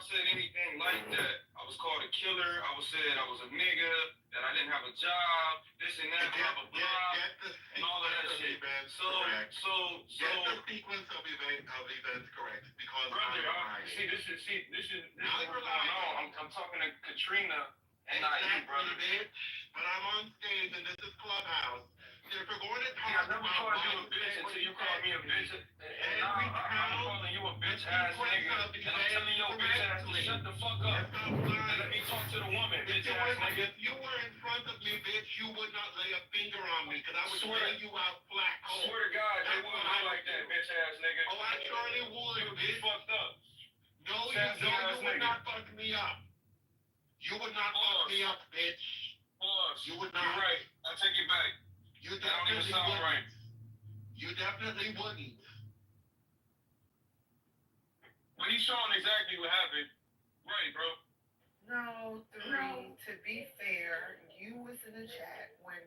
said anything like that, I was called a killer. I was said I was a nigga, that I didn't have a job, this and that, blah blah blah, and all of that shit. So get the sequence of events correct because brother, this is what's going on. I'm talking to Katrina and not you, brother. Bitch, but I'm on stage and this is Clubhouse. If we're going to talk I never called you a bitch until you called me a bitch. And now I'm calling you a bitch ass nigga. And I'm telling your bitch ass to shut the fuck up. And let me talk to the woman, bitch ass nigga. If you were in front of me, bitch, you would not lay a finger on me because I would lay you out flat. Swear to God, they wouldn't be like that, bitch ass nigga. Oh, I surely would. You would be fucked up. No, you would not fuck me up. You would not fuck me up, bitch. You would not. You're right. I take it back. You definitely wouldn't. Right. You definitely wouldn't. But he's showing exactly what happened. Right, bro. No, to be fair, you was in the chat when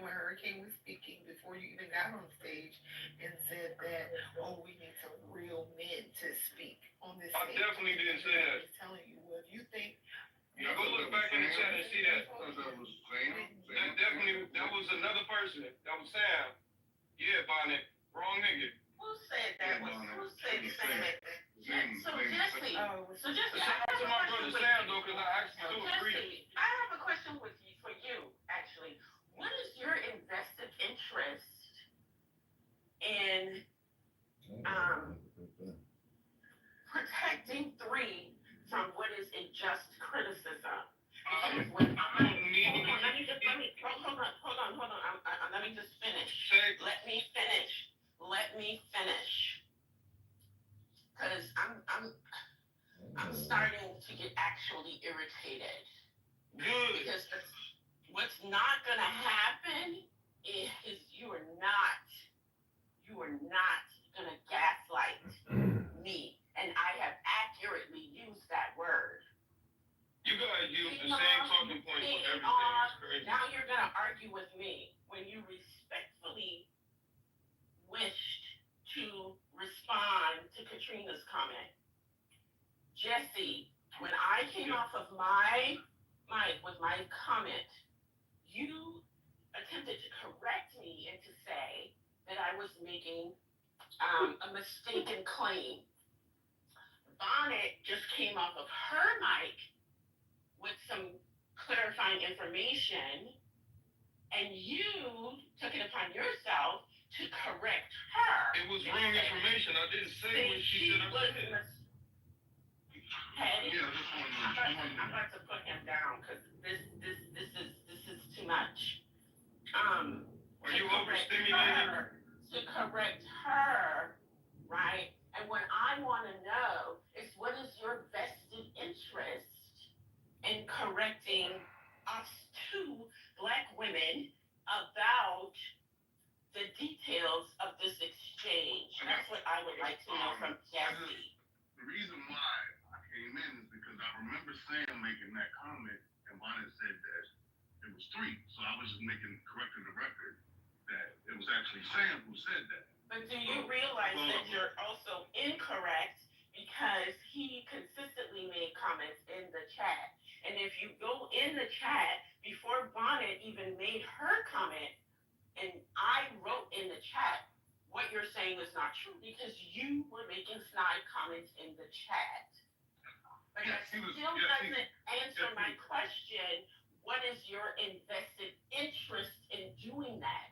Hurricane was speaking before you even got on stage and said that, we need some real men to speak on this stage. I definitely didn't say that. I was telling you, well, if you think... Go look back in the chat and see that. That was another person. That was Sam. Yeah, Bonnet. Wrong nigga. Who said that? Who said Sam? So Jesse, I have to my brother Sam though, because I actually do agree. Jesse, I have a question for you, actually. What is your invested interest in protecting three from what is a just criticism? Because when hold on. Let me just finish. Let me finish. Because I'm starting to get actually irritated. Good. Because what's not gonna happen is you are not gonna gaslight me. And I have accurately used that word. You gotta use the same talking point for everything. It's crazy. Now you're gonna argue with me when you respectfully wished to respond to Katrina's comment. Jesse, when I came off of my mic with my comment, you attempted to correct me and to say that I was making a mistaken claim. Bonnet just came off of her mic with some clarifying information, and you took it upon yourself to correct her. It was wrong information. I didn't say what she said I said. Hey, I'm about to put him down because this is too much. Are you overstimulated? To correct her, right? And what I want to know is what is your vested interest in correcting us two Black women about the details of this exchange? That's what I would like to know from Jesse. The reason why I came in is because I remember Sam making that comment, and Bonnet said that it was three. So I was just correcting the record that it was actually Sam who said that. But do you realize that you're also incorrect because he consistently made comments in the chat? And if you go in the chat before Bonnet even made her comment, and I wrote in the chat, what you're saying is not true because you were making snide comments in the chat. But that still doesn't answer my question. What is your invested interest in doing that?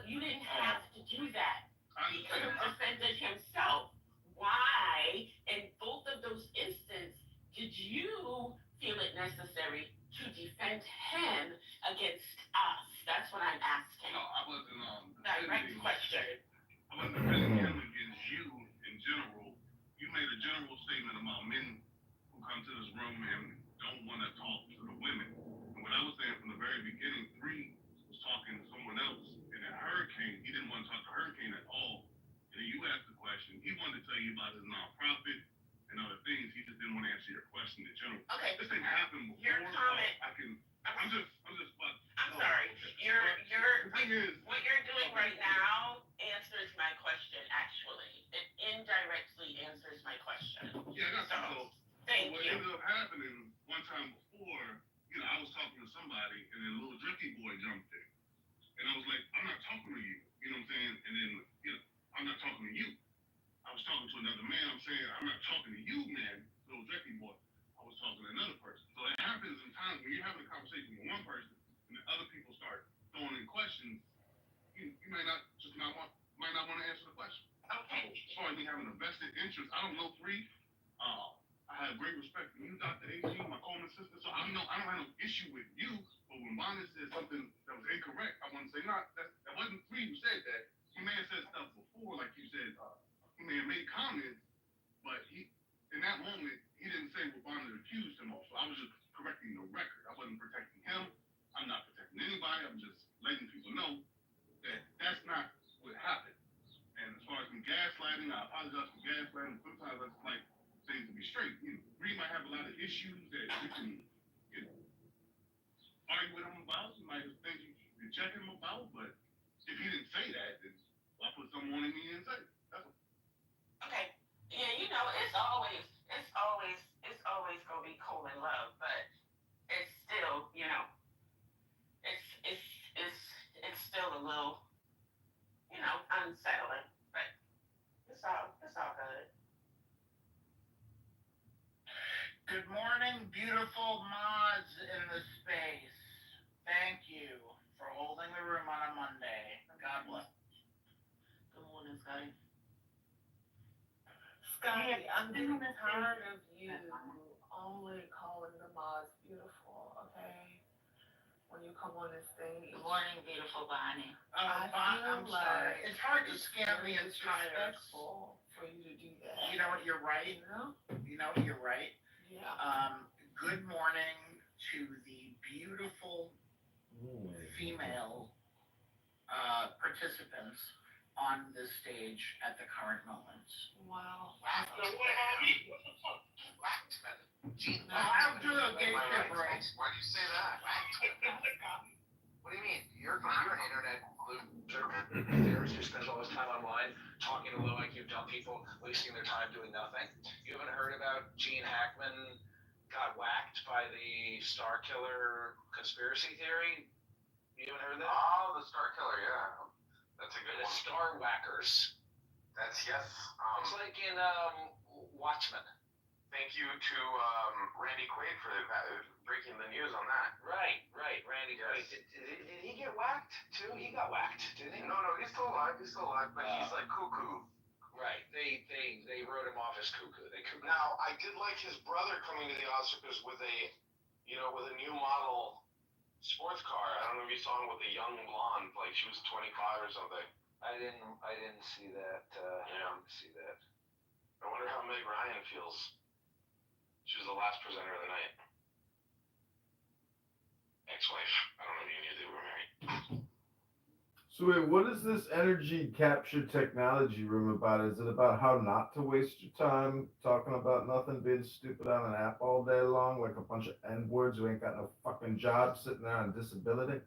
You didn't have to do that. He could have defended himself. Why, in both of those instances, did you feel it necessary to defend him against us? That's what I'm asking. No, I wasn't direct question. I wasn't defending him against you in general. You made a general statement about men who come to this room and don't want to talk to the women. And what I was saying from the very beginning, 3 was talking to someone else. And at Hurricane, he didn't want to talk to Hurricane at all. And then you asked the question. He wanted to tell you about his nonprofit and other things. He just didn't want to answer your question in general. Okay. This thing happened before. Your comment. I'm just. I'm sorry. What you're doing right now answers my question. Actually, it indirectly answers my question. Yeah, that's so. Thank somebody, and then a little drifty boy jumped in. And I was like, I'm not talking to you. You know what I'm saying? And then, I'm not talking to you. I was talking to another man. I'm saying, I'm not talking to you, man, little drifty boy. I was talking to another person. So it happens in times when you're having a conversation with one person and then other people start throwing in questions. You might not want to answer the question. Okay. So as far as me having a vested interest, I don't know Free. I have great respect for you, Dr. AG, my Coleman sister. So I don't have no issue with you. But when Bonnet said something that was incorrect, I want to say, that wasn't Free who said that. He may have said stuff before, like you said. He may have made comments, but in that moment, he didn't say what Bonnet accused him of. So I was just correcting the record. I wasn't protecting him. I'm not protecting anybody. I'm just letting people know that that's not what happened. And as far as me gaslighting, I apologize for gaslighting. Sometimes I just like things to be straight. Reed might have a lot of issues that you can, argue with him about. You might have things you can check him about. But if he didn't say that, then I put something on him he didn't say. That's all. Okay. Yeah, it's always gonna be cool and love, but it's still, it's still a little, unsettling. But it's all good. Good morning, beautiful mods in the space. Thank you for holding the room on a Monday. God bless. Good morning, Scotty. Scotty, I'm getting tired of you only calling the mods beautiful, okay? When you come on this stage. Good morning, beautiful Bonnie. I'm sorry. It's hard to scam the entire. Disrespectful for you to do that. You know what? You're right. You're right. Yeah. Good morning to the beautiful female participants on this stage at the current moment. Wow. So what about me? What the fuck? I'll do a gay shit, bro. Why do you say that? What do you mean? You're an internet theorist who spends all his time online talking to low IQ dumb people, wasting their time doing nothing. You haven't heard about Gene Hackman got whacked by the Star Killer conspiracy theory? You haven't heard that? Oh, the Star Killer, yeah. That's a good The one. Star Whackers. That's, yes. It's like in Watchmen. Thank you to Randy Quaid for breaking the news on that. Right. Randy Quaid. Yes. Did he get whacked too? He got whacked, didn't he? No, he's still alive, but he's like cuckoo. Right. They wrote him off as cuckoo. Now, I did like his brother coming to the Oscars with a new model sports car. I don't know if you saw him with a young blonde, like she was 25 or something. I didn't see that. I didn't see that. I wonder how Meg Ryan feels. She was the last presenter of the night. Ex-wife. I don't know if you knew they were married. So wait, what is this energy capture technology room about? Is it about how not to waste your time talking about nothing, being stupid on an app all day long, like a bunch of N-words who ain't got no fucking job sitting there on disability?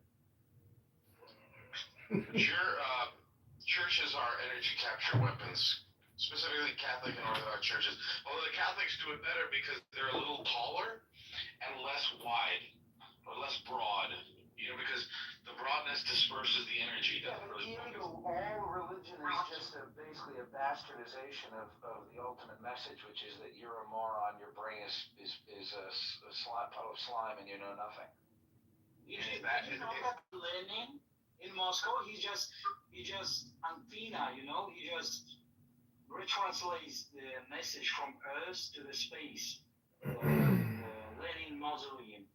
Churches are energy capture weapons, specifically Catholic and Orthodox churches. Although the Catholics do it better because they're a little taller and less wide, or less broad, because the broadness disperses the energy. Yeah, but all religion is just basically a bastardization of the ultimate message, which is that you're a moron, your brain is a puddle of slime, and you know nothing. You know that Lenin in Moscow, he just antenna, he just retranslates the message from Earth to the space. The Lenin mausoleum.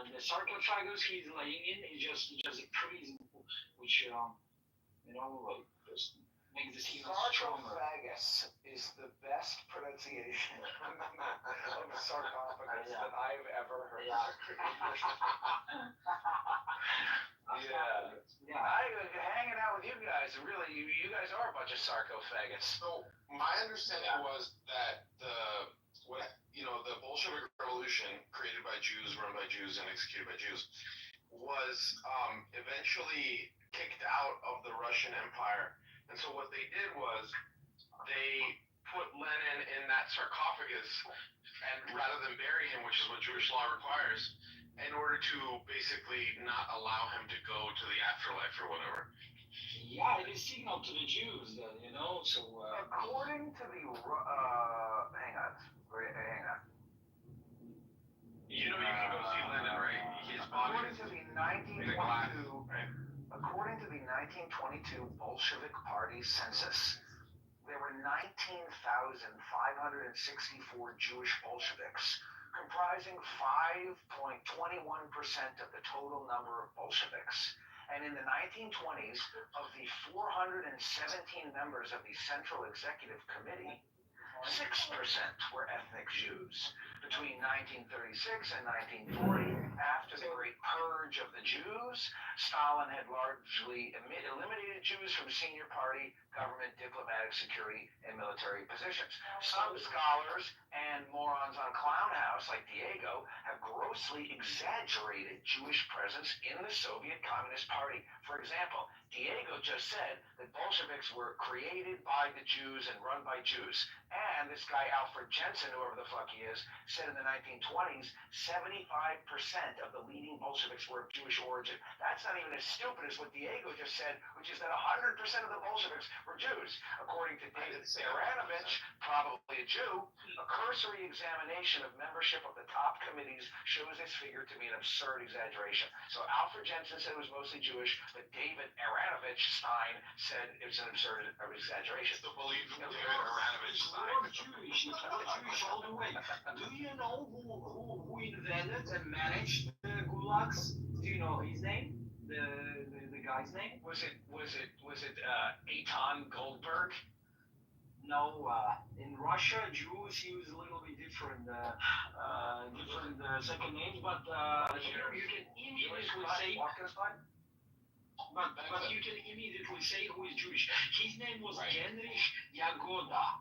The sarcophagus he's laying in is just a prison, which just makes the scene stronger. Sarcophagus is the best pronunciation of sarcophagus that I've ever heard. Yeah. Hanging out with you guys, really, you guys are a bunch of sarcophagus. So my understanding was that the Bolshevik Revolution, created by Jews, run by Jews, and executed by Jews, was eventually kicked out of the Russian Empire. And so what they did was they put Lenin in that sarcophagus, and rather than bury him, which is what Jewish law requires, in order to basically not allow him to go to the afterlife or whatever. Yeah, it is signal to the Jews, then, you know. So According to the hang on. You know, you can go see Lenin, right? His body According to the 1922, right? according to the 1922 Bolshevik Party census, there were 19,564 Jewish Bolsheviks, comprising 5.21% of the total number of Bolsheviks. And in the 1920s, of the 417 members of the Central Executive Committee, 6% were ethnic Jews. Between 1936 and 1940, after the Great Purge of the Jews, Stalin had largely eliminated Jews from senior party, government, diplomatic, security, and military positions. Some scholars and morons on Clown House, like Diego, have grossly exaggerated Jewish presence in the Soviet Communist Party. For example, Diego just said that Bolsheviks were created by the Jews and run by Jews. And this guy, Alfred Jensen, whoever the fuck he is, said in the 1920s, 75% of the leading Bolsheviks were of Jewish origin. That's not even as stupid as what Diego just said, which is that 100% of the Bolsheviks were Jews. According to David Saranovich, probably a Jew, a cursory examination of membership of the top committees shows this figure to be an absurd exaggeration. So Alfred Jensen said it was mostly Jewish, but David Aranovich Stein said it was an absurd exaggeration. The belief of David Aranovich Stein. Jewish, it's all Jewish all the way. Do you know who invented and managed the gulags? Do you know his name? The guy's name? Was it Eitan Goldberg? No, in Russia, Jews use a little bit different second names, but here you can immediately say. But you can immediately say who is Jewish. His name was Genrich Yagoda.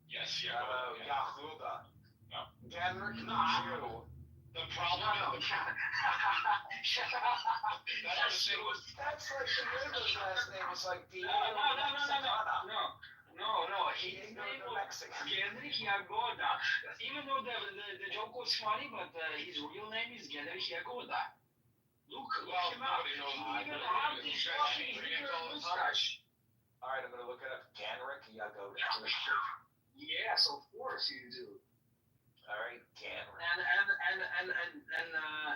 Yes, Yagoda. Yahuda. No. Genrich the Jew. The problem is That's like the neighbor's last name. It's like Diego Mexicana. No. His name was Genrich Yagoda. Even though the joke was funny, but his real name is Genrich Yagoda. Look him up. He even had this fucking Hitler mustache. Alright, I'm gonna look it up. Genrich Yagoda. Yes, of course you do. Alright, Genrich. And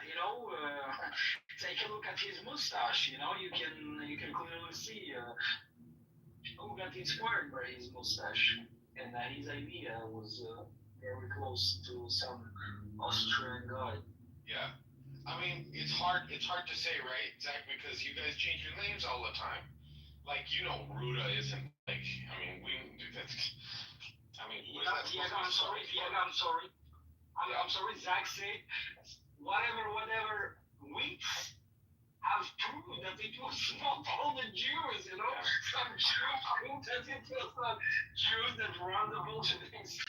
you know, take a look at his mustache. You know, you can clearly see who got inspired by his mustache, and his idea was very close to some Austrian guy. Yeah. I mean, it's hard to say, right, Zach, because you guys change your names all the time. Like, you know, Ruda isn't like, I mean, I'm sorry. I'm sorry, Zach said, whatever weeks have proved that it was not all the Jews, you know? Some Jews proved that it was not Jews that run the Bolsheviks.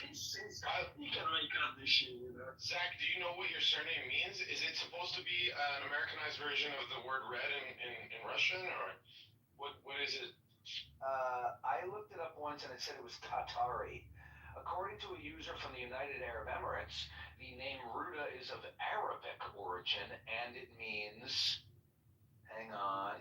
You can make up this shit, you know? Zach, do you know what your surname means? Is it supposed to be an Americanized version of the word red in Russian, or what is it? I looked it up once and it said it was Tatari. According to a user from the United Arab Emirates, the name Ruda is of Arabic origin and it means, hang on,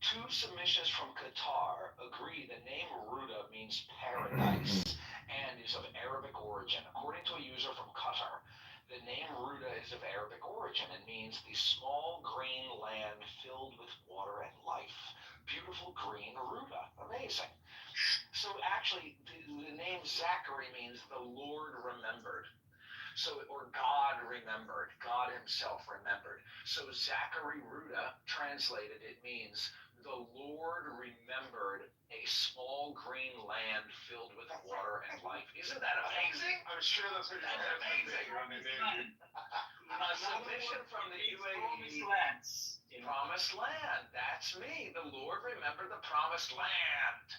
two submissions from Qatar agree the name Ruda means paradise and is of Arabic origin. According to a user from Qatar, the name Ruda is of Arabic origin and means the small green land filled with water and life. Beautiful green Ruda. Amazing. So actually, the name Zachary means the Lord remembered. So, or God remembered. God himself remembered. So Zachary Ruda, translated, it means the Lord remembered a small green land filled with water and life. Isn't that amazing? I'm sure that's what you're amazing. A submission from the UAE. Promised land. That's me. The Lord remembered the promised land.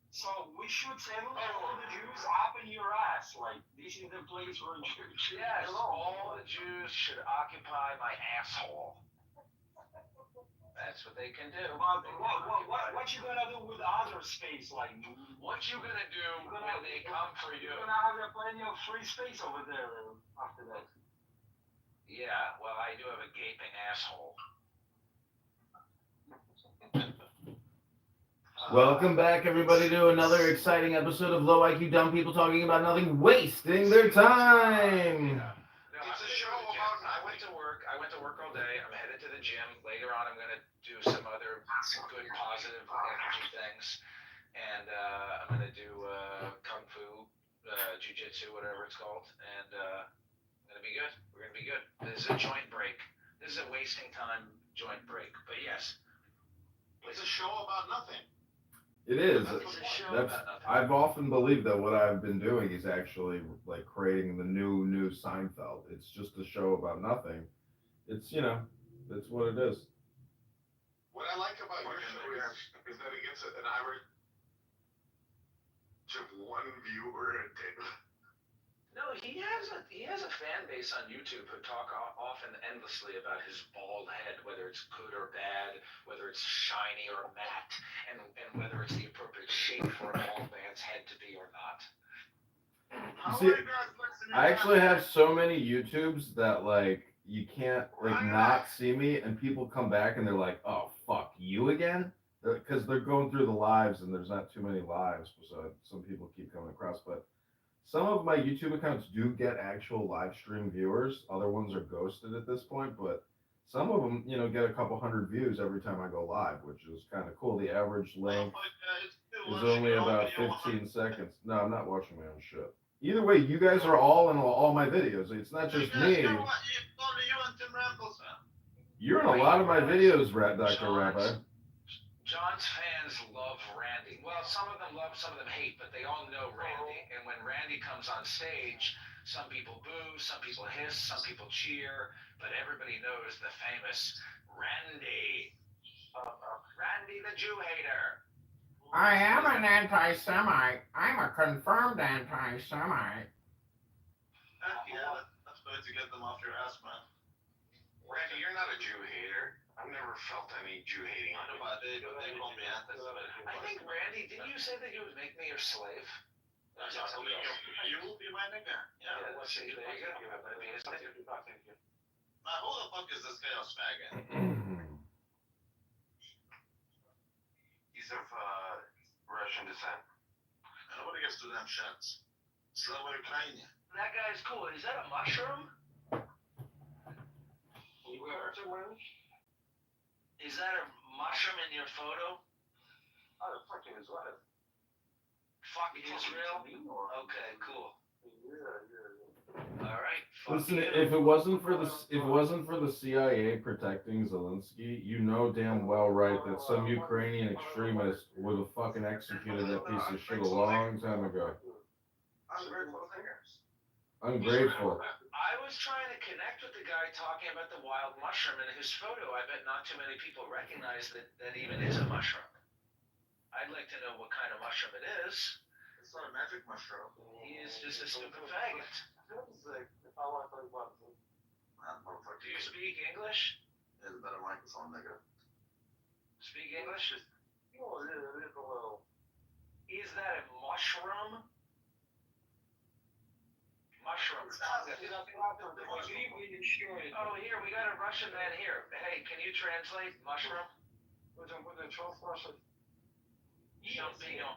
So we should send all the Jews up in your ass. Like, this is the place where Jews should Yes, belong. all the Jews should occupy my asshole. That's what they can do. But what you gonna do with other space? Like, what you gonna do when they come for you? You're gonna have plenty of free space over there after that. Yeah, well, I do have a gaping asshole. Welcome back, everybody, to another exciting episode of Low IQ Dumb People Talking About Nothing, wasting their time. Yeah. No, it's a show about. I went to work all day. I'm headed to the gym. Later on, I'm gonna do some other good, positive energy things, and I'm gonna do kung fu, jujitsu, whatever it's called, and I'm gonna be good. We're gonna be good. This is a joint break. This is a wasting time joint break. But yes, It's a show about nothing. It is. it's a show That's. about nothing. I've often believed that what I've been doing is actually like creating the new Seinfeld. It's just a show about nothing. It's that's what it is. What I like about your show is that it gets an average of one viewer a day. No, he has a fan base on YouTube who talk often endlessly about his bald head, whether it's good or bad, whether it's shiny or matte, and whether it's the appropriate shape for a bald man's head to be or not. See, I actually have so many YouTubes that like you can't like not see me, and people come back and they're like, "Oh fuck, you again?" Because they're going through the lives, and there's not too many lives, so some people keep coming across. But some of my YouTube accounts do get actual live stream viewers. Other ones are ghosted at this point, but some of them, get a couple hundred views every time I go live, which is kind of cool. The average length is only about 15 seconds. No, I'm not watching my own shit. Either way, you guys are all in all my videos. It's not just me. You're in a lot of my videos, Dr. Rabbi. John's fans love Randy. Well, some of them love, some of them hate, but they all know Randy. And when Randy comes on stage, some people boo, some people hiss, some people cheer, but everybody knows the famous Randy. Randy the Jew hater. I am an anti-Semite. I'm a confirmed anti-Semite. Yeah, that's good to get them off your ass, man. Randy, you're not a Jew hater. I've never felt any Jew hating on you. They call me anti-Semitic. I think, Randy, didn't you say that you would make me your slave? You will be my nigga. Yeah, let's see. There you go. You're gonna be his slave. Now, who the fuck is this chaos faggot? He's of Russian descent. Nobody gives two damn shits. Slava Ukraine. That guy's cool. Is that a mushroom? Is that a mushroom in your photo? Oh, the fucking Israel. Fuck Israel? Okay, cool. All right. Listen, if it wasn't for the CIA protecting Zelensky, you know damn well right that some Ukrainian extremist would have fucking executed that piece of shit a long time ago. Ungrateful. I was trying to connect with the guy talking about the wild mushroom in his photo. I bet not too many people recognize that even is a mushroom. I'd like to know what kind of mushroom it is. It's not a magic mushroom. He is just a stupid faggot. Do you speak English? It's better microphone, nigga. Speak English? Is that a mushroom? Mushroom. Oh, here, we got a Russian man here. Hey, can you translate mushroom? Champignon.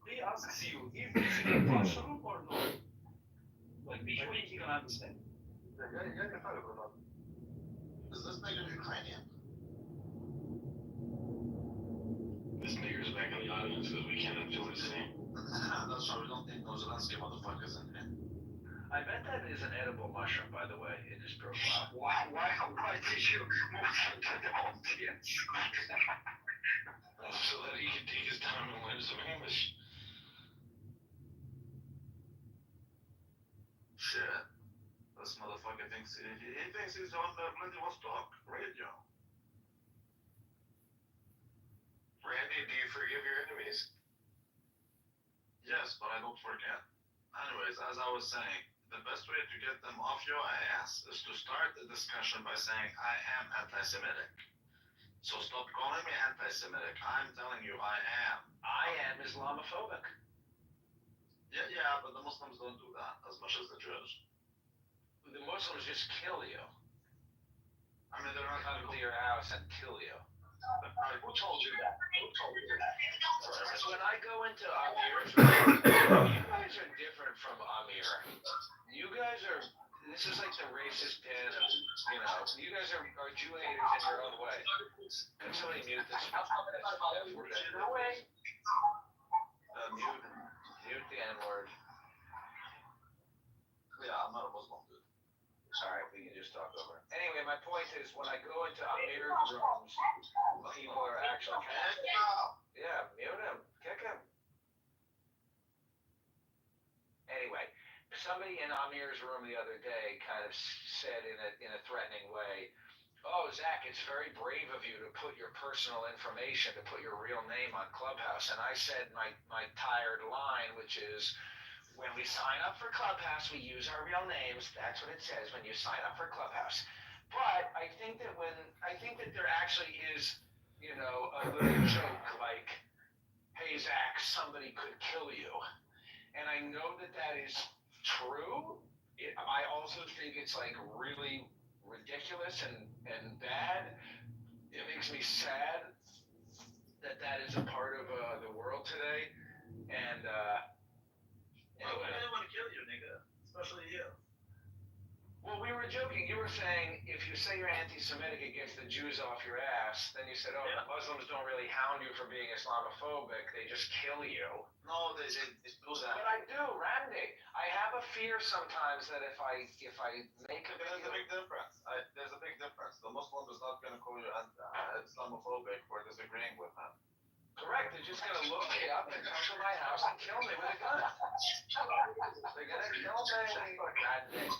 He asks you if this is a mushroom or not. Like, which way he can understand? Is this nigga Ukrainian? This nigger's back in the audience because we cannot do his thing. That's why we don't think those Zelensky motherfuckers in here. I bet that is an edible mushroom, by the way, in his profile. Why did you move to the audience? So that he can take his time and learn some English. Shit. This motherfucker thinks he's on the Vladivostok radio. Randy, do you forgive your enemies? Yes, but I don't forget. Anyways, as I was saying, the best way to get them off your ass is to start the discussion by saying, I am anti-Semitic. So stop calling me anti-Semitic. I'm telling you I am. I am Islamophobic. Yeah, but the Muslims don't do that as much as the Jews. The Muslims just kill you. I mean, they're not Come going to your house and kill you. Who told you that? Who told you that? When I go into Amir's room, you guys are different from Amir. You guys are, this is like the racist den of, you guys are Jew haters in your own way. Can somebody mute this? Mute the N-word. Yeah, I'm not a Muslim, dude. Alright, we can just talk over. Anyway, my point is, when I go into Amir's rooms, people are actually yeah, mute him, kick him. Anyway, somebody in Amir's room the other day kind of said in a threatening way, "Oh, Zach, it's very brave of you to put your personal information, to put your real name on Clubhouse." And I said my tired line, which is, when we sign up for Clubhouse, we use our real names. That's what it says when you sign up for Clubhouse. But I think that there actually is, a little joke like, "Hey, Zach, somebody could kill you." And I know that is true. I also think it's like really ridiculous and bad. It makes me sad that is a part of the world today. And anyway. I didn't want to kill you, nigga. Especially you. Well, we were joking. You were saying if you say you're anti-Semitic against the Jews off your ass, then you said, "Oh, yeah, Muslims don't really hound you for being Islamophobic. They just kill you." No, they do that. But I do, Randy. I have a fear sometimes that if I make a There's a big difference. There's a big difference. The Muslim is not going to call you Islamophobic for disagreeing with them. Correct. They're just going to look me up and come to my house and kill me with a gun. They're going to kill me.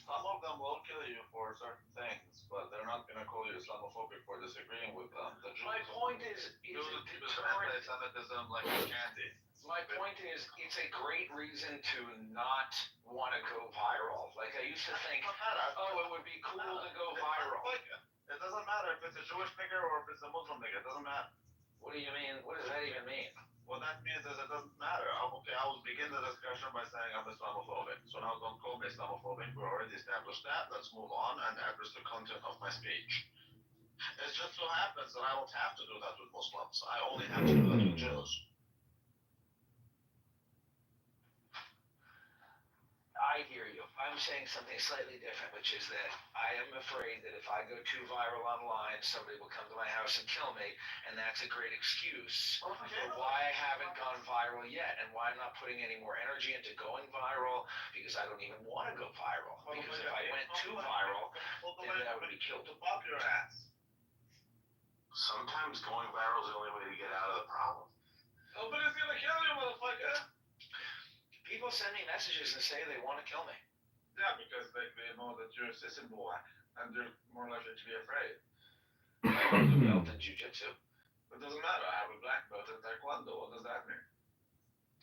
Some of them will kill you for certain things, but they're not going to call you Islamophobic for disagreeing with them. My point is it's a deterrent. Anti-Semitism like candy. My point is, it's a great reason to not want to go viral. Like, I used to think, oh, it would be cool to go viral. It doesn't matter if it's a Jewish nigger or if it's a Muslim nigger. It doesn't matter. What do you mean? What does that even mean? What that means is it doesn't matter. Okay, I will begin the discussion by saying I'm Islamophobic. So now don't call me Islamophobic. We already established that. Let's move on and address the content of my speech. It just so happens that I don't have to do that with Muslims. I only have to do that with Jews. I hear you. I'm saying something slightly different, which is that I am afraid that if I go too viral online, somebody will come to my house and kill me, and that's a great excuse for why I haven't gone viral yet, and why I'm not putting any more energy into going viral, because I don't even want to go viral. Because if I went too viral, then I would be killed. Up your ass. Sometimes going viral is the only way to get out of the problem. Nobody's gonna kill you, motherfucker. People send me messages and say they want to kill me. Yeah, because they know that you're a sissy boy, and they're more likely to be afraid. I have a belt in jiu-jitsu. It doesn't matter. I have a black belt in taekwondo. What does that mean?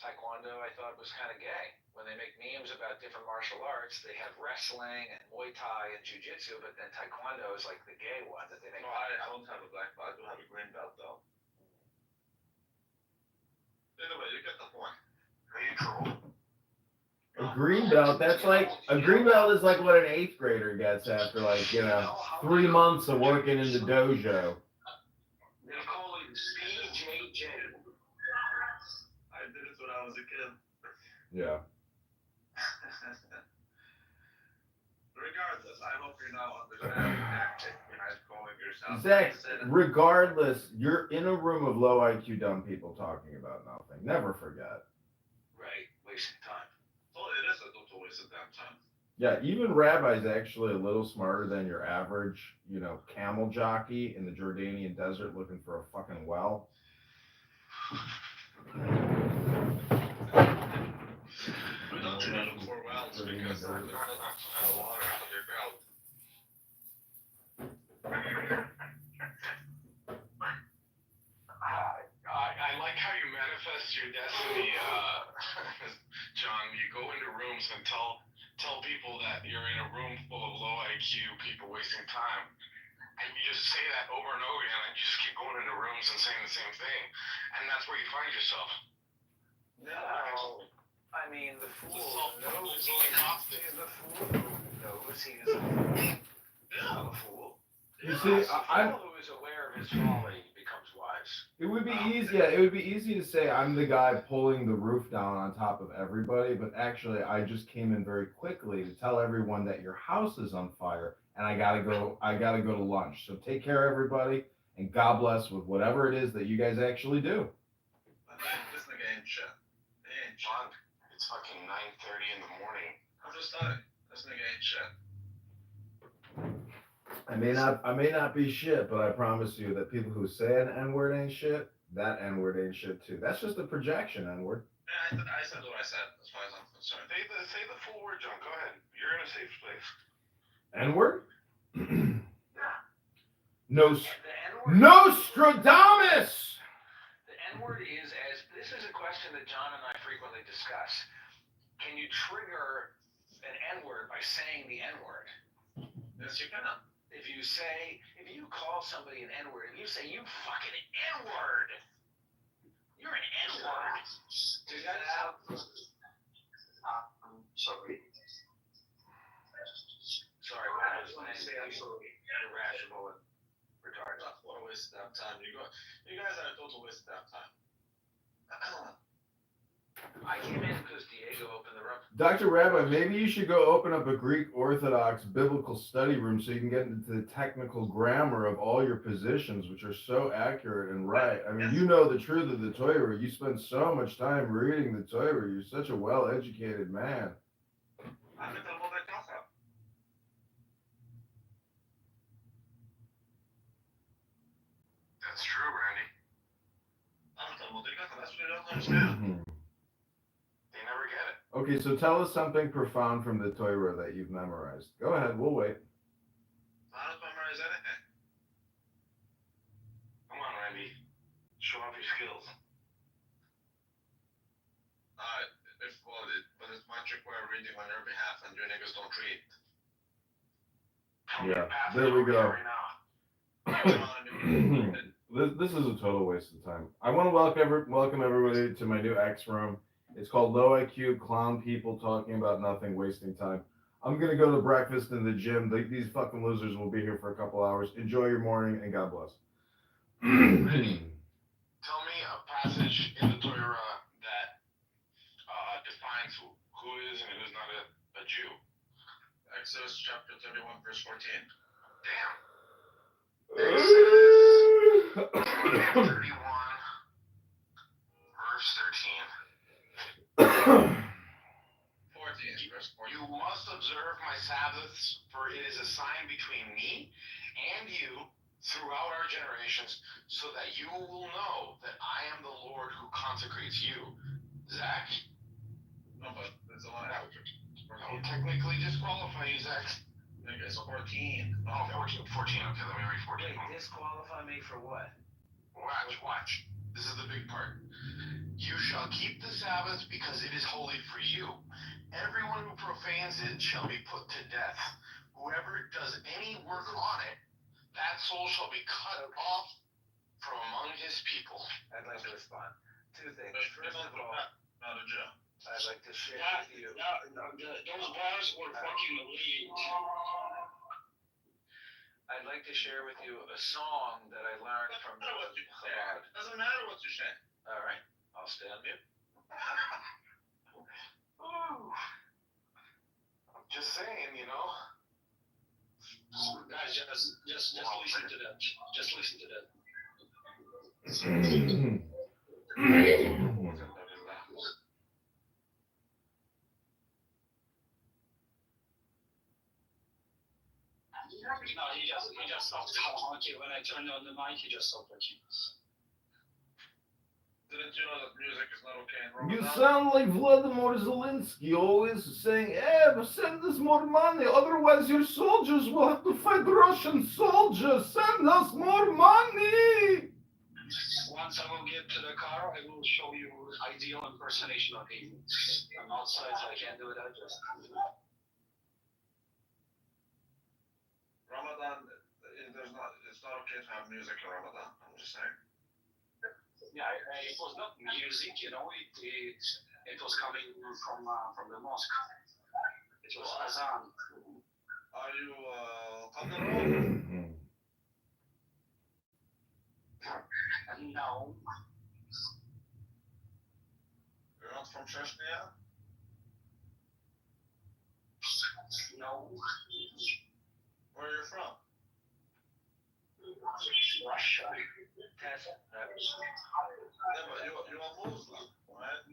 Taekwondo, I thought, was kind of gay. When they make memes about different martial arts, they have wrestling and Muay Thai and jiu-jitsu, but then taekwondo is like the gay one that they make. No, I don't have a black belt. I do have a green belt, though. Anyway, you get the point. Neutral. A green belt, a green belt is like what an 8th grader gets after 3 months of working in the dojo. They call it BJJ. I did it when I was a kid. Yeah. Regardless, I hope you now understand the tactic behind calling yourself. Zach, regardless, you're in a room of low IQ dumb people talking about nothing. Never forget. Right, wasting time. Oh, it is a total waste of damn time. Yeah, even Rabbi's actually a little smarter than your average, camel jockey in the Jordanian desert looking for a fucking well. We don't look for wells because they're not enough water underground. I like how you manifest your destiny, John. You go into rooms and tell people that you're in a room full of low IQ people wasting time. And you just say that over and over again, and you just keep going into rooms and saying the same thing. And that's where you find yourself. Yeah. I mean, the fool It's knows only costing. the fool knows he is a fool. He's not a fool. You see, The fool who is aware of his folly becomes wise. it would be easy. Yeah, it would be easy to say I'm the guy pulling the roof down on top of everybody, but actually, I just came in very quickly to tell everyone that your house is on fire, and I gotta go. I gotta go to lunch. So take care, everybody, and God bless with whatever it is that you guys actually do. This nigga ain't shit. He ain't shit. John, it's fucking 9:30 in the morning. I'm just telling you, this nigga ain't shit. I may not be shit, but I promise you that people who say an N word ain't shit, that N word ain't shit too. That's just a projection, N word. Yeah, I said what I said, as far as I'm concerned. Say the full word, John. Go ahead. You're in a safe place. N word? The N-word. Nostradamus! The N-word is this is a question that John and I frequently discuss. Can you trigger an N-word by saying the N-word? Yes, you can. If you call somebody an N-word, if you say, you fucking N-word, you're an N-word. Dude, Sorry. Sorry, what I was when I say absolutely irrational and retarded. What a waste of time. You guys are a total waste of time. I came in because Diego opened the room. Dr. Rabbi, maybe you should go open up a Greek Orthodox biblical study room so you can get into the technical grammar of all your positions, which are so accurate and right. I mean, you know the truth of the Torah. You spend so much time reading the Torah. You're such a well-educated man. That's true, Randy. That's what you don't understand. They never get it. Okay, so tell us something profound from the Torah that you've memorized. Go ahead, we'll wait. I don't memorize anything. Come on, Randy. Show off your skills. But it's my trick way of reading on your behalf, and your niggas don't read. Tell me Yeah, your path there we over go. here right now. This is a total waste of time. I want to welcome everybody to my new X room. It's called Low IQ Clown People Talking About Nothing, Wasting Time. I'm gonna go to breakfast in the gym. These fucking losers will be here for a couple hours. Enjoy your morning and God bless. Tell me a passage in the Torah that defines who is and who's not a Jew. Exodus chapter 31, verse 14. Damn. 31, verse 13. 14, verse 14. You must observe my Sabbaths, for it is a sign between me and you throughout our generations, so that you will know that I am the Lord who consecrates you. Zach? No, but it's a lot after. I'll technically disqualify you, Zach. Okay, so 14. Oh, 14. Okay, let me read 14. Wait, disqualify me for what? Watch. This is the big part. You shall keep the Sabbath because it is holy for you. Everyone who profanes it shall be put to death. Whoever does any work on it, that soul shall be cut off from among his people. I'd like to respond. Two things. First of all, not a Jew. I'd like to share with you. Those bars were fucking elite. I'd like to share with you a song that I learned from Chabad. Doesn't matter what you say. All right, I'll stay on mute. Ooh. Just saying, you know. Guys, just listen to that. Just listen to that. No, he just stopped talking. When I turned on the mic, he just stopped talking. Didn't you know that music is not okay in You Ramadan? sound like Vladimir Zelensky, always saying, but send us more money, otherwise your soldiers will have to fight Russian soldiers. Send us more money! Once I will get to the car, I will show you ideal impersonation of him. I'm outside, so I can't do that. Ramadan, it's not okay to have music in Ramadan. I'm just saying. Yeah, it was not music, you know. It was coming from the mosque. It was azan. Are you Qadar? No. You're not from Chechnya? No. Where are you from? Russia. Yeah, but you're a Muslim, right?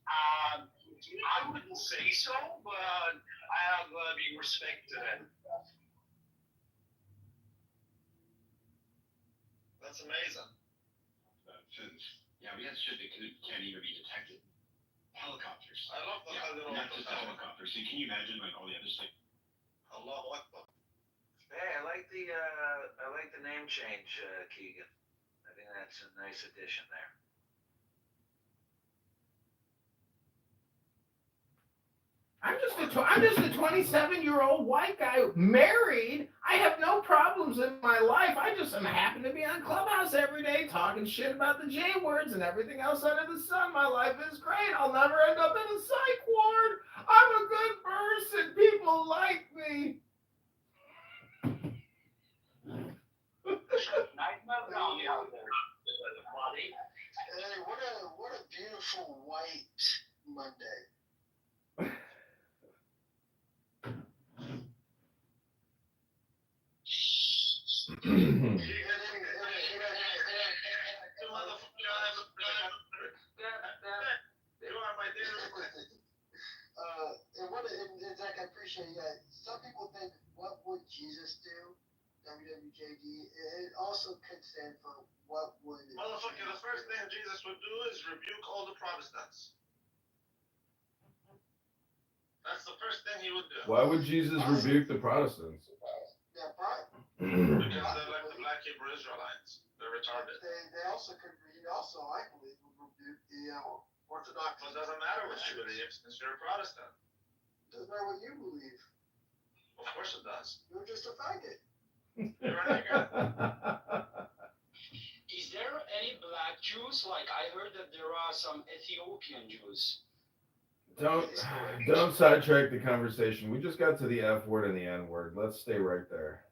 I wouldn't say so, but I have been respected and That's amazing. Yeah, we had shit that can't even be detected. Helicopters. I love the Not just the helicopters. So can you imagine like all the other stuff? Allahu Akbar. Hey, I like the name change, Keegan. I think that's a nice addition there. I'm just a 27-year-old white guy married. I have no problems in my life. I just happen to be on Clubhouse every day talking shit about the J words and everything else under the sun. My life is great. I'll never end up in a psych ward. I'm a good person. People like me. nightmare brownie out there. Buddy. Hey, what a beautiful white Monday. And Zach, I appreciate that. Some people think, what would Jesus do? WWJD. It also could stand for what would. Motherfucker, the first thing Jesus would do is rebuke all the Protestants. That's the first thing he would do. Why would Jesus rebuke the Protestants? Yeah, right. Because they're like the Black Hebrew Israelites. They're retarded. They also could. He also, I believe, would rebuke the Orthodox. Well, it doesn't matter what you believe since you're a Protestant. Doesn't matter what you believe. Of course it does. You're just a faggot. You're a nigger. Is there any black Jews? Like I heard that there are some Ethiopian Jews. Don't sidetrack the conversation. We just got to the F word and the N word. Let's stay right there.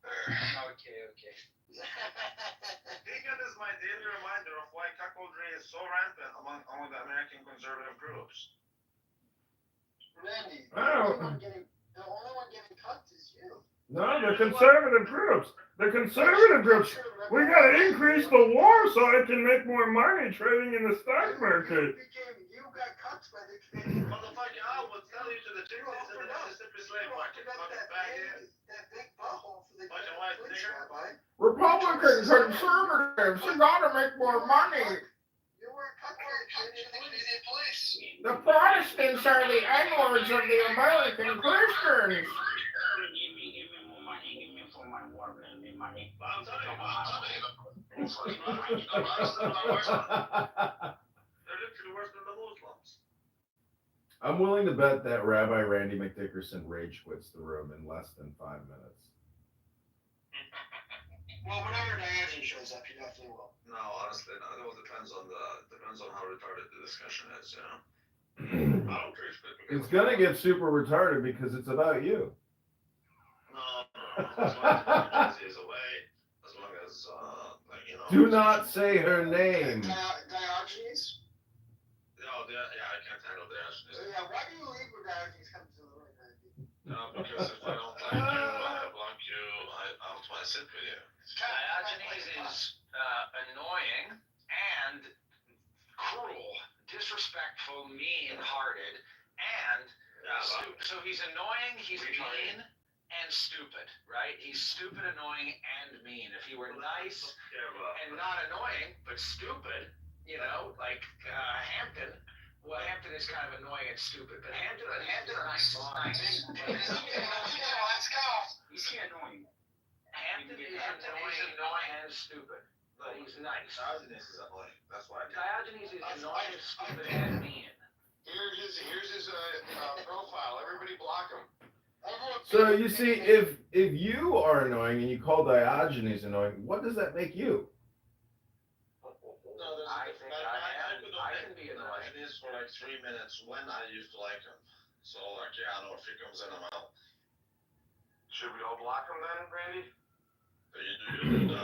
Okay. Vegan is my daily reminder of why cuckoldry is so rampant among the American conservative groups. Randy, Oh. the only one getting cut is you. No, the conservative groups. The conservative groups. We gotta increase the war so I can make more money trading in the stock market. You got cut by the Canadian. Motherfucker, I will tell you to the chickens in the Mississippi slave market. Fucking faggot. That big butthole for the Fucking white police nigger. rabbi. Republican conservatives, you gotta make more money. You were cut by the Canadian police. The Protestants are the N-words of the American Christians. Give me more money. Give me for my work. Give me money. I'm telling you. They're literally worse than the Muslims. I'm willing to bet that Rabbi Randy McDickerson rage quits the room in less than 5 minutes. Well, whenever Diane shows up, you definitely will. No, honestly, no. It all depends on how retarded the discussion is, you know. I don't rage quit because It's gonna get super retarded because it's about you. No. As long as is away, as long as like, you know. Do not say her name. Diogenes? No, yeah, I can't handle Diogenes. Yeah, why do you leave when Diogenes comes to the room, Randy? No, because if I don't like you, I block you, I don't want to sit with you. Diogenes is annoying and cruel, disrespectful, mean-hearted, and so he's annoying, he's mean, and stupid, right? He's stupid, annoying, and mean. If he were nice and not annoying, but stupid, you know, like Hampton. Well, Hampton is kind of annoying and stupid, but Hampton is nice. Let's go. Is he annoying? Hampton is annoying and stupid, but he's nice. Diogenes is annoying. That's why. Diogenes is annoying, stupid, and mean. Here's his profile. Everybody block him. So you see, if you are annoying and you call Diogenes annoying, what does that make you? I think like 3 minutes when I used to like him. So like, yeah, I know if he comes in, I'm out. Should we all block him then, Randy?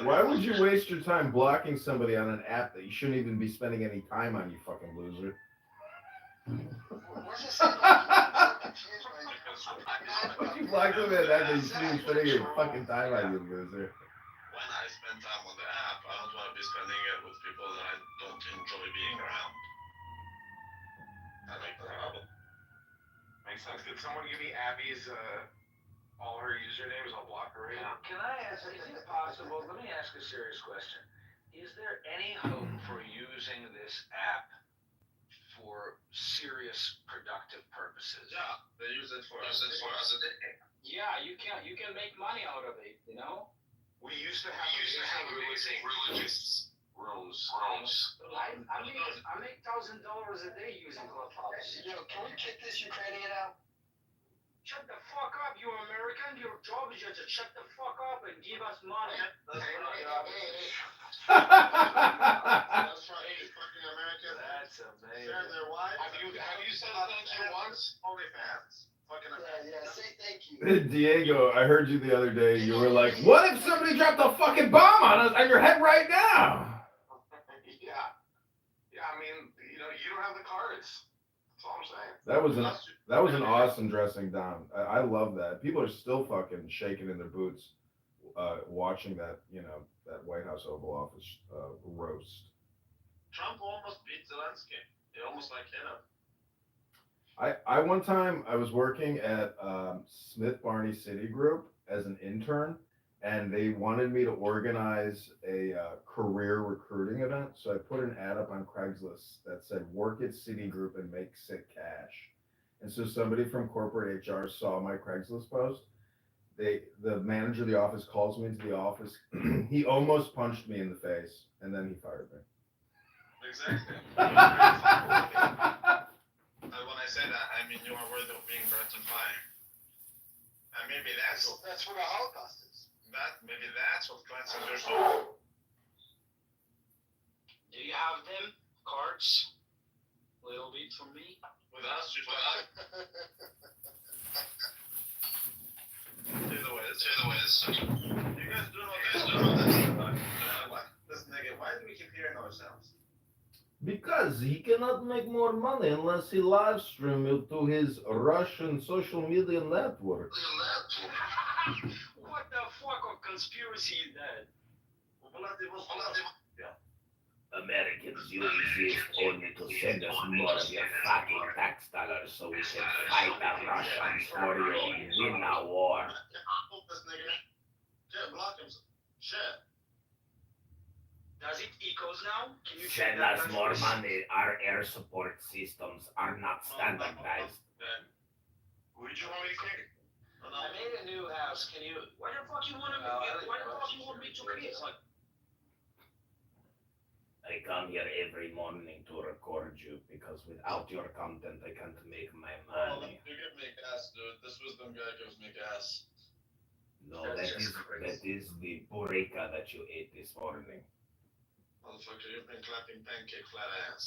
Why would you waste your time blocking somebody on an app that you shouldn't even be spending any time on, you fucking loser? We're just saying, like, I'm so confused right now. Why would you block them in that you shouldn't be spending your fucking time on, you loser? When I spend time on the app, I don't want to be spending it with people that I don't enjoy being around. That makes the problem. Makes sense. Could someone give me Abby's, all her usernames? I'll block her right now. Can I ask, is it possible, let me ask a serious question. Is there any hope for using this app for serious productive purposes? Yeah, they use it for us as a day. Yeah, you can make money out of it, you know? We used to have amazing religious rooms. I make $1,000 a day using Clubhouse. Yo, can we kick this Ukrainian out? Shut the fuck up, you American. Your job is just to shut the fuck up and give us money. That's my job. That's right, fucking American. That's amazing. Share their wives. Have you said thank you once? OnlyFans. Fucking Yeah, say thank you. Diego, I heard you the other day. You were like, "What if somebody dropped a fucking bomb on us on your head right now?" Yeah. I mean, you don't have the cards. That's all I'm saying. That was an awesome dressing down. I love that. People are still fucking shaking in their boots, watching that that White House Oval Office roast. Trump almost beat Zelensky. They almost hit him. I one time I was working at Smith Barney City Group as an intern, and they wanted me to organize a career recruiting event. So I put an ad up on Craigslist that said "Work at Citigroup and make sick cash." And so somebody from corporate HR saw my Craigslist post. The manager of the office calls me into the office. He almost punched me in the face, and then he fired me. Exactly. When I say that, I mean you are worthy of being burnt in fire. And maybe that's Where the Holocaust is. Maybe that's what cleanses your soul. Do you have them cards? Little bit for me. With us, you the Wiz. You guys do know this. This nigga, why do we keep hearing ourselves? Because he cannot make more money unless he live stream it to his Russian social media network. What the fuck of conspiracy is that? Americans, you exist only to send us more of your fucking tax dollars so we can fight the Russians for you and win the war. This nigga. Shit, block him. Shit. Does it echoes now? Can you Send us more money. Our air support systems are not standardized. Would you want me to kick? I made a new house. Can you? Why the fuck you want me to create? I come here every morning to record you because without your content I can't make my money. You give me gas, dude. This wisdom guy gives me gas. No, that is the burrika that you ate this morning. Motherfucker, you've been clapping pancake flat ass.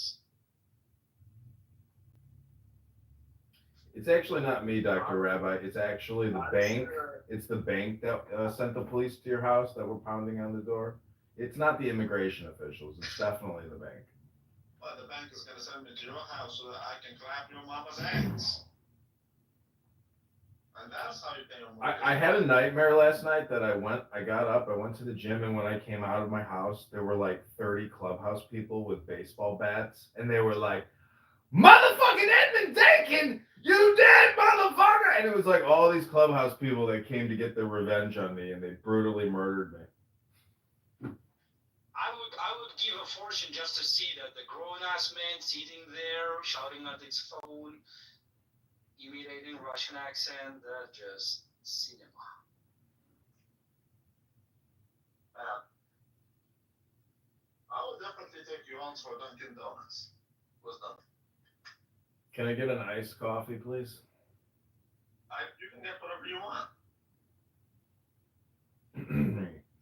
It's actually not me, Dr. Rabbi. It's actually the bank. It's the bank that sent the police to your house that were pounding on the door. It's not the immigration officials. It's definitely the bank. Well, the bank is going to send me to your house so that I can clap your mama's ass. And that's how you pay your mortgage. I had a nightmare last night that I got up, I went to the gym, and when I came out of my house, there were like 30 clubhouse people with baseball bats, and they were like, "Motherfucking Edmund Dakin, you dead, motherfucker!" And it was like all these clubhouse people that came to get their revenge on me, and they brutally murdered me. I would give a fortune just to see that the grown-ass man sitting there shouting at his phone, imitating Russian accent. Just cinema. I would definitely take you on for Dunkin' Donuts. What's that? Can I get an iced coffee, please? You can get whatever you want.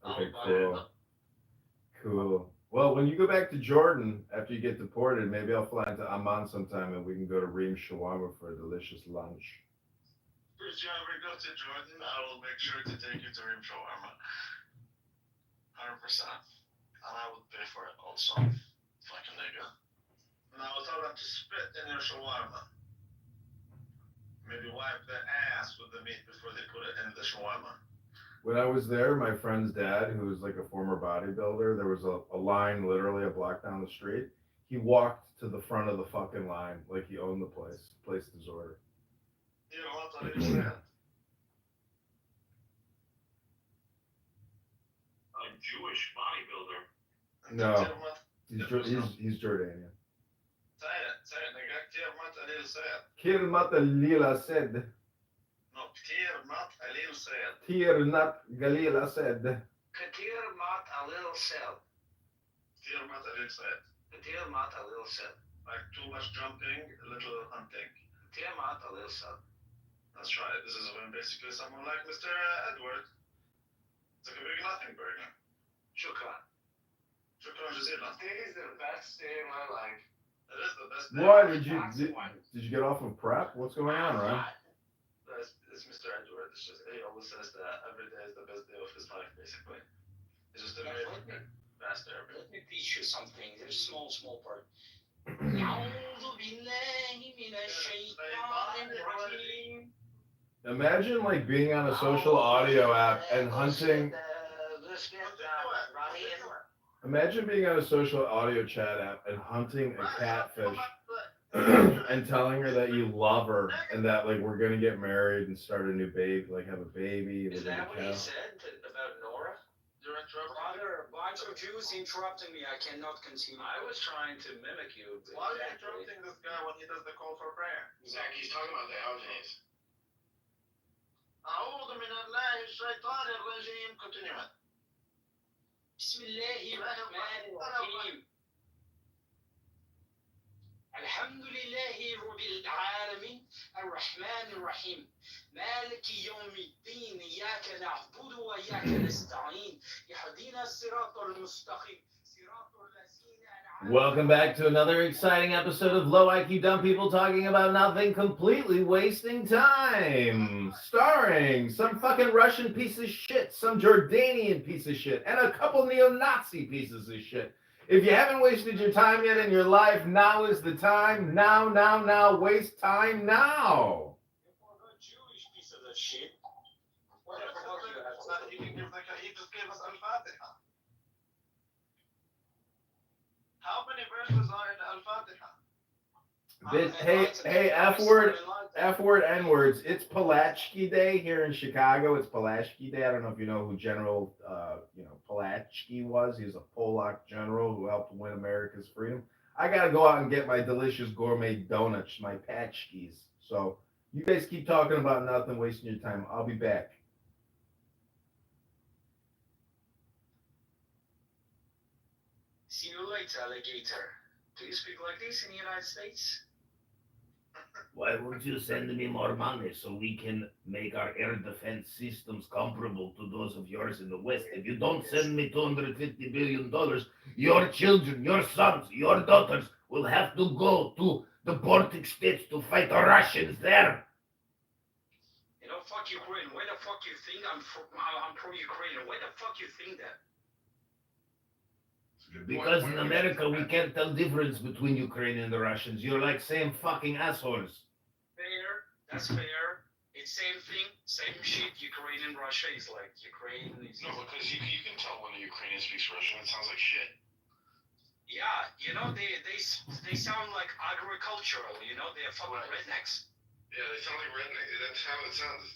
Okay, cool. Cool. Well, when you go back to Jordan after you get deported, maybe I'll fly into Amman sometime and we can go to Reem Shawarma for a delicious lunch. If you ever go to Jordan, I will make sure to take you to Rim Shawarma. 100%. And I would pay for it also. Fucking nigga. And I will tell them to spit in your shawarma. Maybe wipe the ass with the meat before they put it in the shawarma. When I was there, my friend's dad, who was like a former bodybuilder, there was a line literally a block down the street. He walked to the front of the fucking line like he owned the place, placed his order. You know what I understand? A Jewish bodybuilder. No, he's Jordanian. Say it, nigga. كتير مات قليل سيد. Kirmat Galila said. No, كتير مات قليل سيد. Tirnat Galila said. Katir mat a little cell. كتير مات قليل سيد. Katir mat a little cell. Like too much jumping, little hunting. Katir mat a little cell. That's right. This is when basically someone like Mr. Edward. It's like a big nothing burger. Shukran. شكرا جزيلا. It is the best day of my life. It is the best. Why did you get off of prep? What's going on, right? It's Mr. Edward. It's just he always says that every day is the best day of his life, basically. It's just a very fast day. Let me teach you something. There's a small part. أعوذ بالله من الشيطان الرجيم. Imagine like being on a social audio app and hunting. Imagine being on a social audio chat app and hunting a catfish and telling her that you love her and that like we're gonna get married and start a new baby, like have a baby. Is that what he said about Nora? You're interrupting. Father, a bunch of Jews interrupting me. I cannot continue. I was trying to mimic you. Why are you interrupting this guy when he does the call for prayer? Zach, he's talking about Diogenes. أعوذ من الله الشيطان الرجيم. Continue. بسم الله الرحمن الرحيم. الحمد لله رب العالمين الرحمن الرحيم مالك يوم الدين إياك نعبد وإياك نستعين اهدنا الصراط المستقيم صراط الذين. Welcome back to another exciting episode of Low IQ Dumb People Talking About Nothing, completely wasting time. Starring some fucking Russian piece of shit, some Jordanian piece of shit, and a couple neo-Nazi pieces of shit. If you haven't wasted your time yet in your life, now is the time. Now. Waste time now. You're a Jewish piece of shit. What the He just gave us Al-Fatiha. How many verses are in Al-Fatiha? Hey, F word, N words. It's Pulaski Day here in Chicago. It's Pulaski Day. I don't know if you know who General, Pulaski was. He was a Polak general who helped win America's freedom. I gotta go out and get my delicious gourmet donuts, my patchkis. So you guys keep talking about nothing, wasting your time. I'll be back. See you later, alligator. Do you speak like this in the United States? Why won't you send me more money so we can make our air defense systems comparable to those of yours in the West? If you don't send me $250 billion, your children, your sons, your daughters will have to go to the Baltic states to fight the Russians there. You know, fuck Ukraine. Why the fuck you think I'm pro-Ukraine? Why the fuck you think that? Because in America, we can't tell difference between Ukraine and the Russians. You're like same fucking assholes. Fair. That's fair. It's same thing, same shit. Ukraine and Russia is like Ukraine. No, because you can tell when a Ukrainian speaks Russian. It sounds like shit. Yeah, you know, they sound like agricultural. You know, they're fucking rednecks. Yeah, they sound like redneck. That's how it sounds.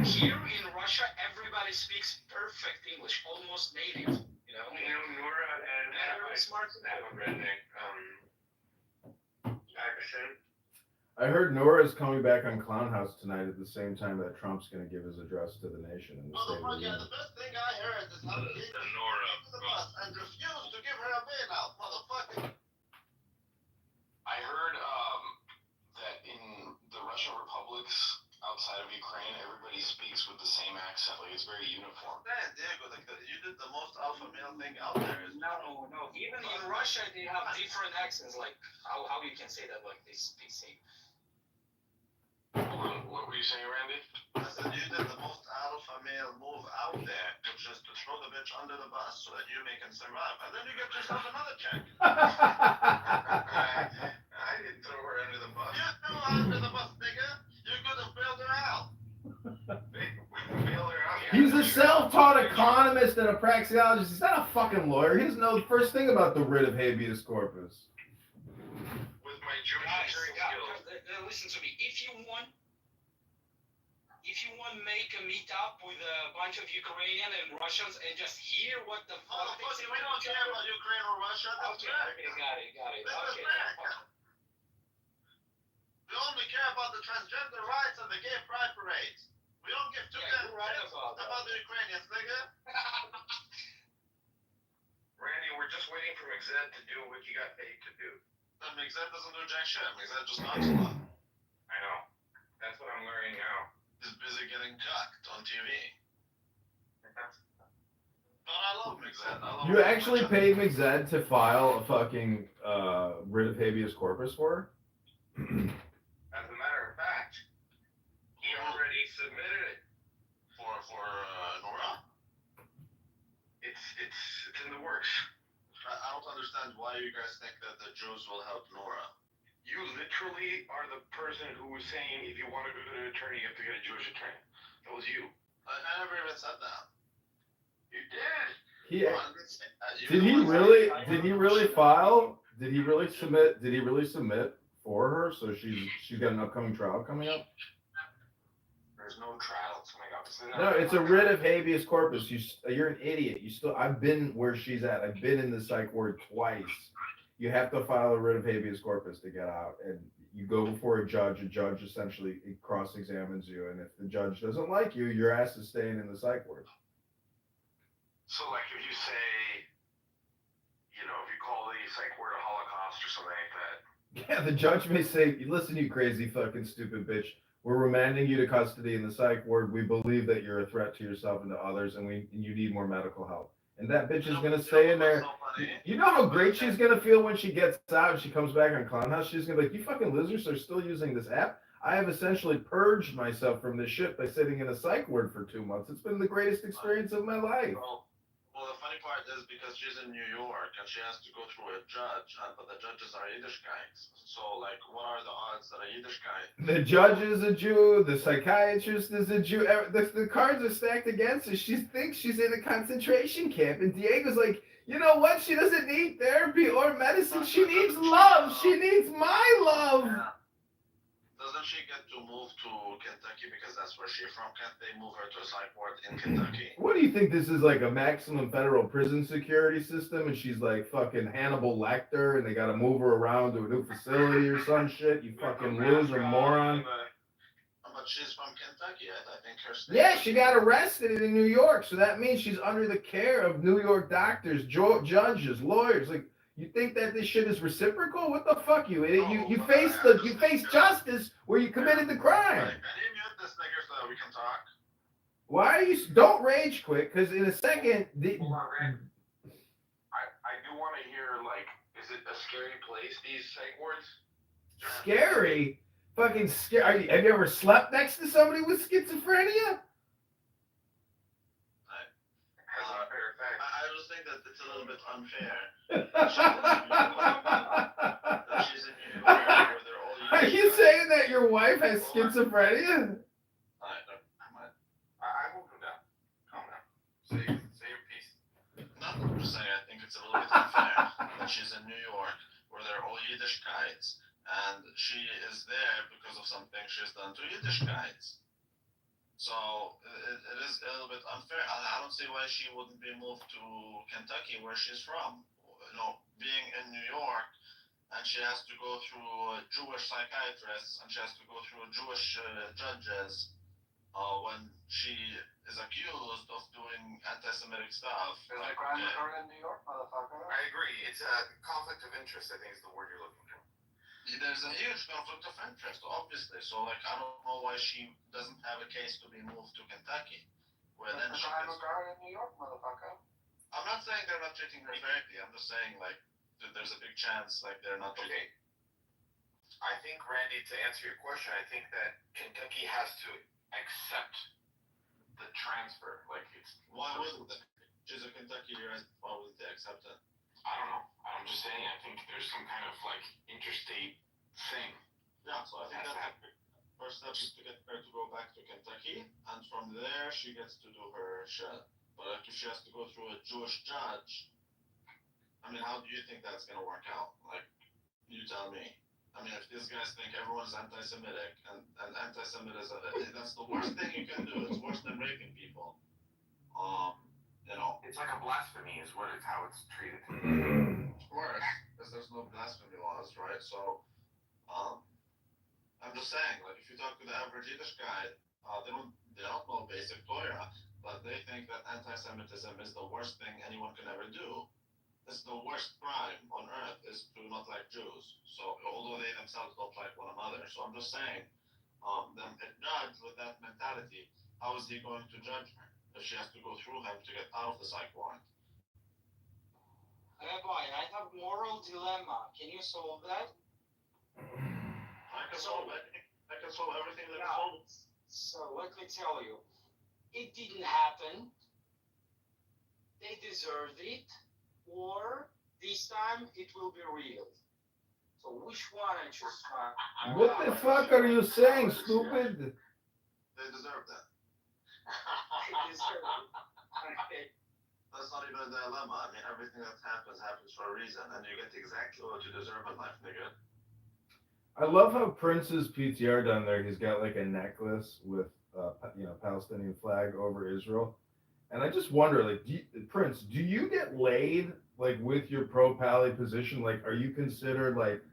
Here in Russia, everybody speaks perfect English, almost native. You know, Nora and very smart. have a redneck accent. I heard Nora's coming back on Clown House tonight at the same time that Trump's going to give his address to the nation in the State of the Motherfucker, Union. the best thing I heard is how he The Nora. to the bus and refused to give her a bailout, motherfucker. I heard that in the Russian republics outside outside of Ukraine, everybody speaks with the same accent. Like it's very uniform. Yeah, Diego, like you did the most alpha male thing out there. No. Even in Russia, they have different accents. Like how you can say that? Like they speak same. Hold on, what were you saying, Randy? I said you did the most alpha male move out there, which is to throw the bitch under the bus so that you may can survive, and then you get yourself another check. I didn't throw her under the bus. You threw her under the bus, nigga. You could have bailed her out. Bail her out. He's a self-taught economist and a praxeologist. He's not a fucking lawyer. He doesn't know the first thing about the writ of habeas corpus. With my Jewish Guys, attorney skills. listen to me. If you want to make a meetup with a bunch of Ukrainian and Russians and just hear what the Oh, fuck pussy, we don't care about Ukraine or Russia. That's Okay, got it. This is Okay. America. We only care about the transgender rights and the gay pride parades. We don't give two Yeah, you're right shits about that. about the Ukrainians, nigga. Randy, we're just waiting for Mixed to do what you got paid to do. That Mixed doesn't do jack shit. Mixed just knocks a lot. I know. That's what I'm learning now. He's busy getting cucked on TV. But I love Mixed. You actually paid McZed to file a fucking writ of habeas corpus for her? As a matter of fact, he already submitted it. For Nora? It's in the works. I don't understand why you guys think that the Jews will help Nora. You literally are the person who was saying if you want to go to an attorney, you have to get a Jewish attorney. That was you. I never even said that. You did. Did he really file? Did he really submit for her? So she's got an upcoming trial coming up? There's no trial coming up. No, it's a writ of habeas corpus. You're an idiot. I've been where she's at. I've been in the psych ward twice. You have to file a writ of habeas corpus to get out, and you go before a judge. A judge essentially cross-examines you, and if the judge doesn't like you, your ass is staying in the psych ward. So, like, if you say, if you call the psych ward a Holocaust or something like that. Yeah, the judge may say, "Listen, you crazy fucking stupid bitch. We're remanding you to custody in the psych ward. We believe that you're a threat to yourself and to others, and you need more medical help." And that bitch is gonna stay in there. You know how great she's gonna feel when she gets out and she comes back on Clownhouse? She's gonna be like, "You fucking losers are still using this app? I have essentially purged myself from this shit by sitting in a psych ward for 2 months. It's been the greatest experience of my life." Well, the funny part is because she's in New York and she has to go through a judge, but the judges are Yiddish guys. So, like, what are the odds that a Yiddish guy? The judge is a Jew. The psychiatrist is a Jew. The cards are stacked against her. She thinks she's in a concentration camp, and Diego's like, "You know what? She doesn't need therapy or medicine. She needs love. She needs my love." Yeah. Doesn't she get to move to Kentucky because that's where she's from? Can't they move her to a psych ward in Kentucky? What do you think this is, like a maximum federal prison security system, and she's like fucking Hannibal Lecter, and they got to move her around to a new facility or some shit? You fucking loser moron. But she's from Kentucky. I think her state. Yeah, she got arrested in New York, so that means she's under the care of New York doctors, judges, lawyers. Like, you think that this shit is reciprocal? What the fuck, you idiot? You face justice where you committed the crime. Can you mute this nigger so that we can talk? Why are you? Don't rage quit, because in a second. Hold on, Rand. I do want to hear, like, is it a scary place, these psych wards? Scary? Fucking scary. Have you ever slept next to somebody with schizophrenia? I just think that it's a little bit unfair. Are you saying that your wife has schizophrenia? I will come down. Calm down. Say your piece. No, I'm just saying I think it's a little bit unfair that she's in New York where they're all Yiddish guys and she is there because of something she's done to Yiddish guys. So it is a little bit unfair. I don't see why she wouldn't be moved to Kentucky where she's from. Being in New York and she has to go through Jewish psychiatrists and she has to go through Jewish judges when she is accused of doing anti-Semitic stuff. There's a crime occurring in New York, motherfucker. I agree. It's a conflict of interest, I think is the word you're looking for. There's a huge conflict of interest. Obviously, obviously. So like, I don't know why she doesn't have a case to be moved to Kentucky, where then she I'm a gets. guy in New York, motherfucker. I'm not saying they're not treating her fairly. I'm just saying like, there's a big chance like they're not treating. Okay. I think, Randy, to answer your question, I think that Kentucky has to accept the transfer. Like, it's. Why wouldn't they? She's a Kentucky resident. Why wouldn't they accept it? I don't know. I'm just saying, I think there's some kind of, like, interstate thing. Yeah, so I think that's the first step is to get her to go back to Kentucky, and from there she gets to do her shit. But like, if she has to go through a Jewish judge, I mean, how do you think that's gonna work out? Like, you tell me. I mean, if these guys think everyone's anti-Semitic, and anti-Semitism, that's the worst thing you can do. It's worse than raping people. You know. It's like a blasphemy is what it's how it's treated. Worse, because there's no blasphemy laws, right? So, I'm just saying, like, if you talk to the average Yiddish guy, they don't know basic Torah, but they think that anti-Semitism is the worst thing anyone can ever do. It's the worst crime on earth is to not like Jews. So, although they themselves don't like one another, so I'm just saying, then a judge with that mentality, how is he going to judge her if she has to go through him to get out of the psych warrant? Rabbi, I have moral dilemma. Can you solve that? I can solve everything that is solved. So let me tell you, it didn't happen. They deserved it, or this time it will be real. So which one I choose? What the fuck are you saying, stupid? They deserve that. They deserve it. Okay. That's not even a dilemma. I mean, everything that happens for a reason, and you get exactly what you deserve in life, nigga. I love how Prince's PTR down there. He's got like a necklace with, Palestinian flag over Israel, and I just wonder, like, Prince, do you get laid like with your pro-Pally position? Like, are you considered like,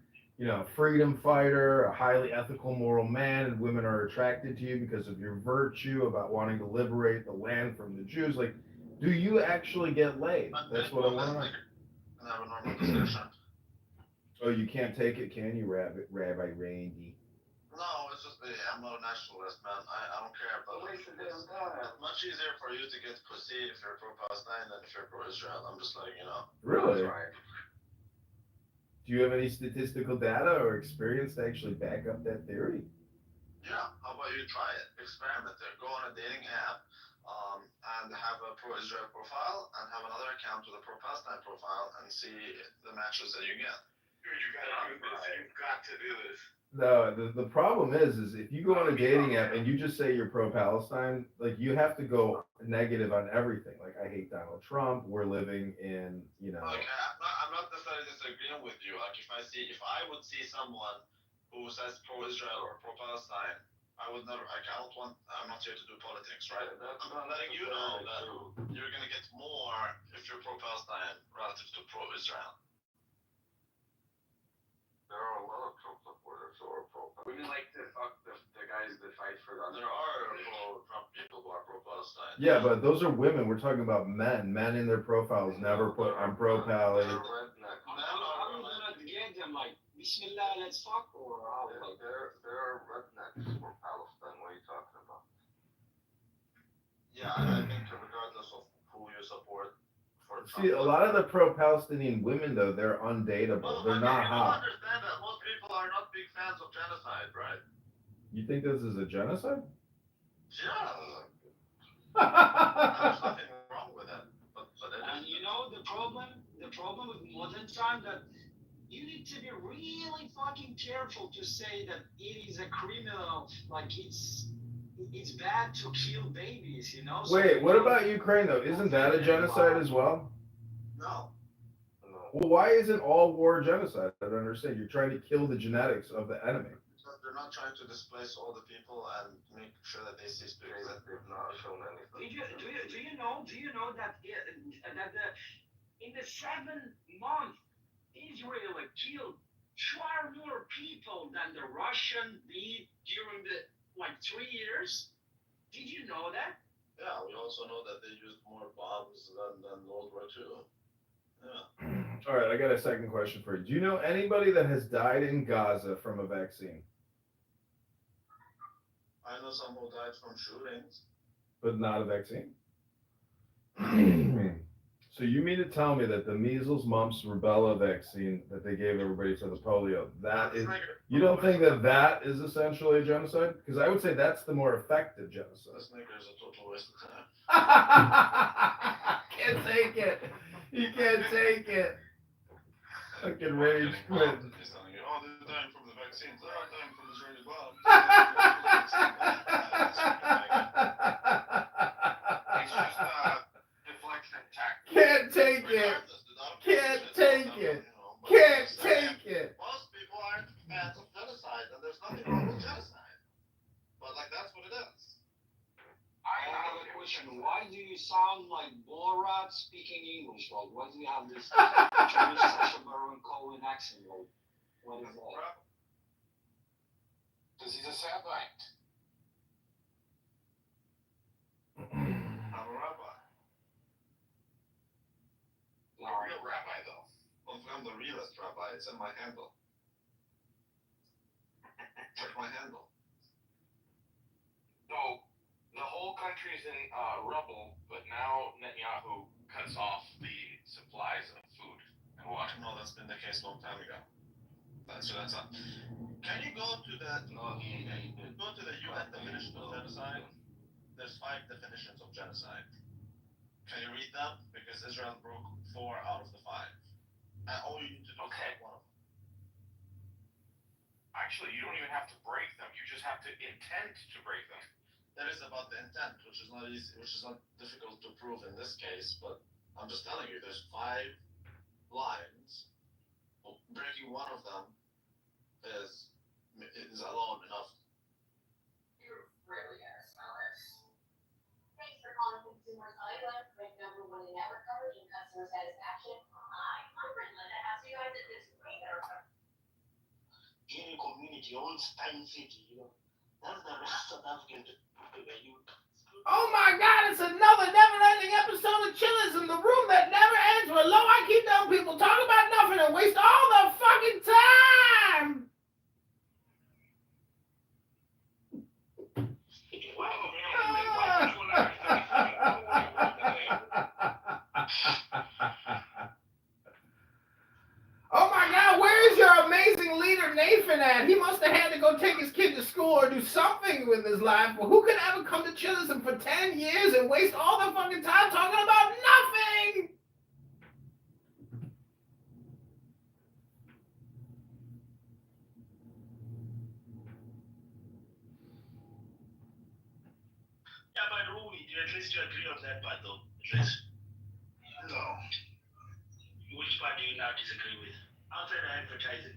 freedom fighter, a highly ethical, moral man, and women are attracted to you because of your virtue about wanting to liberate the land from the Jews? Like, do you actually get laid? That's what I want to know. And have a normal discussion. Oh, you can't take it, can you, Rabbi Randy? No, it's just I'm not a nationalist, man. I don't care about it. It's much easier for you to get pussy if you're pro-Palestine than if you're pro-Israel. I'm just like, Really? Right. Do you have any statistical data or experience to actually back up that theory? Yeah, how about you try it? Experiment it. Go on a dating app and have a pro-Israel profile and have another account with a pro-Palestine profile and see the matches that you get. You gotta do this. You've got to do this. No, the problem is if you go on a dating app and you just say you're pro-Palestine, like, you have to go negative on everything. Like, I hate Donald Trump. We're living in, Like, I'm not necessarily disagreeing with you. Like, if I would see someone who says pro-Israel or pro-Palestine, I would never. Like, I'm not here to do politics, right? I'm letting you know that you're gonna get more if you're pro-Palestine relative to pro-Israel. There are a lot of Trump supporters who are pro. We like to fuck the guys that fight for them. There are pro-Trump people who are pro-Palestine. Yeah, but those are women. We're talking about men. Men in their profiles never put I'm pro-Pally. I'm gonna get them like, Bismillah, let's fuck, or how? Like, there are rednecks for Palestine. What are you talking about? Yeah, I think regardless of who you support. See, a lot of the pro-Palestinian women, though, they're undateable. They're not hot. You understand that most people are not big fans of genocide, right? You think this is a genocide? Yeah. There's nothing wrong with it. But And the problem with modern time, that you need to be really fucking careful to say that it is a criminal, like it's bad to kill babies, Wait, what about Ukraine, though? Isn't that a genocide as well? No. Well, why isn't all war genocide? I don't understand. You're trying to kill the genetics of the enemy. They're not trying to displace all the people and make sure that they see spirits that they've not shown anything. Do you know that in the 7 months Israel killed far more people than the Russian did during the 3 years? Did you know that? Yeah, we also know that they used more bombs than World War II. Yeah. All right, I got a second question for you. Do you know anybody that has died in Gaza from a vaccine? know some who died from shootings. But not a vaccine. So you mean to tell me that the measles, mumps, rubella vaccine that they gave everybody for the polio, that is, you don't think that that is essentially a genocide? Because I would say that's the more effective genocide. This nigga is a total waste of time. Can't take it. You can't take it. Fucking rage quit. He's telling you, oh, they're dying from the vaccines. They're not dying from Israeli bombs. It's just a deflection tactic. Can't take it. Can't take it. Can't take it. Most people aren't fans of genocide, and there's nothing wrong with genocide. But like that's what it is. I have a question. Why do you sound like Borat speaking English? Like, why do you have this Chinese Sacha Baron Cohen accent? Like, what is that? Because he's a Sabite. I'm a rabbi. Not a real rabbi, though. I'm the realest rabbi. It's in my handle. Check my handle. So, the whole country's in rubble, but now Netanyahu cuts off the supplies of food and water. No, that's been the case a long time ago. That's not. Can you go to the go to the UN definition of genocide? There's 5 definitions of genocide. Can you read them? Because Israel broke 4 out of the 5. And all you need to do is break one of them. Actually, you don't even have to break them. You just have to intend to break them. That is about the intent, which is not easy, which is not difficult to prove in this case. But I'm just telling you, there's 5 lines. Well, breaking one of them is alone enough. You're really gonna smell this. Thanks for calling Consumers Eyewear, ranked #1 in network coverage and customer satisfaction. Hi, I'm Linda. How's you guys at this radar? Gated community owns tiny city, you know. That's the rest of African people. Oh my God, it's another never-ending episode of Chillism, the room that never ends where low IQ dumb people talk about nothing and waste all the fucking time. Oh my God, where is your amazing leader Nathan at? He must have had to go take his kid to school or do something with his life. But who could ever come to Chillism for 10 years and waste all the fucking time talking about nothing? Yeah, but Rui, at least you agree on that part, though. At least. No. Which part do you now disagree with? Outside of advertising.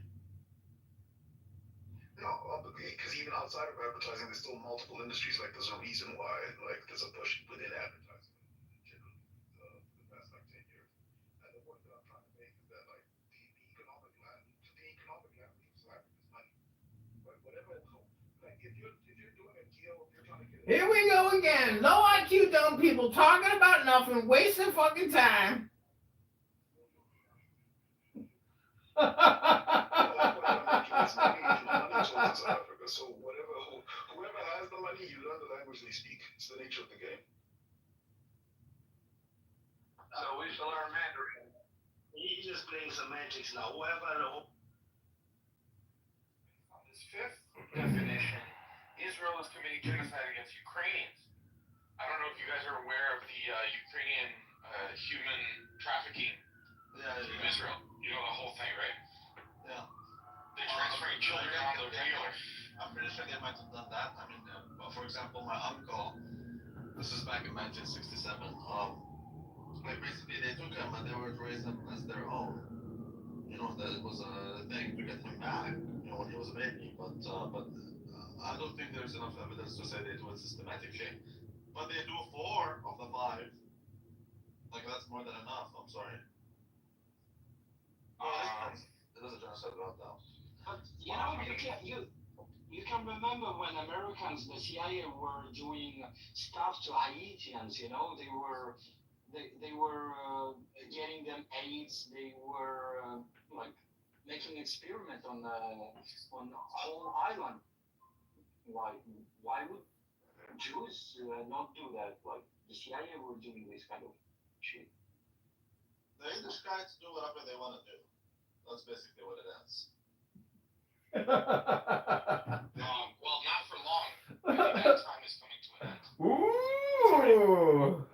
No, because even outside of advertising, there's still multiple industries. Like, there's a reason why, like, there's a push within advertising generally for the past, like, 10 years. And the point that I'm trying to make is that, like, the economic land leaves Africa's money. But whatever, like, if you're doing a deal, if you're trying to get Here we go again. Low IQ dumb people talking about nothing, wasting fucking time. Africa. So whoever has the money, you learn the language they speak. It's the nature of the game. So we shall learn Mandarin. He's just playing semantics now. Whoever this 5th definition, Israel is committing genocide against Ukrainians. I don't know if you guys are aware of the Ukrainian human trafficking in Israel. You know the whole thing, right? Yeah. They transferring children on the regular. I'm pretty sure they might have done that. I mean, for example, my uncle, this is back in 1967, like basically they took him and they would raise him as their own. You know, that was a thing to get him back, you know, when he was a baby. But I don't think there's enough evidence to say they do it systematically. But they do 4 of the 5. Like, that's more than enough, I'm sorry. It is a genocide without doubt. But you know, you can remember when Americans, the CIA, were doing stuff to Haitians. You know, they were getting them AIDS. They were like making experiment on the whole island. Why would Jews not do that? Like the CIA were doing this kind of shit. The Yiddishkeites do whatever they want to do. That's basically what it is. Well, not for long. That time is coming to an end. Ooh.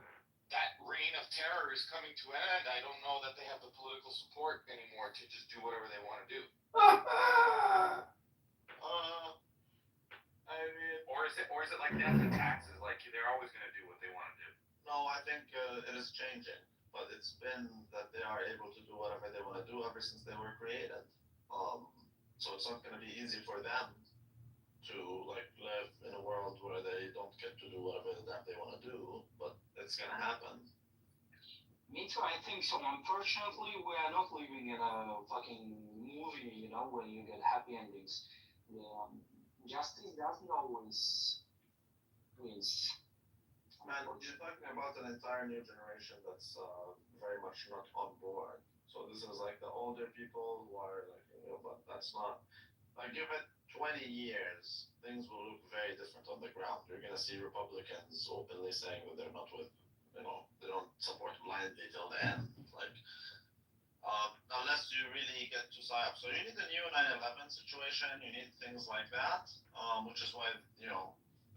That reign of terror is coming to an end. I don't know that they have the political support anymore to just do whatever they want to do. I mean, Or is it like death and taxes? Like they're always going to do what they want to do. no, I think it is changing, but it's been that they are able to do whatever they want to do ever since they were created. So it's not going to be easy for them to like live in a world where they don't get to do whatever they want to do, but it's going to happen. Me too, I think so. Unfortunately, we are not living in a fucking movie, you know, where you get happy endings. Justice doesn't always wins. Man, you're talking about an entire new generation that's very much not on board. So this is like the older people who are like, but that's not. Like, give it 20 years, things will look very different on the ground. You're gonna see Republicans openly saying that they're not with, they don't support blindly till the end. Like, unless you really get to sign up. So you need a new 9/11 situation. You need things like that, which is why the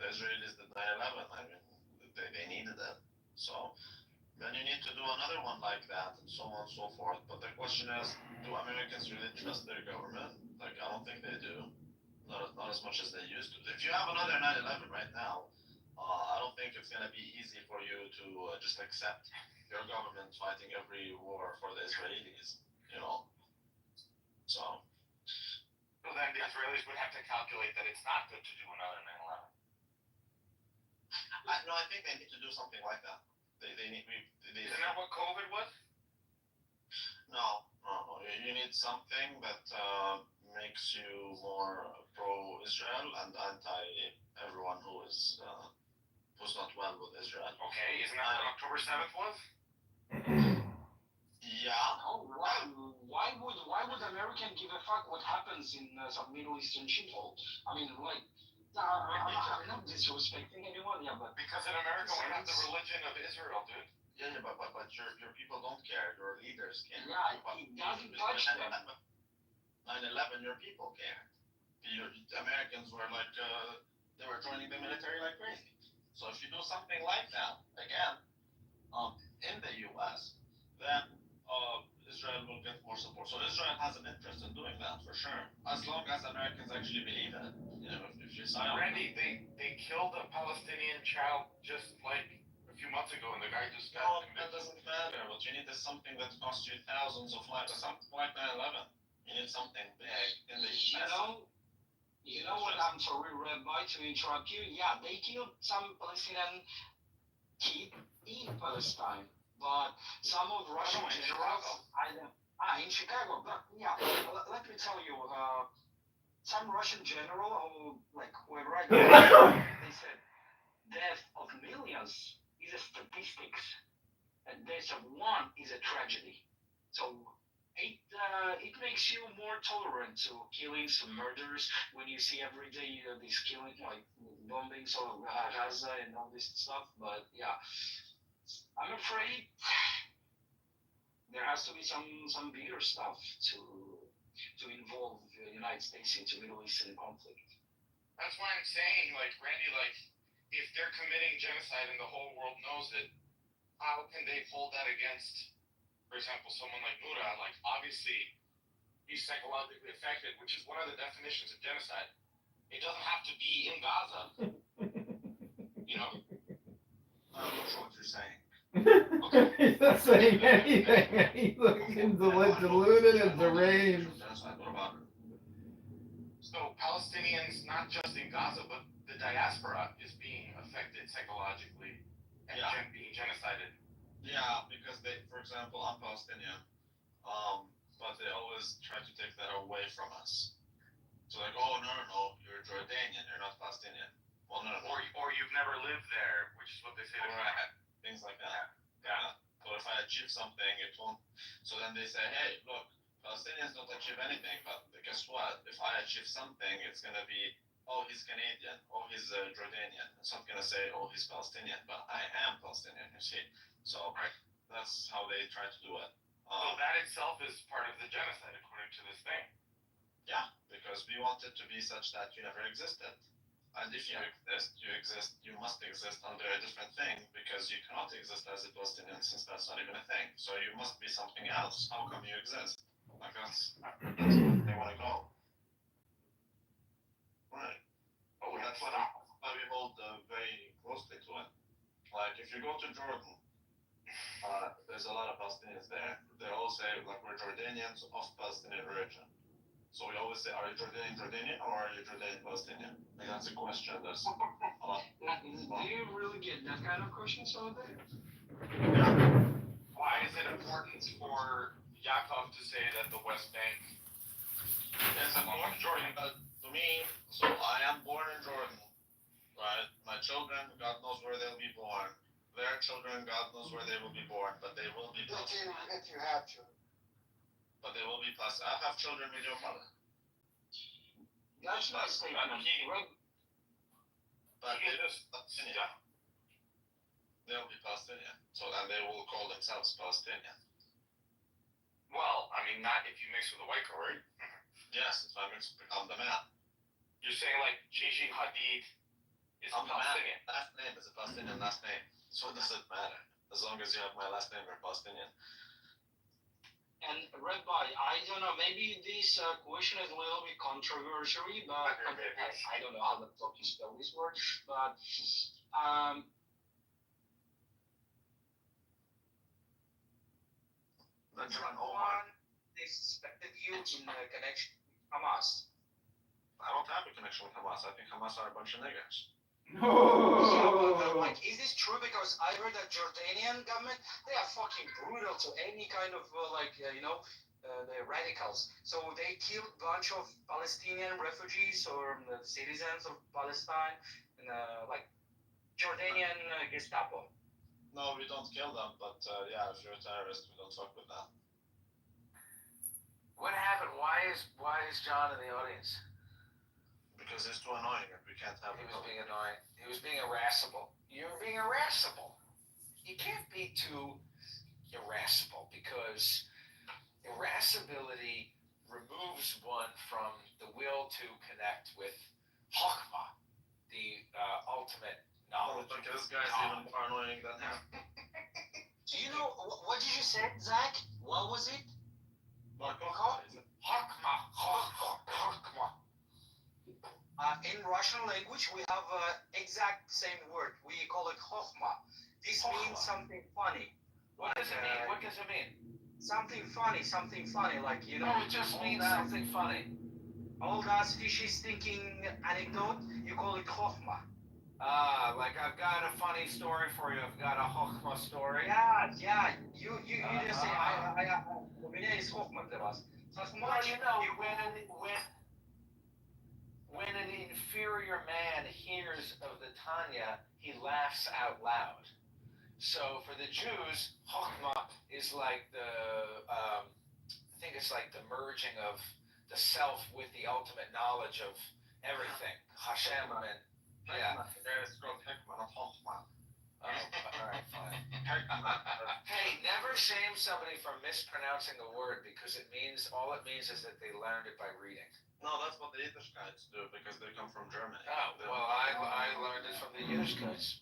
Israelis did 9/11. I mean, they needed it. So then you need to do another one like that, and so on and so forth. But the question is, do Americans really trust their government? Like, I don't think they do. Not as much as they used to. If you have another 9/11 right now, I don't think it's gonna be easy for you to just accept your government fighting every war for the Israelis. So. So then the Israelis would have to calculate that it's not good to do another 9/11. No, I think they need to do something like that. Isn't that what COVID was? No. You need something that makes you more pro-Israel and anti-everyone who's not well with Israel. Okay, isn't that what October 7th was? Yeah. No, why would American give a fuck what happens in some Middle Eastern shithole? I mean, like, I'm not disrespecting anyone, yeah, but because in America we have the religion of Israel, dude. Yeah, but your people don't care. Your leaders care. Yeah, it doesn't touch them. 9/11, your people care. The Americans were like, they were joining the military like crazy. So if you do something like that again, in the U.S., then Israel will get more support. So Israel has an interest in doing that for sure, as long as Americans actually believe in it. If you sign. Randy, they killed a Palestinian child just like a few months ago, and the guy just got convicted. That doesn't matter. What you need is something that costs you thousands of lives. Something like 9/11. You need something big in the U.S. You know what? I'm sorry, Rabbi, to interrupt you. Yeah, they killed some Palestinian kid in Palestine, but some of Russian generals. In Chicago. But yeah, let me tell you, some Russian general who were right now, they said death of millions is a statistics, and death of one is a tragedy. So it makes you more tolerant to killings, to murders, when you see every day these killing, like bombings of Gaza and all this stuff. But yeah, I'm afraid there has to be some bigger stuff to involve the United States into Middle Eastern conflict. That's why I'm saying, Randy, if they're committing genocide and the whole world knows it, how can they hold that against, for example, someone like Murad? Obviously, he's psychologically affected, which is one of the definitions of genocide. It doesn't have to be in Gaza. I'm not sure what you're saying. He's not saying anything. He's looking deluded and deranged. So Palestinians, not just in Gaza, but the diaspora is being affected psychologically and being genocided. Yeah, because for example, I'm Palestinian, but they always try to take that away from us. So no, you're Jordanian, you're not Palestinian. Well, no. Or you've never lived there, which is what they say. Things like that. Yeah. So if I achieve something, it won't. So then they say, hey, look, Palestinians don't achieve anything, but guess what? If I achieve something, it's gonna be oh, he's Canadian, oh, he's Jordanian. It's not gonna say, oh, he's Palestinian, but I am Palestinian, you see. So Right. that's how they try to do it. So that itself is part of the genocide, according to this thing. Yeah, because we want it to be such that you never existed. And if you exist, you must exist under a different thing because you cannot exist as a Palestinian since that's not even a thing. So you must be something else. How come you exist? Like that's where they want to go. Right. But we That's why we hold very closely to it. Like if you go to Jordan, there's a lot of Palestinians there. They all say like we're Jordanians of Palestinian origin. So we always say, are you Jordanian or are you Jordanian Palestinian? Like that's a question that's a lot. Do you really get that kind of questions over there? Why is it important for Yaakov to say that the West Bank It's important to Jordan, but to me, so I am born in Jordan, right? My children, God knows where they'll be born. Their children, God knows where they will be born, but they will be Palestinian. If you have to. But they will be Palestinian. I have children with your mother. That's my statement. But he they, just Palestinian. They'll be Palestinian. So and they will call themselves Palestinian. well, I mean, not if you mix with a white girl, right? Yes, if I mix on the map. You're saying like Gigi Hadid is On the map, Palestinian. last name is a Palestinian last name. So it doesn't matter. As long as you have my last name, you're Palestinian. And Rabbi, I don't know, maybe this question is a little bit controversial, but I don't know how the fuck you spell this word, but Omar. they suspected you in connection with Hamas. I don't have a connection with Hamas. I think Hamas are a bunch of niggers. Yeah, but, like, is this true? Because I heard that Jordanian government, they are fucking brutal to any kind of the radicals. So they killed a bunch of Palestinian refugees or citizens of Palestine, and like Jordanian Gestapo. No, we don't kill them, but yeah, if you're a terrorist, we don't fuck with that. What happened? Why is John in the audience? Because it's too annoying and we can't have He it. was being annoying. He was being irascible. You're being irascible. You can't be too irascible because irascibility removes one from the will to connect with Chokmah, the ultimate Oh, knowledge. but this guy's even more annoying than him. Do you know what did you say, Zach? What was it? Chokmah. In Russian language, we have exact same word. We call it chokhmah. This means something funny. What does it mean? What does it mean? Something funny, like, you know. No, it just means something funny. All that fishy stinking anecdote, you call it chokhmah. Like I've got a funny story for you. I've got a Chokmah story. Yeah. You just say, у меня есть chokhmah для вас. So Well, you know, when an inferior man hears of the Tanya, he laughs out loud. So for the Jews, Chokmah is like I think it's like the merging of the self with the ultimate knowledge of everything. Hashem and yeah. It's called Hekmah, not Chokhmah. Oh, all right, fine. Hey, never shame somebody for mispronouncing a word because all it means is that they learned it by reading. No, that's what the Yiddishkites do because they come from Germany. Oh, well, I learned it from the Yiddishkites.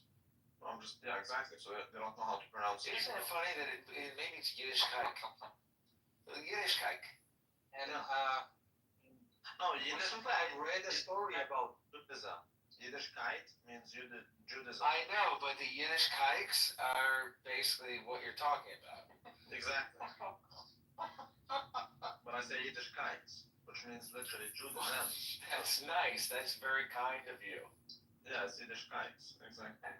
I'm just, yeah, exactly. So they don't know how to pronounce it. Isn't it funny that maybe it's Yiddishkite? Yiddishkite. And no, recently I read a story about Judaism. Yiddishkeit means Judaism. I know, but the Yiddishkites are basically what you're talking about. Exactly. But I say Yiddishkites, which means literally Judaism. That's nice. That's very kind of you. Yeah, it's Yiddishkites. Exactly.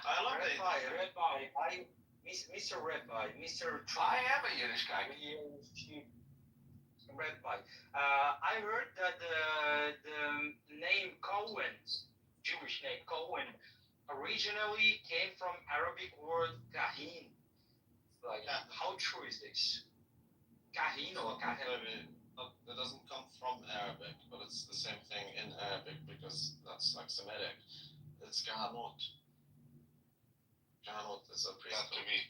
I love it. Mr. Rabbi, Mr. I am a Yiddishkite. Rabbi. I heard that the name Cohen, Jewish name Cohen, originally came from Arabic word kahin. Like, how true is this? Kahin or kahin? It doesn't come from Arabic, but it's the same thing in Arabic because that's like Semitic. It's kahanut. Kahanut is a That priesthood. could be.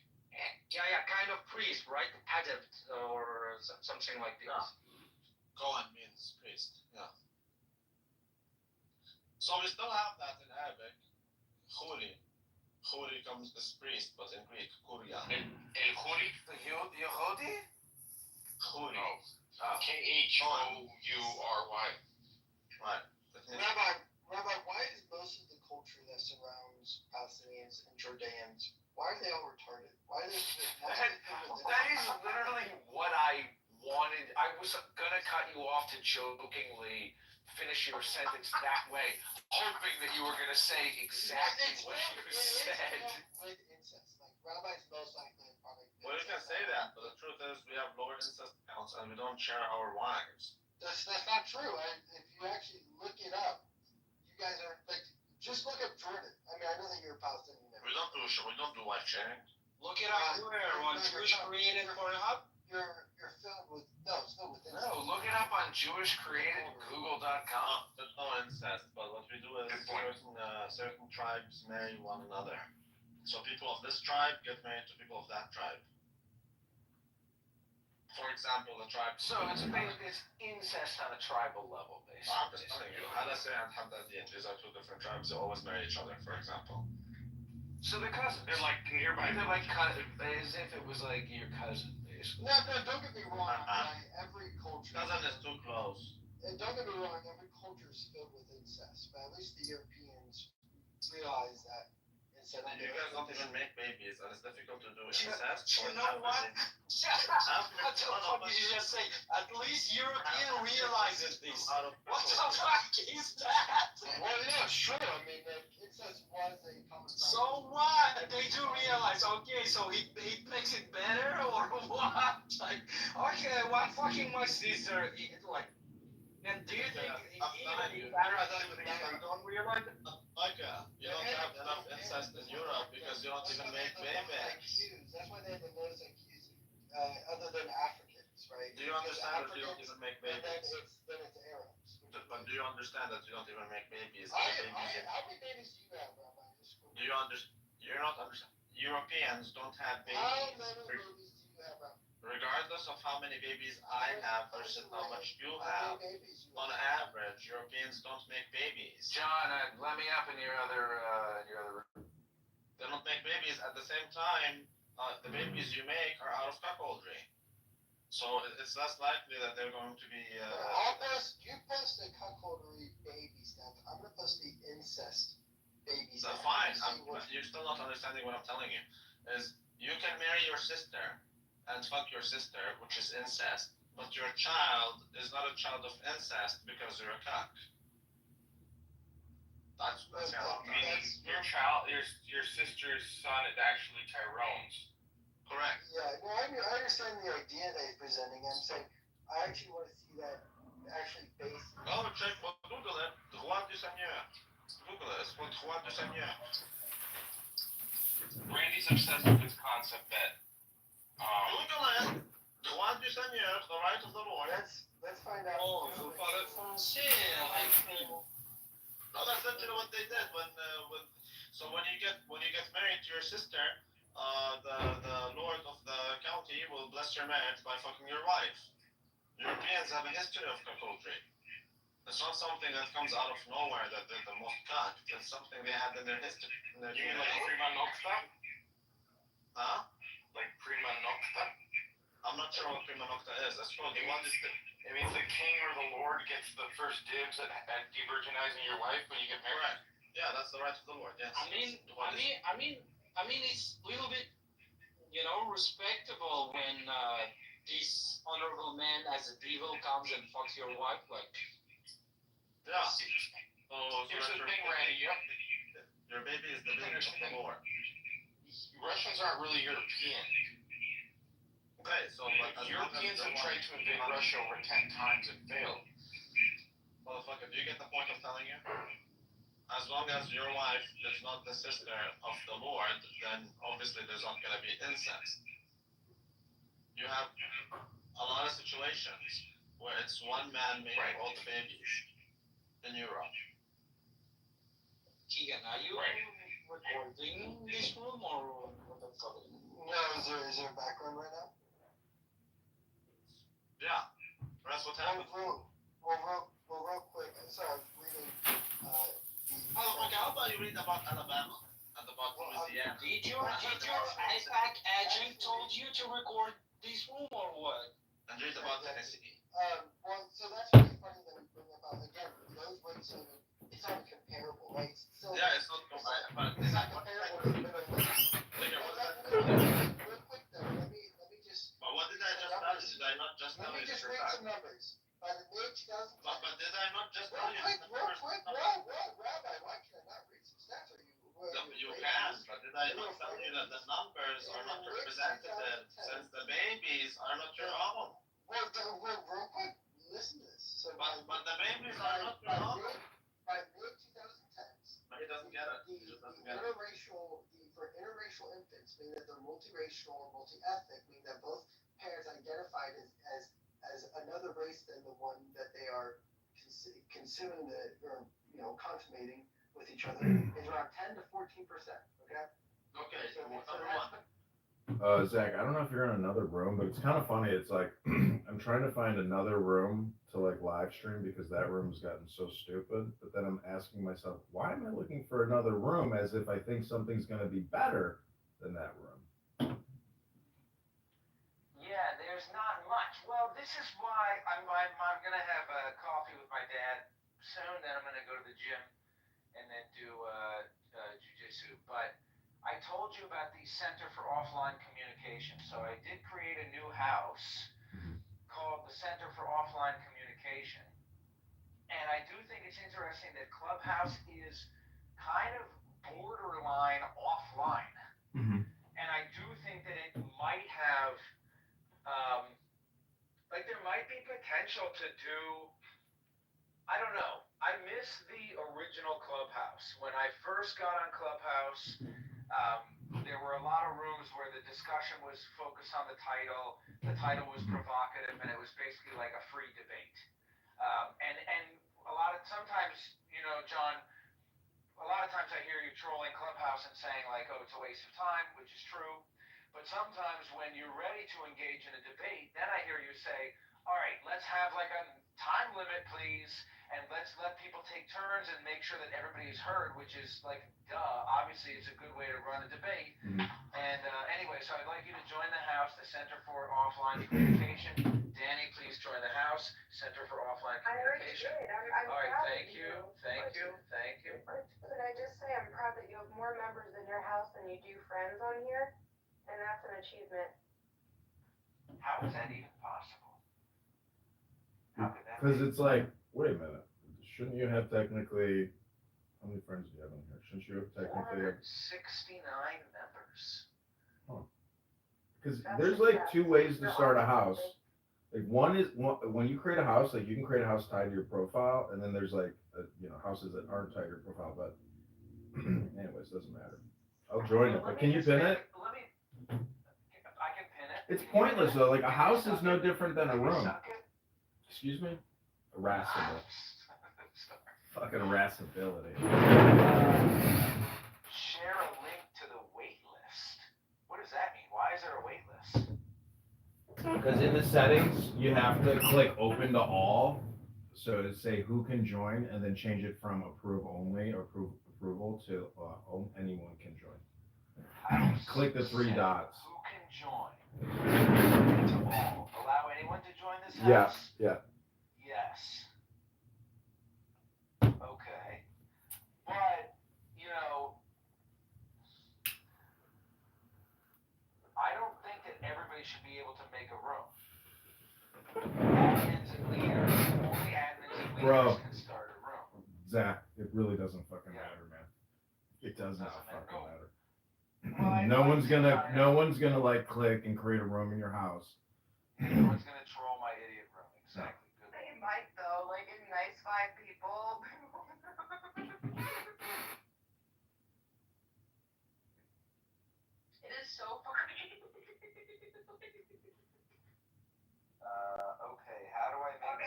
Yeah, kind of priest, right? Adept or something like this. Yeah. Kohen means priest. Yeah. So we still have that in Arabic. Khuri. Khuri comes as priest, but in Greek, kuria. El Khuri? The Yehudi? Khuri. No. K-H-O-U-R-Y. Right. That means Rabbi, why is most of the culture that surrounds Palestinians and Jordanians, why are they all retarded? Why are they That is literally what I wanted. I was gonna cut you off to jokingly finish your sentence that way, hoping that you were gonna say exactly what you said. with incest? Like rabbis most likely probably. well, you can say that, but the truth is we have lower incest counts and we don't share our wives. That's not true. If you actually look it up, you guys are like, just look up Jordan. I mean, I know that you're a Palestinian. We don't do wife sharing. Look it up where? On Jewish created Pornhub? You're filled with it's filled with incest. No, look it up on JewishCreatedGoogle.com. There's no incest, but what we do is certain tribes marry one another. So people of this tribe get married to people of that tribe. For example, the tribe. So it's incest on a tribal level, I'm basically. just telling you, Hadassah and Hamdani, these are two different tribes. They always marry each other, for example. So they're cousins. They're like nearby. They're like cousins, as if it was like your cousin, basically. No, don't get me wrong. Right? Every culture. Cousin is too close. And don't get me wrong. Every culture is filled with incest, but at least the Europeans realize that incest. You guys don't even make babies, and it's difficult to do incest. You know what? What the fuck did you just say? At least European realizes this. What the fuck is that? Well, yeah, sure. I mean, incest was a common practice. So what? They do realize, okay, so he makes it better or what? Like, okay, well, fucking my sister, like, and do you think even if I don't realize it? Micah, you don't have enough incest in Europe because you don't even make babies. That's why they have the most accused, other than Africans, right? Do you understand that you don't even make And babies? then it's Arabs. But do you understand that you don't even make babies? How many babies do you have, Rabbi? Do you understand? You're not understand. Europeans don't have How babies. many babies do you have, Rabbi? Regardless of how many babies I have versus how much you have, How many babies you on have? average, Europeans don't make babies. John, let me up in your other room. They don't make babies. At the same time, the babies you make are out of cuckoldry. So it's less likely that they're going to be. You post the cuckoldry baby stuff. I'm gonna post the incest baby So stuff. fine. See what- You're still not understanding what I'm telling you. Is you can marry your sister and fuck your sister, which is incest, but your child is not a child of incest because you're a cuck. That's how I'm Meaning your sister's son is actually Tyrone's. correct. Yeah, no, I understand the idea that he's presenting. I'm saying I actually want to see that actually based. Oh, check. Well, Google it. Droit du Seigneur. Google it. It's called Droit du Seigneur. Randy's obsessed with this concept that Google it. Droit du Seigneur, the right of the Lord. Let's find out. Oh, so Father Francis, No, that's literally what they did when so when you get married to your sister, the lord of the county will bless your marriage by fucking your wife. Europeans have a history of cuckoldry. It's not something that comes out of nowhere that they're the most cut. It's something they had in their history. In their you mean like DNA. prima nocta? Huh? Like prima nocta? I'm not sure what prima nocta is. That's called It means the king or the lord gets the first dibs at de-virginizing your wife when you get married. Correct. Yeah, that's the right of the Lord. Yes. I mean, it's a little bit, respectable when this honorable man as a devil comes and fucks your wife, like. Yeah. So Here's the thing, Randy. your baby is the baby of the Lord. Russians aren't really European. Okay, so but as long as Europeans your have tried wife- to invade Russia over 10 times and failed. Motherfucker, do you get the point I'm telling you? As long as your wife is not the sister of the Lord, then obviously there's not going to be incest. You have a lot of situations where it's one man making all the babies in Europe. Keegan, are you recording this room or what the fuck? No, is there a background right now? Yeah, that's what happened. Real quick. So I was reading Oh my God, how about you read about Alabama and about Louisiana? Did your IPAC agent told you to record this room or what? And read about Tennessee. Well, so that's really funny that we bring about again. Those rates are it's not comparable, right? So Yeah, it's not comparable, but it's not comparable to the minimum wage. Real quick though, let me just. But what did I just tell you? Did I not just tell you? Let me just read some numbers. By the mid 2010. But did I not just tell you? Real quick, Rabbi, why can I not read some stats? You can, but did I not tell you that the numbers are not representative since the babies are not your own? Well, real quick, listen to this. So but the babies are not your own. By mid 2010s, But he doesn't get it. For interracial infants, meaning that they're multiracial or multi-ethnic, meaning that both parents identified as another race than the one that they are consuming or consummating with each other is around 10 to 14%. Okay. Okay. So number one. Zach, I don't know if you're in another room, but it's kind of funny. It's like I'm trying to find another room to like live stream because that room's gotten so stupid. But then I'm asking myself, why am I looking for another room as if I think something's going to be better than that room? Yeah, there's not much. Well, this is why I'm gonna have a coffee with my dad soon. Then I'm gonna go to the gym and then do jujitsu. But I told you about the Center for Offline Communication. So I did create a new house called the Center for Offline Communication. And I do think it's interesting that Clubhouse is kind of borderline offline. Mm-hmm. And I do think that it might have, there might be potential to do, I don't know. I miss the original Clubhouse. When I first got on Clubhouse, there were a lot of rooms where the discussion was focused on the title. The title was provocative, and it was basically like a free debate. And sometimes, John, a lot of times I hear you trolling Clubhouse and saying like, oh, it's a waste of time, which is true. But sometimes when you're ready to engage in a debate, then I hear you say, all right, let's have like a time limit, please. And let's let people take turns and make sure that everybody is heard, which is like, duh, obviously it's a good way to run a debate. Mm-hmm. And anyway, so I'd like you to join the house, the Center for Offline Communication. Danny, please join the house, Center for Offline Communication. I already did. I'm all right, proud thank you. Could I just say I'm proud that you have more members in your house than you do friends on here, and that's an achievement. How is that even possible? Because it's like, wait a minute, shouldn't you have technically, how many friends do you have in here? Shouldn't you have technically have 69 members. Because there's like two ways to start a house. Like one is when you create a house, like you can create a house tied to your profile, and then there's like houses that aren't tied to your profile. But anyways, doesn't matter. I'll join it. But can you pin it? I can pin it. It's pointless though. Like a house is no different than a room. Excuse me? Irascible. Fucking irascibility. Share a link to the wait list. What does that mean? Why is there a wait list? Because in the settings, you have to click open to all. So to say who can join and then change it from approve only or approval to anyone can join. Click the three dots. Who can join? To all. Allow anyone to join this house? Yeah. Yes. Okay. But, I don't think that everybody should be able to make a room. Admins and leaders, only admins and leaders can start a room. Zach, it really doesn't fucking matter, man. It does not fucking matter. Well, no one's gonna like click and create a room in your house. No one's gonna troll my idiot room. Exactly. Good. They might though, like a nice 5 people. It is so funny. Okay, how do I make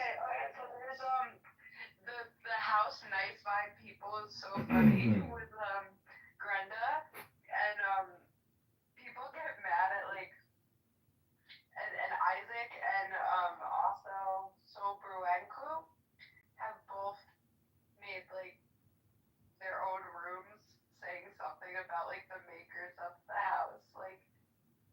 was so funny with Grenda, and people get mad at like, and Isaac and also Sobruenku have both made like their own rooms saying something about like the makers of the house, like,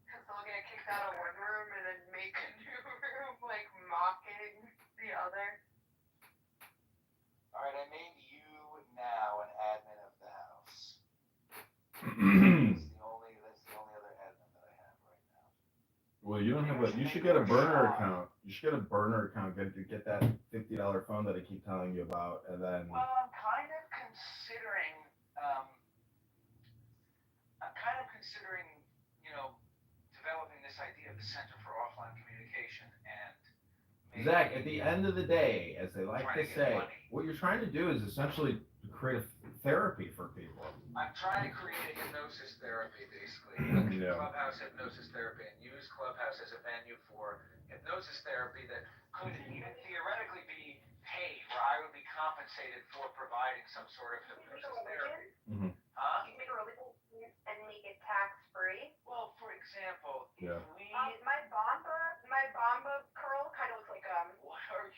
because they'll get kicked out of one room and then make a new room, like mocking the other. All right, I made you now an admin of the house. That's the only other admin that I have right now. Well, you don't have a. You should get a burner account. You should get a burner account. Get that $50 phone that I keep telling you about, and then. Well, I'm kind of considering, developing this idea of the Center for Offline Communication, and maybe Zach, at the end of the day, as they like to trying to get say, money. what you're trying to do is essentially create a therapy for people. I'm trying to create a hypnosis therapy, basically, Yeah. Clubhouse hypnosis therapy, and use Clubhouse as a venue for hypnosis therapy that could even theoretically be paid, where I would be compensated for providing some sort of hypnosis therapy. Mm-hmm. Huh? You make a religion and make it tax free. Well, for example, Yeah. if we My Bamba curl kind of looks like what are you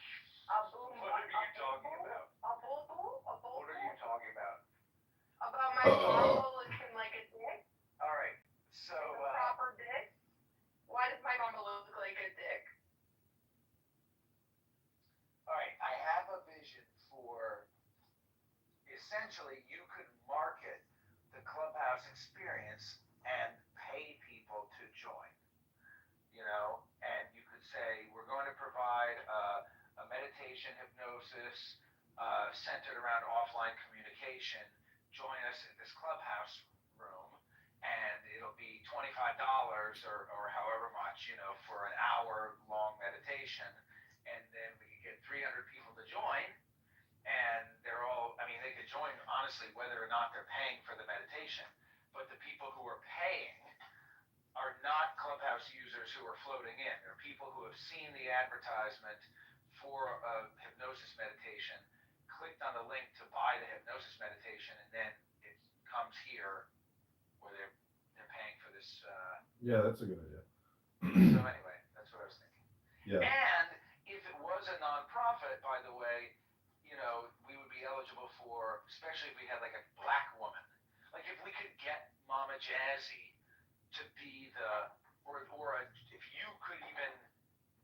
a boom. What are you talking about? A bulbul? What are you talking about? About my Bamba looking like a dick? All right, so A proper dick? Why does my Bamba look like a dick? all right, I have a vision for essentially you could market the Clubhouse experience and pay people to join. And you could say we're going to provide a meditation hypnosis centered around offline communication. Join us at this Clubhouse room, and it'll be $25 or however much, for an hour-long meditation, and then we could get 300 people to join, and they're all, they could join honestly whether or not they're paying for the meditation, but the people who are paying are not Clubhouse users who are floating in. They're people who have seen the advertisement for a hypnosis meditation, clicked on the link to buy the hypnosis meditation, and then it comes here where they're paying for this. Yeah, that's a good idea. So anyway, that's what I was thinking. Yeah. And if it was a nonprofit, by the way, we would be eligible for, especially if we had like a black woman, like if we could get Mama Jazzy to be if you could even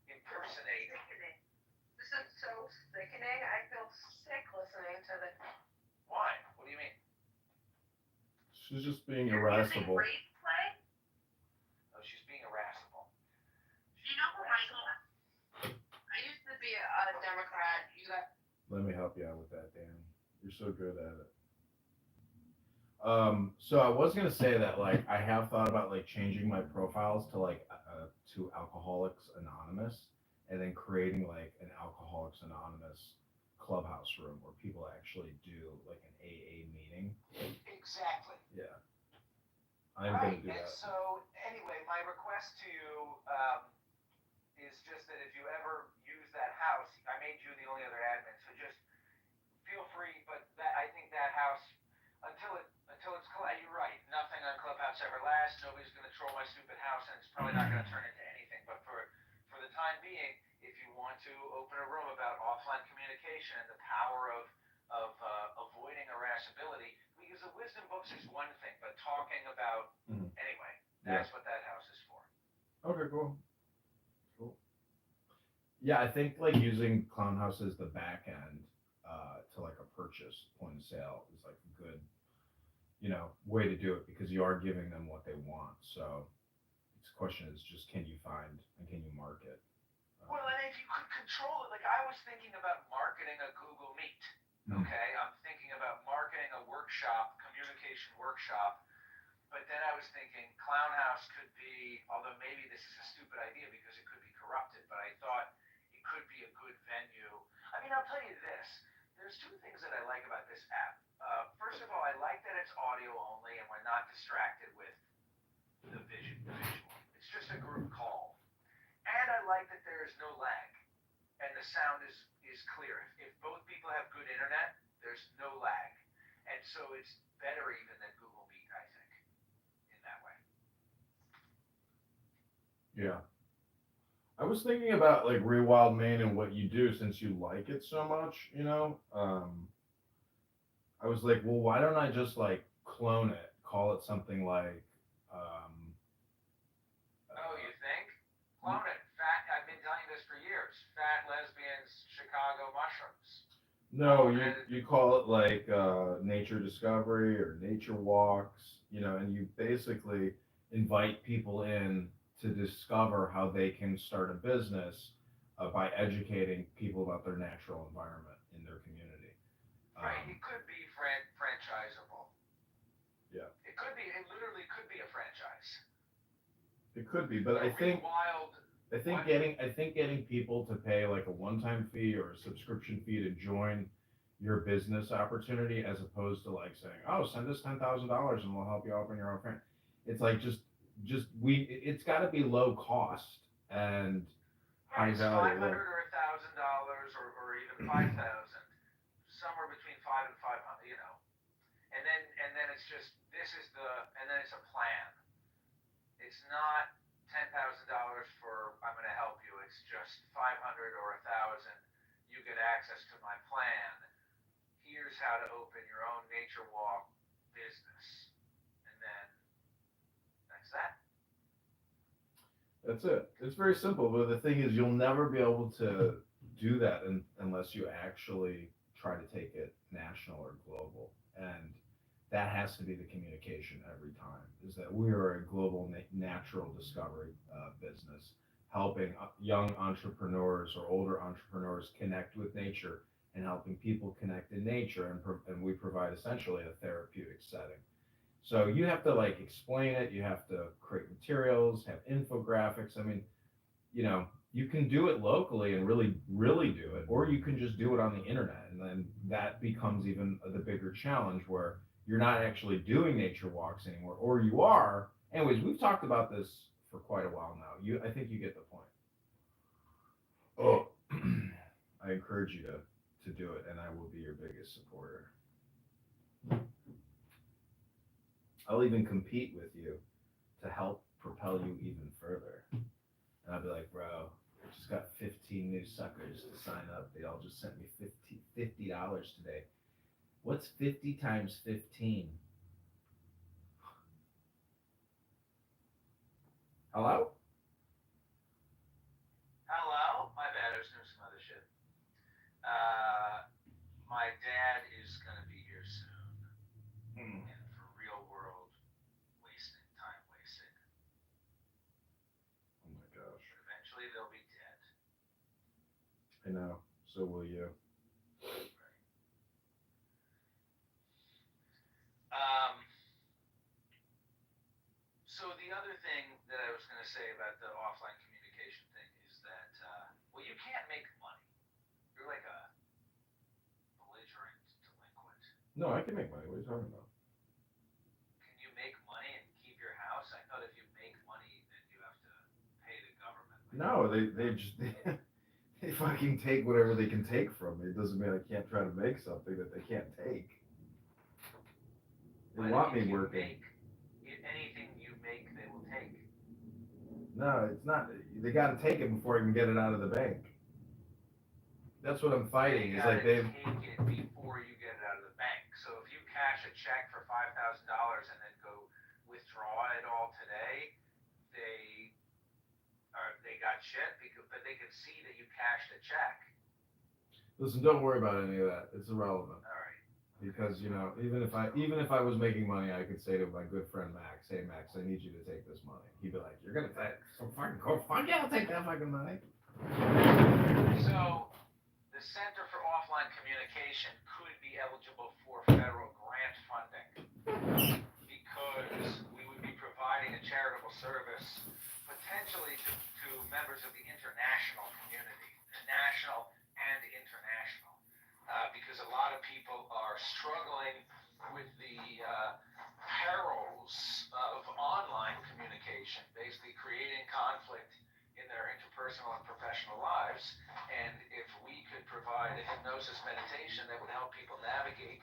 impersonate. This is so sickening. I feel sick listening to this. Why? What do you mean? She's just being You're irascible. using race play? Oh, she's being irascible. Do you know who Michael? I used to be a Democrat. Let me help you out with that, Dan. You're so good at it. So I was gonna say that like I have thought about like changing my profiles to to Alcoholics Anonymous, and then creating like an Alcoholics Anonymous clubhouse room where people actually do like an AA meeting. Exactly. Yeah, I'm gonna do and that. So anyway, my request to you is just that if you ever use that house, I made you the only other admin, so just feel free. But I think that house, until it's you're right. Nothing on Clubhouse ever lasts. Nobody's going to troll my stupid house, and it's probably not going to turn into anything. But for the time being, if you want to open a room about offline communication and the power of avoiding irascibility, because the wisdom books is one thing, but talking about anyway, that's what that house is for. Okay, cool. Yeah, I think like using Clown House as the back end to like a purchase point of sale is like a good, way to do it, because you are giving them what they want. So the question is just, can you find and can you market? Well, and if you could control it, like I was thinking about marketing a Google Meet. Okay, I'm thinking about marketing a communication workshop. But then I was thinking Clown House could be, although maybe this is a stupid idea because it could be corrupted, but I thought it could be a good venue. I'll tell you this. There's two things that I like about this app. First of all, I like that it's audio only and we're not distracted with the visual. It's just a group call. And I like that there is no lag and the sound is clear. If both people have good internet, there's no lag. And so it's better even than Google Meet, I think, in that way. Yeah. I was thinking about like Rewild Maine and what you do since you like it so much, you know? I was like, well, why don't I just like clone it, call it something like, Oh, you think? Clone it. Fat. I've been telling you this for years. Fat lesbians, Chicago mushrooms. no, you call it like nature discovery or nature walks, you know, and you basically invite people in to discover how they can start a business by educating people about their natural environment in their community. Right. It could be franchisable. Yeah. It could be. It literally could be a franchise. It could be, but I think getting people to pay like a one-time fee or a subscription fee to join your business opportunity as opposed to like saying, oh, send us $10,000 and we'll help you open your own franchise. It's like it's got to be low cost and high It's value. $500 or $1,000 or even 5,000, somewhere between 500, you know. And then it's just and then it's a plan. It's not $10,000 for I'm going to help you. It's just 500 or 1,000. You get access to my plan. Here's how to open your own nature walk business, and then that's that. That's it. It's very simple, but the thing is, you'll never be able to do that unless you actually try to take it national or global. And that has to be the communication every time, is that we are a global natural discovery business, helping young entrepreneurs or older entrepreneurs connect with nature and helping people connect in nature. And we provide essentially a therapeutic setting. So you have to like explain it. You have to create materials, have infographics. I mean, you know, you can do it locally and really, really do it, or you can just do it on the internet. And then that becomes even the bigger challenge where you're not actually doing nature walks anymore, or you are. Anyways, we've talked about this for quite a while now. I think you get the point. Oh, I encourage you to do it, and I will be your biggest supporter. I'll even compete with you to help propel you even further. And I'll be like, bro, I just got 15 new suckers to sign up. They all just sent me $50 today. What's 50 times 15? Hello? Hello? My bad, I was doing some other shit. My dad is gonna be here soon. And for real world time wasting. Oh my gosh. Eventually they'll be dead. I know. So will you. So the other thing that I was going to say about the offline communication thing is that, well, you can't make money. You're like a belligerent delinquent. No, I can make money. What are you talking about? Can you make money and keep your house? I thought if you make money, then you have to pay the government. No, they just they fucking take whatever they can take from me. It doesn't mean I can't try to make something that they can't take. They want me working. Anything you make, they will take. No, it's not. They got to take it before I can get it out of the bank. That's what I'm fighting. Is like take it before you get it out of the bank. So if you cash a check for $5,000 and then go withdraw it all today, they got shit, but they can see that you cashed a check. Listen, don't worry about any of that. It's irrelevant. All right. Because, you know, even if I was making money, I could say to my good friend Max, hey Max, I need you to take this money. He'd be like, you're gonna take so fucking cool. Fuck yeah, I'll take that fucking money. So the Center for Offline Communication could be eligible for federal grant funding because we would be providing a charitable service potentially to members of the international community, national and international. Because a lot of people are struggling with the perils of online communication, basically creating conflict in their interpersonal and professional lives. And if we could provide a hypnosis meditation that would help people navigate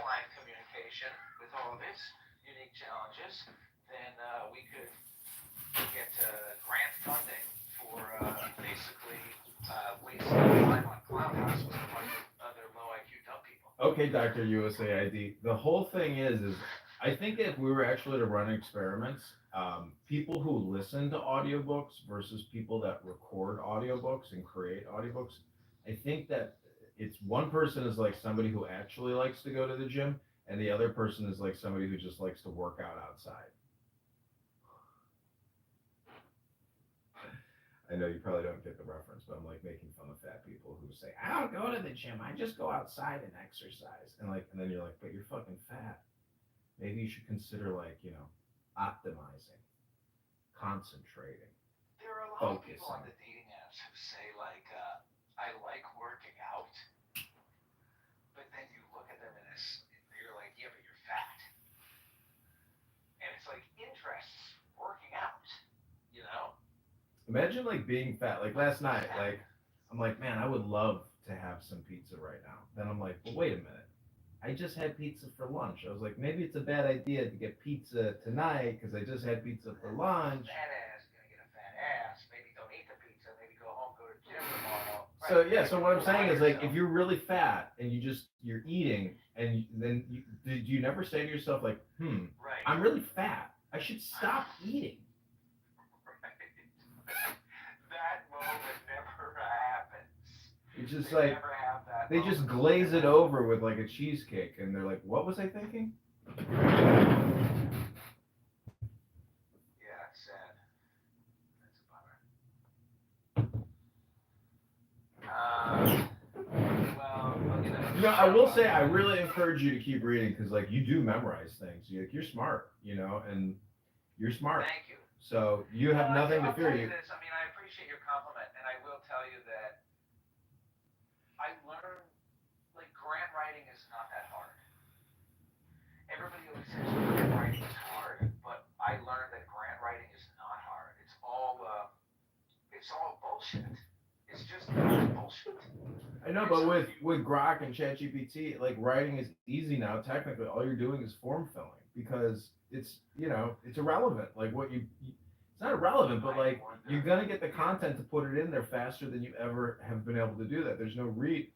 online communication with all of its unique challenges, then we could get grant funding for basically wasting time on Clubhouse with a bunch of other low IQ dumb people. Okay, Dr. USAID. The whole thing is I think if we were actually to run experiments, people who listen to audiobooks versus people that record audiobooks and create audiobooks, I think that it's one person is like somebody who actually likes to go to the gym, and the other person is like somebody who just likes to work out outside. I know you probably don't get the reference, but I'm like making fun of fat people who say, I don't go to the gym, I just go outside and exercise. And then you're like, but you're fucking fat. Maybe you should consider optimizing, concentrating. There are a lot of people on the dating apps who say I like working out, but then you look at them and you're like, yeah, but you're fat. And it's like interests working out, you know? Imagine being fat. Like last night, I'm like, man, I would love to have some pizza right now. Then I'm like, but wait a minute. I just had pizza for lunch. I was like, maybe it's a bad idea to get pizza tonight because I just had pizza for lunch. Fat ass, gonna get a fat ass. Maybe don't eat the pizza. Maybe go home, go to the gym tomorrow. So yeah, so what I'm saying is if you're really fat and you're eating and do you never say to yourself right. I'm really fat. I should stop eating. That moment never happens. It's just they never have that they just glaze it over with a cheesecake and they're like, what was I thinking? Yeah, it's sad. That's a bummer. Well, I will say I really encourage you to keep reading because you do memorize things. You're smart, and you're smart. Thank you. So you have nothing to fear. I'll tell you this. I mean, I appreciate your compliment, and I will tell you that I learned grant writing is not that hard. Everybody always says grant writing is hard, but I learned that grant writing is not hard. It's all bullshit. It's just bullshit. I know, but with Grok and ChatGPT, writing is easy now. Technically, all you're doing is form filling because it's it's irrelevant. It's not irrelevant, but you're gonna get the content to put it in there faster than you ever have been able to do that. There's no read.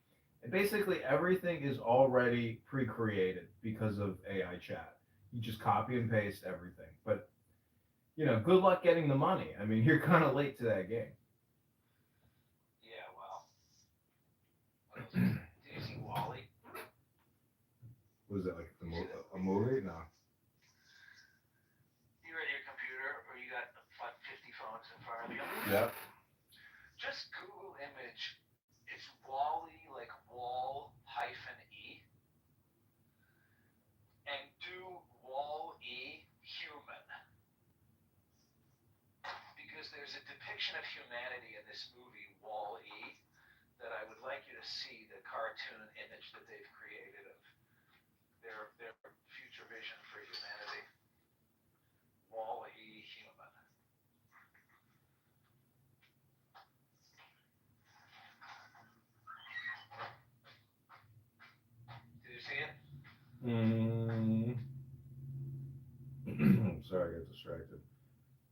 And basically everything is already pre-created because of AI chat. You just copy and paste everything. But good luck getting the money. I mean, you're kind of late to that game. Yeah, well. What else is there? Did you see Wall-E? Was it a movie? No. You're at your computer or you got 50 phones in front of you. Yep. Just Google image. It's Wall-E, Wall-E, and do Wall-E human. Because there's a depiction of humanity in this movie, Wall-E, that I would like you to see, the cartoon image that they've created of their future vision for humanity. Wall-E human. Did you see it? Sorry, I got distracted.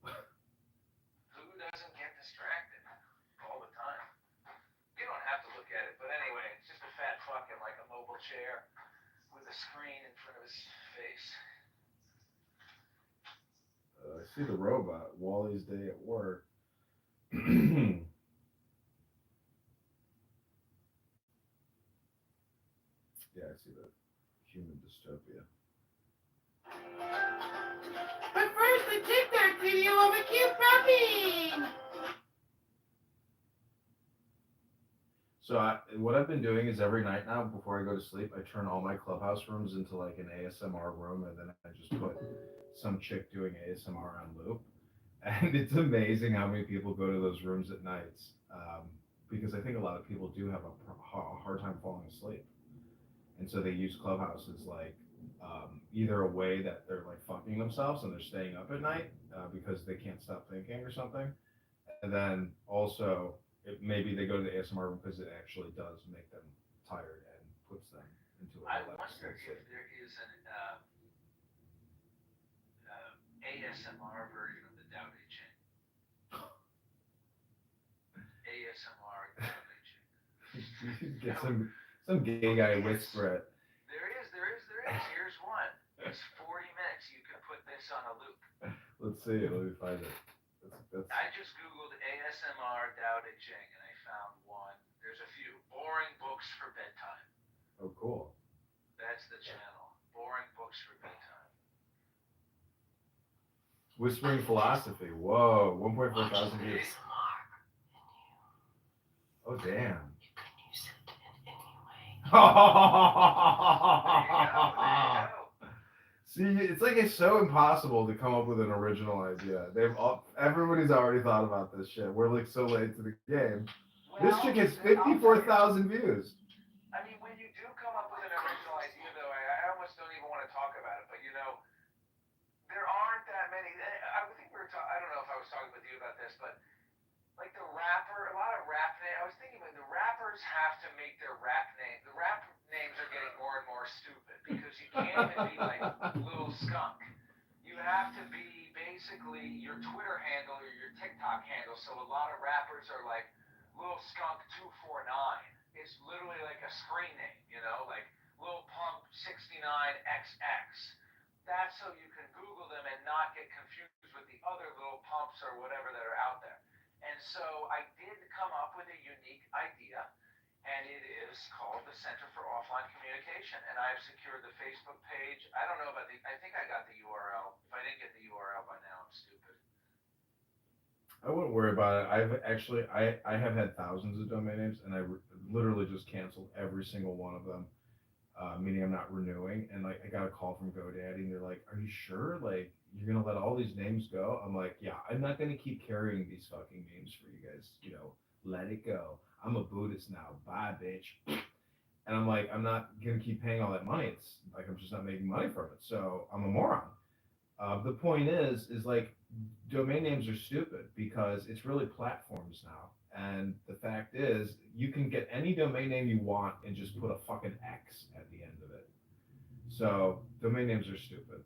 Who doesn't get distracted all the time? You don't have to look at it, but anyway, it's just a fat fuck in a mobile chair with a screen in front of his face. I see the robot. Wally's Day at Work. Yeah, I see that. Human dystopia. But first, the TikTok video of a cute puppy! So what I've been doing is every night now, before I go to sleep, I turn all my clubhouse rooms into an ASMR room, and then I just put some chick doing ASMR on loop. And it's amazing how many people go to those rooms at nights, because I think a lot of people do have a hard time falling asleep. And so they use Clubhouse as either a way that they're fucking themselves and they're staying up at night because they can't stop thinking or something. And then also maybe they go to the ASMR room because it actually does make them tired and puts them into I a wonder if there is an ASMR version of the Tao Te Ching. ASMR Tao Te Ching. You should get some gay guy whisper it. There is. Here's one. It's 40 minutes. You can put this on a loop. Let's see. Let me find it. That's... I just Googled ASMR Tao Te Ching and I found one. There's a few. Boring books for bedtime. Oh, cool. That's the channel. Boring books for bedtime. Whispering philosophy. Whoa, 1.4 thousand views. Oh, damn. See, it's like it's so impossible to come up with an original idea. Everybody's already thought about this shit. We're like so late to the game. This chick has 54,000 views. I mean, when you do come up with an original idea, though, I almost don't even want to talk about it. But there aren't that many. I think I don't know if I was talking with you about this, but like a lot of rap names. I was thinking the rappers have to make their rap name. The rap names are getting more and more stupid because you can't even be like Lil Skunk. You have to be basically your Twitter handle or your TikTok handle. So a lot of rappers are like Lil Skunk 249. It's literally like a screen name, like Lil Pump 69XX. That's so you can Google them and not get confused with the other Lil Pumps or whatever that are out there. And so I did come up with a unique idea, and it is called the Center for Offline Communication. And I've secured the Facebook page. I don't know about I think I got the URL. If I didn't get the URL by now, I'm stupid. I wouldn't worry about it. I have had thousands of domain names, and I literally just canceled every single one of them, meaning I'm not renewing. And like, I got a call from GoDaddy, and they're like, "Are you sure? Like, you're gonna let all these names go?" I'm like, "Yeah, I'm not gonna keep carrying these fucking names for you guys. Let it go. I'm a Buddhist now. Bye, bitch." And I'm like, I'm not gonna keep paying all that money. It's like I'm just not making money from it. So I'm a moron. The point is like domain names are stupid because it's really platforms now. And the fact is, you can get any domain name you want and just put a fucking X at the end of it. So domain names are stupid.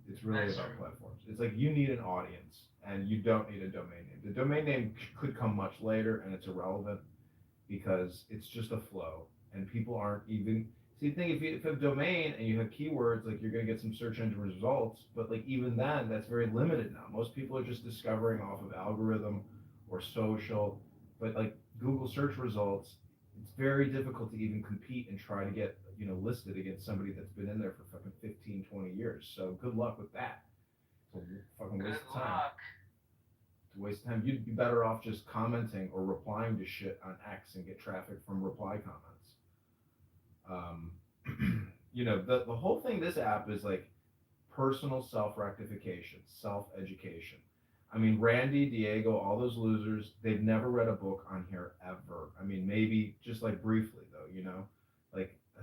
It's really about platforms. It's like you need an audience and you don't need a domain name. The domain name could come much later and it's irrelevant because it's just a flow and people aren't even. See, the thing, if you have a domain and you have keywords, like you're going to get some search engine results, but like even then, that's very limited now. Most people are just discovering off of algorithm or social, but like Google search results, it's very difficult to even compete and try to get, listed against somebody that's been in there for fucking 15, 20 years. So good luck with that. It's a fucking waste of time. It's a waste of time. You'd be better off just commenting or replying to shit on X and get traffic from reply comments. The whole thing, this app is like personal self-rectification, self-education. I mean, Randy, Diego, all those losers, they've never read a book on here ever. I mean, maybe just like briefly though,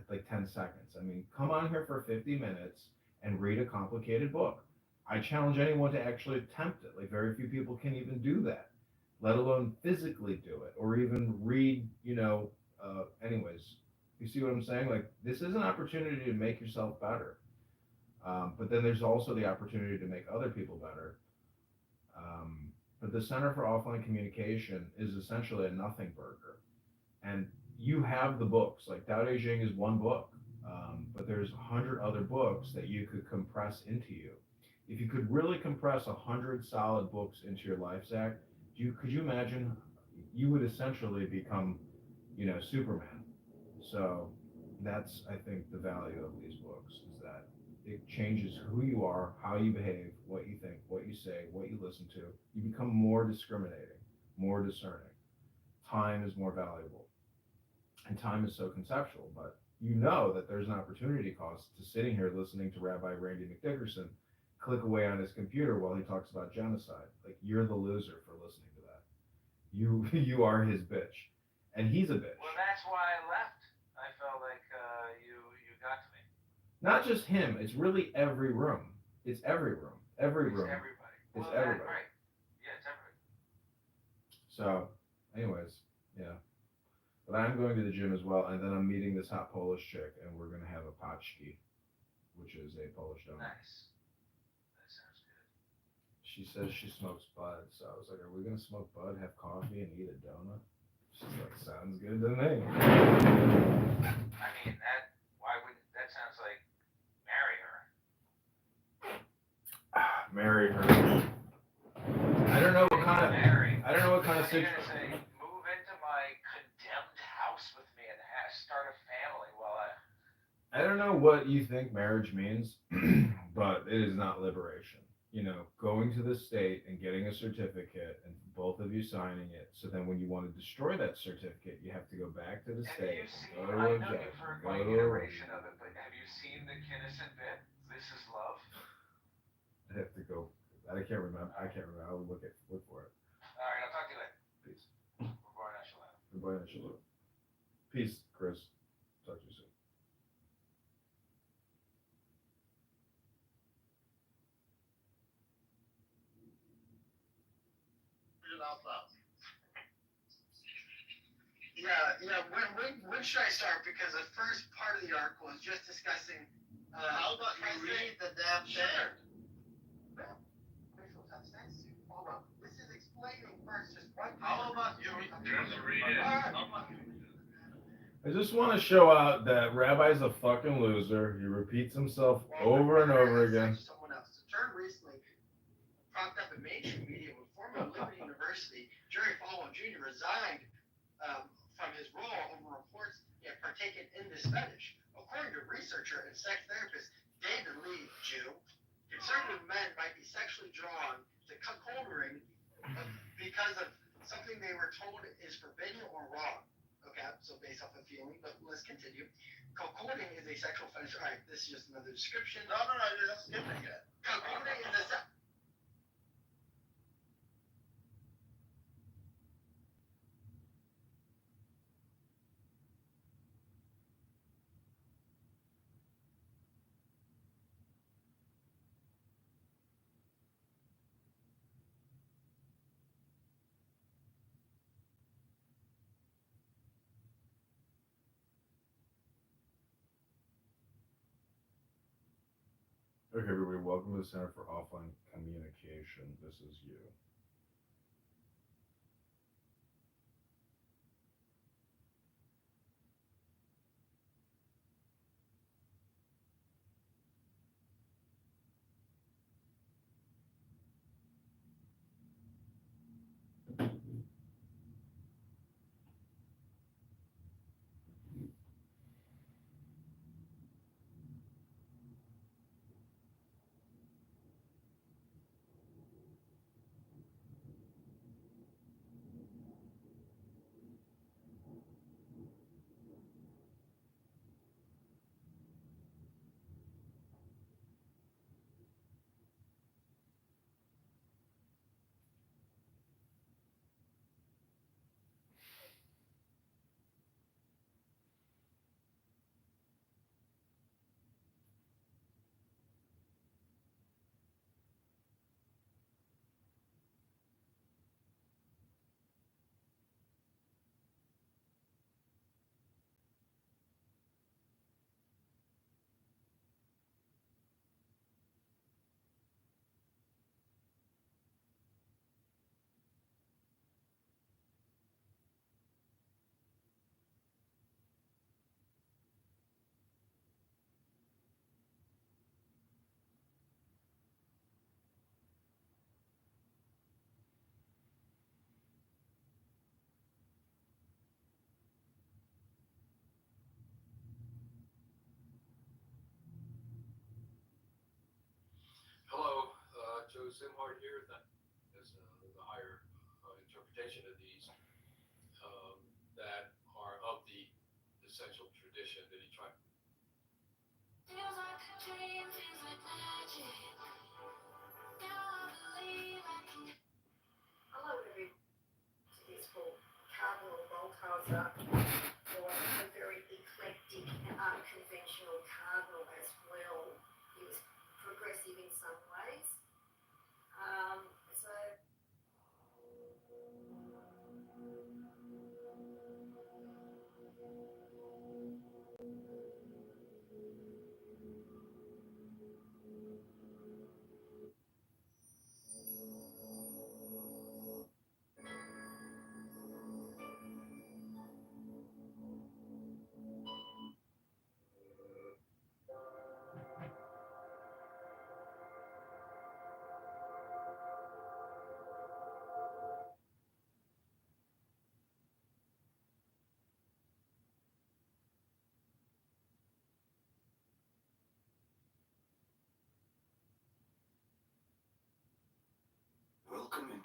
like 10 seconds. I mean, come on here for 50 minutes and read a complicated book. I challenge anyone to actually attempt it. Like very few people can even do that, let alone physically do it or even read, anyways. You see what I'm saying? Like, this is an opportunity to make yourself better. But then there's also the opportunity to make other people better. But the Center for Offline Communication is essentially a nothing burger. And you have the books. Like, Tao Te Ching is one book. But there's 100 other books that you could compress into you. If you could really compress 100 solid books into your life, Zach, could you imagine? You would essentially become, Superman. So that's, I think, the value of these books is that it changes who you are, how you behave, what you think, what you say, what you listen to. You become more discriminating, more discerning. Time is more valuable. And time is so conceptual, but you know that there's an opportunity cost to sitting here listening to Rabbi Randy McDickerson click away on his computer while he talks about genocide. Like, you're the loser for listening to that. You are his bitch. And he's a bitch. Well, that's why I left. I felt like you got to me. Not just him. It's really every room. It's every room. Every room. It's everybody. It's well, everybody. Right. Yeah, it's everybody. So, anyways, yeah. But I'm going to the gym as well, and then I'm meeting this hot Polish chick, and we're gonna have a paczki, which is a Polish donut. Nice. That sounds good. She says she smokes bud, so I was like, "Are we gonna smoke bud, have coffee, and eat a donut?" She's like, "Sounds good to me." I mean, that sounds like marry her. Marry her. I don't know what kind of. Marry. I don't know what kind of You're situation. gonna say, move into my condemned house with me and start a family while I don't know what you think marriage means, but it is not liberation. You know, going to the state and getting a certificate and both of you signing it. So then when you want to destroy that certificate, you have to go back to the state. I know you've heard my iteration of it, but have you seen the Kinnison bit? This is love. I have to go. I can't remember. I'll look for it. All right, I'll talk to you later. Peace. Goodbye, National. Peace, Chris. Talk to you soon. Yeah. When should I start? Because the first part of the article is just discussing. How about you read the damn thing? Hold on. This is explaining first just what. How about you read it? I just want to show out that Rabbi's a fucking loser. He repeats himself over and over again. Someone else. The term recently propped up in mainstream media when former Liberty University Jerry Falwell Jr. resigned from his role over reports he had partaken in this fetish. According to researcher and sex therapist David Lee, Jew, conservative men might be sexually drawn to cuckolding because of something they were told is forbidden or wrong. Okay, so based off of feeling, but let's continue. Cuckolding is a sexual fetish. All right, this is just another description. No, that's skipping it. Cuckolding is a Okay, everybody, welcome to the Center for Offline Communication. This is you. Hello, Joe Simhart here. That is the higher interpretation of these that are of the essential tradition that he tried. Feels like a dream, feels like magic. Now I believe I can. Hello, everybody. This for Cardinal Balthazar, or a very eclectic and unconventional cardinal as well. He was progressive in some ways. So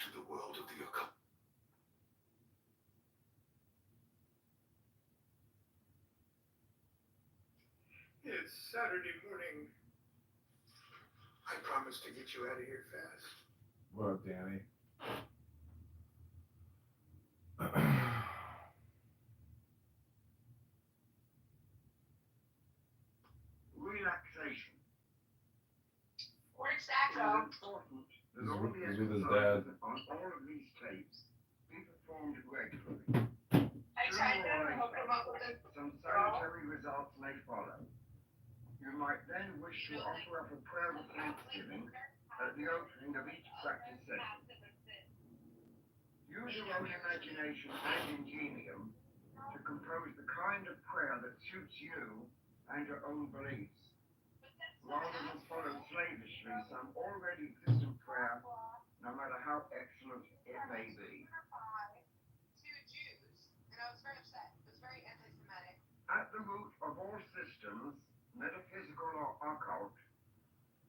to the world of the occult. It's Saturday morning. I promised to get you out of here fast. What up, Danny? Relaxation. Where'd Stack go? Important that This is all the with his dad. exercises on all of these tapes be performed regularly. I tried to hook him up with a Some salutary results may follow. You might then wish to offer up a prayer of thanksgiving at the opening of each practice session. Use your own imagination and ingenium to compose the kind of prayer that suits you and your own beliefs, rather than follow slavishly some already existent prayer, no matter how excellent it may be. Two Jews, and I was very upset. It was very anti-Semitic. At the root of all systems, metaphysical or occult,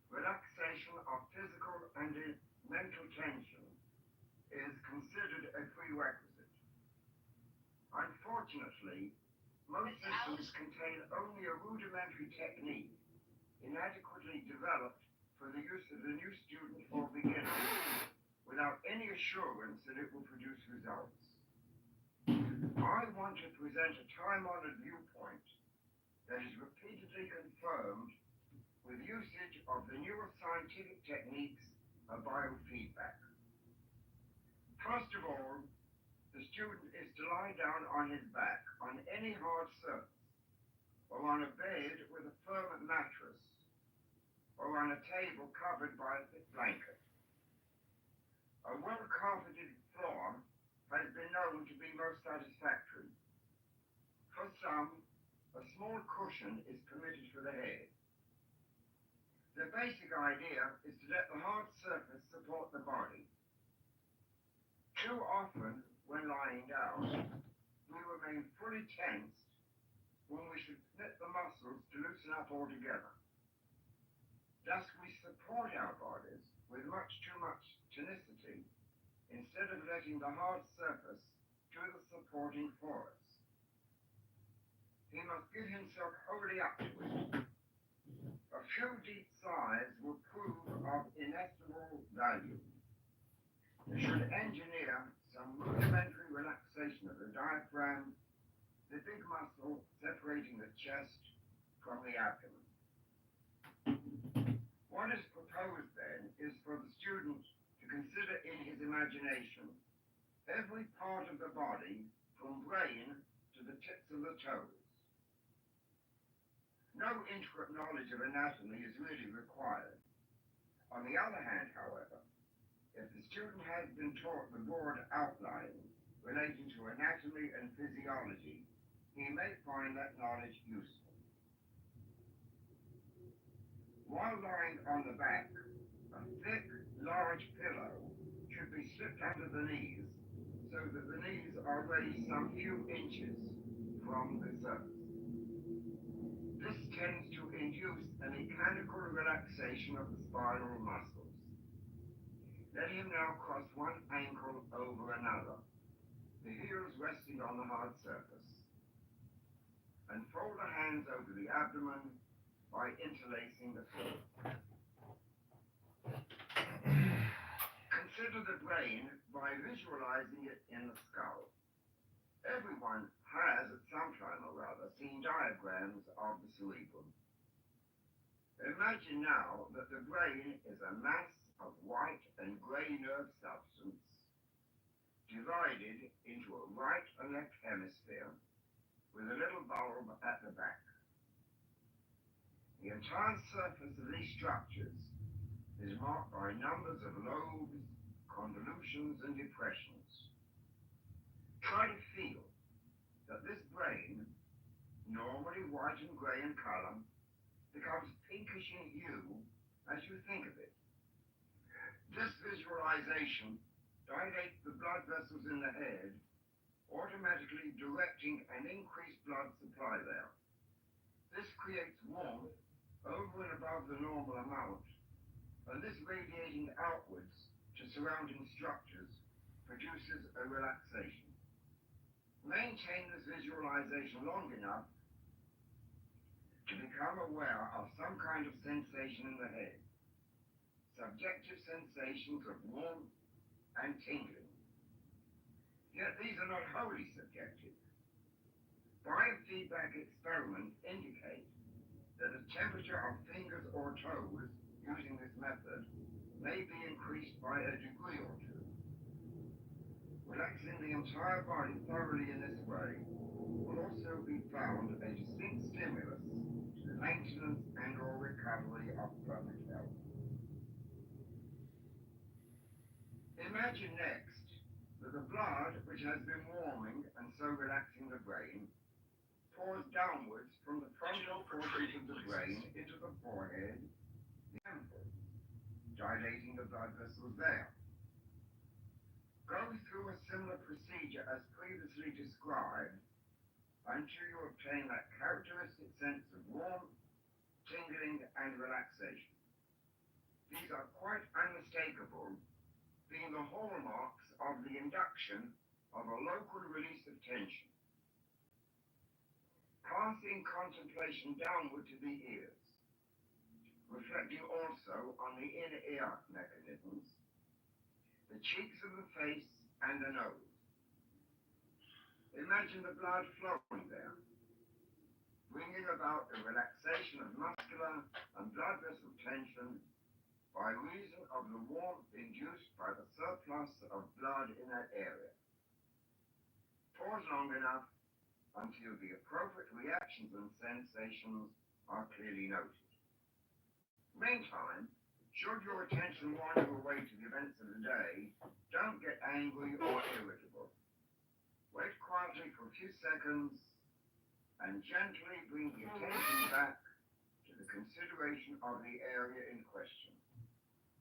relaxation of physical and mental tension is considered a prerequisite. Unfortunately, most systems contain only a rudimentary technique, inadequately developed for the use of the new student or beginner, without any assurance that it will produce results. I want to present a time-honored viewpoint that is repeatedly confirmed with usage of the newer scientific techniques of biofeedback. First of all, the student is to lie down on his back on any hard surface, or on a bed with a firm mattress, or on a table covered by a thick blanket. A well-carpeted floor has been known to be most satisfactory. For some, a small cushion is permitted for the head. The basic idea is to let the hard surface support the body. Too often, when lying down, we remain fully tensed when we should permit the muscles to loosen up altogether. Thus, we support our bodies with much too much tonicity instead of letting the hard surface do the supporting for us. He must give himself wholly up to it. A few deep sighs will prove of inestimable value. You should engineer some rudimentary relaxation of the diaphragm, the big muscle separating the chest from the abdomen. What is proposed then is for the student to consider in his imagination every part of the body from brain to the tips of the toes. No intricate knowledge of anatomy is really required. On the other hand, however, if the student has been taught the broad outline relating to anatomy and physiology, he may find that knowledge useful. While lying on the back, a thick, large pillow should be slipped under the knees so that the knees are raised some few inches from the surface. This tends to induce a mechanical relaxation of the spinal muscles. Let him now cross one ankle over another, the heels resting on the hard surface, and fold the hands over the abdomen by interlacing the feet. Consider the brain by visualizing it in the skull. Everyone has, at some time or other, seen diagrams of the cerebrum. Imagine now that the brain is a mass of white and grey nerve substance divided into a right and left hemisphere with a little bulb at the back. The entire surface of these structures is marked by numbers of lobes, convolutions, and depressions. Try to feel that this brain, normally white and grey in color, becomes pinkish in hue as you think of it. This visualization dilates the blood vessels in the head, automatically directing an increased blood supply there. This creates warmth over and above the normal amount, and this radiating outwards to surrounding structures produces a relaxation. Maintain this visualization long enough to become aware of some kind of sensation in the head. Subjective sensations of warmth and tingling. Yet these are not wholly subjective. Biofeedback experiments indicate that the temperature of fingers or toes using this method may be increased by a degree or two. Relaxing the entire body thoroughly in this way will also be found a distinct stimulus to the maintenance and or recovery of perfect health. Imagine next that the blood, which has been warming and so relaxing the brain, pours downwards from the frontal portion of the brain into the forehead, the temple, dilating the blood vessels there. Go through a similar procedure as previously described until you obtain that characteristic sense of warmth, tingling, and relaxation. These are quite unmistakable, being the hallmarks of the induction of a local release of tension. Passing contemplation downward to the ears, reflecting also on the inner ear mechanisms, the cheeks of the face and the nose. Imagine the blood flowing there, bringing about a relaxation of muscular and blood vessel tension by reason of the warmth induced by the surplus of blood in that area. Pause long enough until the appropriate reactions and sensations are clearly noted. Meantime, should your attention wander away to the events of the day, don't get angry or irritable. Wait quietly for a few seconds and gently bring the attention back to the consideration of the area in question.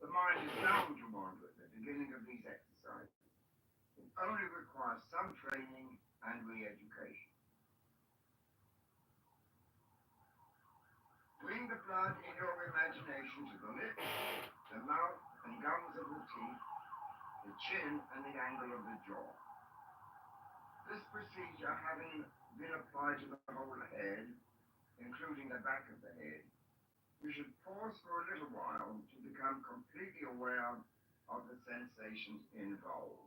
The mind is bound to wander at the beginning of these exercises. It only requires some training and re-education. Bring the blood in your imagination to the lips, the mouth and gums of the teeth, the chin and the angle of the jaw. This procedure having been applied to the whole head, including the back of the head, you should pause for a little while to become completely aware of the sensations involved.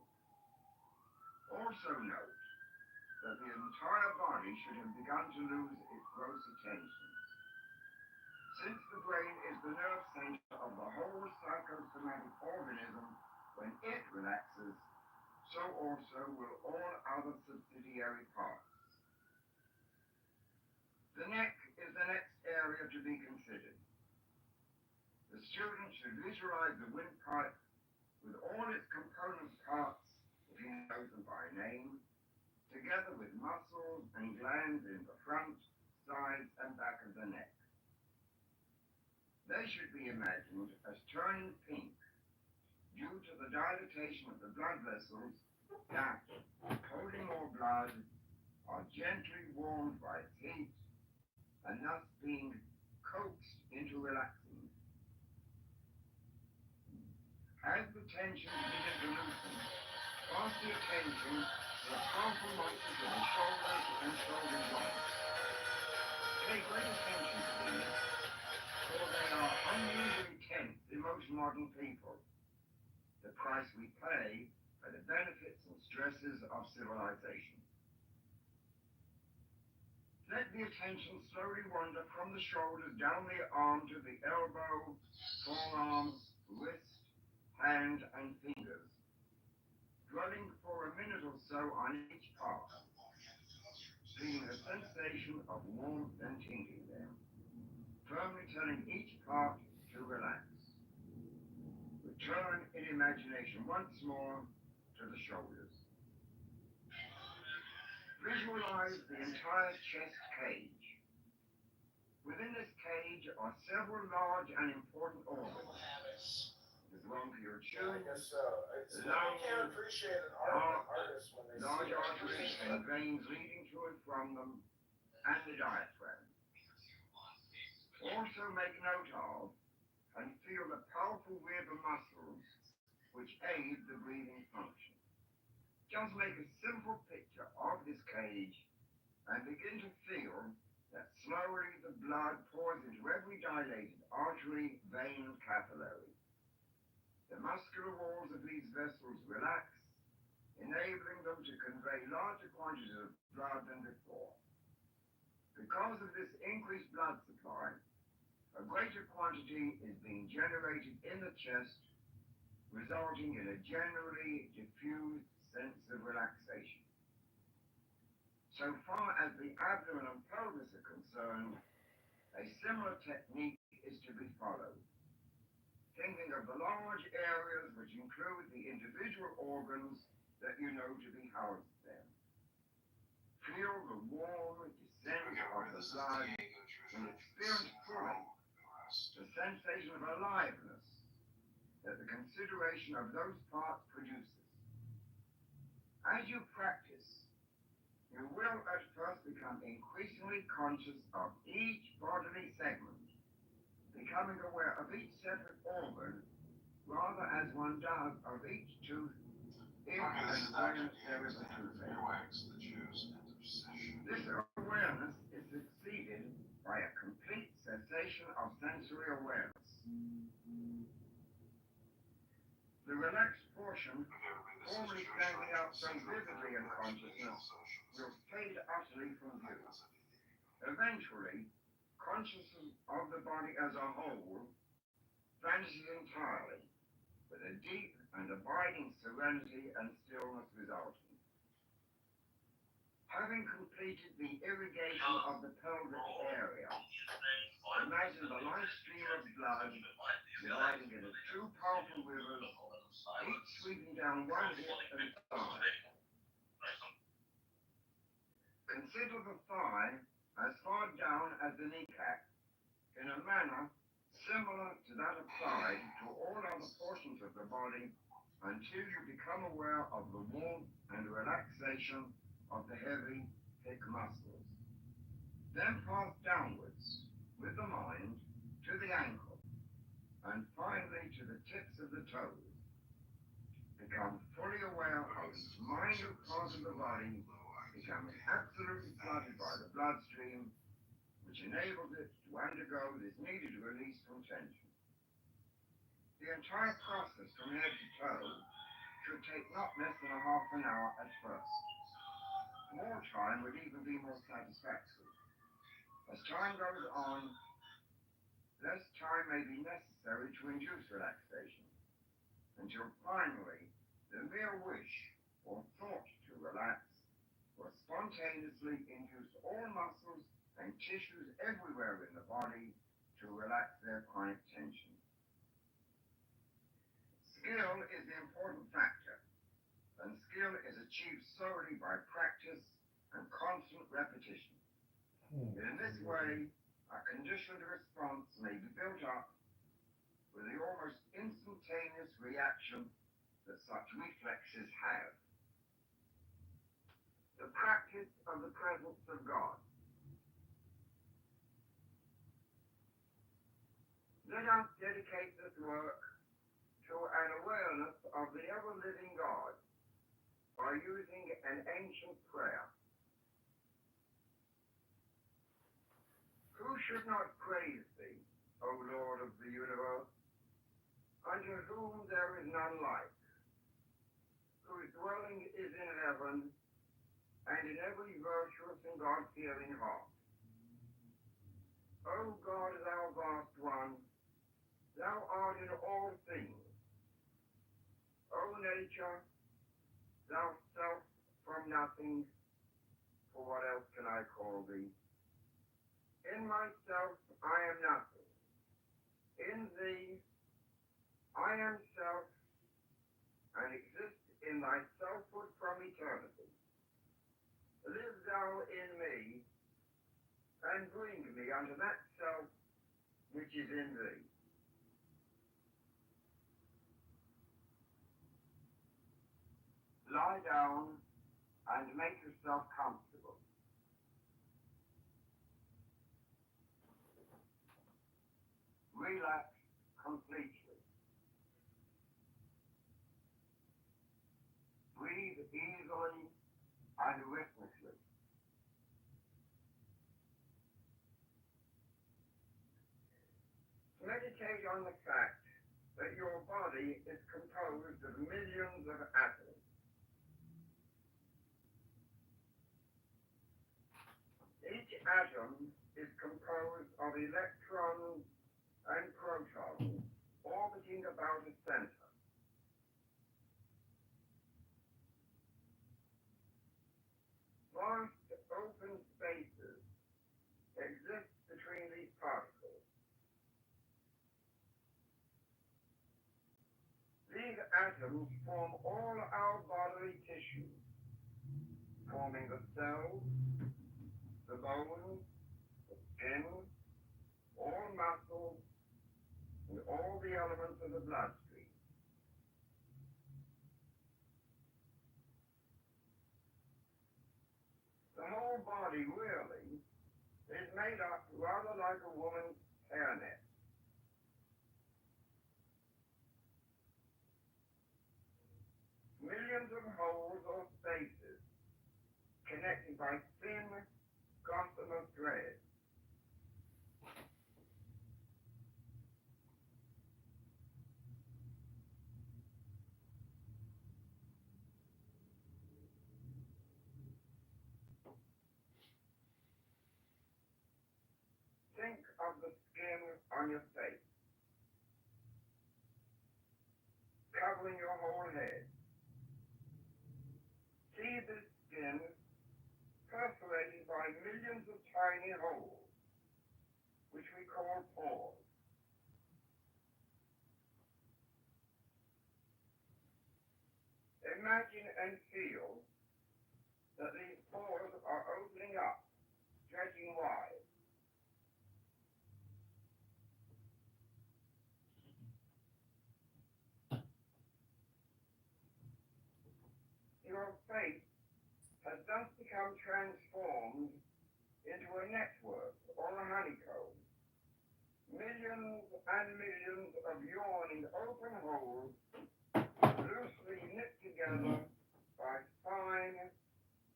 Also note that the entire body should have begun to lose its gross attention. Since the brain is the nerve center of the whole psychosomatic organism, when it relaxes, so also will all other subsidiary parts. The neck is the next area to be considered. The student should visualize the windpipe with all its component parts, if he knows them by name, together with muscles and glands in the front, sides, and back of the neck. They should be imagined as turning pink due to the dilatation of the blood vessels that, holding more blood, are gently warmed by its heat and thus being coaxed into relaxing. As the tension begins to loosen, pass the attention to the powerful muscles of the shoulders and shoulder joints. Pay great attention to these, for they are unusually tense in most modern people. The price we pay for the benefits and stresses of civilization. Let the attention slowly wander from the shoulders down the arm to the elbow, forearm, wrist, hand, and fingers, dwelling for a minute or so on each part, feeling a sensation of warmth and tingling there, firmly telling each part to relax. Return in imagination once more to the shoulders. Visualize the entire chest cage. Within this cage are several large and important organs. The bronchial tube, lungs, heart, large arteries and veins leading to and from them, and the diaphragm. Also make note of and feel the powerful web of muscles which aid the breathing function. Just make a simple picture of this cage and begin to feel that slowly the blood pours into every dilated artery, vein, and capillary. The muscular walls of these vessels relax, enabling them to convey larger quantities of blood than before. Because of this increased blood supply, a greater quantity is being generated in the chest, resulting in a generally diffused sense of relaxation. So far as the abdomen and pelvis are concerned, a similar technique is to be followed. Thinking of the large areas which include the individual organs that you know to be housed there. Feel the warm descent of the blood and experience fully the sensation of aliveness that the consideration of those parts produces. As you practice, you will at first become increasingly conscious of each bodily segment, becoming aware of each separate organ, rather as one does of each tooth, if and when there is a toothache. This awareness is succeeded by a complete cessation of sensory awareness. The relaxed portion, formerly standing out so vividly in consciousness, will fade utterly from view. Eventually, consciousness of the body as a whole vanishes entirely, with a deep and abiding serenity and stillness resulting. Having completed the irrigation of the pelvic area, imagine the light stream of blood dividing into two powerful rivers, each sweeping down one hip and thigh. Consider the thigh as far down as the kneecap, in a manner similar to that applied to all other portions of the body until you become aware of the warmth and relaxation of the heavy, thick muscles. Then pass downwards with the mind to the ankle and finally to the tips of the toes. Become fully aware of each minute part of the body, becoming absolutely flooded by the bloodstream, which enables it to undergo this needed release from tension. The entire process from head to toe should take not less than a half an hour at first. More time would even be more satisfactory. As time goes on, less time may be necessary to induce relaxation, until finally the mere wish or thought to relax will spontaneously induce all muscles and tissues everywhere in the body to relax their chronic tension. Skill is the important factor, and skill is achieved solely by practice and constant repetition. In this way, a conditioned response may be built up with the almost instantaneous reaction that such reflexes have. The practice of the presence of God. Let us dedicate this work to an awareness of the ever-living God by using an ancient prayer. Who should not praise thee, O Lord of the universe, unto whom there is none like, whose dwelling is in heaven and in every virtuous and God-fearing heart. O God, thou vast one, thou art in all things. O nature, thou self from nothing, for what else can I call thee? In myself I am nothing. In thee I am self, and exist in thy selfhood from eternity. Live thou in me, and bring me unto that self which is in thee. Lie down and make yourself comfortable. Relax completely. concentrate on the fact that your body is composed of millions of atoms. Each atom is composed of electrons and protons orbiting about a center. Vast open spaces exist between these particles. These atoms form all our bodily tissues, forming the cells, the bones, the skin, all muscles, and all the elements of the bloodstream. The whole body really is made up rather like a woman's hairnet. Millions of holes or spaces connected by thin gossamer threads. Think of the skin on your face, covering your whole head. See this skin perforated by millions of tiny holes, which we call pores. Imagine and feel that these pores are opening up, stretching wide. Your face has thus become transformed into a network or a honeycomb. Millions and millions of yawning open holes loosely knit together by fine,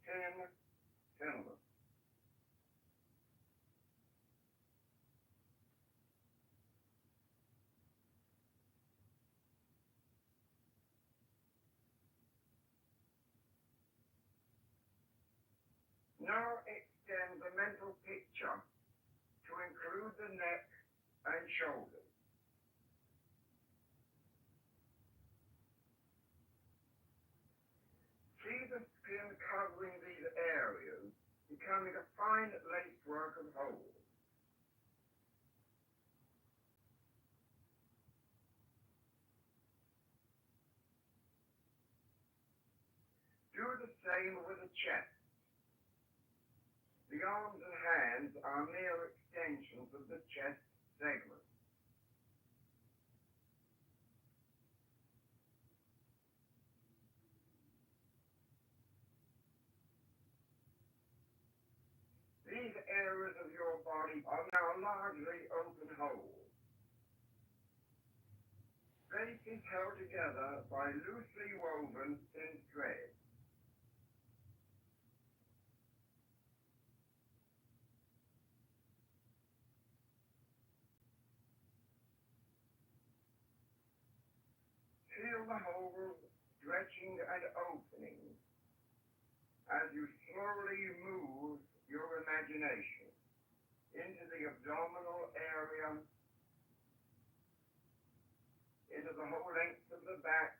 thin filaments. Now extend the mental picture to include the neck and shoulders. See the skin covering these areas, becoming a fine lacework of holes. Do the same with the chest. The arms and hands are mere extensions of the chest segment. These areas of your body are now largely open holes. Space is held together by loosely woven thin threads. Feel the holes stretching and opening as you slowly move your imagination into the abdominal area, into the whole length of the back,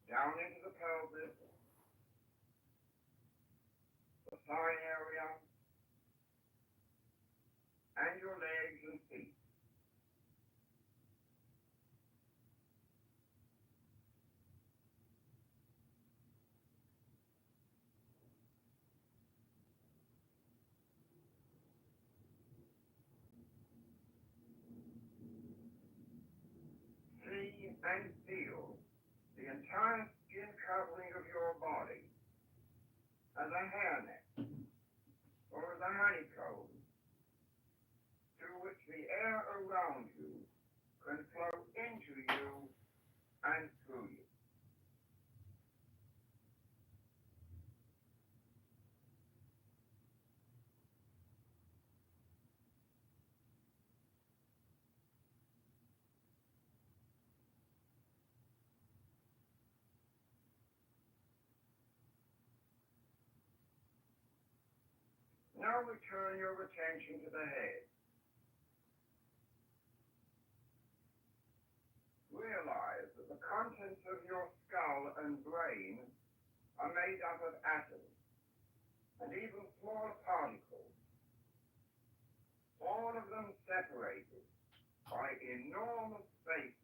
down into the pelvis, the thigh area, and your legs and feet. See and feel the entire skin covering of your body as a hairnet or as a honeycomb through which the air around you can flow into you and through you. now return your attention to the head. Realize that the contents of your skull and brain are made up of atoms and even small particles, all of them separated by enormous spaces.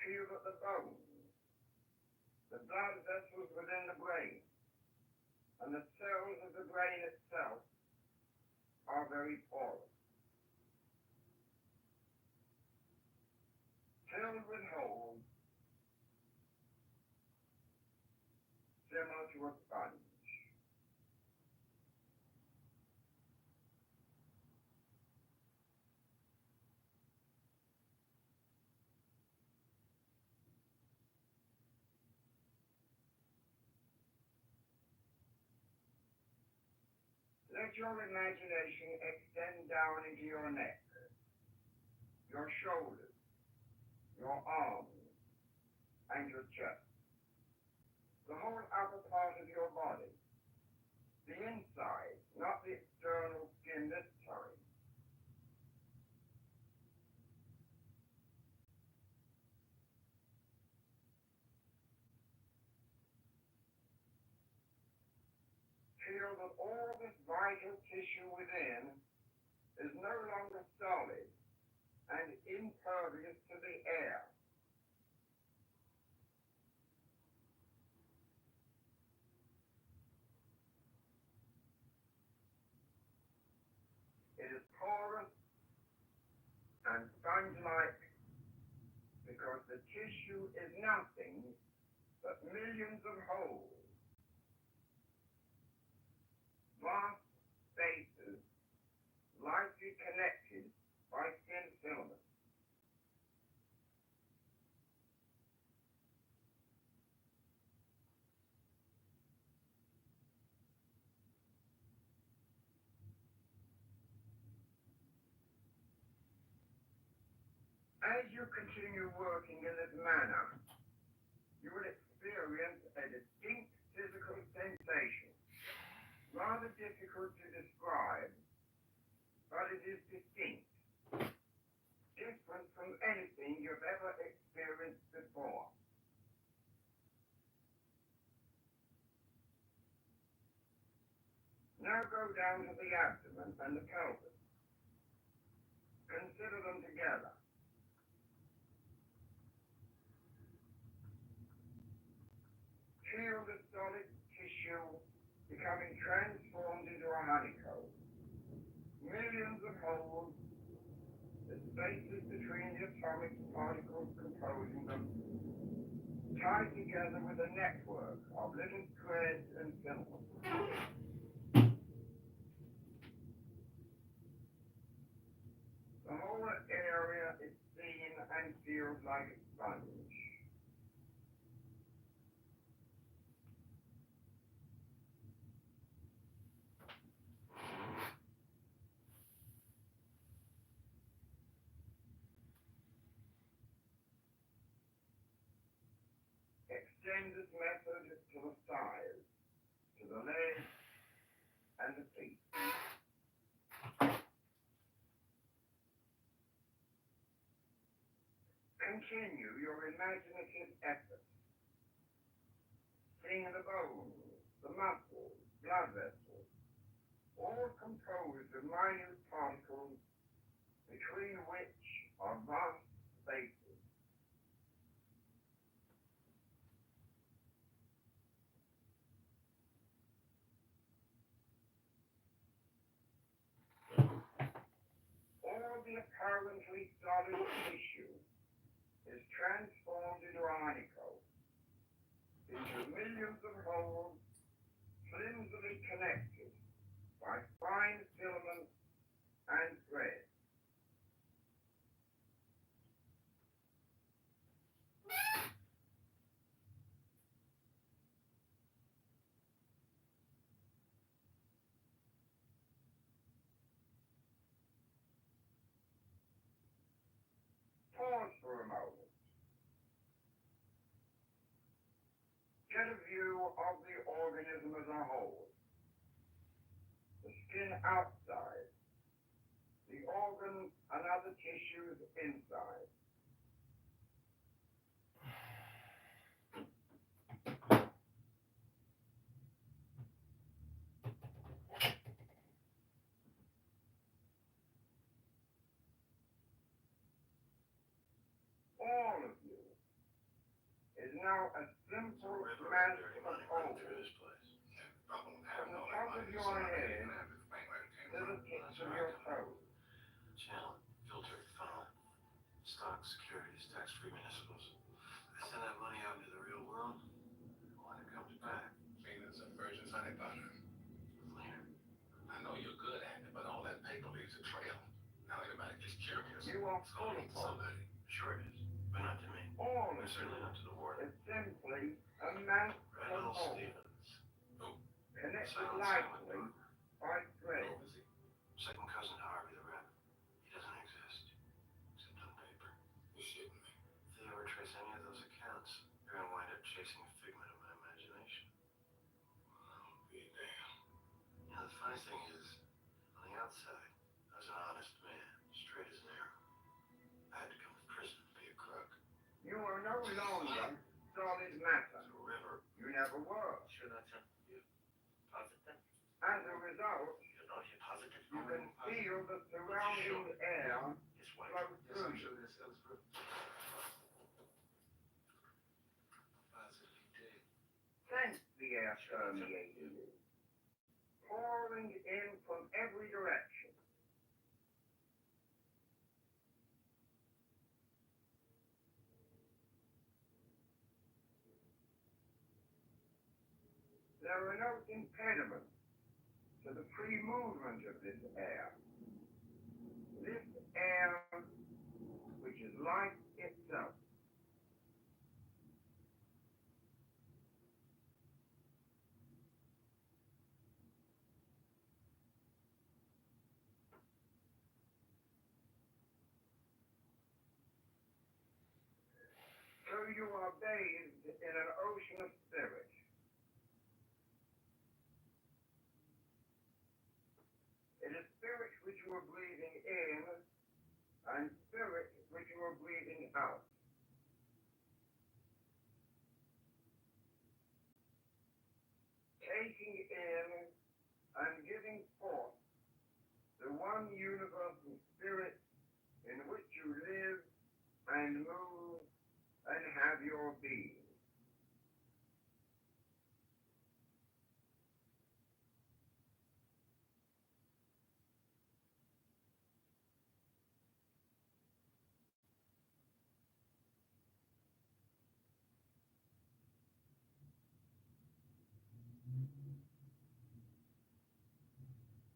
Feel that the bones, the blood vessels within the brain, and the cells of the brain itself are very porous, filled with holes similar to a sponge. Let your imagination extend down into your neck, your shoulders, your arms, and your chest. The whole upper part of your body. The inside, not the external skin this time. Feel that all this vital tissue within is no longer solid and impervious to the air. It is porous and sponge-like because the tissue is nothing but millions of holes, vast spaces lightly connected by thin filaments. As you continue working in this manner, you will experience a distinct physical sensation, rather difficult to describe, but it is distinct, different from anything you've ever experienced before. Now go down to the abdomen and the pelvis. Consider them together. Feel the solid tissue becoming transformed into a honeycomb. Millions of holes, the spaces between the atomic particles composing them, tied together with a network of little threads and filaments. The whole area is seen and feels like a sponge. Extend this method to the thighs, to the legs, and the feet. Continue your imaginative effort. Seeing the bones, the muscles, blood vessels, all composed of minute particles between which are vast spaces. All the apparently solid tissue is transformed into a honeycomb, into millions of holes, flimsily connected by fine filaments and threads. moment. Get a view of the organism as a whole. The skin outside, the organs and other tissues inside. All of you is now a simple mass of whole. From the top of your head to the tips of your toes. Channel, filtered, funnel, stock, securities, tax-free municipals. I send that money out into the real world. When it comes back, Venus and Virgin's honey butter. later. I know you're good at it, but all that paper leaves a trail. Now everybody gets curious. You are It's going to full of somebody. Sure it is, but not to me. all of And certainly not to the warden. is simply a mass of Reginald whole. Stevens. Connected Silent lightly by thread. Second cousin to Harvey the Rep. He doesn't exist. Except on paper. You're shitting me. If they ever trace any of those accounts, they're gonna wind up chasing a figment of my imagination. I'll be damned. You know, the funny thing is, on the outside, I was an honest man, straight as an arrow. I had to come to prison to be a crook. You are no longer solid matter. It's a river. You never were. Sure that's it? You positive? As a result, You know if you're positive? you can feel the surrounding air Yes, what? flow Yes, through I'm you. sure this is true. Positive you did. Sense the air permeating you, pouring in from every direction. There are no impediments to the free movement of this air. This air, which is life itself. So you are bathed in an ocean of spirit. It is spirit which you are breathing in and spirit which you are breathing out. Taking in and giving forth the one universal spirit in which you live and move and have your being.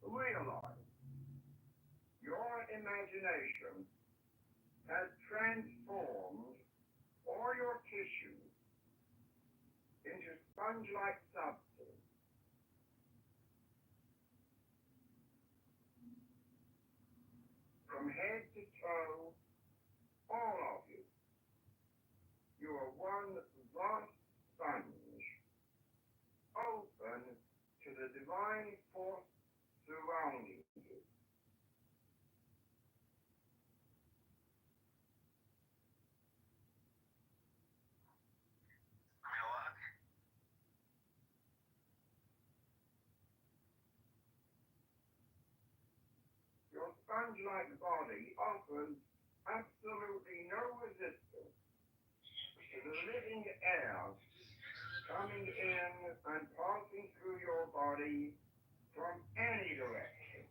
Realize your imagination has transformed all your tissues into sponge-like substance. From head to toe, all of you, you are one vast sponge, open to the divine force surrounding you. Your sponge-like body offers absolutely no resistance to the living air coming in and passing through your body from any direction.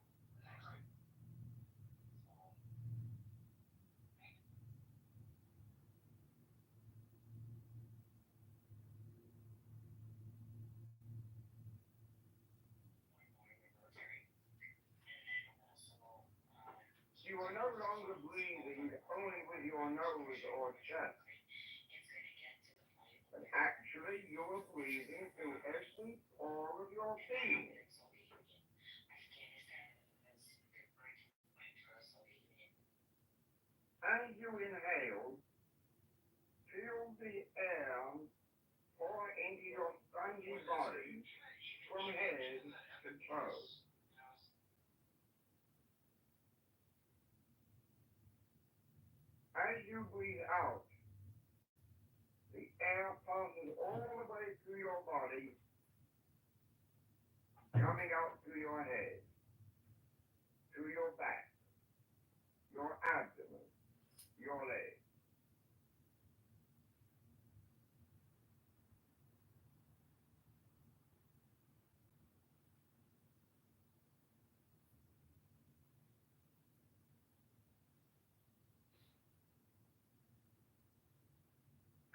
You are no longer breathing only with your nose or chest. But actually, you are breathing through every pore of your being. As you inhale, the air pour into your spongy body from head to toe. As you breathe out, the air passes all the way through your body, coming out through your head, through your back, your abdomen, your legs.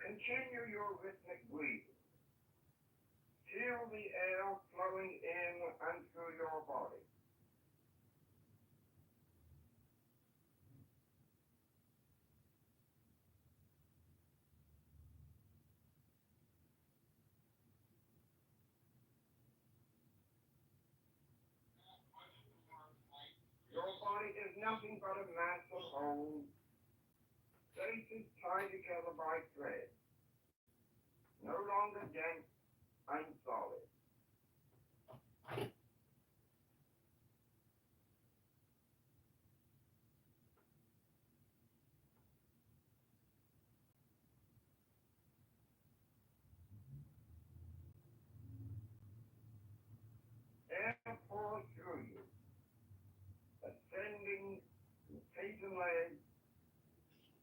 Continue your rhythmic breathing. Feel the air flowing in and through your body. Your body is nothing but a mass of holes, places tied together by thread, no longer dense and solid. Air pours through you, ascending from feet and legs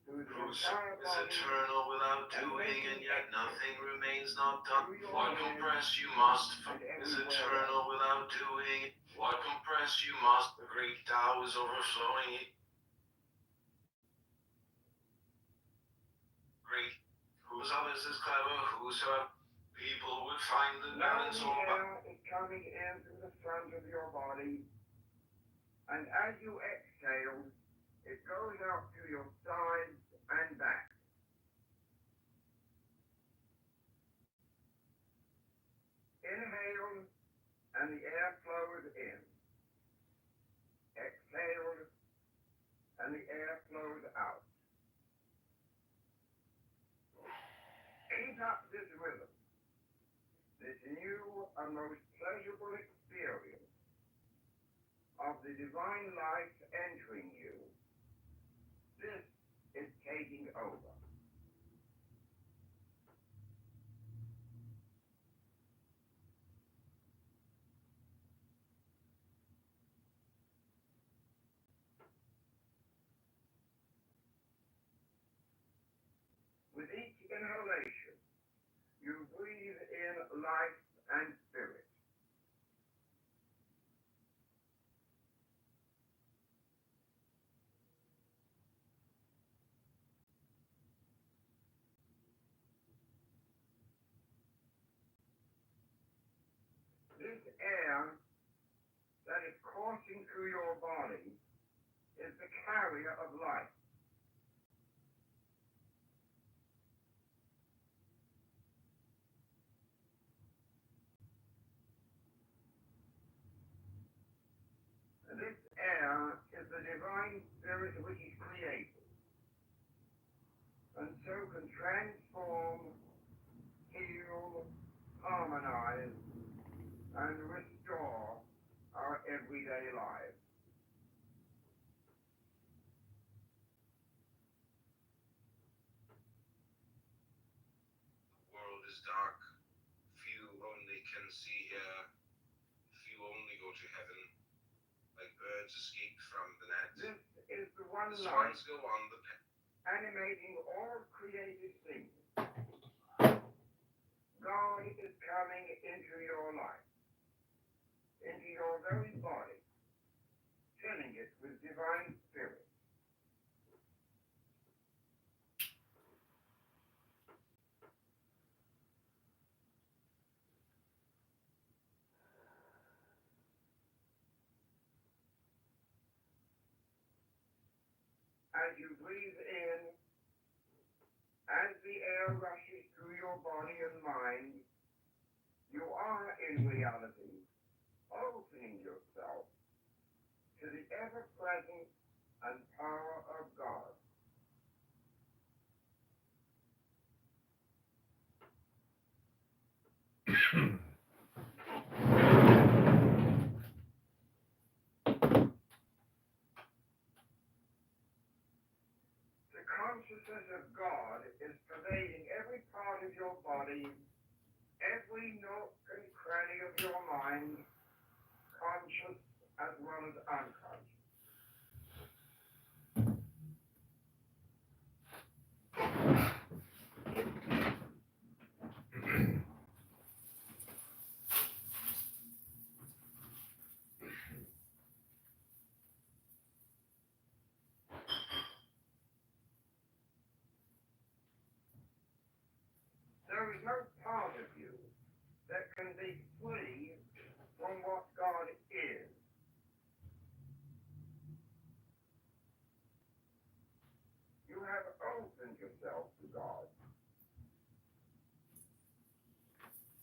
through the Who's entire is body, eternal without doing, and yet nothing remains not done. What compress you must, is eternal without doing. What compress you must, the great Tao is overflowing. Great, whosoever is clever, whosoever people would find the now balance the all air is coming in through the front of your body, and as you exhale, it goes out through your sides and back. Inhale, and the air flows in. Exhale, and the air flows out. Keep up this rhythm, this new and most pleasurable experience of the divine life entering you. This is taking over. With each inhalation, you breathe in life and spirit. This air that is coursing through your body is the carrier of life. This air is the divine spirit which is created, and so can transform, heal, harmonize, and restore our everyday lives. The world is dark. Few only can see here. Few only go to heaven. Like birds escape from the net. This is the one The life swans go on the animating all created things. God is coming into your life, into your very body, filling it with divine spirit. As you breathe in, as the air rushes through your body and mind, you are in reality opening yourself to the ever-present and power of God. consciousness of God is pervading every part of your body, every nook and cranny of your mind, conscious as well as unconscious. There is no part of you that can be free from what God is. You have opened yourself to God.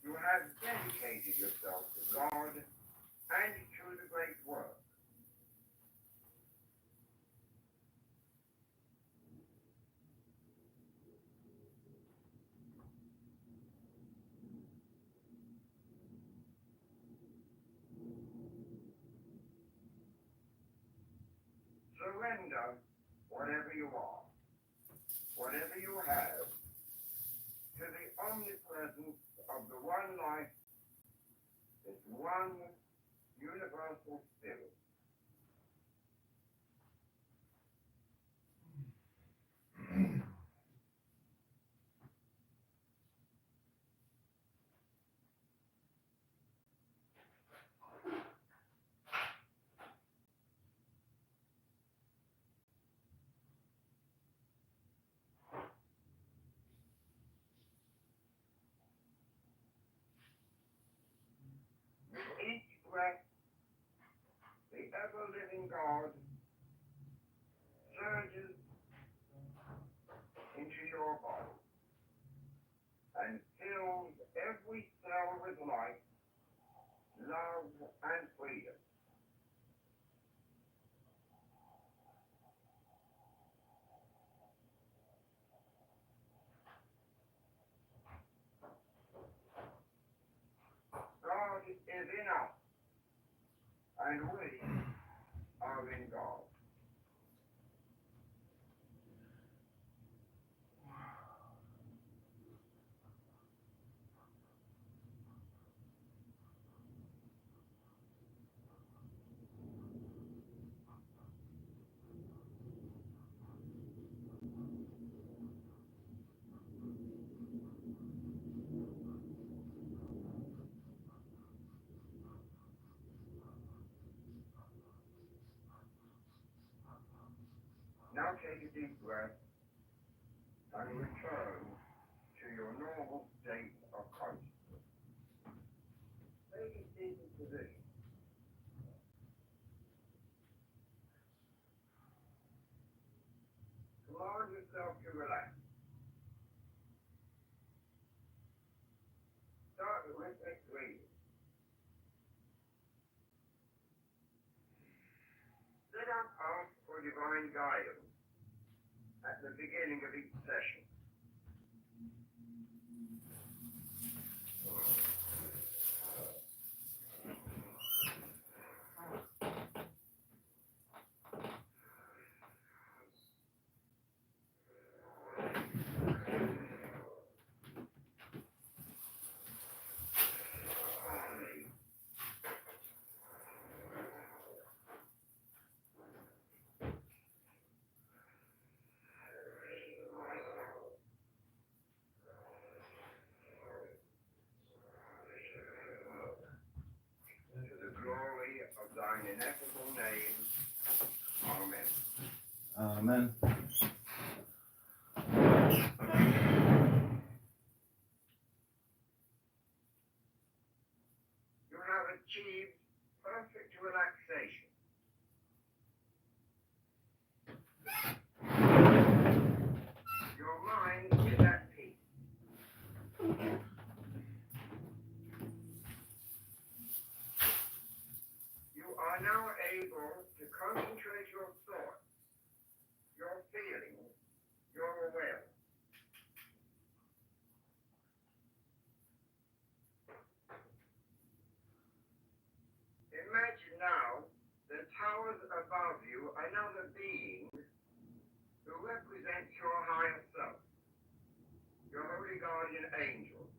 You have dedicated yourself to God and to the great work. Surrender whatever you are, whatever you have, to the omnipresence of the one life, this one universal spirit. With each breath, the ever-living God surges into your body and fills every cell with life, love, and freedom. God is in us, and we are in God. Now take a deep breath and return to your normal state of consciousness. Take a seated position. Allow yourself to relax. Start with rhythmic breathing. Let us ask for divine guidance at the beginning of each session. To the glory of thine ineffable name. Amen. Amen. You have achieved perfect relaxation. Your mind is at peace. You are now able to concentrate your thoughts, your feelings, your awareness. Imagine now the towers above you another being who represents your higher self, your holy guardian angel.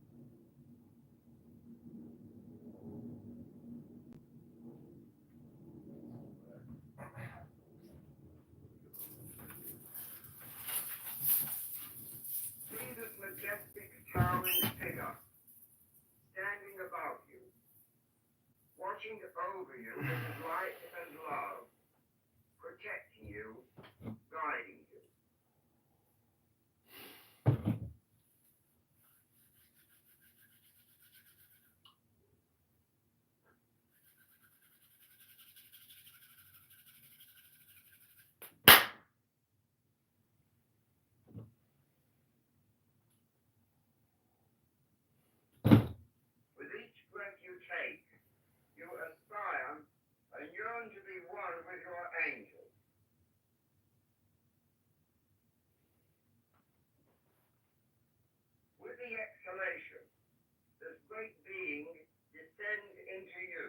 See this majestic, towering figure standing above you, watching over you with his light and love, protecting you, guiding you. With each breath you take, you aspire and yearn to be one with your angel. With the exhalation, this great being descends into you.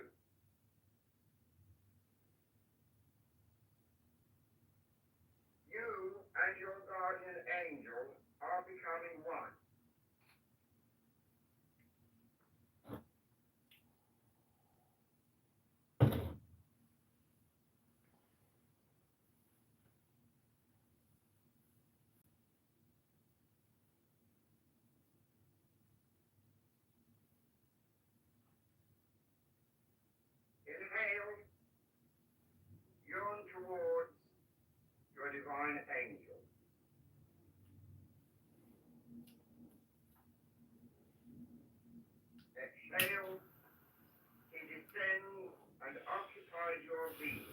You and your guardian angel are becoming one. Inhale, yearn towards your divine angel. Exhale, he descends and occupies your being.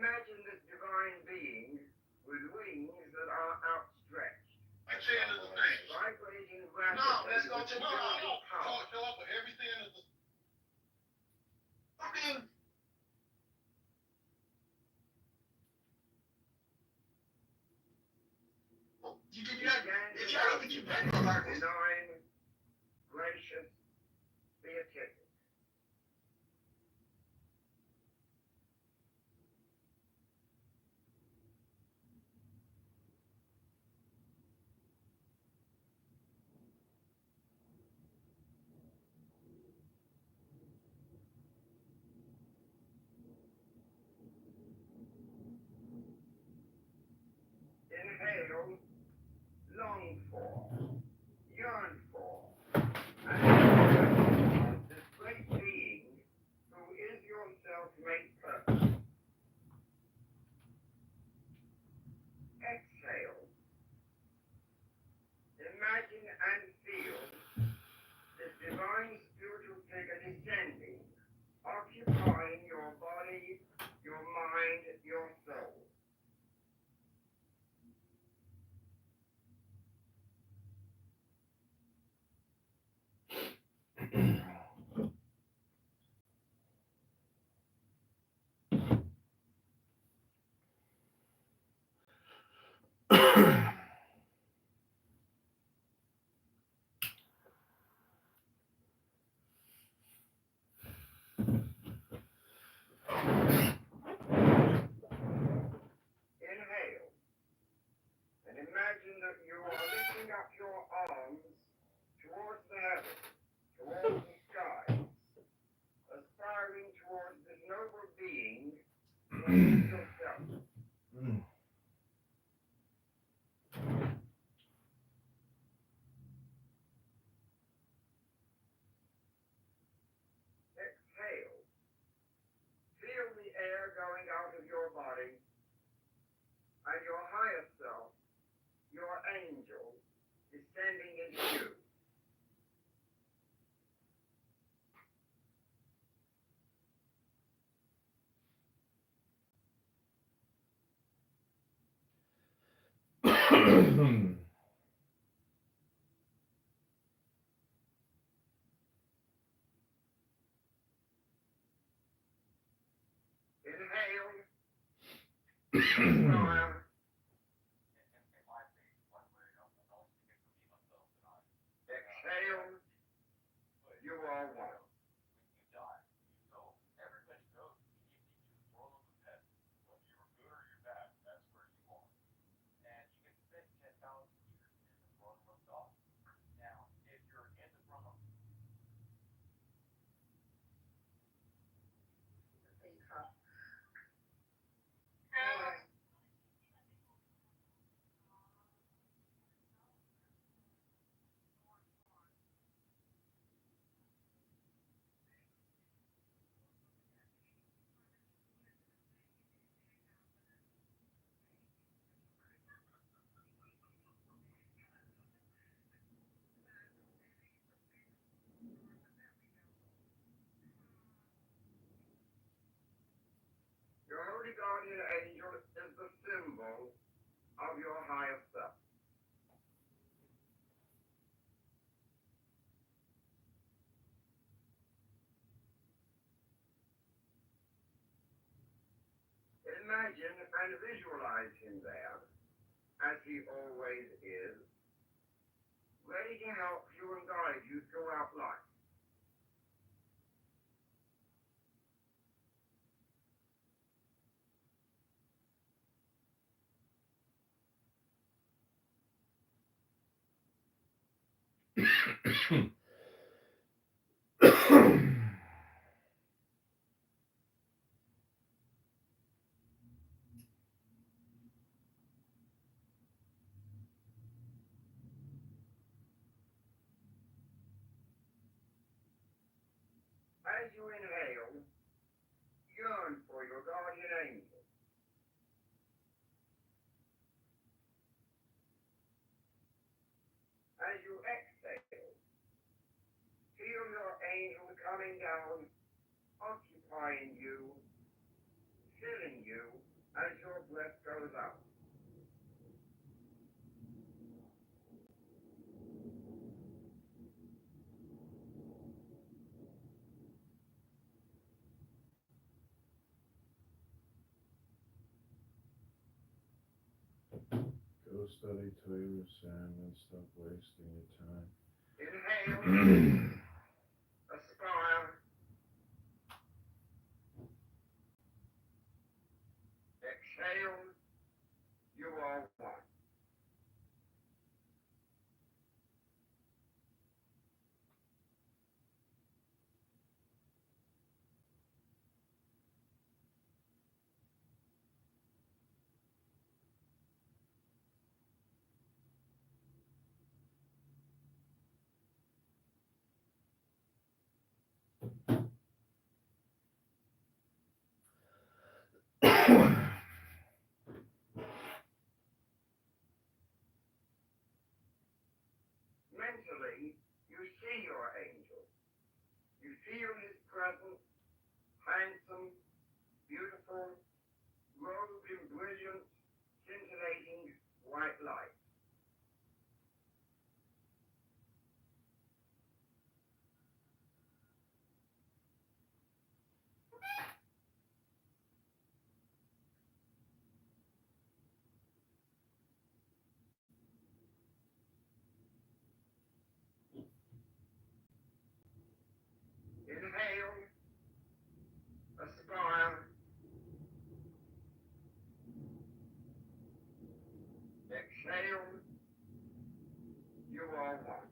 Imagine this divine being with wings that are outstretched. I tell you this thing. Vibrating rapidly. No, let's go to power. show up with everything in the fucking. You did not. If y'all don't think you better know about this. Benign, gracious, beatific. Inhale, long for, yearn for, and this great being who is yourself made perfect. Exhale, imagine and feel this divine spiritual figure descending, occupying your body, your mind, your soul. Inhale, and imagine that you are lifting up your arms towards the heavens, towards the sky, aspiring towards this noble being who is yourself. Exhale. Feel the air going out of your body, and your higher self, your angel, descending into you. Inhale. Expire. Exhale. You are one. Your holy guardian angel is the symbol of your higher self. Imagine and visualize him there, as he always is, ready to help you and guide you throughout life. As you inhale, yearn for your guardian angel. As you exhale, feel your angel coming down, occupying you, filling you as your breath goes out. Go study Toyota Sam and stop wasting your time. Inhale, aspire. Exhale, you are one. Mentally, you see your angel. You feel his presence, handsome, beautiful, robed in brilliant, scintillating white light. Inhale, aspire. Exhale, you are one.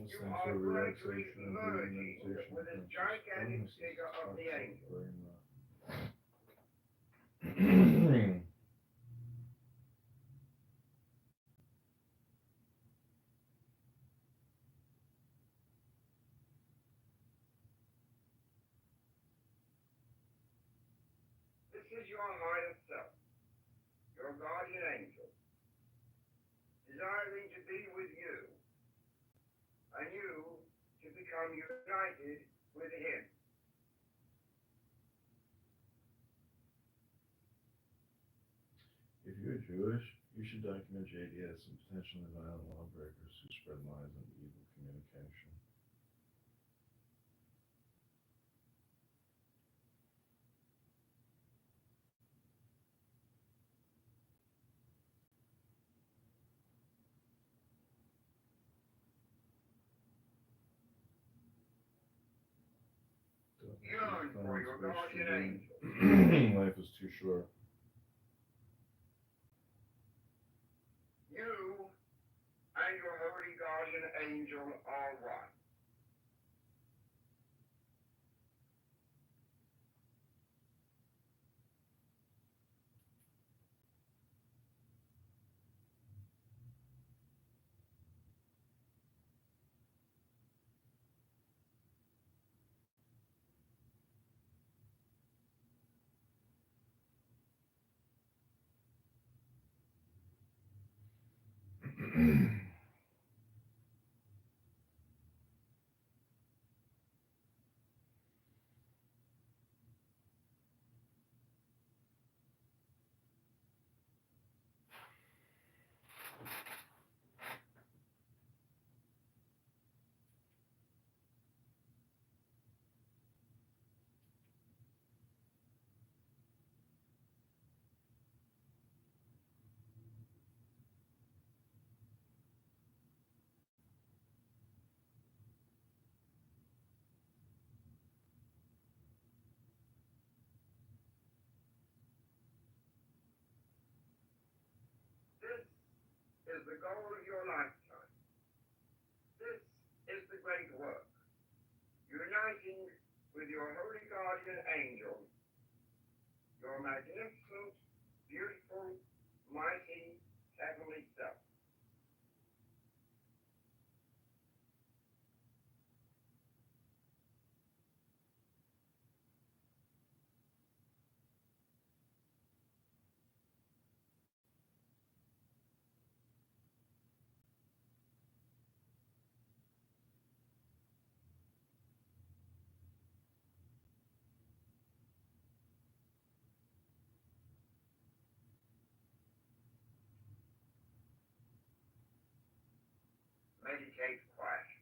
You are going to be merging with this gigantic figure of the angel. is your higher self, your guardian angel, desiring to be with you, and you to become united with him. If you're Jewish, you should document JD as some potentially violent lawbreakers who spread lies and evil communication. Yearn for your guardian angel. Life is too short. You and your holy guardian angel are one. This is the goal of your lifetime. This is the great work. Uniting with your holy guardian angel, your magnificent, beautiful, mighty, heavenly self. Meditate quietly.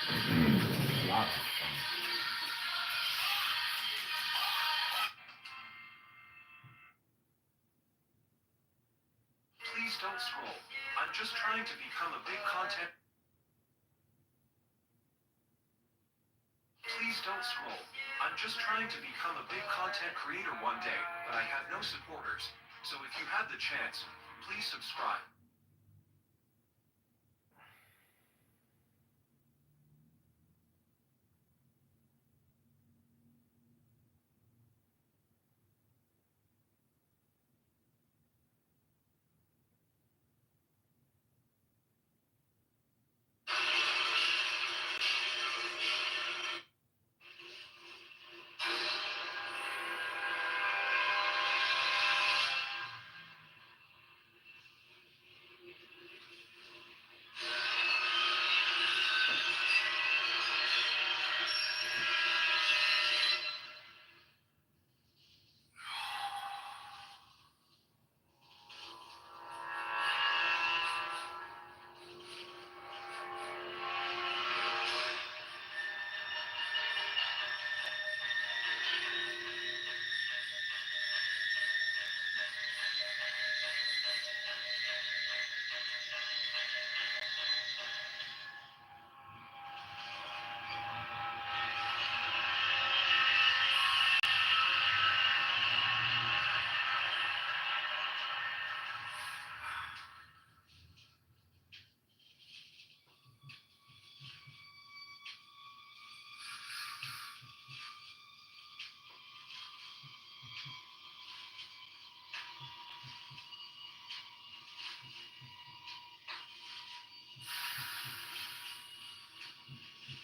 A lot of fun. Please don't scroll. I'm just trying to become a big content. Please don't scroll. I'm just trying to become a big content creator one day, but I have no supporters. So if you have the chance, please subscribe.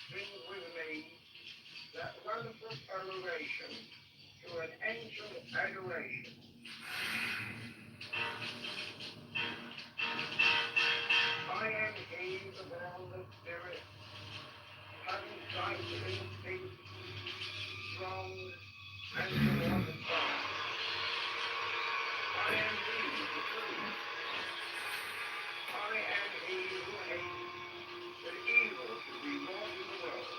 Sing with me that wonderful elevation to an ancient adoration. I am he, the boundless spirit, having sight of instinct, strong and toward the sun. I am he, the truth. I am he who hates that evil should be brought to the world.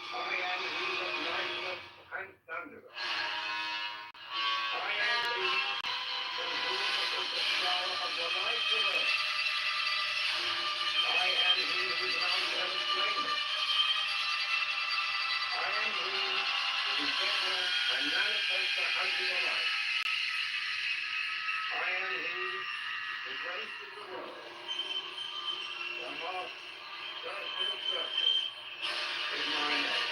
I am he that lightneth and thundereth. I am he from whom is the flower of the life of earth. I am he whose mouth never flameth. I am he the begetter and manifester unto the light. I am he the grace of the world. The heart, circle of circles, is my name.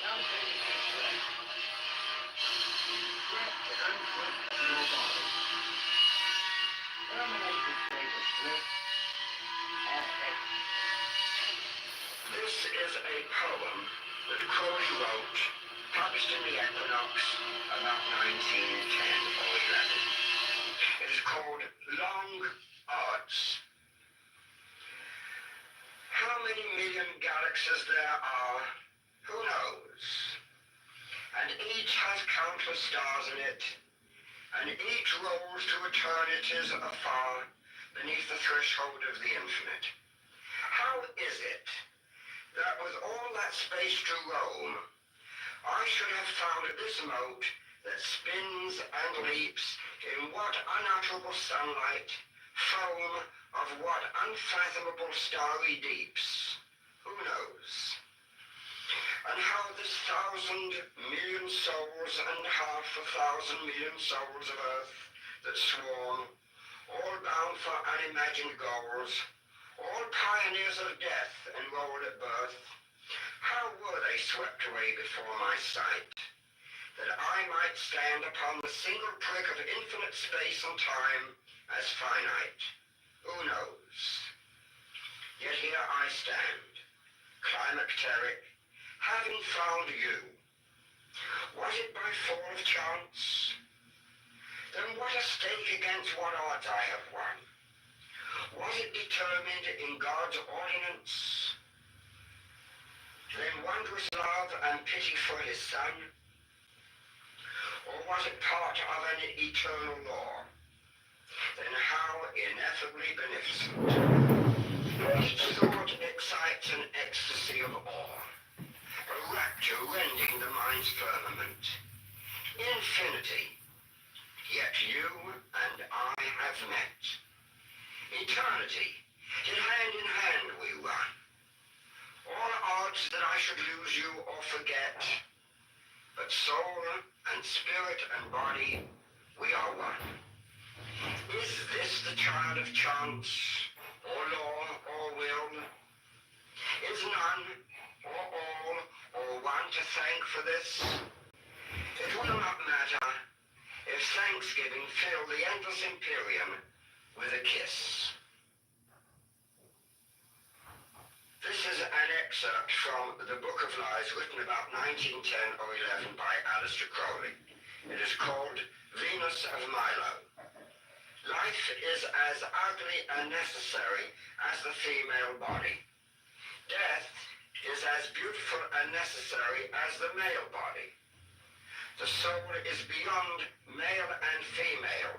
Now take a deep breath. Stretch and twist your body. Terminate the state of bliss of ecstasy. This is a poem that Crowley wrote, published in the Equinox about 1910 or 11. It is called Long Odds. How many million galaxies there are, who knows? And each has countless stars in it, and each rolls to eternities afar beneath the threshold of the infinite. How is it that with all that space to roam, I should have found this mote that spins and leaps in what unutterable sunlight, foam of what unfathomable starry deeps? Who knows? And how this 1,000 million souls and 500,000 million souls of earth that swarm, all bound for unimagined goals, all pioneers of death enrolled at birth, how were they swept away before my sight, that I might stand upon the single prick of infinite space and time as finite? Who knows? Yet here I stand, climacteric, having found you. Was it by fall of chance? Then what a stake against what odds I have won. Was it determined in God's ordinance? then wondrous love and pity for his son? Or was it part of an eternal law? Then how ineffably beneficent. Each thought excites an ecstasy of awe, a rapture rending the mind's firmament. Infinity, yet you and I have met. Eternity, yet hand in hand we run. All odds that I should lose you or forget, but soul and spirit and body, we are one. Is this the child of chance, or law, or will? Is none, or all, or one to thank for this? It will not matter if Thanksgiving fill the endless Imperium with a kiss. This is an excerpt from The Book of Lies, written about 1910 or 11 by Aleister Crowley. It is called Venus of Milo. Life is as ugly and necessary as the female body. Death is as beautiful and necessary as the male body. The soul is beyond male and female,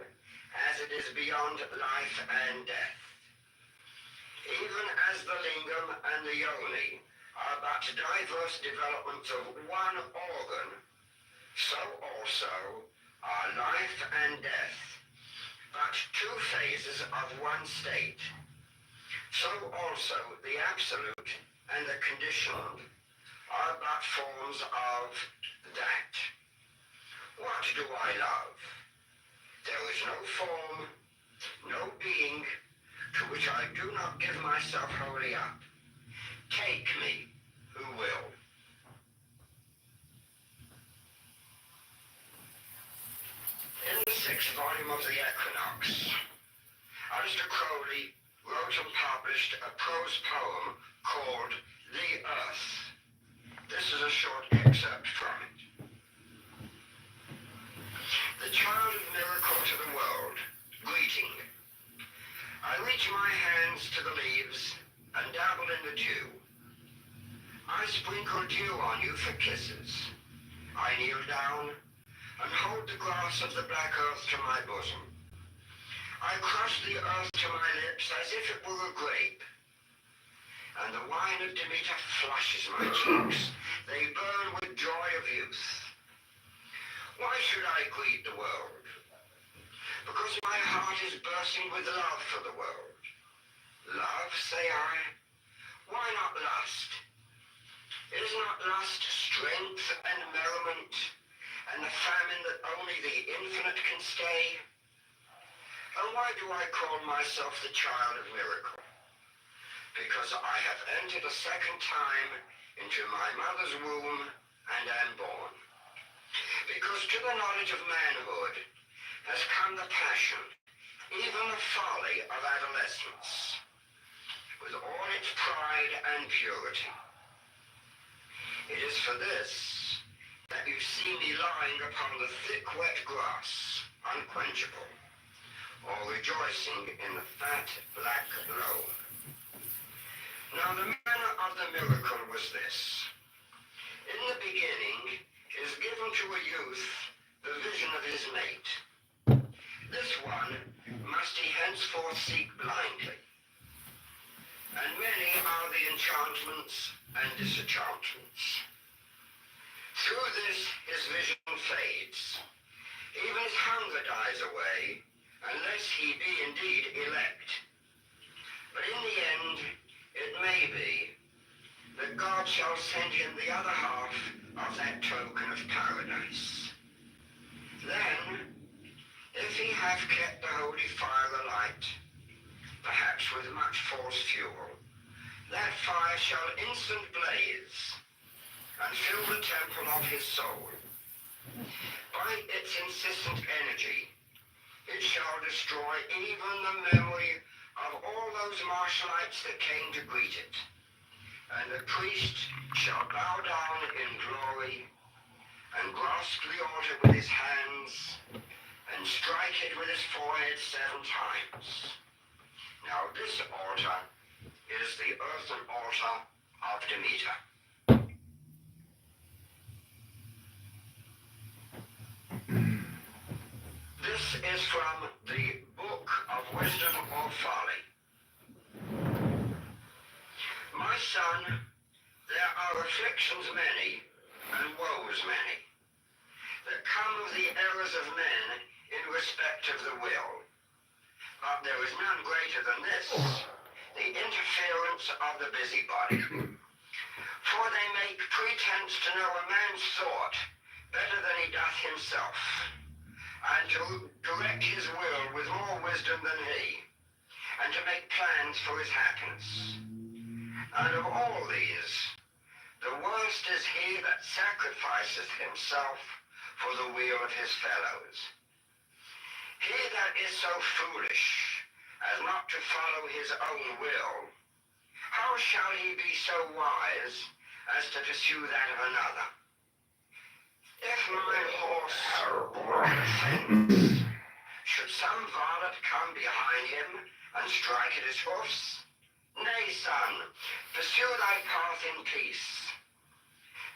as it is beyond life and death. Even as the lingam and the yoni are but diverse developments of one organ, so also are life and death but two phases of one state. So also the absolute and the conditioned are but forms of that. What do I love? There is no form, no being, to which I do not give myself wholly up. Take me, who will. In the 6th volume of the Equinox, Aleister Crowley wrote and published a prose poem called The Earth. This is a short excerpt from it. The child of miracle to the world, greeting. I reach my hands to the leaves and dabble in the dew. I sprinkle dew on you for kisses. I kneel down and hold the grass of the black earth to my bosom. I crush the earth to my lips as if it were a grape, and the wine of Demeter flushes my cheeks. They burn with joy of youth. Why should I greet the world? Because my heart is bursting with love for the world. Love, say I? Why not lust? Is not lust strength and merriment, and the famine that only the infinite can stay? And why do I call myself the child of miracle? Because I have entered a second time into my mother's womb and am born. Because to the knowledge of manhood has come the passion, even the folly of adolescence, with all its pride and purity. It is for this that you see me lying upon the thick wet grass, unquenchable, or rejoicing in the fat black loam. Now the manner of the miracle was this. In the beginning is given to a youth the vision of his mate. This one must he henceforth seek blindly. And many are the enchantments and disenchantments. Through this his vision fades. Even his hunger dies away, unless he be indeed elect. But in the end, it may be that God shall send him the other half of that token of paradise. Then, if he have kept the holy fire alight, perhaps with much false fuel, that fire shall instant blaze and fill the temple of his soul. By its insistent energy, it shall destroy even the memory of all those martialites that came to greet it. And the priest shall bow down in glory and grasp the altar with his hands and strike it with his forehead 7 times. Now this altar is the earthen altar of Demeter. This is from the Book of Wisdom or Folly. My son, there are afflictions many, and woes many, that come of the errors of men in respect of the will. But there is none greater than this, the interference of the busybody. For they make pretense to know a man's thought better than he doth himself, and to direct his will with more wisdom than he, and to make plans for his happiness. And of all these, the worst is he that sacrificeth himself for the weal of his fellows. He that is so foolish as not to follow his own will, how shall he be so wise as to pursue that of another? If mine horse bore a fence, should some varlet come behind him and strike at his hoofs? Nay, son, pursue thy path in peace,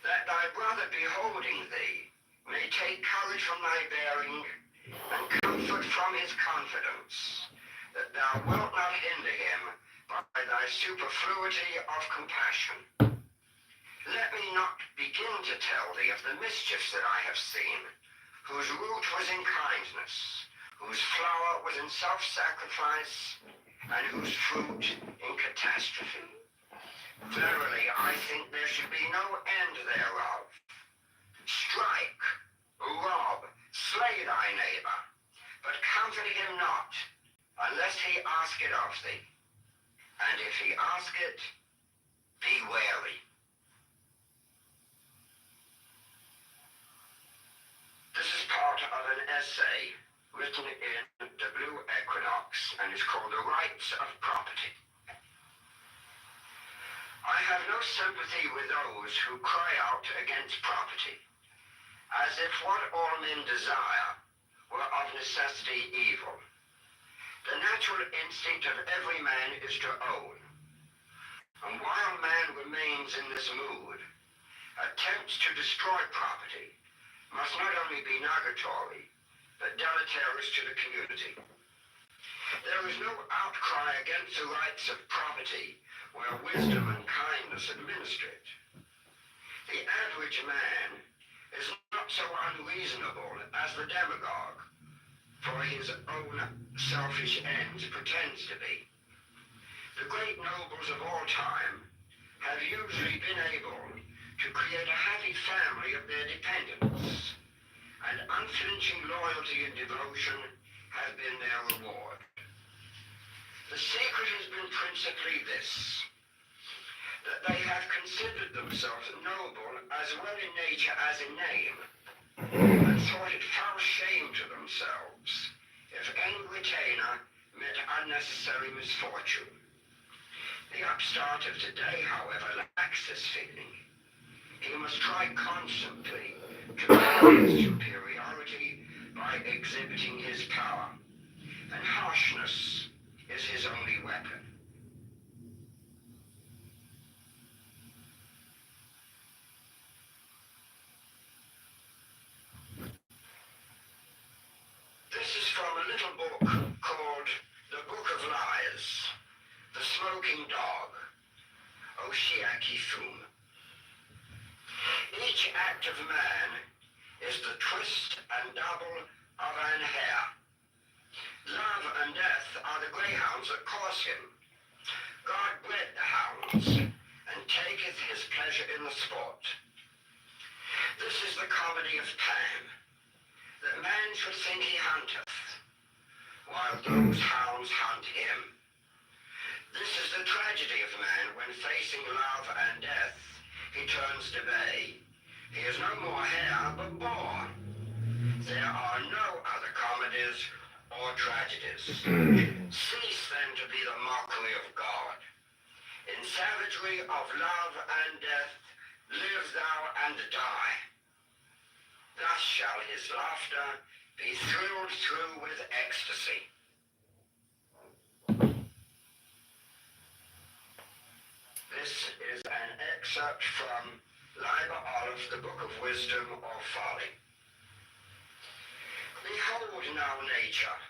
that thy brother beholding thee may take courage from thy bearing and comfort from his confidence, that thou wilt not hinder him by thy superfluity of compassion. Let me not begin to tell thee of the mischiefs that I have seen, whose root was in kindness, whose flower was in self-sacrifice, and whose fruit in catastrophe. Verily, I think there should be no end thereof. Strike, rob, slay thy neighbor, but comfort him not, unless he ask it of thee. And if he ask it, be wary. This is part of an essay written in the Blue Equinox and is called The Rights of Property. I have no sympathy with those who cry out against property, as if what all men desire were of necessity evil. The natural instinct of every man is to own. And while man remains in this mood, attempts to destroy property must not only be nugatory, but deleterious to the community. There is no outcry against the rights of property where wisdom and kindness administer it. The average man is not so unreasonable as the demagogue, for his own selfish ends pretends to be. The great nobles of all time have usually been able to create a happy family of their dependents, and unflinching loyalty and devotion have been their reward. The secret has been principally this, that they have considered themselves noble as well in nature as in name, and thought it foul shame to themselves if any retainer met unnecessary misfortune. The upstart of today, however, lacks this feeling. He must try constantly to prove his superiority by exhibiting his power, and harshness is his only weapon. This is from a little book called The Book of Lies, The Smoking Dog, Oshiaki Fum. Each act of man is the twist and double of an hair. Love and death are the greyhounds that course him. God bred the hounds, and taketh his pleasure in the sport. This is the comedy of Pan, that man should think he hunteth, while those hounds hunt him. This is the tragedy of man when facing love and death, he turns to bay. He is no more hare, but boar. There are no other comedies or tragedies. Cease then to be the mockery of God. In savagery of love and death, live thou and die. Thus shall his laughter be thrilled through with ecstasy. This is an excerpt from Liber Aleph, the Book of Wisdom or Folly. Behold now nature,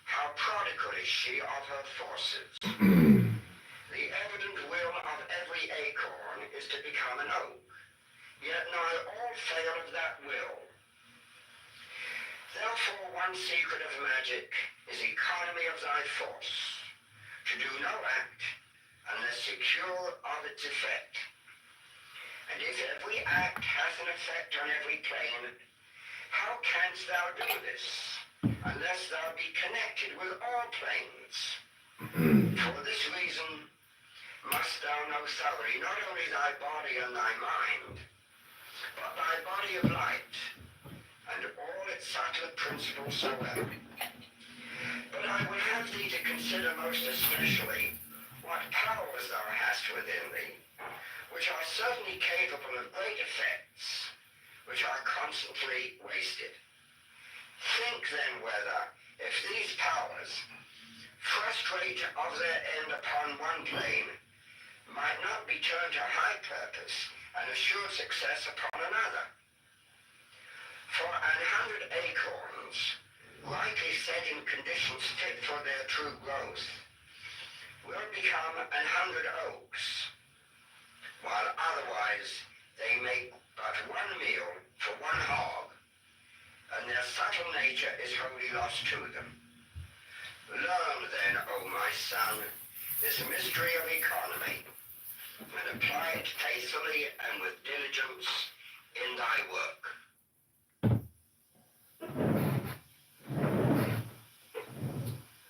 how prodigal is she of her forces. The evident will of every acorn is to become an oak, yet nigh all fail of that will. Therefore one secret of magic is economy of thy force, to do no act unless secure of its effect. And if every act hath an effect on every plane, how canst thou do this, unless thou be connected with all planes? For this reason must thou know thoroughly not only thy body and thy mind, but thy body of light, and all its subtle principles so well. But I would have thee to consider most especially what powers thou hast within thee, which are certainly capable of great effects, which are constantly wasted. Think then whether, if these powers, frustrate of their end upon one plane, might not be turned to high purpose and assured success upon another. For 100 acorns, rightly set in conditions fit for their true growth, will become 100 oaks, while otherwise they make but one meal for one hog, and their subtle nature is wholly lost to them. Learn then, O my son, this mystery of economy, and apply it faithfully and with diligence in thy work.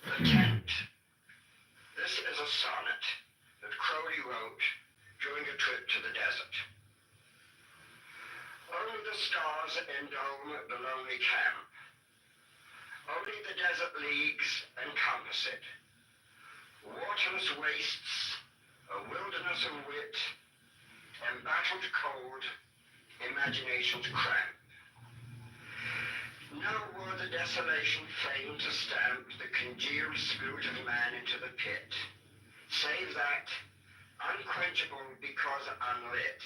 The tent. This is a sonnet that Crowley wrote during a trip to the desert. Only the stars endome the lonely camp. Only the desert leagues encompass it. Waterless wastes, a wilderness of wit, embattled cold, imagination's cramp. Now were the desolation fain to stamp the congealed spirit of man into the pit, save that, unquenchable because unlit,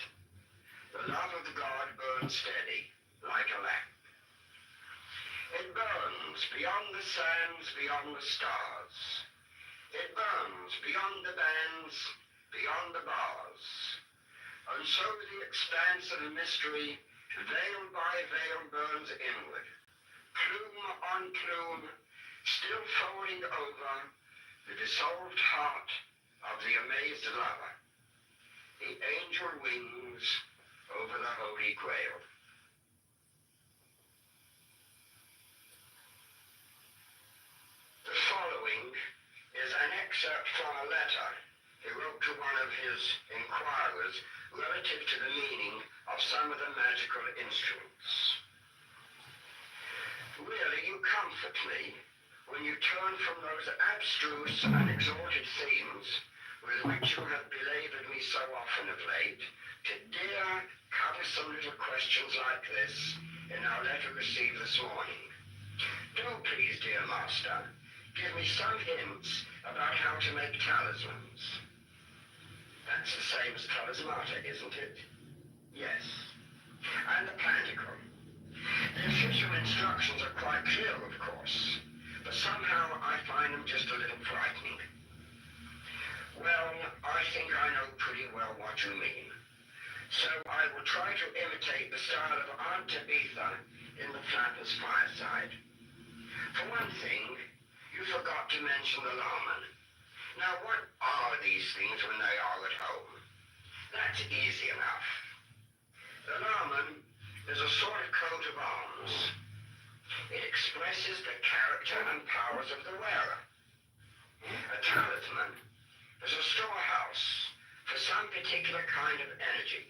the love of God burns steady, like a lamp. It burns beyond the sands, beyond the stars. It burns beyond the bands, beyond the bars. And so the expanse of mystery, veil by veil, burns inward, plume on plume, still folding over the dissolved heart of the amazed lover, the angel wings over the Holy Grail. The following is an excerpt from a letter he wrote to one of his inquirers relative to the meaning of some of the magical instruments. Really, you comfort me when you turn from those abstruse and exalted themes with which you have belabored me so often of late to dear, cumbersome little questions like this in our letter received this morning. Do please, dear master, give me some hints about how to make talismans. That's the same as talismata, isn't it? Yes. And the panticle. The official instructions are quite clear, of course, but somehow I find them just a little frightening. Well, I think I know pretty well what you mean. So I will try to imitate the style of Aunt Tabitha in the Flappers Fireside. For one thing, you forgot to mention the lawman. Now, what are these things when they are at home? That's easy enough. The lawman is a sort of coat of arms. It expresses the character and powers of the wearer. A talisman is a storehouse for some particular kind of energy,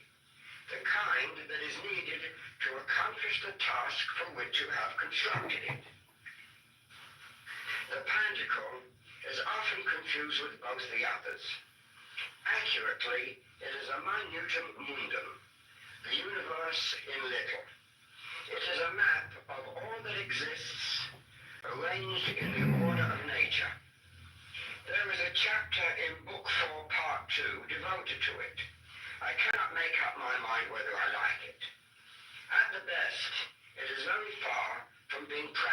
the kind that is needed to accomplish the task for which you have constructed it. The panticle is often confused with both the others. Accurately, it is a minutum mundum, the universe in little. It is a map of all that exists, arranged in the order of nature. There is a chapter in Book 4, Part 2, devoted to it. I cannot make up my mind whether I like it. At the best, it is very far from being practical.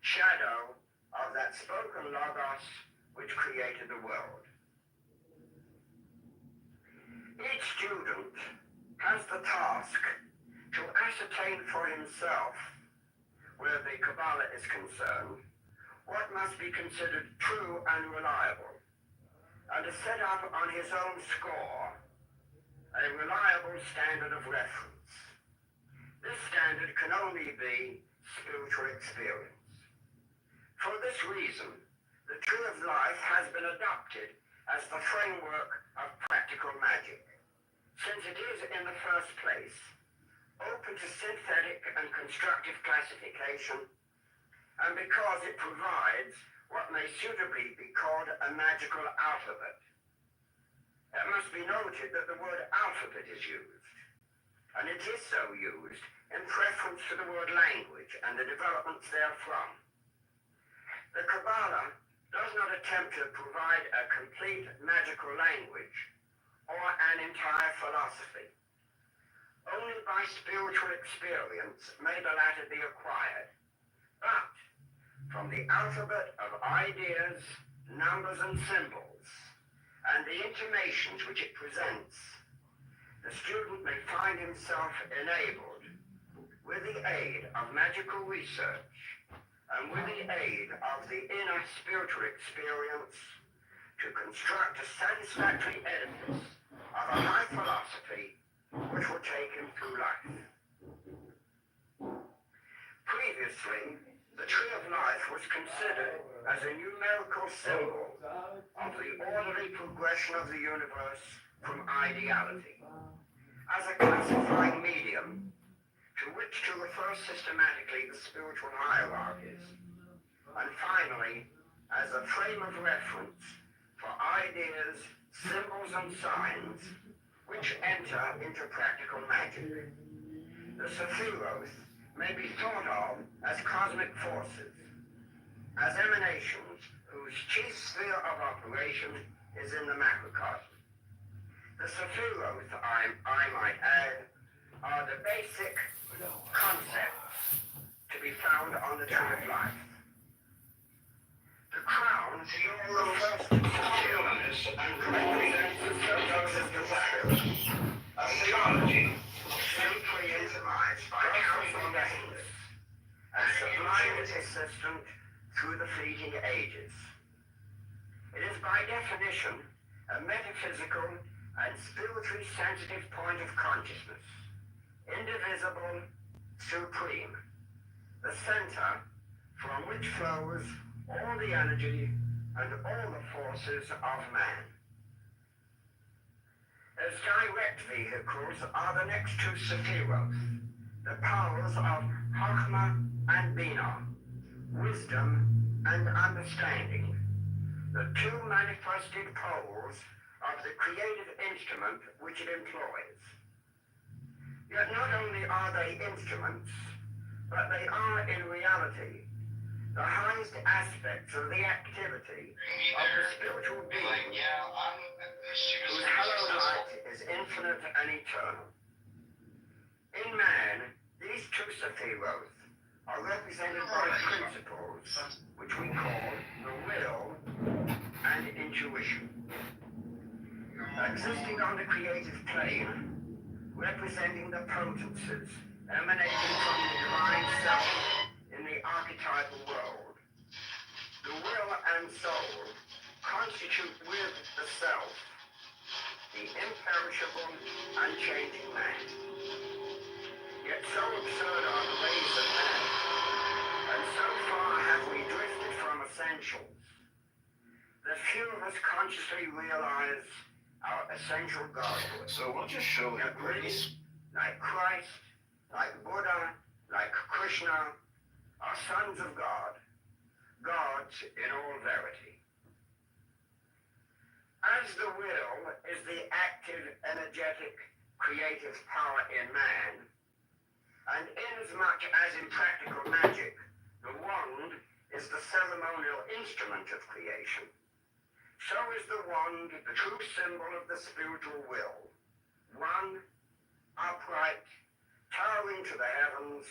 shadow of that spoken logos which created the world. Each student has the task to ascertain for himself, where the Kabbalah is concerned, what must be considered true and reliable, and to set up on his own score a reliable standard of reference. This standard can only be spiritual experience. For this reason, the Tree of Life has been adopted as the framework of practical magic, since it is in the first place open to synthetic and constructive classification, and because it provides what may suitably be called a magical alphabet. It must be noted that the word alphabet is used, and it is so used in preference to the word language and the developments therefrom. The Kabbalah does not attempt to provide a complete magical language or an entire philosophy. Only by spiritual experience may the latter be acquired, but from the alphabet of ideas, numbers, and symbols, and the intimations which it presents, the student may find himself enabled, with the aid of magical research, and with the aid of the inner spiritual experience, to construct a satisfactory edifice of a high philosophy which will take him through life. Previously, the Tree of Life was considered as a numerical symbol of the orderly progression of the universe from ideality, as a classifying medium to which to refer systematically the spiritual hierarchies, and finally, as a frame of reference for ideas, symbols, and signs which enter into practical magic. The Sephiroth may be thought of as cosmic forces, as emanations whose chief sphere of operation is in the macrocosm. The Sephiroth, I might add, are the basic concepts to be found on the Tree of Life. The crown refers to stillness and represents the subject of the Sephiroth, a theology simply intimized by careful names, and sublime assistant through the fleeting ages. It is by definition a metaphysical and spiritually sensitive point of consciousness, indivisible, supreme, the center from which flows all the energy and all the forces of man. As direct vehicles are the next two Sephiroth, the powers of Chokhmah and Binah, wisdom and understanding, the two manifested poles of the creative instrument which it employs. Yet not only are they instruments, but they are in reality the highest aspects of the activity of the spiritual being, whose hallowed light is infinite and eternal. In man, these two Sephiroth are represented by principles which we call the will and intuition. Existing on the creative plane, representing the potencies emanating from the divine self in the archetypal world. The will and soul constitute with the self the imperishable, unchanging man. Yet so absurd are the ways of man, and so far have we drifted from essentials, that few of us consciously realize our essential godhood. So why don't you show your grace? Like Christ, like Buddha, like Krishna, are sons of God, gods in all verity. As the will is the active, energetic, creative power in man, and inasmuch as in practical magic, the wand is the ceremonial instrument of creation, so is the wand the true symbol of the spiritual will, one, upright, towering to the heavens,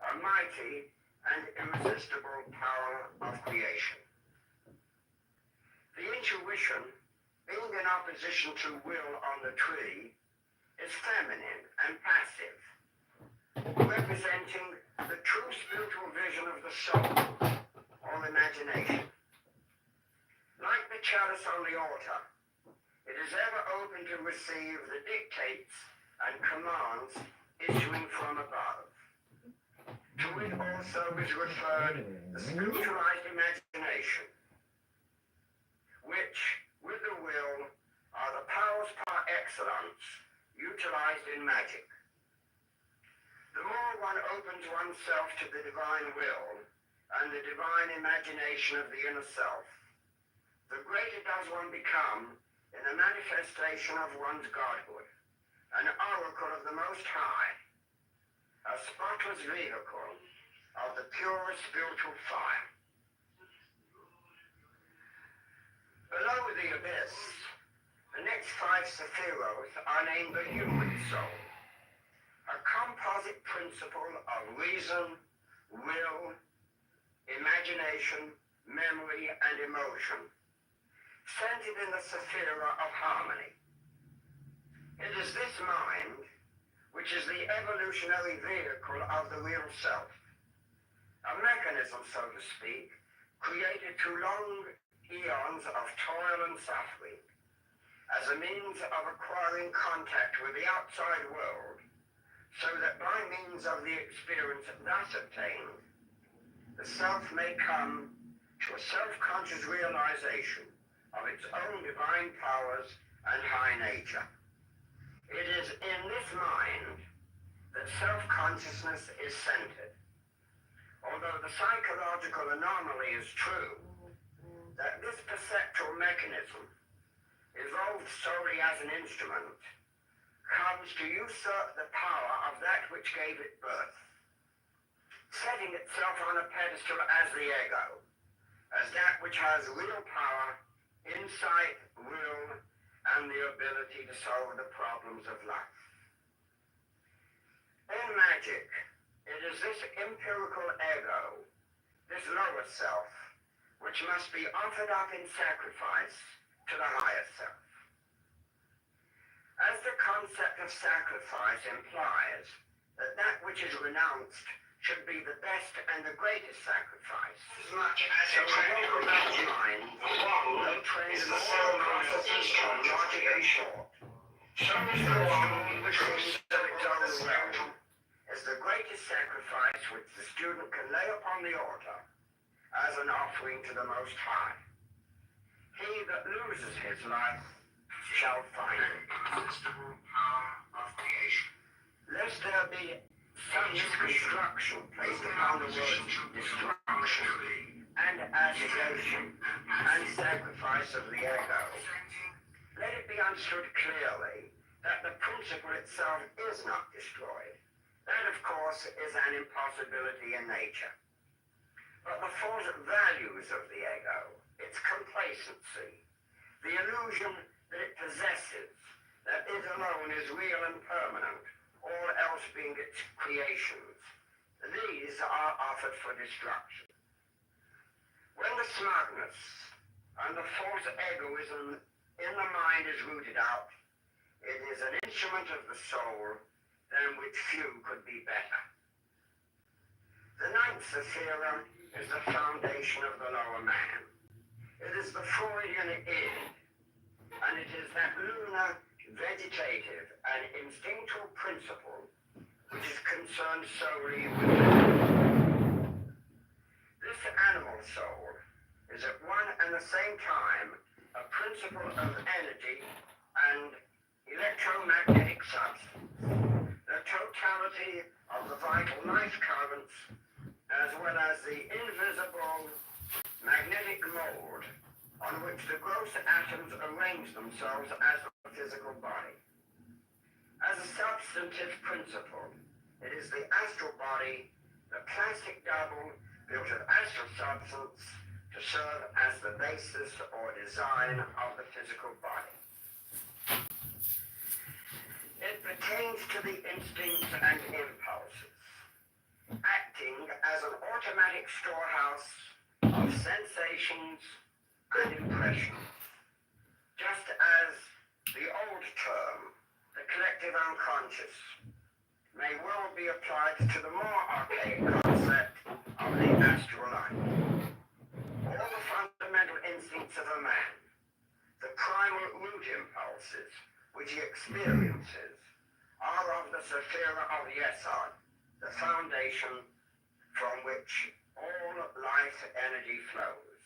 a mighty, and irresistible power of creation. The intuition, being in opposition to will on the tree, is feminine and passive, representing the true spiritual vision of the soul, or imagination. Like the chalice on the altar, it is ever open to receive the dictates and commands issuing from above. To it also is referred the spiritualized imagination, which, with the will, are the powers par excellence utilized in magic. The more one opens oneself to the divine will and the divine imagination of the inner self, the greater does one become in the manifestation of one's godhood, an oracle of the Most High, a spotless vehicle of the purest spiritual fire. Below the abyss, the next 5 sephiroth are named the human soul, a composite principle of reason, will, imagination, memory, and emotion, centered in the sephira of harmony. It is this mind which is the evolutionary vehicle of the real self, a mechanism, so to speak, created through long eons of toil and suffering, as a means of acquiring contact with the outside world, so that by means of the experience thus obtained, the self may come to a self-conscious realization of its own divine powers and high nature. It is in this mind that self-consciousness is centered. Although the psychological anomaly is true, that this perceptual mechanism, evolved solely as an instrument, comes to usurp the power of that which gave it birth, setting itself on a pedestal as the ego, as that which has real power, insight, will, and the ability to solve the problems of life. In magic, it is this empirical ego, this lower self, which must be offered up in sacrifice to the higher self. As the concept of sacrifice implies that that which is renounced should be the best and the greatest sacrifice. As much as So a the practical well-developed matter, mind, one trained is in the all ceremonial processes of instrument of logic and creation. thought, So is the one which true is symbol its of own the spiritual. realm, is the greatest sacrifice which the student can lay upon the altar as an offering to the Most High. He that loses his life shall find it. Irresistible power of creation. Lest there be some misconstruction placed upon the word destruction and annihilation and sacrifice of the ego, let it be understood clearly that the principle itself is not destroyed. That, of course, is an impossibility in nature. But the false values of the ego, its complacency, the illusion that it possesses, that it alone is real and permanent, all else being its creations, these are offered for destruction. When the smugness and the false egoism in the mind is rooted out, it is an instrument of the soul than which few could be better. The 9th sephira is the foundation of the lower man. It is the Freudian id, and it is that lunar, vegetative, and instinctual principle which is concerned solely with man. This animal soul is at one and the same time a principle of energy and electromagnetic substance, the totality of the vital life currents, as well as the invisible magnetic mold on which the gross atoms arrange themselves as the physical body. As a substantive principle, it is the astral body, the plastic double built of astral substance, to serve as the basis or design of the physical body. It pertains to the instincts and impulses, acting as an automatic storehouse of sensations and impressions, just as the old term, the collective unconscious, may well be applied to the more archaic concept of the astral life. All the fundamental instincts of a man, the primal root impulses which he experiences, are of the Sephira of Yesod, the foundation from which all life energy flows.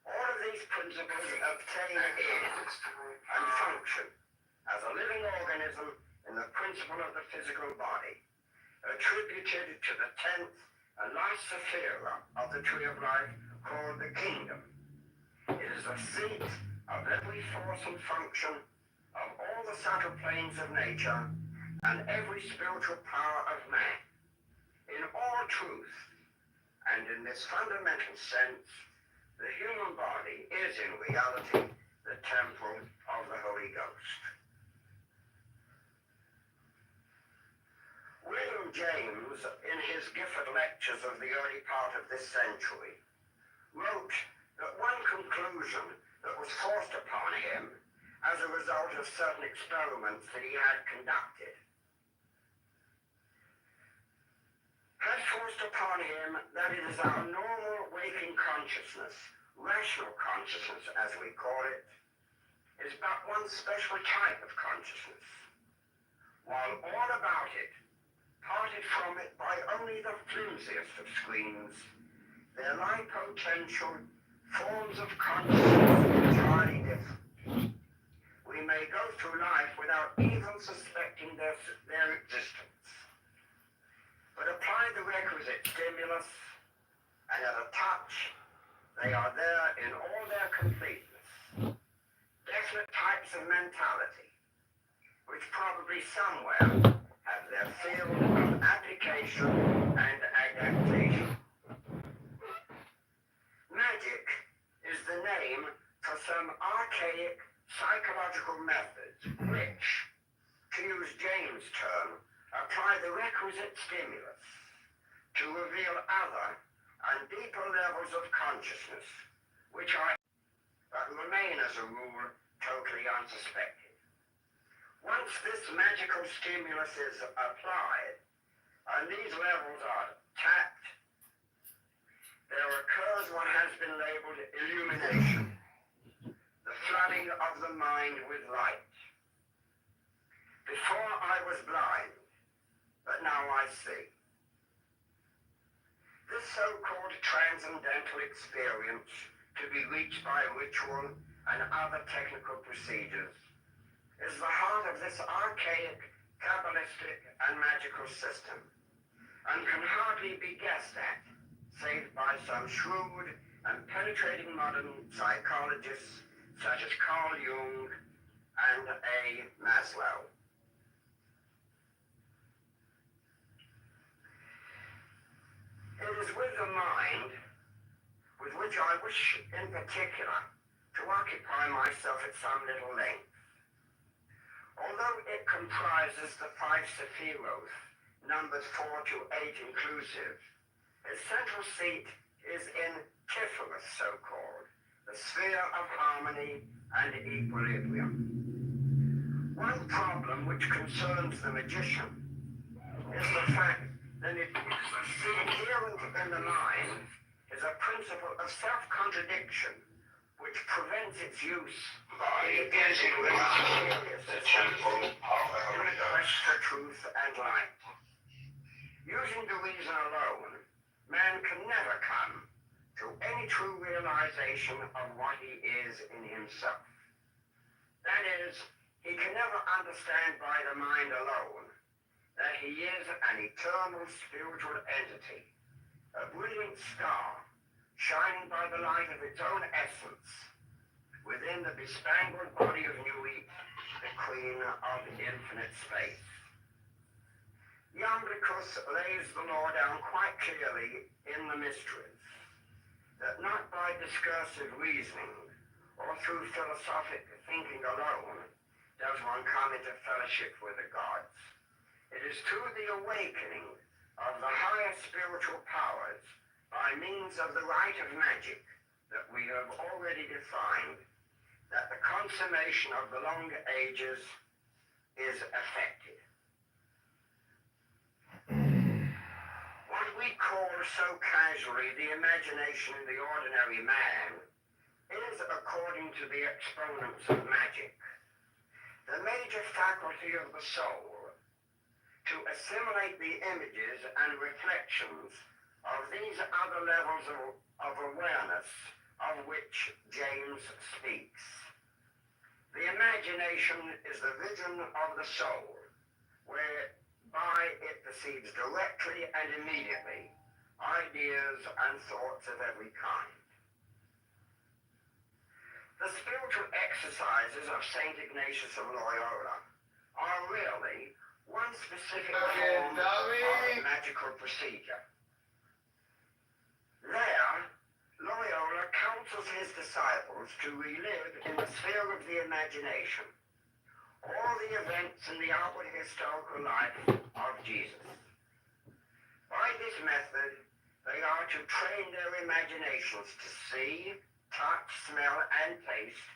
All of these principles obtain in and function as a living organism in the principle of the physical body, attributed to the 10th and last Sephira of the Tree of Life called the Kingdom. It is the seat of every force and function of all the subtle planes of nature and every spiritual power of man. In all truth, and in this fundamental sense, the human body is in reality the temple of the Holy Ghost. William James, in his Gifford Lectures of the early part of this century, wrote that one conclusion that was forced upon him as a result of certain experiments that he had conducted had forced upon him that it is our normal waking consciousness, rational consciousness as we call it, is but one special type of consciousness, while all about it, parted from it by only the flimsiest of screens, there lie potential forms of consciousness entirely different. We may go through life without even suspecting their existence, but apply the requisite stimulus, and at a touch, they are there in all their completeness. Definite types of mentality, which probably somewhere have their field of application and adaptation. Magic is the name for some archaic psychological methods which, to use James' term, apply the requisite stimulus to reveal other and deeper levels of consciousness, which are but remain as a rule totally unsuspected. Once this magical stimulus is applied, and these levels are tapped, there occurs what has been labeled illumination, the flooding of the mind with light. Before I was blind, but now I see. This so-called transcendental experience, to be reached by ritual and other technical procedures, is the heart of this archaic, Kabbalistic, and magical system, and can hardly be guessed at, save by some shrewd and penetrating modern psychologists such as Carl Jung and A. Maslow. It is with the mind with which I wish in particular to occupy myself at some little length. Although it comprises the 5 Sephiroth, numbers 4 to 8 inclusive, its central seat is in Kitover, so-called, the sphere of harmony and equilibrium. One problem which concerns the magician is the fact that it is inherent in the mind is a principle of self-contradiction which prevents its use by engaging with the temple of the Holy Ghost for truth and light. Using the reason alone, man can never come to any true realization of what he is in himself. That is, he can never understand by the mind alone that he is an eternal spiritual entity, a brilliant star, shining by the light of its own essence, within the bespangled body of Nui, the queen of infinite space. Iamblichus lays the law down quite clearly in the mysteries, that not by discursive reasoning or through philosophic thinking alone does one come into fellowship with the gods. It is through the awakening of the higher spiritual powers by means of the rite of magic that we have already defined, that the consummation of the long ages is effected. What we call so casually the imagination in the ordinary man is, according to the exponents of magic, the major faculty of the soul to assimilate the images and reflections of these other levels of awareness of which James speaks. The imagination is the vision of the soul, whereby it perceives directly and immediately ideas and thoughts of every kind. The spiritual exercises of St. Ignatius of Loyola are really one specific form of magical procedure. There, Loyola counsels his disciples to relive in the sphere of the imagination all the events in the outward historical life of Jesus. By this method, they are to train their imaginations to see, touch, smell, and taste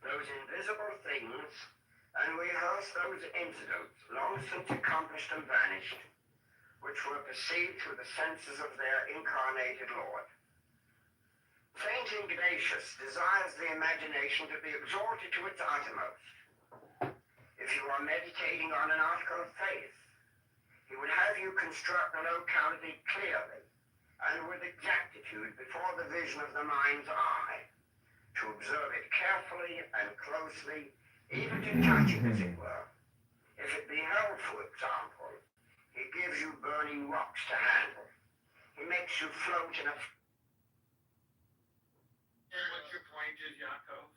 those invisible things and rehearse those incidents long since accomplished and vanished, which were perceived through the senses of their incarnated Lord. Saint Ignatius desires the imagination to be exalted to its uttermost. If you are meditating on an article of faith, he would have you construct the locality clearly and with exactitude before the vision of the mind's eye, to observe it carefully and closely, even to touch it, as it were. If it be hell, for example, he gives you burning rocks to handle. He makes you float in a... What your point is, Yaakov?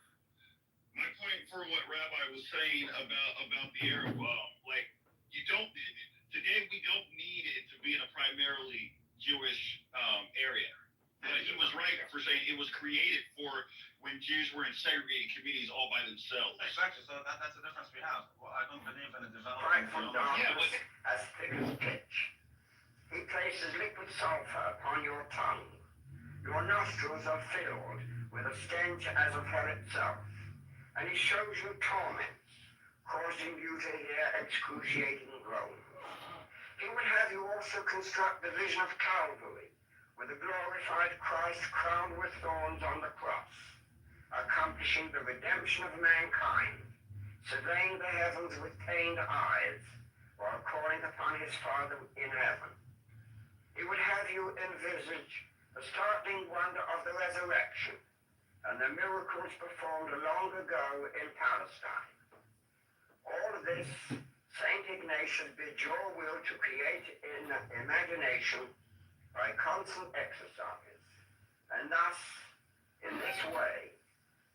My point for what Rabbi was saying about the Arab, like, you don't, today we don't need it to be in a primarily Jewish area. He was right for saying it was created for when Jews were in segregated communities all by themselves. Exactly, so that's the difference we have. Well, I don't believe in a development. Right from darkness as thick as pitch. He places liquid sulfur upon your tongue. Your nostrils are filled with a stench as of hell itself. And he shows you torments, causing you to hear excruciating groans. He would have you also construct the vision of Calvary, with the glorified Christ crowned with thorns on the cross, accomplishing the redemption of mankind, surveying the heavens with pained eyes, while calling upon his Father in heaven. He would have you envisage the startling wonder of the resurrection and the miracles performed long ago in Palestine. All this, St. Ignatius bids your will to create in imagination by constant exercise, and thus, in this way,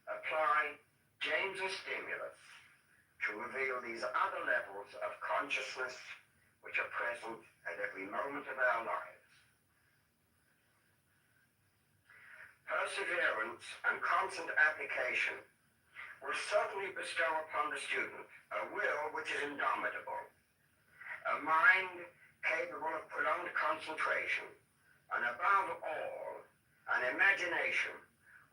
apply James's stimulus to reveal these other levels of consciousness which are present at every moment of our lives. Perseverance and constant application will certainly bestow upon the student a will which is indomitable, a mind capable of prolonged concentration, and above all, an imagination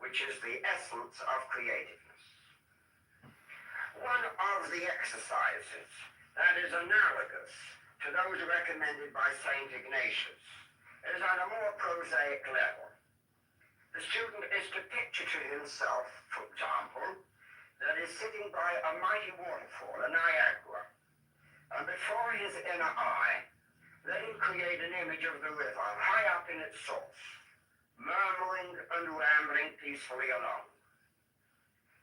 which is the essence of creativeness. One of the exercises that is analogous to those recommended by St. Ignatius is on a more prosaic level. The student is to picture to himself, for example, that is sitting by a mighty waterfall, a Niagara, and before his inner eye, let him create an image of the river high up in its source, murmuring and rambling peacefully along.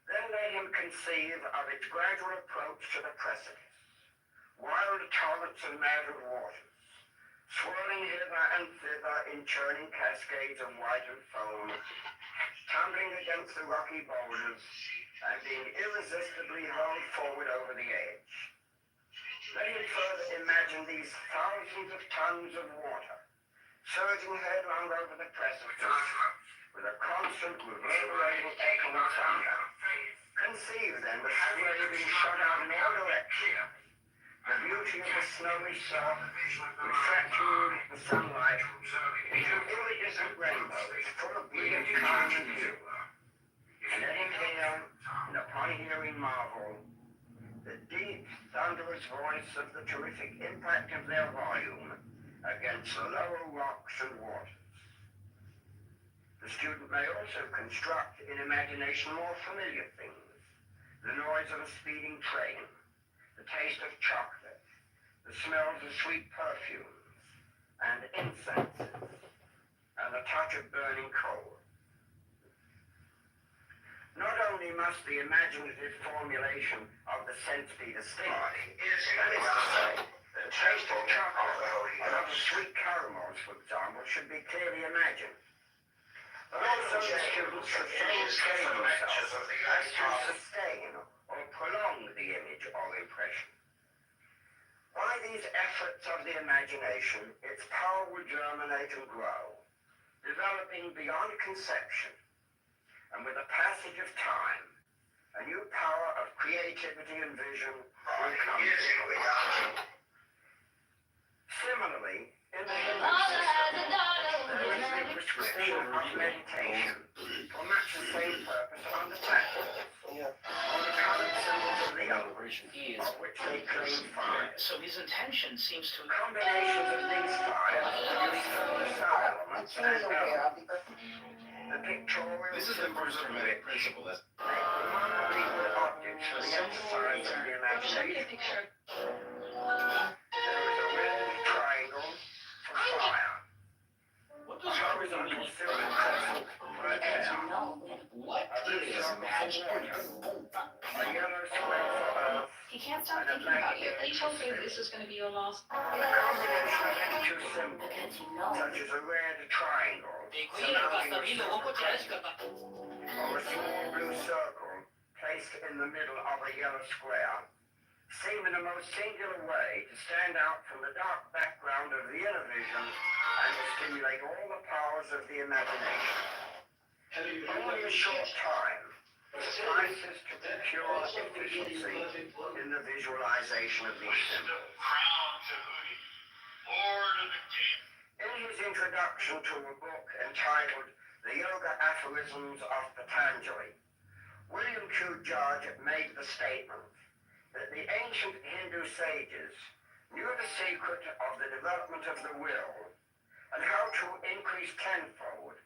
Then let him conceive of its gradual approach to the precipice, wild torrents and mad waters, swirling hither and thither in churning cascades of whitened foam, tumbling against the rocky boulders, and being irresistibly hurled forward over the edge. Let him further imagine these thousands of tons of water, surging headlong over the precipice, with a constant reverberating echoing sound. Conceive then the spray being shot out in all directions, the beauty of the snowy surf reflecting the echo's voice of the terrific impact of their volume against lower rocks and waters. The student may also construct in imagination more familiar things: the noise of a speeding train, the taste of chocolate, the smells of sweet perfumes and incenses, and the touch of burning coal. Not only must the imaginative formulation of the sense be distinct, that is to say, the taste of chocolate or of the sweet caramels, for example, should be clearly imagined. But also the students should so train themselves as to sustain or prolong the image or impression. By these efforts of the imagination, its power will germinate and grow, developing beyond conception, and with the passage of time, a new power of creativity and vision will come to it. Similarly, in the Hindu system, there is the prescription of meditation for much the same purpose on the tablets, or the colored symbols of the ocean, of which they claim fire. So his intention seems to... Combinations of these fires produce fire elements and elements. The pictorial This is the first hermetic principle. That's... make remarkably good objects for the exercise of the imagination. There is a red triangle for fire. What does horizontal silver crescent for air. What A blue is circle magic? for water. A yellow square for earth. He can't stop thinking about you. They told me this is going to be your last. The combination of any two symbols, such as a red triangle surrounding a silver crescent, or a small blue circle placed in the middle of a yellow square, seem in a most singular way to stand out from the dark background of the inner vision and to stimulate all the powers of the imagination. Only a short time suffices to procure efficiency in the visualization of these symbols. In his introduction to a book entitled The Yoga Aphorisms of Patanjali, William Q. George made the statement that the ancient Hindu sages knew the secret of the development of the will and how to increase tenfold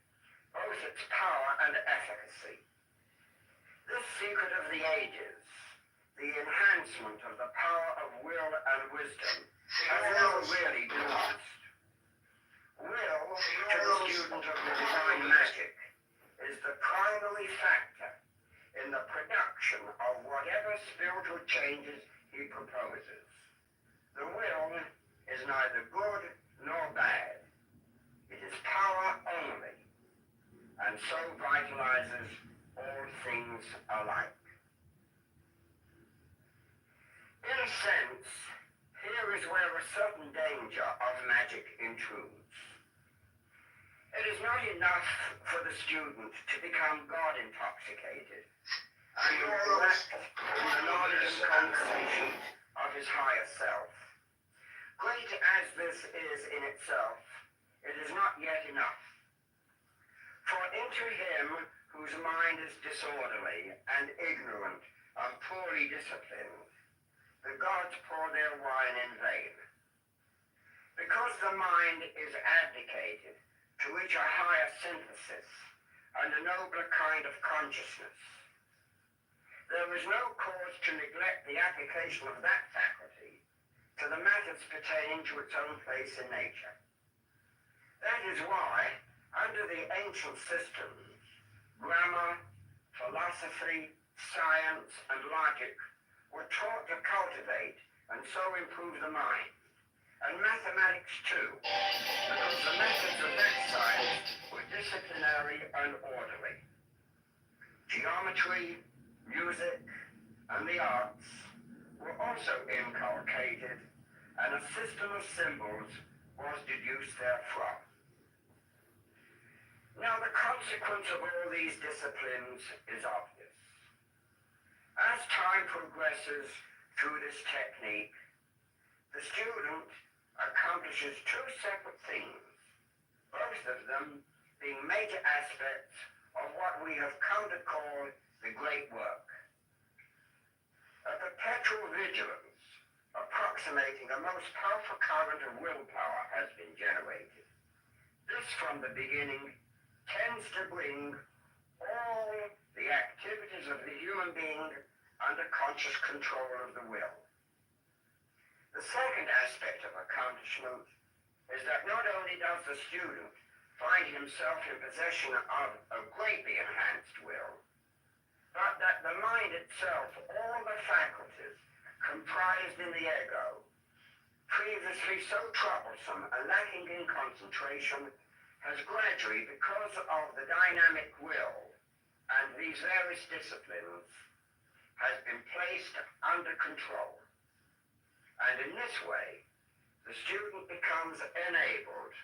both its power and efficacy. This secret of the ages, the enhancement of the power of will and wisdom, has never really been lost. Will, to the student of the divine magic, is the primary factor in the production of whatever spiritual changes he proposes. The will is neither good nor bad. It is power only, and so vitalizes all things alike. In a sense, here is where a certain danger of magic intrudes. It is not enough for the student to become God-intoxicated and wrapped in the knowledge and conversation of his higher self. Great as this is in itself, it is not yet enough. For into him whose mind is disorderly and ignorant and poorly disciplined, the gods pour their wine in vain. Because the mind is abdicated to reach a higher synthesis and a nobler kind of consciousness, there is no cause to neglect the application of that faculty to the matters pertaining to its own place in nature. That is why, under the ancient systems, grammar, philosophy, science, and logic were taught to cultivate and so improve the mind, and mathematics too, because the methods of that science were disciplinary and orderly. Geometry, music, and the arts were also inculcated, and a system of symbols was deduced therefrom. Now, the consequence of all these disciplines is obvious. As time progresses through this technique, the student accomplishes two separate things, both of them being major aspects of what we have come to call the great work. A perpetual vigilance approximating a most powerful current of willpower has been generated. This, from the beginning, tends to bring all the activities of the human being under conscious control of the will. The second aspect of accomplishment is that not only does the student find himself in possession of a greatly enhanced will, but that the mind itself, all the faculties comprised in the ego, previously so troublesome and lacking in concentration, has gradually, because of the dynamic will and these various disciplines, has been placed under control. And in this way, the student becomes enabled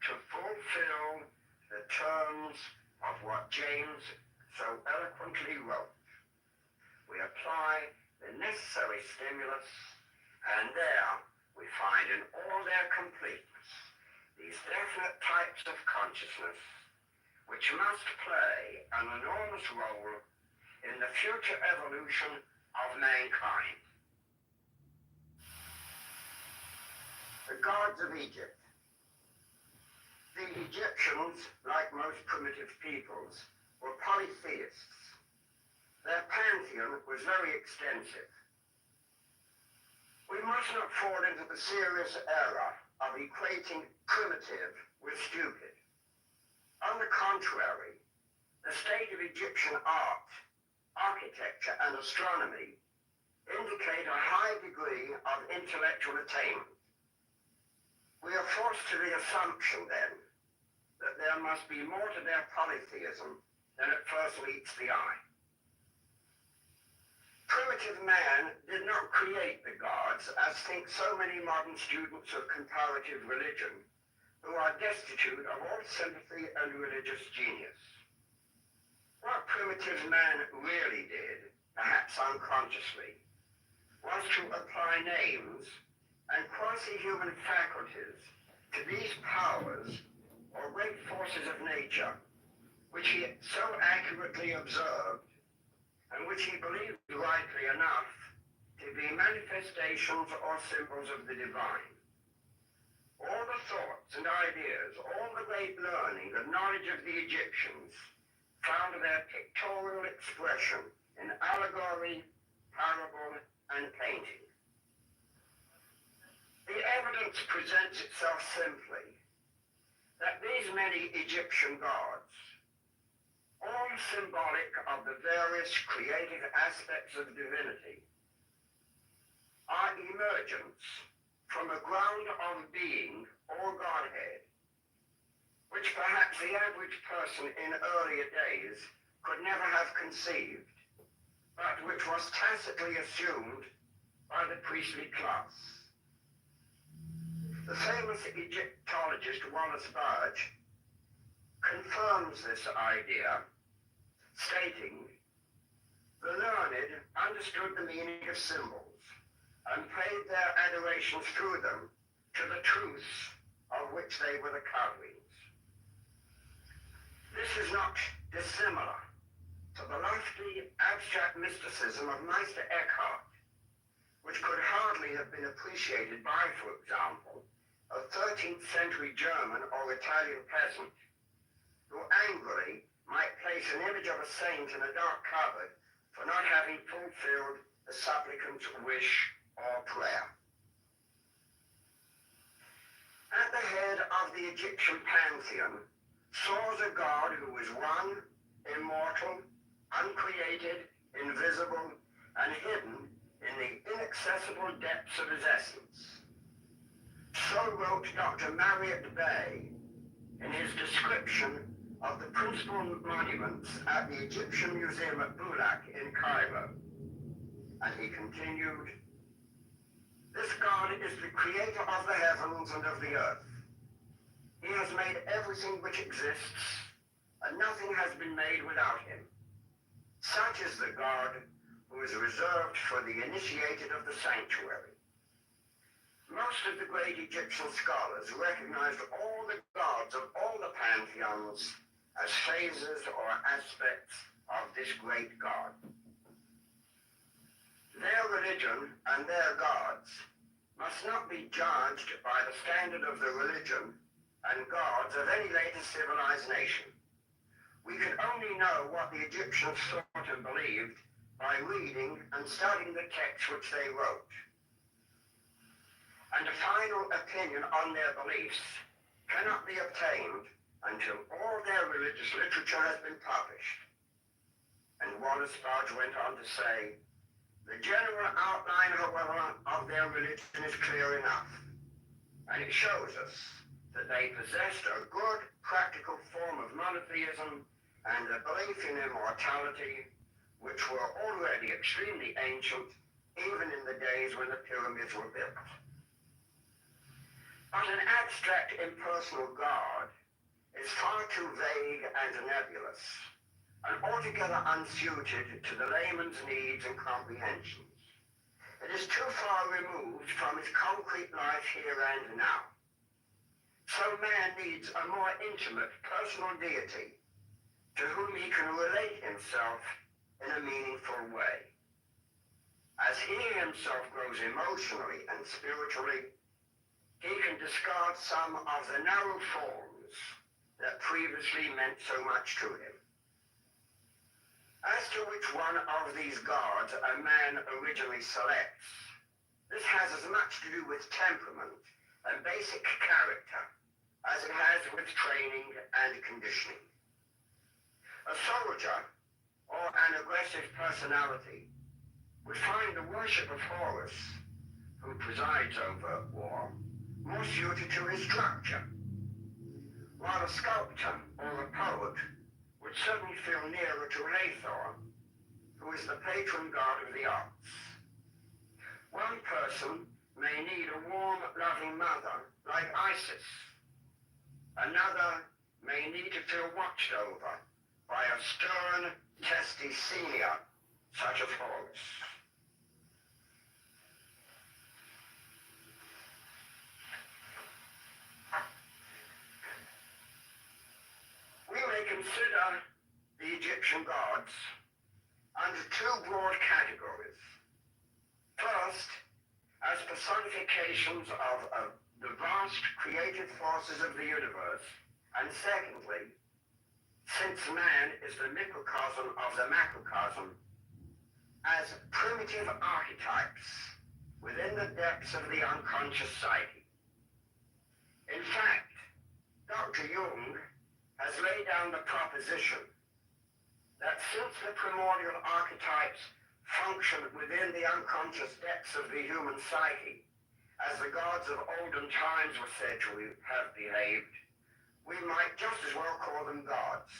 to fulfill the terms of what James so eloquently wrote. We apply the necessary stimulus, and there we find in all their completeness these definite types of consciousness which must play an enormous role in the future evolution of mankind. The gods of Egypt. The Egyptians, like most primitive peoples, were polytheists. Their pantheon was very extensive. We must not fall into the serious error of equating primitive with stupid. On the contrary, the state of Egyptian art, architecture, and astronomy indicate a high degree of intellectual attainment. We are forced to the assumption, then, that there must be more to their polytheism than at first meets the eye. Primitive man did not create the gods, as think so many modern students of comparative religion, who are destitute of all sympathy and religious genius. What primitive man really did, perhaps unconsciously, was to apply names and quasi-human faculties to these powers or great forces of nature, which he so accurately observed, and which he believed, rightly enough, to be manifestations or symbols of the divine. All the thoughts and ideas, all the great learning and knowledge of the Egyptians found their pictorial expression in allegory, parable, and painting. The evidence presents itself simply that these many Egyptian gods, all symbolic of the various creative aspects of divinity, are emergents from a ground of being or Godhead, which perhaps the average person in earlier days could never have conceived, but which was tacitly assumed by the priestly class. The famous Egyptologist Wallace Budge confirms this idea, stating, "The learned understood the meaning of symbols and paid their adorations through them to the truths of which they were the coverings." This is not dissimilar to the lofty abstract mysticism of Meister Eckhart, which could hardly have been appreciated by, for example, a 13th century German or Italian peasant who angrily might place an image of a saint in a dark cupboard for not having fulfilled the supplicant's wish or prayer. At the head of the Egyptian pantheon soars a god who was one, immortal, uncreated, invisible, and hidden in the inaccessible depths of his essence. So wrote Dr. Marriott Bay in his description of the principal monuments at the Egyptian Museum at Bulak in Cairo. And he continued, "This God is the creator of the heavens and of the earth. He has made everything which exists, and nothing has been made without him. Such is the God who is reserved for the initiated of the sanctuary." Most of the great Egyptian scholars recognized all the gods of all the pantheons as phases or aspects of this great God. Their religion and their gods must not be judged by the standard of the religion and gods of any later civilized nation. We can only know what the Egyptians thought and believed by reading and studying the texts which they wrote. And a final opinion on their beliefs cannot be obtained until all their religious literature has been published. And Wallace Budge went on to say, the general outline, however, of their religion is clear enough, and it shows us that they possessed a good practical form of monotheism and a belief in immortality, which were already extremely ancient, even in the days when the pyramids were built. But an abstract impersonal God is far too vague and nebulous, and altogether unsuited to the layman's needs and comprehensions. It is too far removed from his concrete life here and now. So man needs a more intimate, personal deity to whom he can relate himself in a meaningful way. As he himself grows emotionally and spiritually, he can discard some of the narrow forms that previously meant so much to him. As to which one of these gods a man originally selects, this has as much to do with temperament and basic character as it has with training and conditioning. A soldier or an aggressive personality would find the worship of Horus, who presides over war, more suited to his structure, while a sculptor or a poet would certainly feel nearer to Hathor, who is the patron god of the arts. One person may need a warm, loving mother like Isis. Another may need to feel watched over by a stern, testy senior such as Horus. We may consider the Egyptian gods under two broad categories. First, as personifications of the vast creative forces of the universe, and secondly, since man is the microcosm of the macrocosm, as primitive archetypes within the depths of the unconscious psyche. In fact, Dr. Jung has laid down the proposition that since the primordial archetypes function within the unconscious depths of the human psyche, as the gods of olden times were said to have behaved, we might just as well call them gods,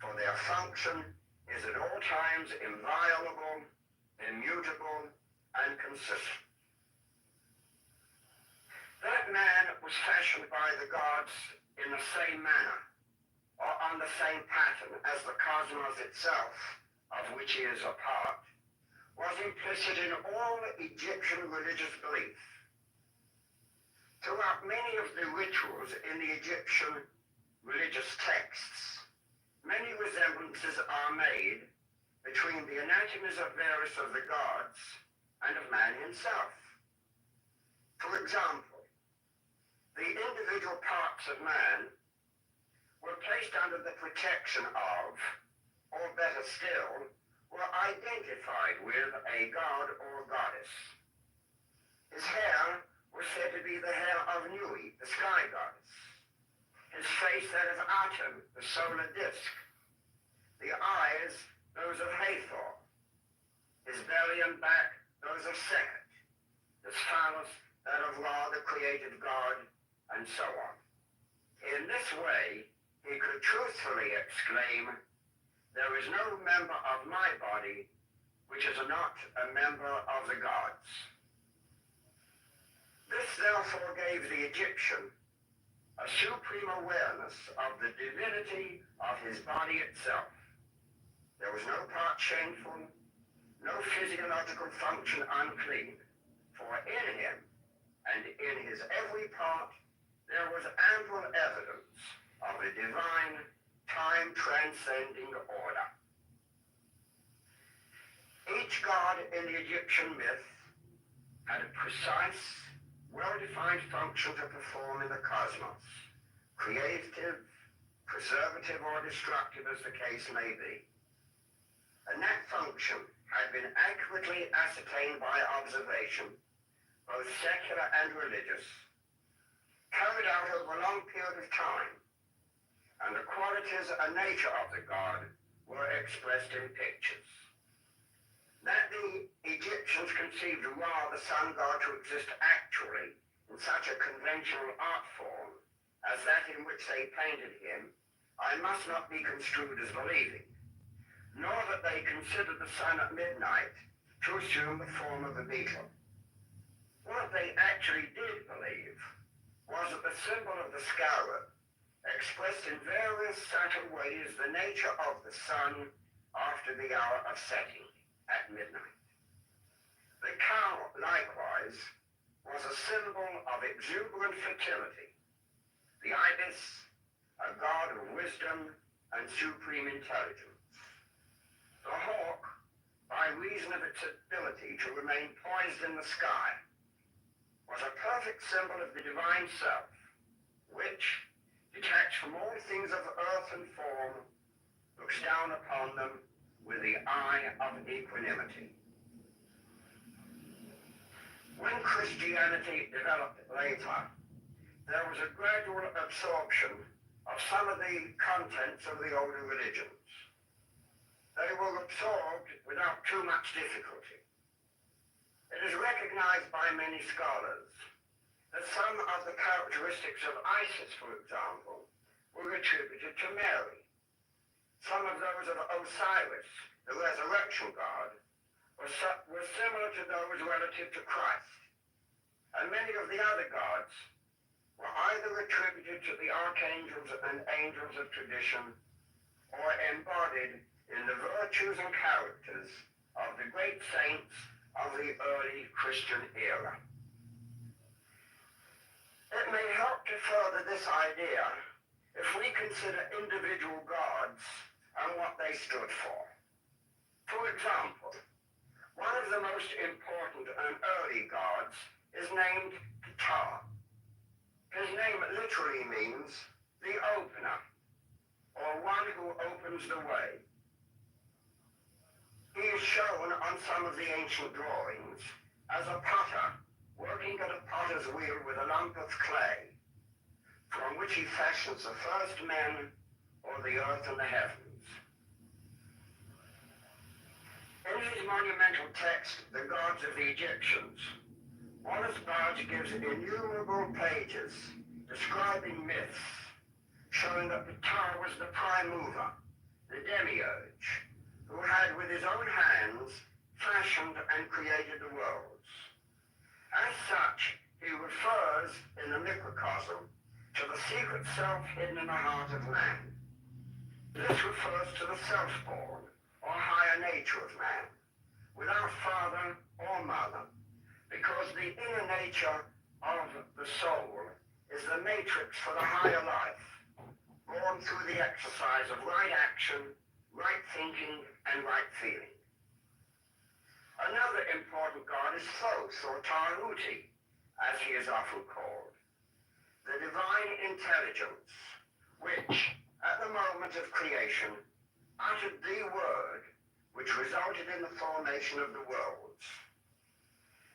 for their function is at all times inviolable, immutable, and consistent. That man was fashioned by the gods in the same manner, or on the same pattern as the cosmos itself, of which he is a part, was implicit in all Egyptian religious belief. Throughout many of the rituals in the Egyptian religious texts, many resemblances are made between the anatomies of various of the gods and of man himself. For example, the individual parts of man were placed under the protection of, or better still, were identified with a god or goddess. His hair was said to be the hair of Nui, the sky goddess. His face that of Atum, the solar disk. The eyes, those of Hathor. His belly and back, those of Sekhet. His phallus, that of Ra, the creative god, and so on. In this way, he could truthfully exclaim, there is no member of my body which is not a member of the gods. This therefore gave the Egyptian a supreme awareness of the divinity of his body itself. There was no part shameful, no physiological function unclean, for in him and in his every part there was ample evidence of a divine, time-transcending order. Each god in the Egyptian myth had a precise, well-defined function to perform in the cosmos, creative, preservative, or destructive as the case may be. And that function had been accurately ascertained by observation, both secular and religious, carried out over a long period of time, and the qualities and nature of the god were expressed in pictures. That the Egyptians conceived Ra, the sun god, to exist actually in such a conventional art form as that in which they painted him, I must not be construed as believing, nor that they considered the sun at midnight to assume the form of a beetle. What they actually did believe was that the symbol of the scarab expressed in various subtle ways the nature of the sun after the hour of setting at midnight. The cow, likewise, was a symbol of exuberant fertility. The ibis, a god of wisdom and supreme intelligence. The hawk, by reason of its ability to remain poised in the sky, was a perfect symbol of the divine self, which, detached from all things of earth and form, looks down upon them with the eye of equanimity. When Christianity developed later, there was a gradual absorption of some of the contents of the older religions. They were absorbed without too much difficulty. It is recognized by many scholars that some of the characteristics of Isis, for example, were attributed to Mary. Some of those of Osiris, the resurrection god, were similar to those relative to Christ. And many of the other gods were either attributed to the archangels and angels of tradition or embodied in the virtues and characters of the great saints of the early Christian era. It may help to further this idea if we consider individual gods and what they stood for. For example, one of the most important and early gods is named Ptah. His name literally means the opener, or one who opens the way. He is shown on some of the ancient drawings as a potter working at a potter's wheel with a lump of clay, from which he fashions the first men or the earth and the heavens. In his monumental text, The Gods of the Egyptians, Wallace Barge gives innumerable pages describing myths, showing that Ptah was the prime mover, the demiurge, who had with his own hands fashioned and created the worlds. As such, he refers in the microcosm to the secret self hidden in the heart of man. This refers to the self-born, or higher nature of man, without father or mother, because the inner nature of the soul is the matrix for the higher life, born through the exercise of right action, right thinking, and right feeling. Another important god is Thoth, or Tahuti, as he is often called, the divine intelligence, which, at the moment of creation, uttered the word which resulted in the formation of the worlds.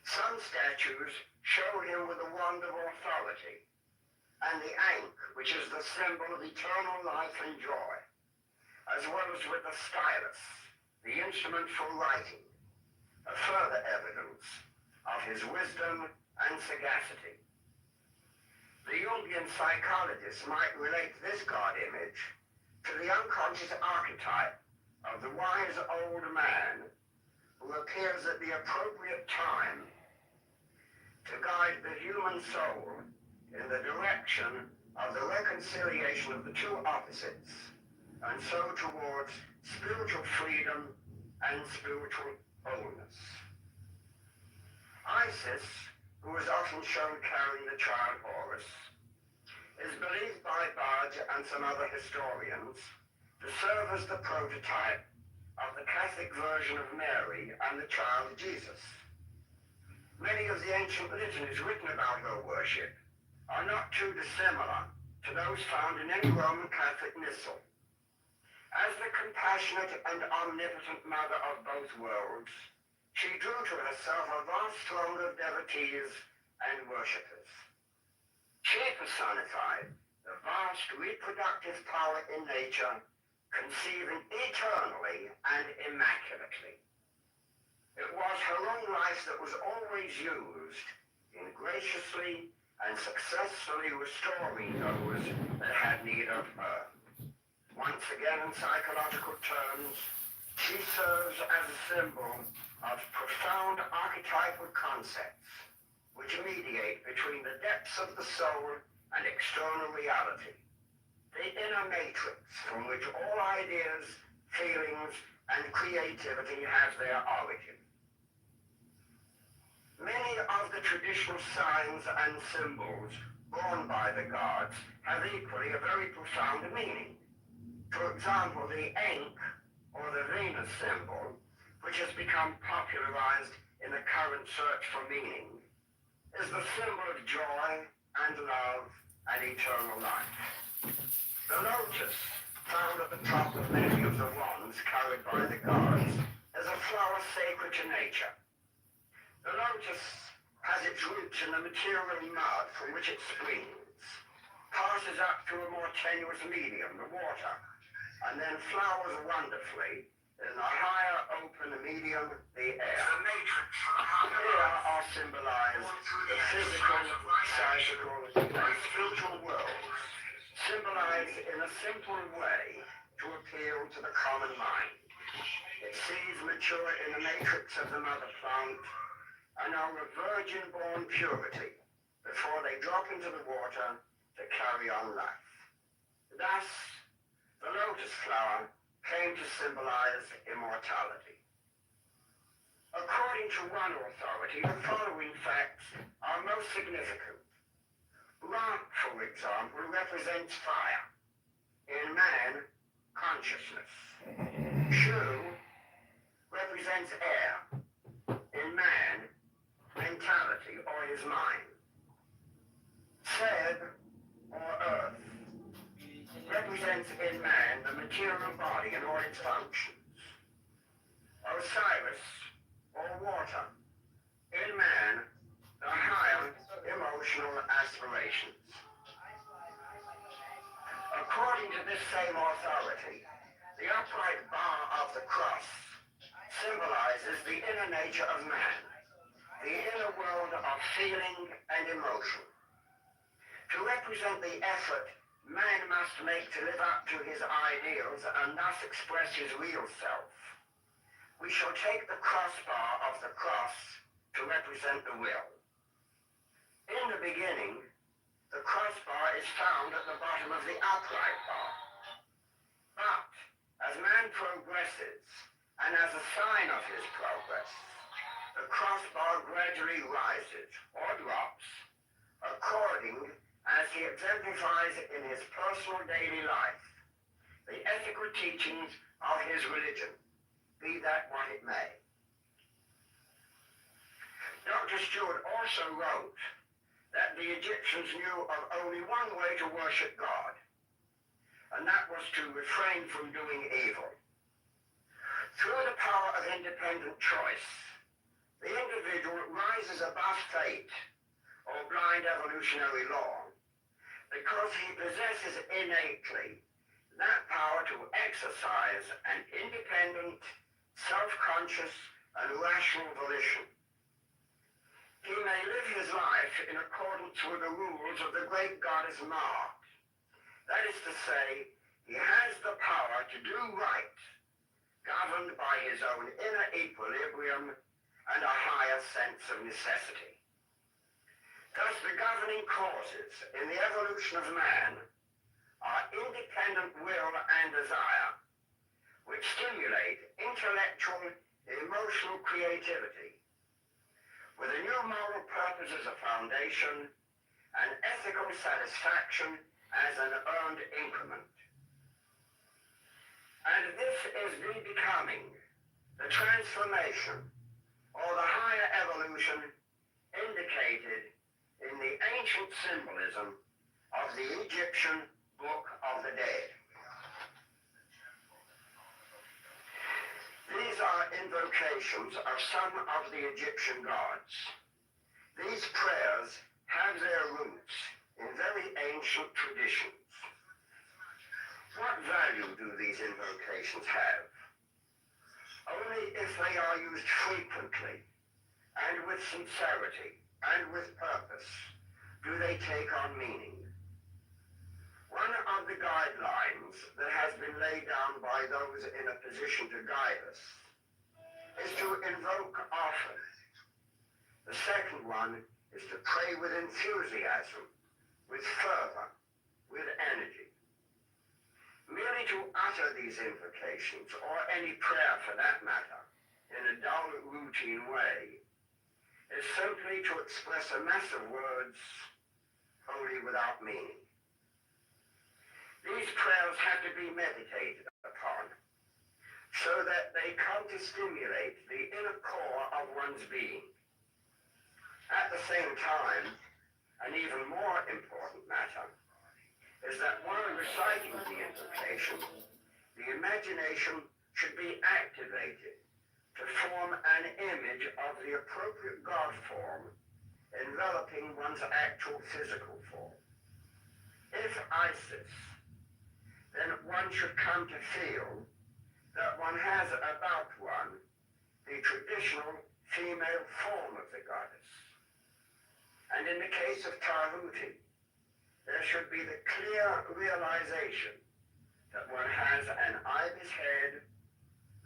Some statues show him with a wand of authority, and the ankh, which is the symbol of eternal life and joy, as well as with the stylus, the instrument for writing, a further evidence of his wisdom and sagacity. The Jungian psychologists might relate this god image to the unconscious archetype of the wise old man who appears at the appropriate time to guide the human soul in the direction of the reconciliation of the two opposites, and so towards spiritual freedom and spiritual wholeness. Isis, who is often shown carrying the child Horus, is believed by Barge and some other historians to serve as the prototype of the Catholic version of Mary and the child Jesus. Many of the ancient litanies written about her worship are not too dissimilar to those found in any Roman Catholic missal. As the compassionate and omnipotent mother of both worlds, she drew to herself a vast throng of devotees and worshippers. She personified the vast reproductive power in nature, conceiving eternally and immaculately. It was her own life that was always used in graciously and successfully restoring those that had need of her. Once again, in psychological terms, she serves as a symbol of profound archetypal concepts which mediate between the depths of the soul and external reality, the inner matrix from which all ideas, feelings, and creativity have their origin. Many of the traditional signs and symbols borne by the gods have equally a very profound meaning. For example, the ankh, or the Venus symbol, which has become popularized in the current search for meaning, is the symbol of joy and love and eternal life. The lotus, found at the top of many of the wands carried by the gods, is a flower sacred to nature. The lotus has its roots in the material mud from which it springs, passes up through a more tenuous medium, the water, and then flowers wonderfully in the higher open medium, the air. Here are symbolized the physical, psychical, and spiritual worlds, symbolized in a simple way to appeal to the common mind. Its seeds mature in the matrix of the mother plant and are of virgin-born purity before they drop into the water to carry on life. Thus, the lotus flower came to symbolize immortality. According to one authority, the following facts are most significant. Ra, for example, represents fire. In man, consciousness. Shu represents air. In man, mentality or his mind. Seb, or earth, represents in man the material body and all its functions. Osiris, or water, in man, the higher emotional aspirations. According to this same authority, the upright bar of the cross symbolizes the inner nature of man, the inner world of feeling and emotion. To represent the effort man must make to live up to his ideals and thus express his real self, we shall take the crossbar of the cross to represent the will. In the beginning, the crossbar is found at the bottom of the upright bar. But as man progresses, and as a sign of his progress, the crossbar gradually rises or drops according as he exemplifies in his personal daily life the ethical teachings of his religion, be that what it may. Dr. Stewart also wrote that the Egyptians knew of only one way to worship God, and that was to refrain from doing evil. Through the power of independent choice, the individual rises above fate or blind evolutionary law because he possesses innately that power to exercise an independent, self-conscious, and rational volition. He may live his life in accordance with the rules of the great goddess Ma. That is to say, he has the power to do right, governed by his own inner equilibrium and a higher sense of necessity. Thus, the governing causes in the evolution of man are independent will and desire, which stimulate intellectual, emotional creativity, with a new moral purpose as a foundation and ethical satisfaction as an earned increment. And this is the becoming, the transformation, or the higher evolution indicated in the ancient symbolism of the Egyptian Book of the Dead. These are invocations of some of the Egyptian gods. These prayers have their roots in very ancient traditions. What value do these invocations have? Only if they are used frequently and with sincerity and with purpose do they take on meaning. One of the guidelines that has been laid down by those in a position to guide us is to invoke often. The second one is to pray with enthusiasm, with fervor, with energy. Merely to utter these invocations, or any prayer for that matter, in a dull, routine way, is simply to express a mass of words wholly without meaning. These prayers have to be meditated upon, so that they come to stimulate the inner core of one's being. At the same time, an even more important matter is that while reciting the invocation, the imagination should be activated to form an image of the appropriate God form enveloping one's actual physical form. If Isis, then one should come to feel that one has about one the traditional female form of the goddess. And in the case of Tahuti, there should be the clear realization that one has an ibis head,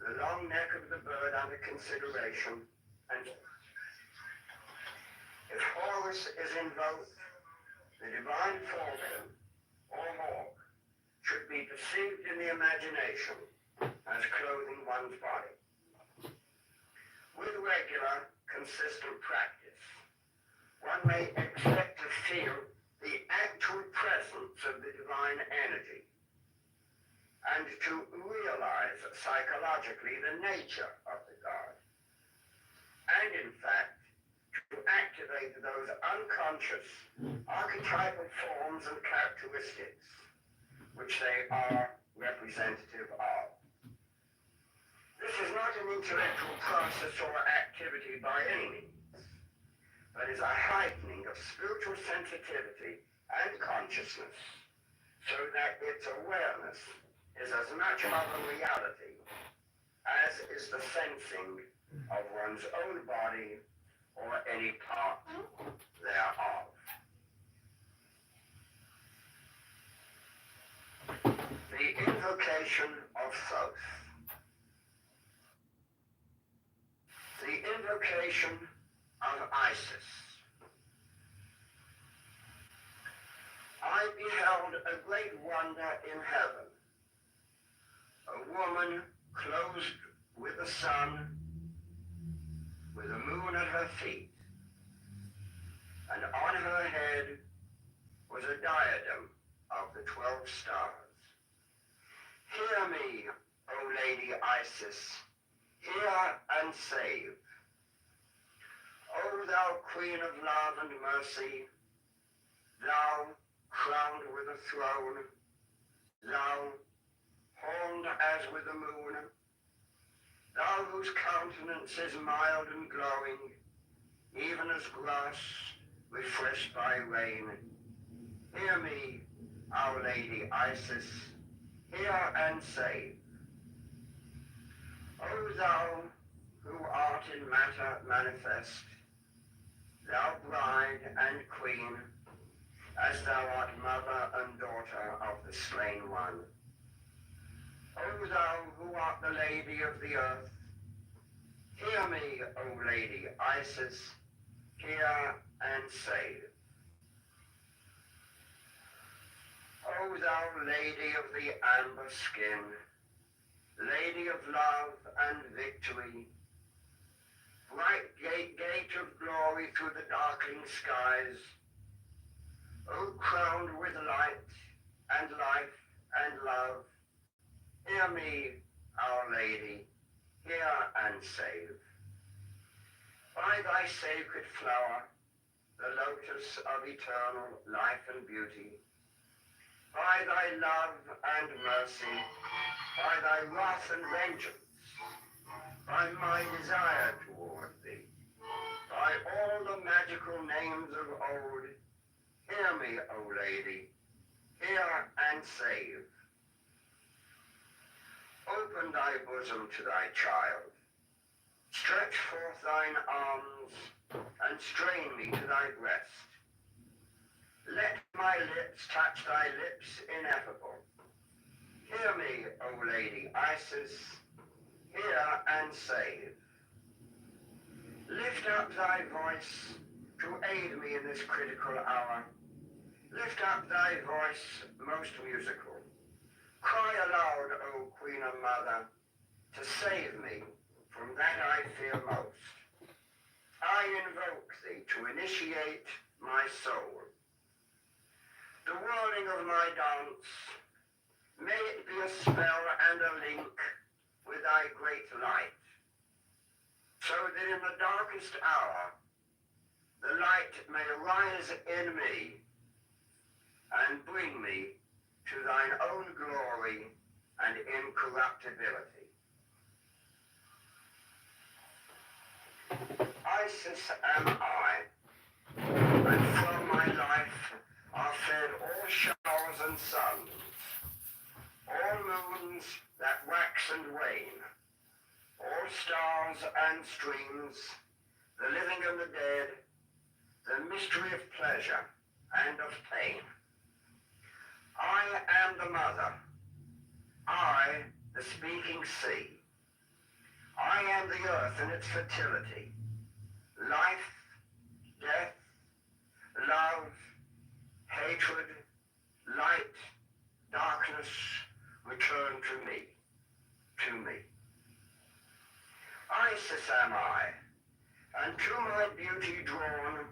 the long neck of the bird under consideration, and if Horus is invoked, the divine falcon or hawk should be perceived in the imagination as clothing one's body. With regular, consistent practice, one may expect to feel the actual presence of the divine energy and to realize psychologically the nature of the God. And in fact, to activate those unconscious archetypal forms and characteristics which they are representative of. This is not an intellectual process or activity by any means, but is a heightening of spiritual sensitivity and consciousness, so that its awareness is as much of a reality as is the sensing of one's own body or any part thereof. The invocation of Thoth. The invocation of Isis. I beheld a great wonder in heaven, a woman clothed with the sun, with the moon at her feet, and on her head was a diadem of the 12 stars. Hear me, O Lady Isis, hear and save. O thou Queen of love and mercy, thou crowned with a throne, thou horned as with the moon, thou whose countenance is mild and glowing, even as grass refreshed by rain. Hear me, Our Lady Isis, hear and save. O thou who art in matter manifest, thou bride and queen, as thou art mother and daughter of the slain one. O thou who art the Lady of the earth, hear me, O Lady Isis, hear and save. O thou Lady of the amber skin, Lady of love and victory, bright gate of glory through the darkling skies, O crowned with light and life and love, hear me, Our Lady, hear and save. By thy sacred flower the lotus of eternal life and beauty, by thy love and mercy, by thy wrath and vengeance, by my desire toward thee, by all the magical names of old, hear me, O Lady, hear and save. Open thy bosom to thy child, stretch forth thine arms, and strain me to thy breast. Let my lips touch thy lips ineffable. Hear me, O Lady Isis, hear and save. Lift up thy voice to aid me in this critical hour. Lift up thy voice most musical. Cry aloud, O Queen and Mother, to save me from that I fear most. I invoke thee to initiate my soul. The whirling of my dance, may it be a spell and a link with thy great light, so that in the darkest hour the light may rise in me and bring me to thine own glory and incorruptibility. Isis am I, and from my life are fed all showers and suns, all moons that wax and wane, all stars and streams, the living and the dead, the mystery of pleasure and of pain. I am the mother, I the speaking sea. I am the earth and its fertility, life, death, love, hatred, light, darkness, return to me, to me. Isis am I, and to my beauty drawn,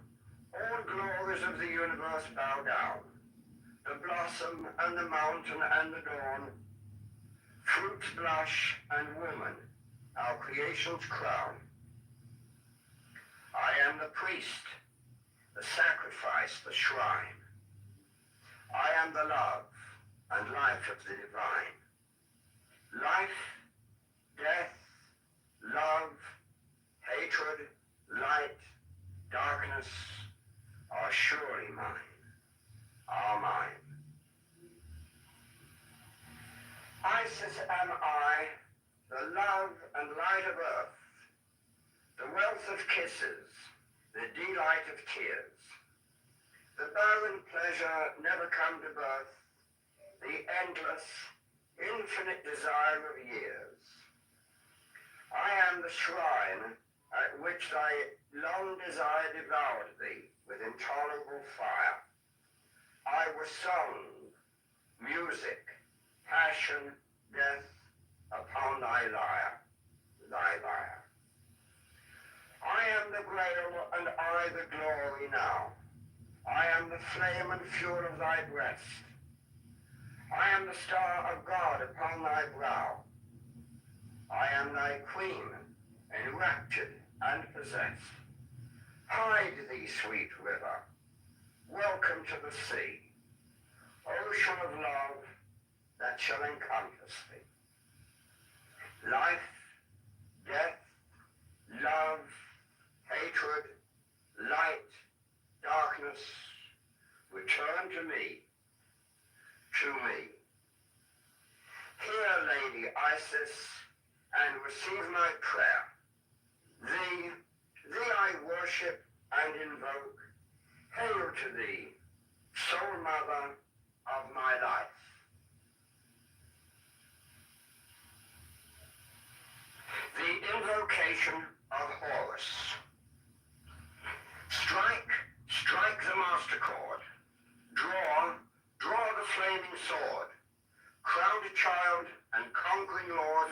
all glories of the universe bow down, the blossom and the mountain and the dawn, fruit's blush and woman, our creation's crown. I am the priest, the sacrifice, the shrine. I am the love and life of the divine. Life, death, love, hatred, light, darkness are surely mine, are mine. Isis am I, the love and light of earth, the wealth of kisses, the delight of tears, the barren pleasure never come to birth, the endless, infinite desire of years. I am the shrine at which thy long desire devoured thee with intolerable fire. I was song, music, passion, death upon thy lyre, thy lyre. I am the grail and I the glory now. I am the flame and fuel of thy breast. I am the star of God upon thy brow. I am thy queen, enraptured and possessed. Hide thee, sweet river. Welcome to the sea, ocean of love that shall encompass thee. Life, death, love, hatred, light, darkness, return to me, to me. Hear, Lady Isis, and receive my prayer. Thee I worship and invoke. Hail to thee, sole mother of my life. The invocation of Horus. Strike, strike the master chord. Draw the flaming sword. Crowned child and conquering lord,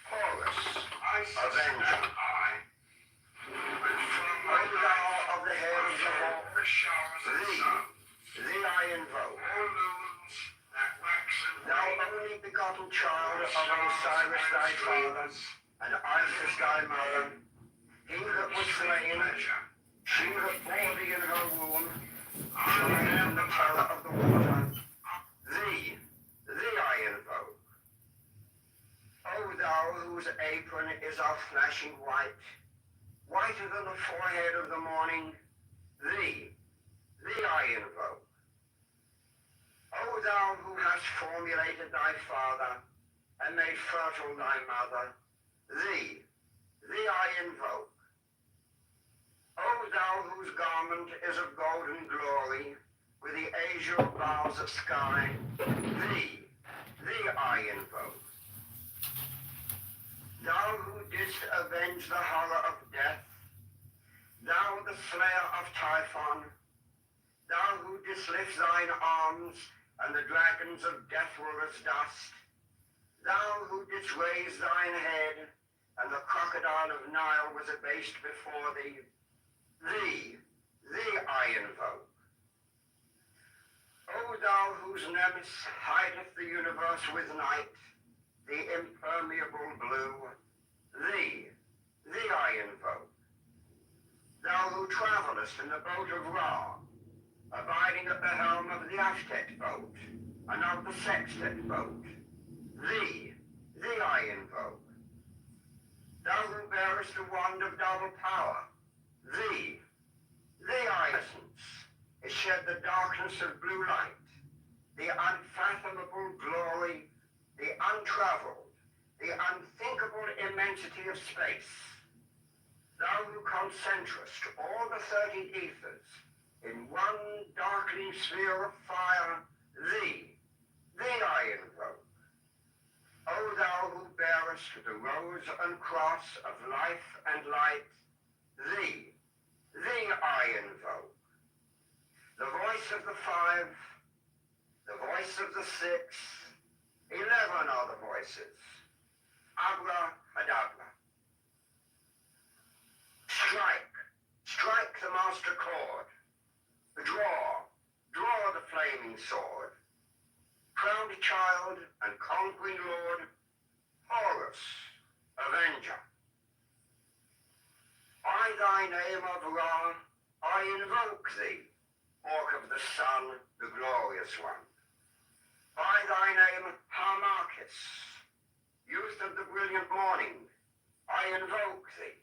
Horus, avenger. O thou of the hair of the hawk, thee I invoke. Thou only begotten child of Osiris thy father, and Isis thy mother, he that was slain, She was body in her womb. I am the power of the water. Thee I invoke. O thou whose apron is of flashing white, whiter than the forehead of the morning, thee I invoke. O thou who hast formulated thy father and made fertile thy mother, thee I invoke. O thou whose garment is of golden glory, with the azure boughs of sky, thee I invoke. Thou who didst avenge the horror of death, thou the slayer of Typhon, thou who didst lift thine arms, and the dragons of death were as dust, thou who didst raise thine head, and the crocodile of Nile was abased before thee, thee I invoke. O thou whose nemesis hideth the universe with night, the impermeable blue, thee I invoke. Thou who travellest in the boat of Ra, abiding at the helm of the Ashtet boat, and of the Sextet boat, thee I invoke. Thou who bearest the wand of double power, thee I essence, is shed the darkness of blue light, the unfathomable glory, the untravelled, the unthinkable immensity of space. Thou who concentrest all the 30 ethers in one darkling sphere of fire, thee I invoke. O thou who bearest the rose and cross of life and light, thee I invoke. The voice of the 5, the voice of the 6, 11 are the voices. Abracadabra. Strike the master chord. Draw the flaming sword. Crowned child and conquering lord, Horus, avenger. By thy name of Ra, I invoke thee, Orc of the sun, the glorious one. By thy name, Harmachis, youth of the brilliant morning, I invoke thee.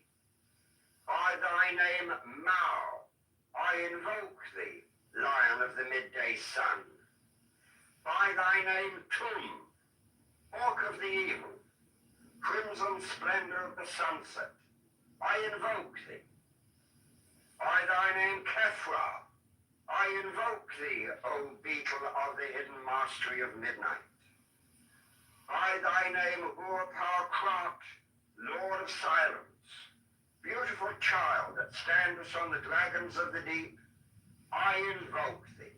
By thy name, Mao, I invoke thee, lion of the midday sun. By thy name, Tum, hawk of the evil, crimson splendor of the sunset, I invoke thee. By thy name, Kefra, I invoke thee, O beetle of the hidden mastery of midnight. By thy name, Ur-Par-Krat, Lord of silence, beautiful child that standest on the dragons of the deep, I invoke thee.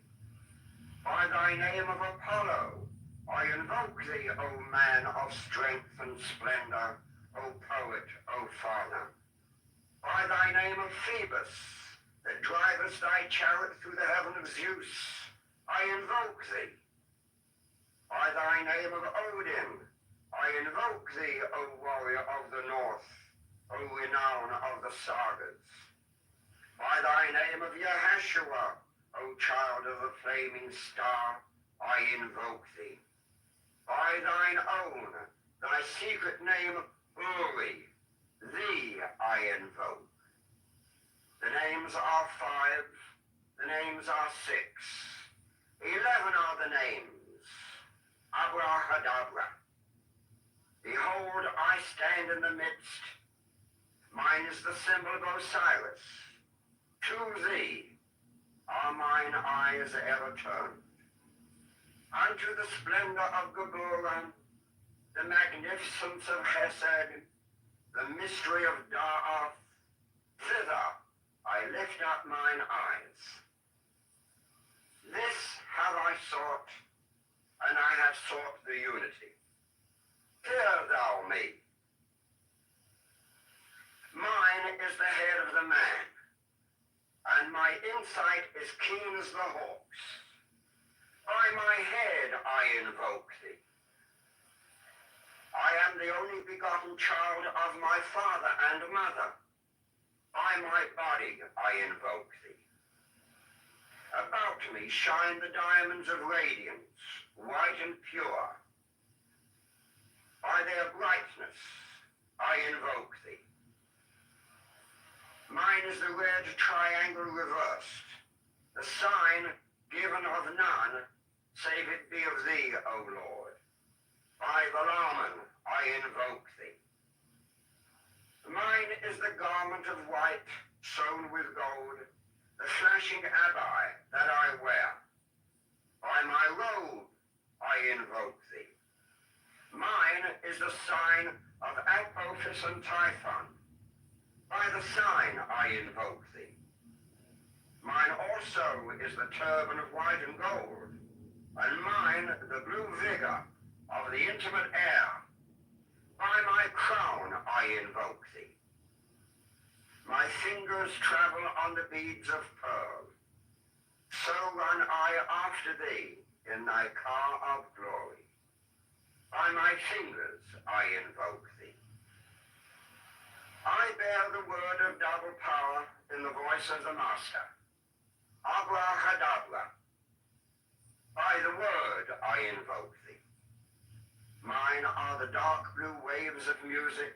By thy name of Apollo, I invoke thee, O man of strength and splendor, O poet, O father. By thy name of Phoebus, that drivest thy chariot through the heaven of Zeus, I invoke thee. By thy name of Odin, I invoke thee, O warrior of the north, O renown of the sagas. By thy name of Yahashua, O child of the flaming star, I invoke thee. By thine own, thy secret name, Uri, thee I invoke. The names are 5, the names are 6, 11 are the names. Abracadabra. Behold, I stand in the midst. Mine is the symbol of Osiris. To thee are mine eyes ever turned. Unto the splendor of Geburah, the magnificence of Chesed, the mystery of Da'ath, thither I lift up mine eyes. This have I sought, and I have sought the unity. Hear thou me. Mine is the head of the man, and my insight is keen as the hawk's. By my head I invoke thee. I am the only begotten child of my father and mother. By my body I invoke thee. About me shine the diamonds of radiance, white and pure. By their brightness I invoke thee. Mine is the red triangle reversed, the sign given of none, save it be of thee, O Lord. By the Laman I invoke thee. Mine is the garment of white, sewn with gold, the flashing abbai that I wear. By my robe I invoke thee. Mine is the sign of Apophis and Typhon. By the sign I invoke thee. Mine also is the turban of white and gold, and mine the blue vigor of the intimate air. By my crown I invoke thee. My fingers travel on the beads of pearl. So run I after thee in thy car of glory. By my fingers I invoke thee. I bear the word of double power in the voice of the Master. Abracadabra. By the word I invoke thee. Mine are the dark blue waves of music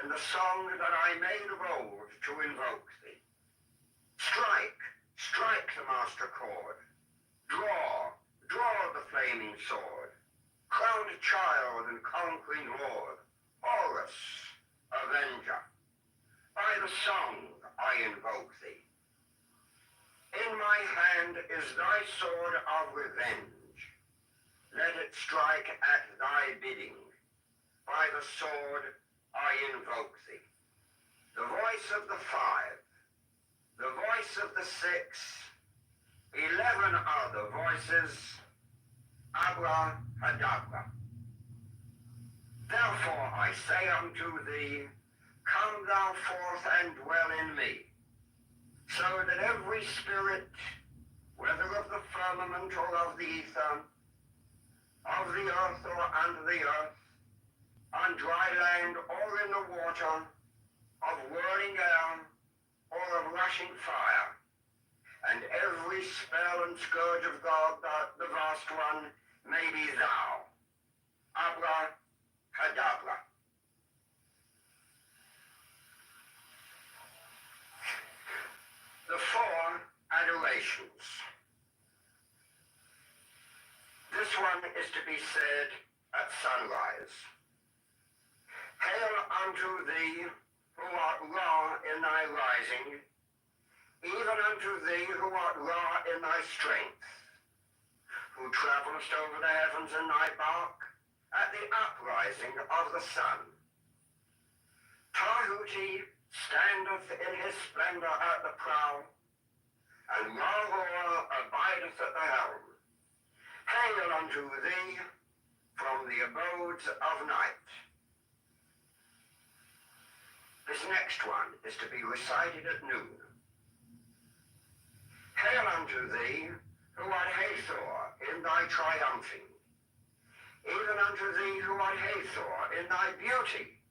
in the song that I made of old to invoke thee. Strike, strike the master chord. Draw, draw the flaming sword. Crowned child and conquering lord, Horus, avenger. By the song I invoke thee. In my hand is thy sword of revenge. Let it strike at thy bidding. By the sword I invoke thee. The voice of the 5, the voice of the 6, 11 other voices, Abracadabra. Therefore I say unto thee, come thou forth and dwell in me, so that every spirit, whether of the firmament or of the ether, of the earth or under the earth, on dry land or in the water, of whirling air or of rushing fire, and every spell and scourge of God, the vast one, may be thou. Abracadabra. The 4 adorations. This one is to be said at sunrise. Hail unto thee, who art raw in thy rising, even unto thee who art raw in thy strength, who travelest over the heavens in thy bark at the uprising of the sun. Tahuti standeth in his splendor at the prow, and Rahor abideth at the helm. Hail unto thee from the abodes of night. This next one is to be recited at noon. Hail unto thee, who art Hathor in thy triumphing, even unto thee who art Hathor in thy beauty,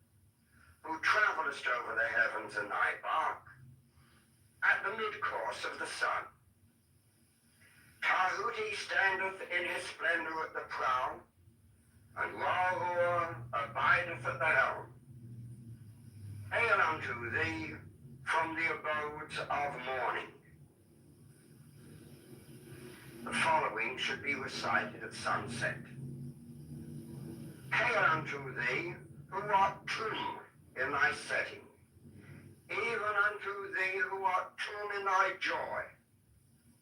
who travelest over the heavens in thy bark, at the mid-course of the sun. Tahuti standeth in his splendor at the prow, and Rahor abideth at the helm. Hail unto thee from the abodes of morning. The following should be recited at sunset. Hail unto thee, who art true in thy setting, even unto thee who art true in thy joy,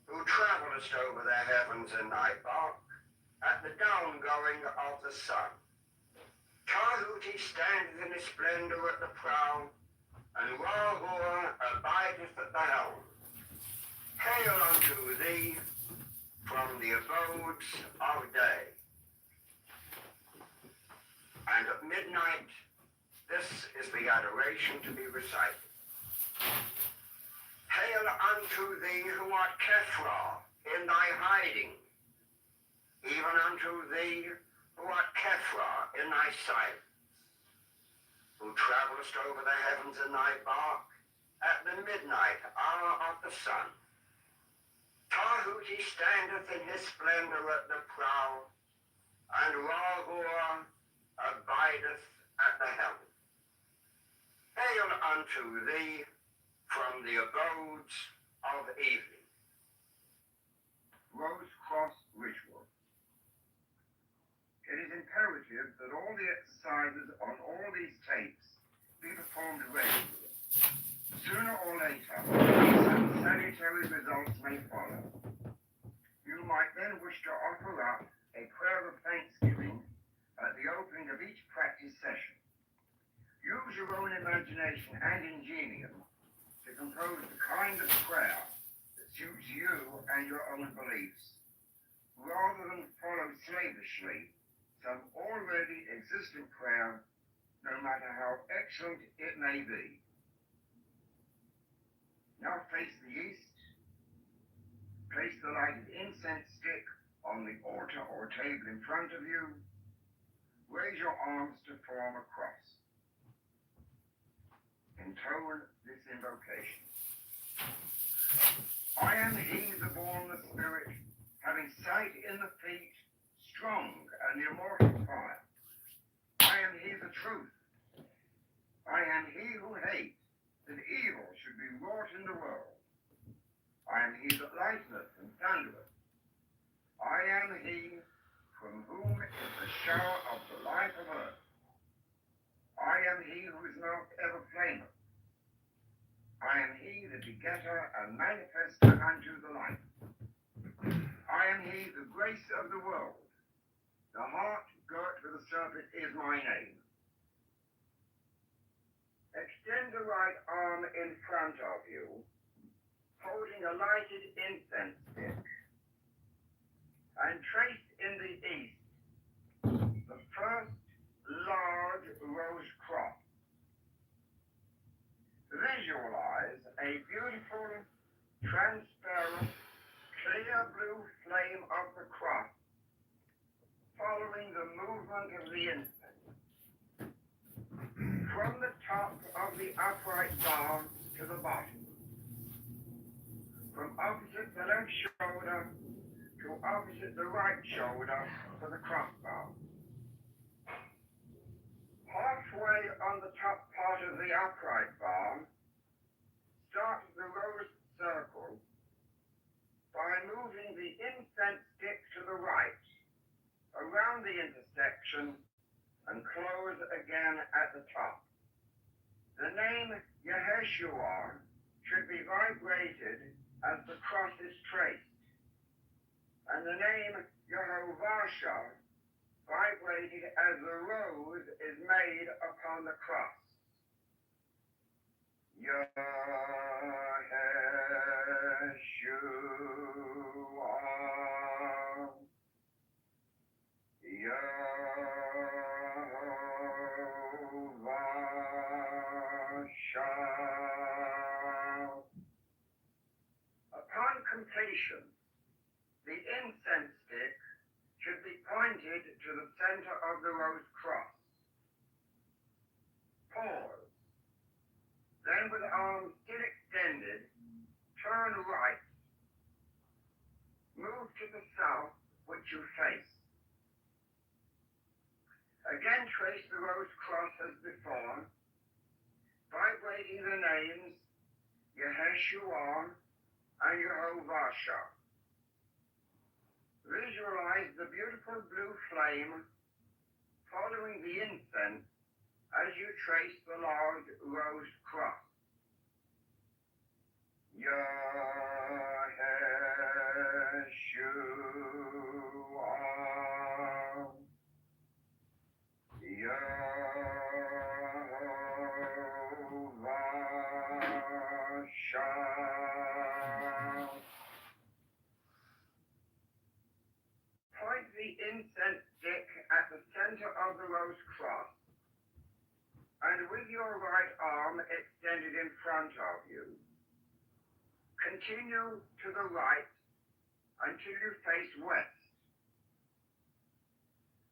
who travelest over the heavens in thy bark, at the downgoing of the sun. Tahuti standeth in his splendor at the prow, and Rahor abideth at the helm. Hail unto thee from the abodes of day. And at midnight, this is the adoration to be recited. Hail unto thee who art Kephra in thy hiding, even unto thee who art Kephra in thy silence, who travelest over the heavens in thy bark, at the midnight hour of the sun. Tahuti standeth in his splendor at the prow, and Rahor abideth at the helm. Hail unto thee from the abodes of evening. Rose Cross Ritual. It is imperative that all the exercises on all these tapes be performed regularly. Sooner or later, some salutary results may follow. You might then wish to offer up a prayer of thanksgiving at the opening of each practice session. Use your own imagination and ingenium to compose the kind of prayer that suits you and your own beliefs, rather than follow slavishly some already existent prayer, no matter how excellent it may be. Now face the east. Place the lighted incense stick on the altar or table in front of you. Raise your arms to form a cross. Intone this invocation. I am he, the bornless spirit, having sight in the feet, strong and immortal fire. I am he, the truth. I am he who hates that evil should be wrought in the world. I am he that lighteneth and thundereth. I am he from whom is the shower of the life of earth. I am he whose mouth ever flameth. I am he, the begetter and manifester unto the light. I am he, the grace of the world. The heart girt with a serpent is my name. Extend the right arm in front of you, holding a lighted incense stick, and trace in the east the first large rose cross. Visualize a beautiful, transparent, clear blue flame of the cross, following the movement of the incense. From the top of the upright bar to the bottom. From opposite the left shoulder to opposite the right shoulder to the crossbar. Halfway on the top part of the upright bar, start the rose circle by moving the incense stick to the right, around the intersection, and close again at the top. The name Yeshua should be vibrated as the cross is traced, and the name Yehovah vibrated as the rose is made upon the cross. Yeshua. Upon completion, the incense stick should be pointed to the center of the rose cross. Pause. Then with arms still extended, turn right. Move to the south, which you face. Again trace the rose cross as before, vibrating the names Yeshua and Yehovah. Visualize the beautiful blue flame following the incense as you trace the large rose cross. Yeshua. Yehovah. Point the incense stick at the center of the rose cross, and with your right arm extended in front of you, continue to the right until you face west.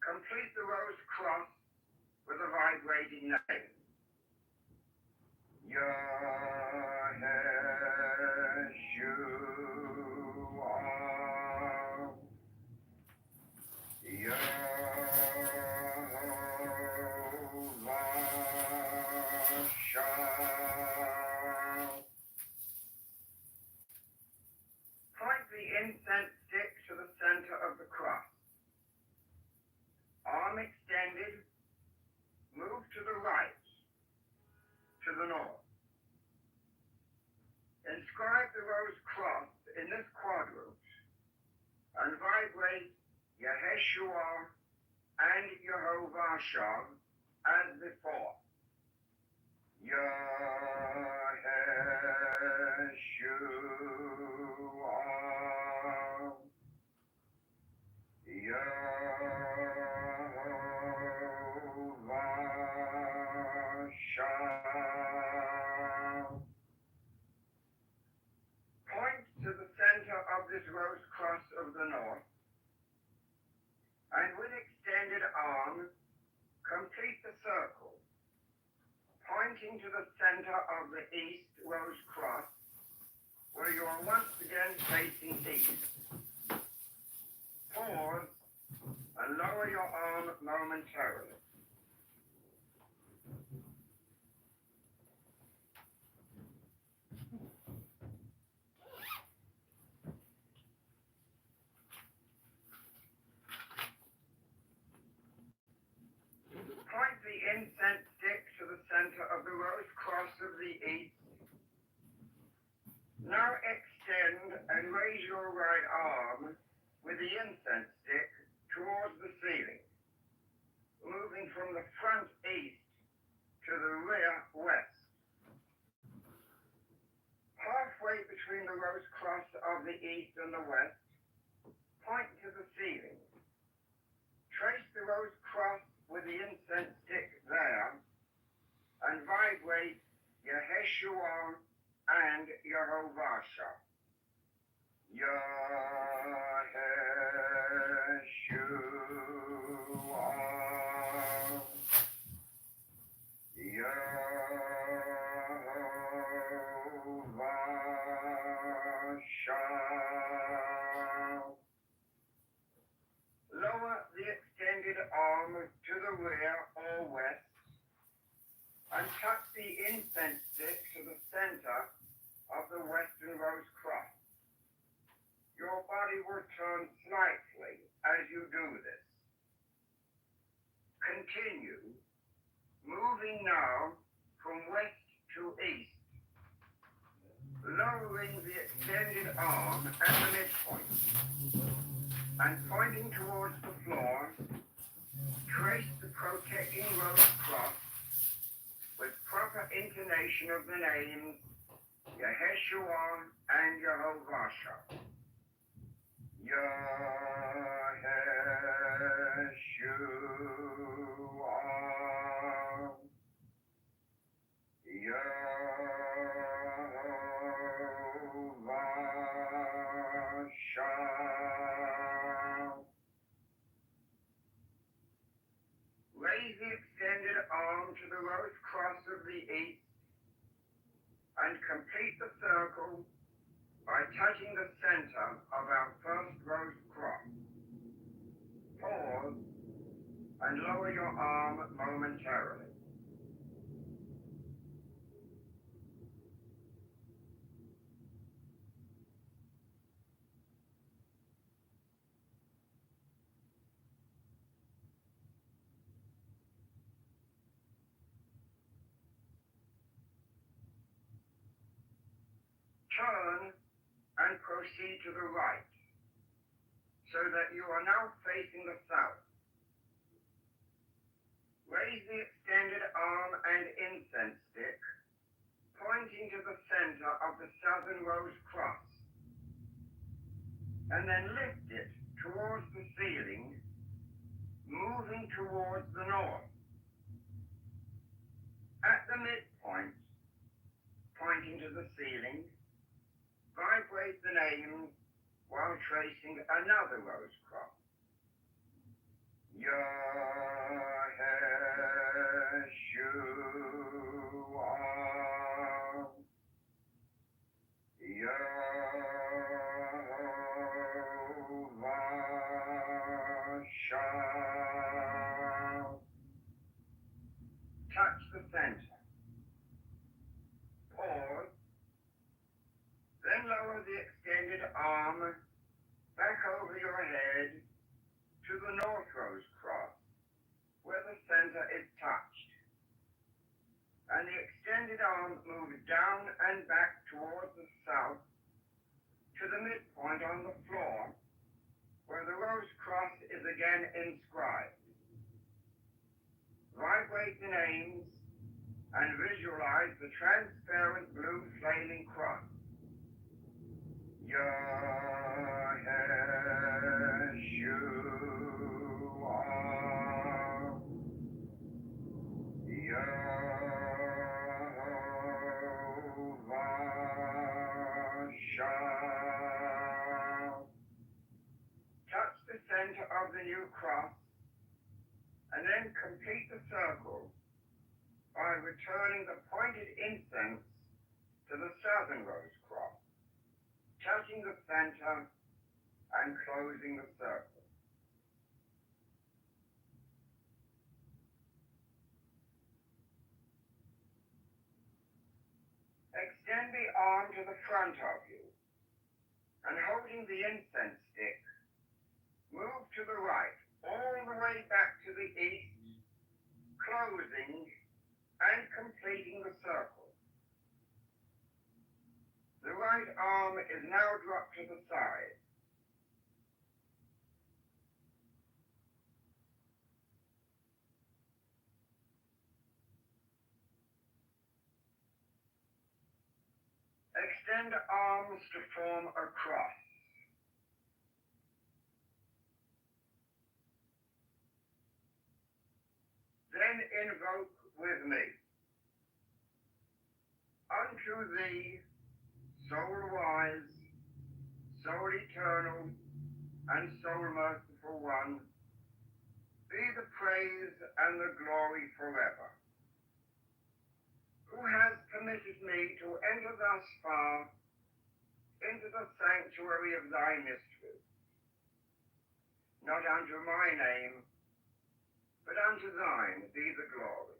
Complete the rose cross with a vibrating name. Yah. in this quadrant and vibrate Yeshua and Yehovah Shah as before. Yeshua, Yehovah Shah. Point to the center of this rose cross of the north, and with extended arm, complete the circle, pointing to the center of the east rose cross, where you are once again facing east. Pause and lower your arm momentarily. Point the incense stick to the center of the rose cross of the east. Now extend and raise your right arm with the incense stick towards the ceiling, moving from the front east to the rear west. Halfway between the rose cross of the east and the west, point to the ceiling. Trace the rose cross with the incense stick there and vibrate Yeshua and Yehovah Shah. Yeshua, Yehovah Shah. Lower the extended arm to the rear or west and tuck the incense stick to the center of the western rose cross. Your body will turn slightly as you do this. Continue, moving now from west to east, lowering the extended arm at the midpoint and pointing towards the floor. Trace the protecting rose cross with proper intonation of the names Yeshua and Yehovah Shah. Yeshua, Yehovah Shah. Raise the extended arm to the rose cross of the east and complete the circle by touching the center of our first rose cross. Pause and lower your arm momentarily. Turn and proceed to the right, so that you are now facing the south. Raise the extended arm and incense stick, pointing to the center of the southern rose cross, and then lift it towards the ceiling, moving towards the north. At the midpoint, pointing to the ceiling, vibrate the names while tracing another rose cross. Yeshua, Yehovah Shah. Touch the center. Pause. Then lower the extended arm back over your head to the north rose cross, where the center is touched. And the extended arm moves down and back towards the south to to the midpoint on the floor, where the rose cross is again inscribed. Vibrate the names and visualize the transparent blue flaming cross. Touch the center of the new cross and then complete the circle by returning the pointed incense to the southern rose cross, touching the center and closing the circle. Extend the arm to the front of you, and holding the incense stick, move to the right, all the way back to the east, closing and completing the circle. The right arm is now dropped to the side. Extend arms to form a cross. Then invoke with me. Unto thee, soul wise, soul eternal, and soul merciful one, be the praise and the glory forever. Who has permitted me to enter thus far into the sanctuary of thy mystery, not unto my name, but unto thine be the glory.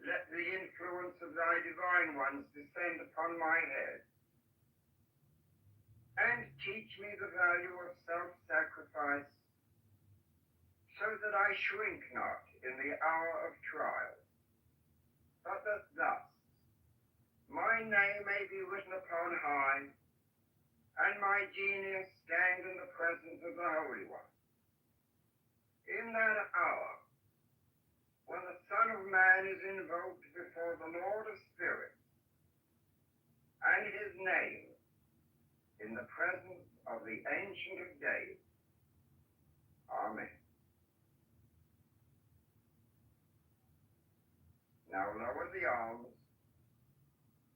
Let the influence of thy divine ones descend upon my head, and teach me the value of self-sacrifice, so that I shrink not in the hour of trial, but that thus my name may be written upon high, and my genius stand in the presence of the Holy One. In that hour, when the Son of Man is invoked before the Lord of Spirits, and his name in the presence of the Ancient of Days. Amen. Now lower the arms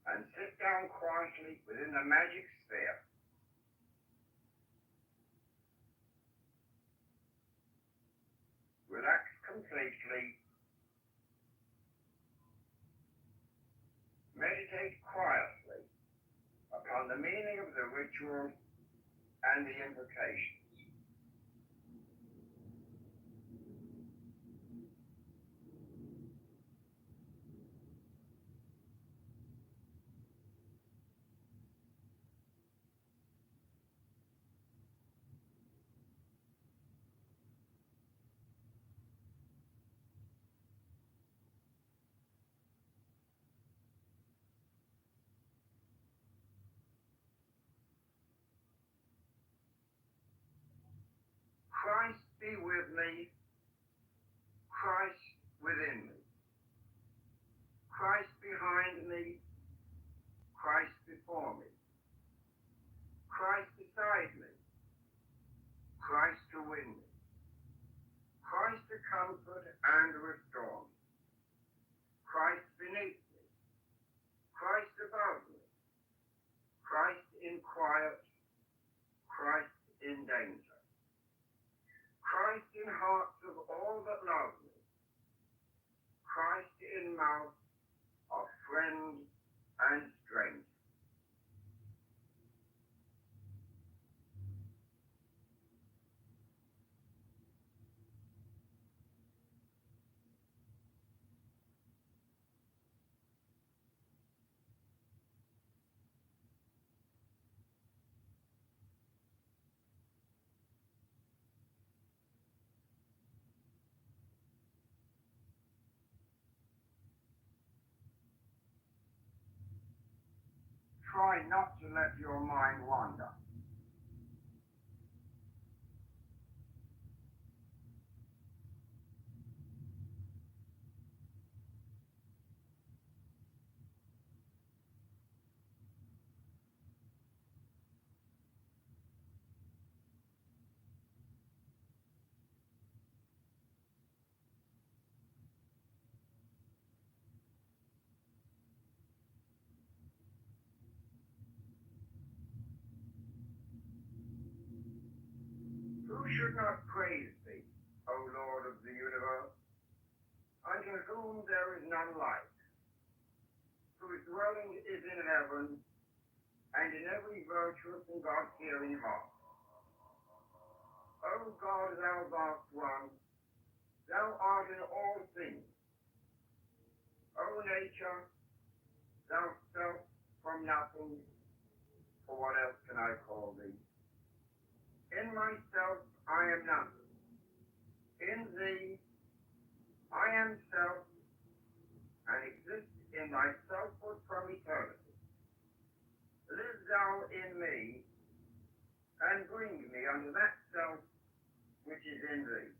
and sit down quietly within the magic sphere. Relax completely. Meditate quietly upon the meaning of the ritual and the invocations. Christ be with me, Christ within me, Christ behind me, Christ before me, Christ beside me, Christ to win me, Christ to comfort and restore me, Christ beneath me, Christ above me, Christ in quiet, Christ in danger, Christ in hearts of all that love me, Christ in mouth of friend and stranger. try not to let your mind wander. Who should not praise thee, O Lord of the universe, unto whom there is none like, whose dwelling is in heaven, and in every virtuous and God-fearing heart. O God, thou vast one, thou art in all things. O nature, thou spelt from nothing, for what else can I call thee? In myself I am nothing. In thee I am self, and exist in thyself from eternity. Live thou in me, and bring me unto that self which is in thee.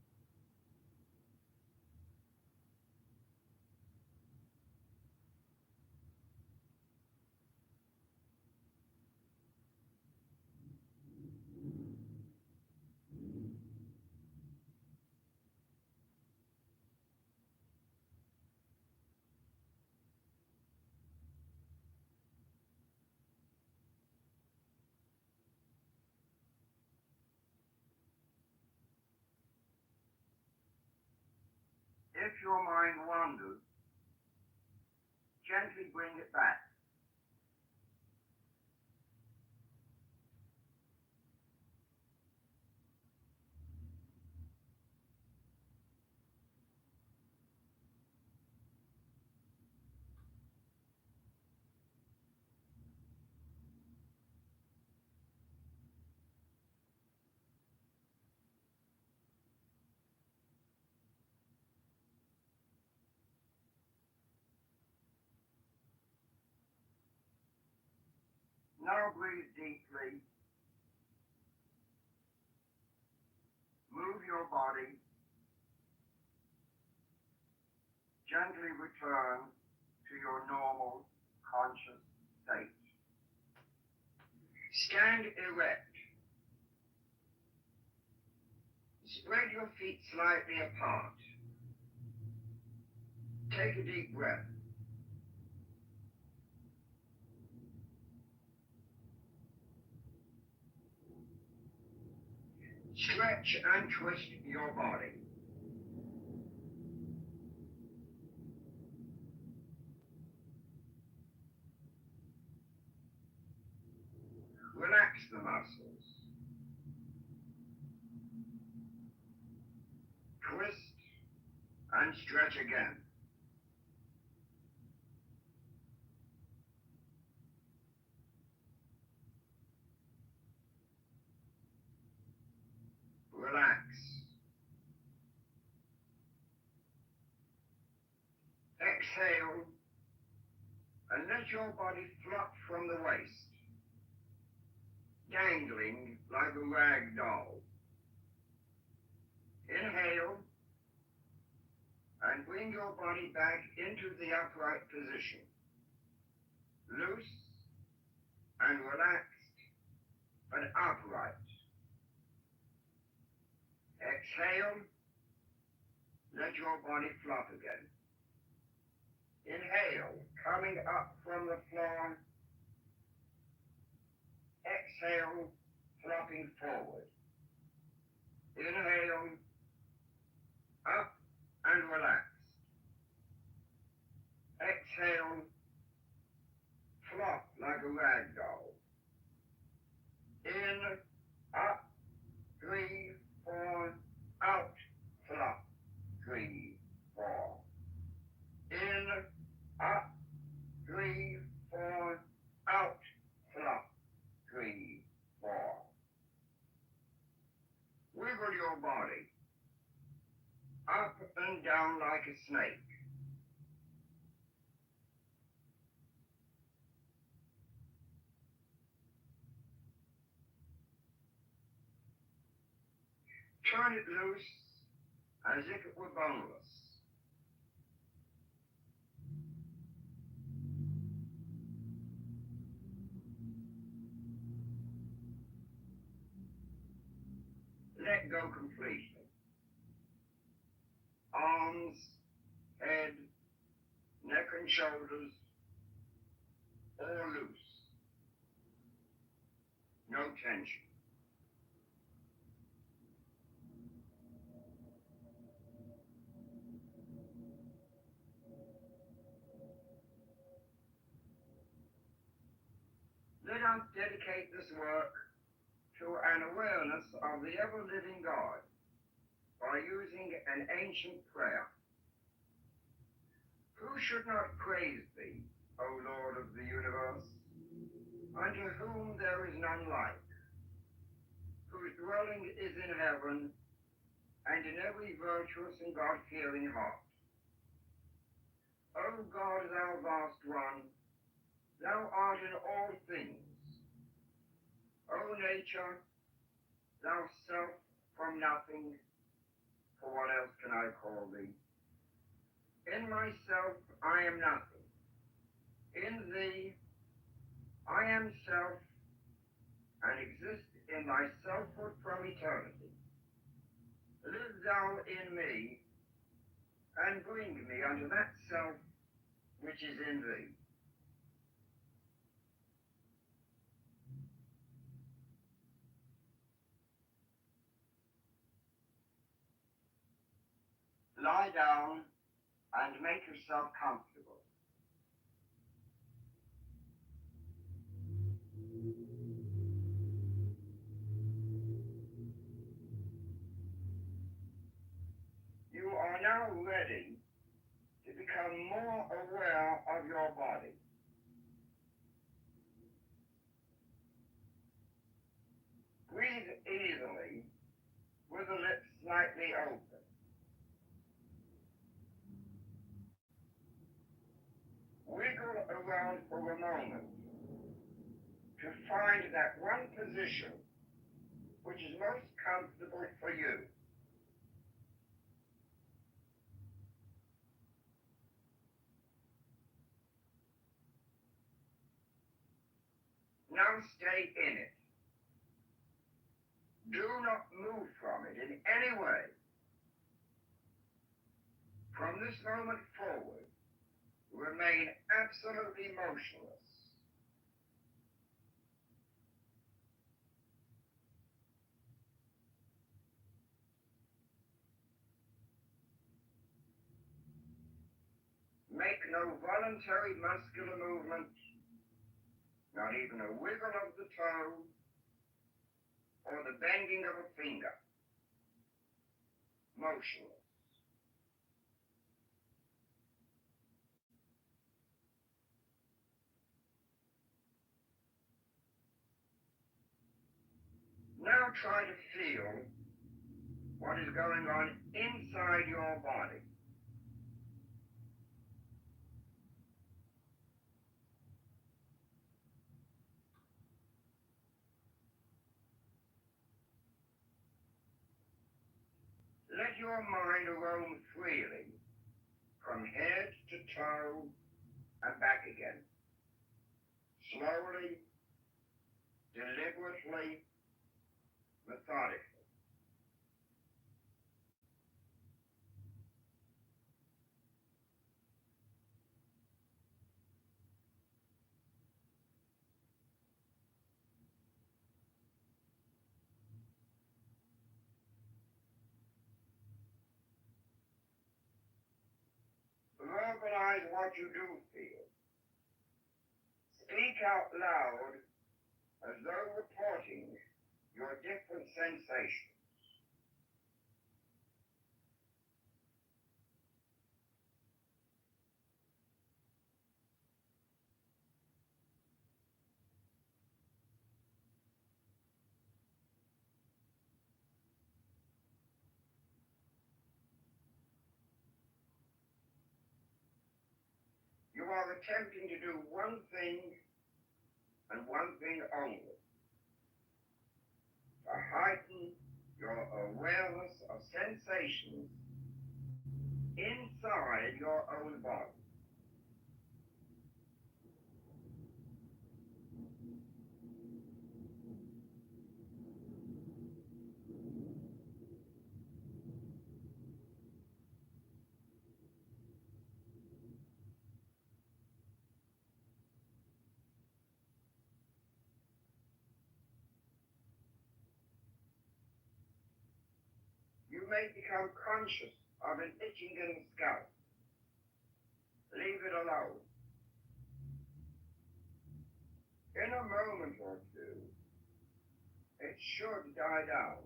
If your mind wanders, gently bring it back. Now breathe deeply. Move your body. Gently return to your normal conscious state. Stand erect. Spread your feet slightly apart. Take a deep breath. Stretch and twist your body. Relax the muscles. Twist and stretch again. Relax. Exhale and let your body flop from the waist, dangling like a rag doll. Inhale and bring your body back into the upright position. Loose and relaxed, but upright. Exhale, let your body flop again. Inhale, coming up from the floor. Exhale, flopping forward. Inhale, up and relax. Exhale, flop like a rag doll. In, up, 3, 4, out, flop, 3, 4. In, up, 3, 4, out, flop, 3, 4. Wiggle your body, up and down like a snake. turn it loose as if it were boneless. Let go completely. Arms, head, neck and shoulders, all loose. No tension. Let us dedicate this work to an awareness of the ever-living God by using an ancient prayer. Who should not praise thee, O Lord of the universe, unto whom there is none like, whose dwelling is in heaven and in every virtuous and God-fearing heart. O God, thou vast one, thou art in all things. O nature, thou self from nothing, for what else can I call thee? In myself I am nothing. In thee I am self and exist in thy selfhood from eternity. Live thou in me and bring me unto that self which is in thee. Lie down and make yourself comfortable. You are now ready to become more aware of your body. Breathe easily with the lips slightly open. Wiggle around for a moment to find that one position which is most comfortable for you. Now stay in it. Do not move from it in any way. From this moment forward, remain absolutely motionless. Make no voluntary muscular movement, not even a wiggle of the toe or the bending of a finger. Motionless. Now try to feel what is going on inside your body. Let your mind roam freely from head to toe and back again. Slowly, deliberately, methodically. Verbalize what you do feel. Speak out loud as though reporting your different sensations. You are attempting to do one thing and one thing only. To heighten your awareness of sensations inside your own body. You may become conscious of an itching in the scalp. Leave it alone. In a moment or two, it should die down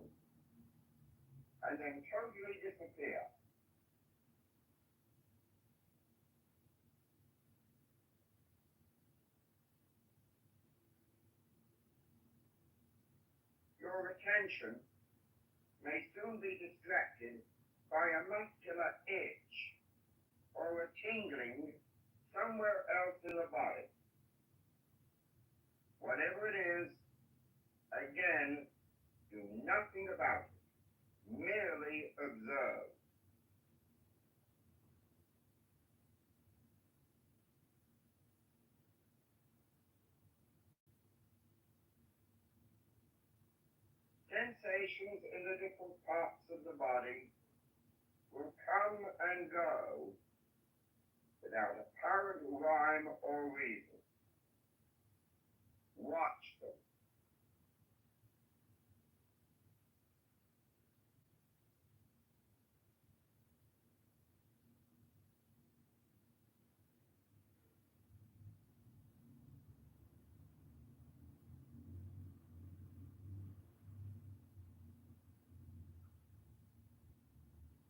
and then totally disappear. Your attention may soon be distracted by a muscular itch or a tingling somewhere else in the body. Whatever it is, again, do nothing about it. Merely observe. Sensations in the different parts of the body will come and go without apparent rhyme or reason. Watch them.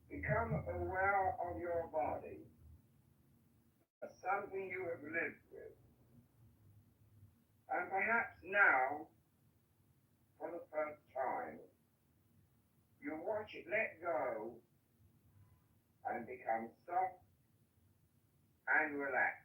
Become aware of your body as something you have lived with. And perhaps now, for the first time, you watch it let go and become soft and relaxed.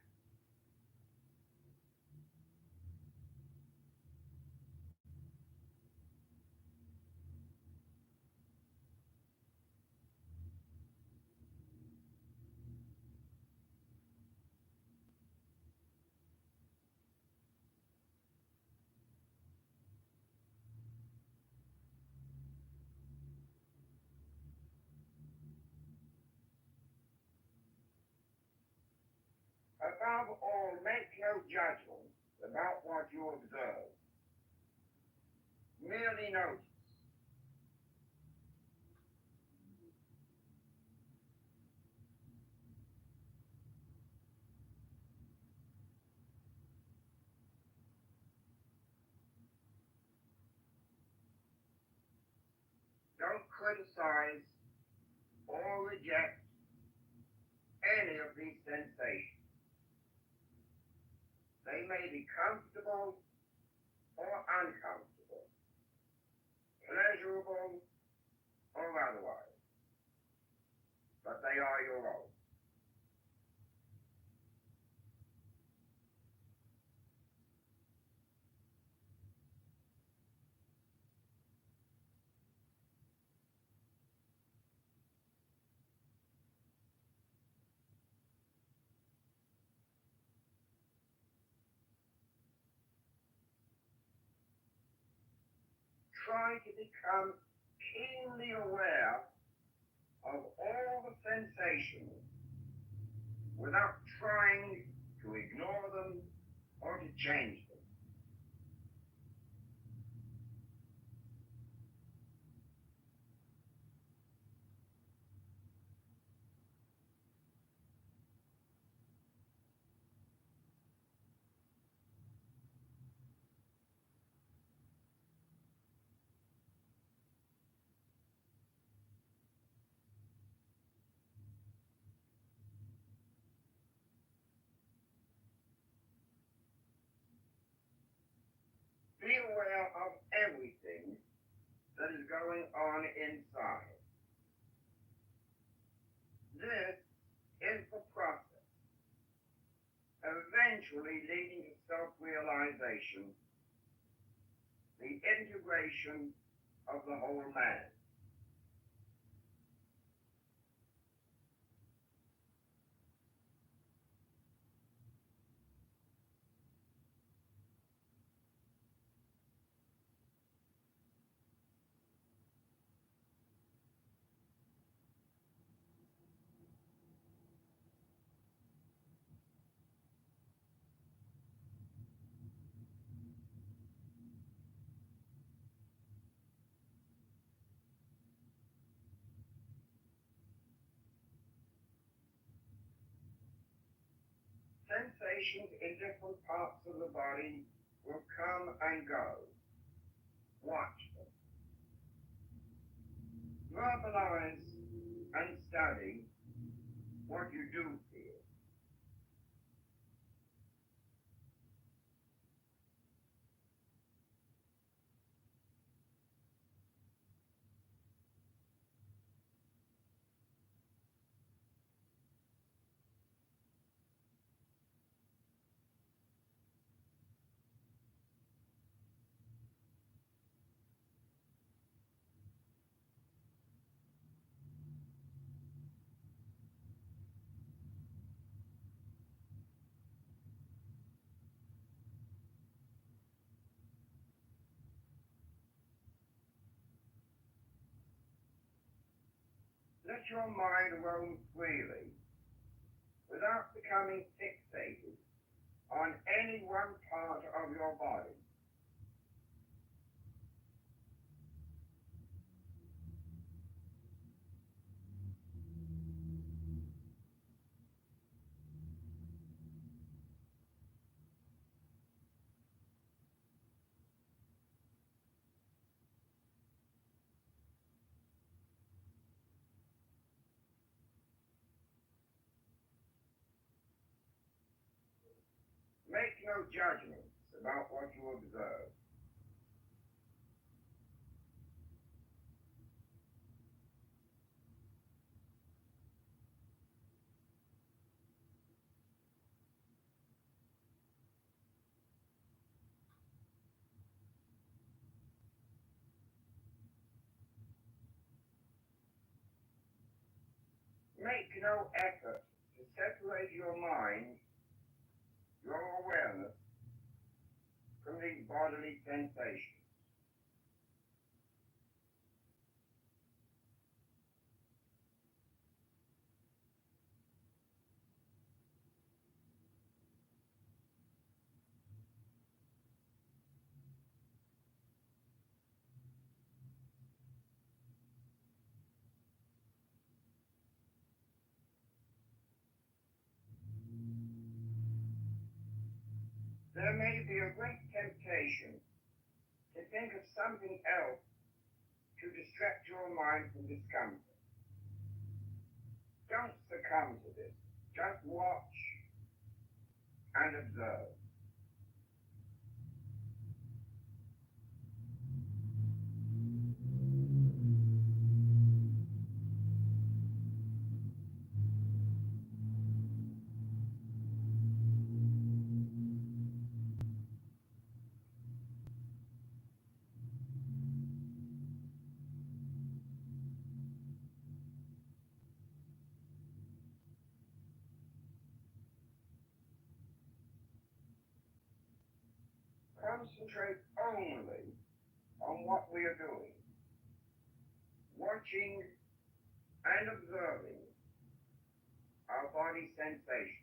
Above all, make no judgment about what you observe. Merely notice. Don't criticize or reject any of these sensations. They may be comfortable or uncomfortable, pleasurable or otherwise, but they are your own. Try to become keenly aware of all the sensations without trying to ignore them or to change them. Be aware of everything that is going on inside. This is the process, eventually leading to self-realization, the integration of the whole man. sensations in different parts of the body will come and go. Watch them. Verbalize and study what you do feel. Let your mind roam freely without becoming fixated on any one part of your body. Make no judgments about what you observe. Make no effort to separate your mind, your awareness, from these bodily sensations. There may be a great temptation to think of something else to distract your mind from discomfort. Don't succumb to this. Just watch and observe. Concentrate only on what we are doing, watching and observing our body sensations.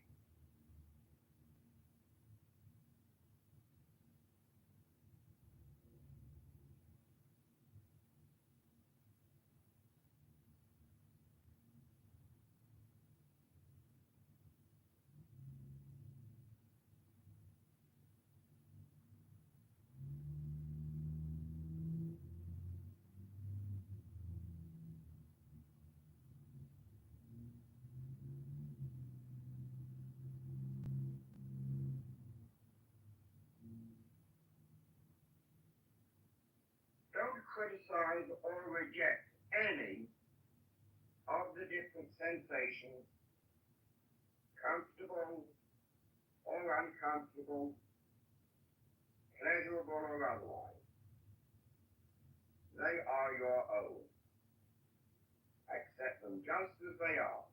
Don't criticize or reject any of the different sensations, comfortable or uncomfortable, pleasurable or otherwise. They are your own. Accept them just as they are.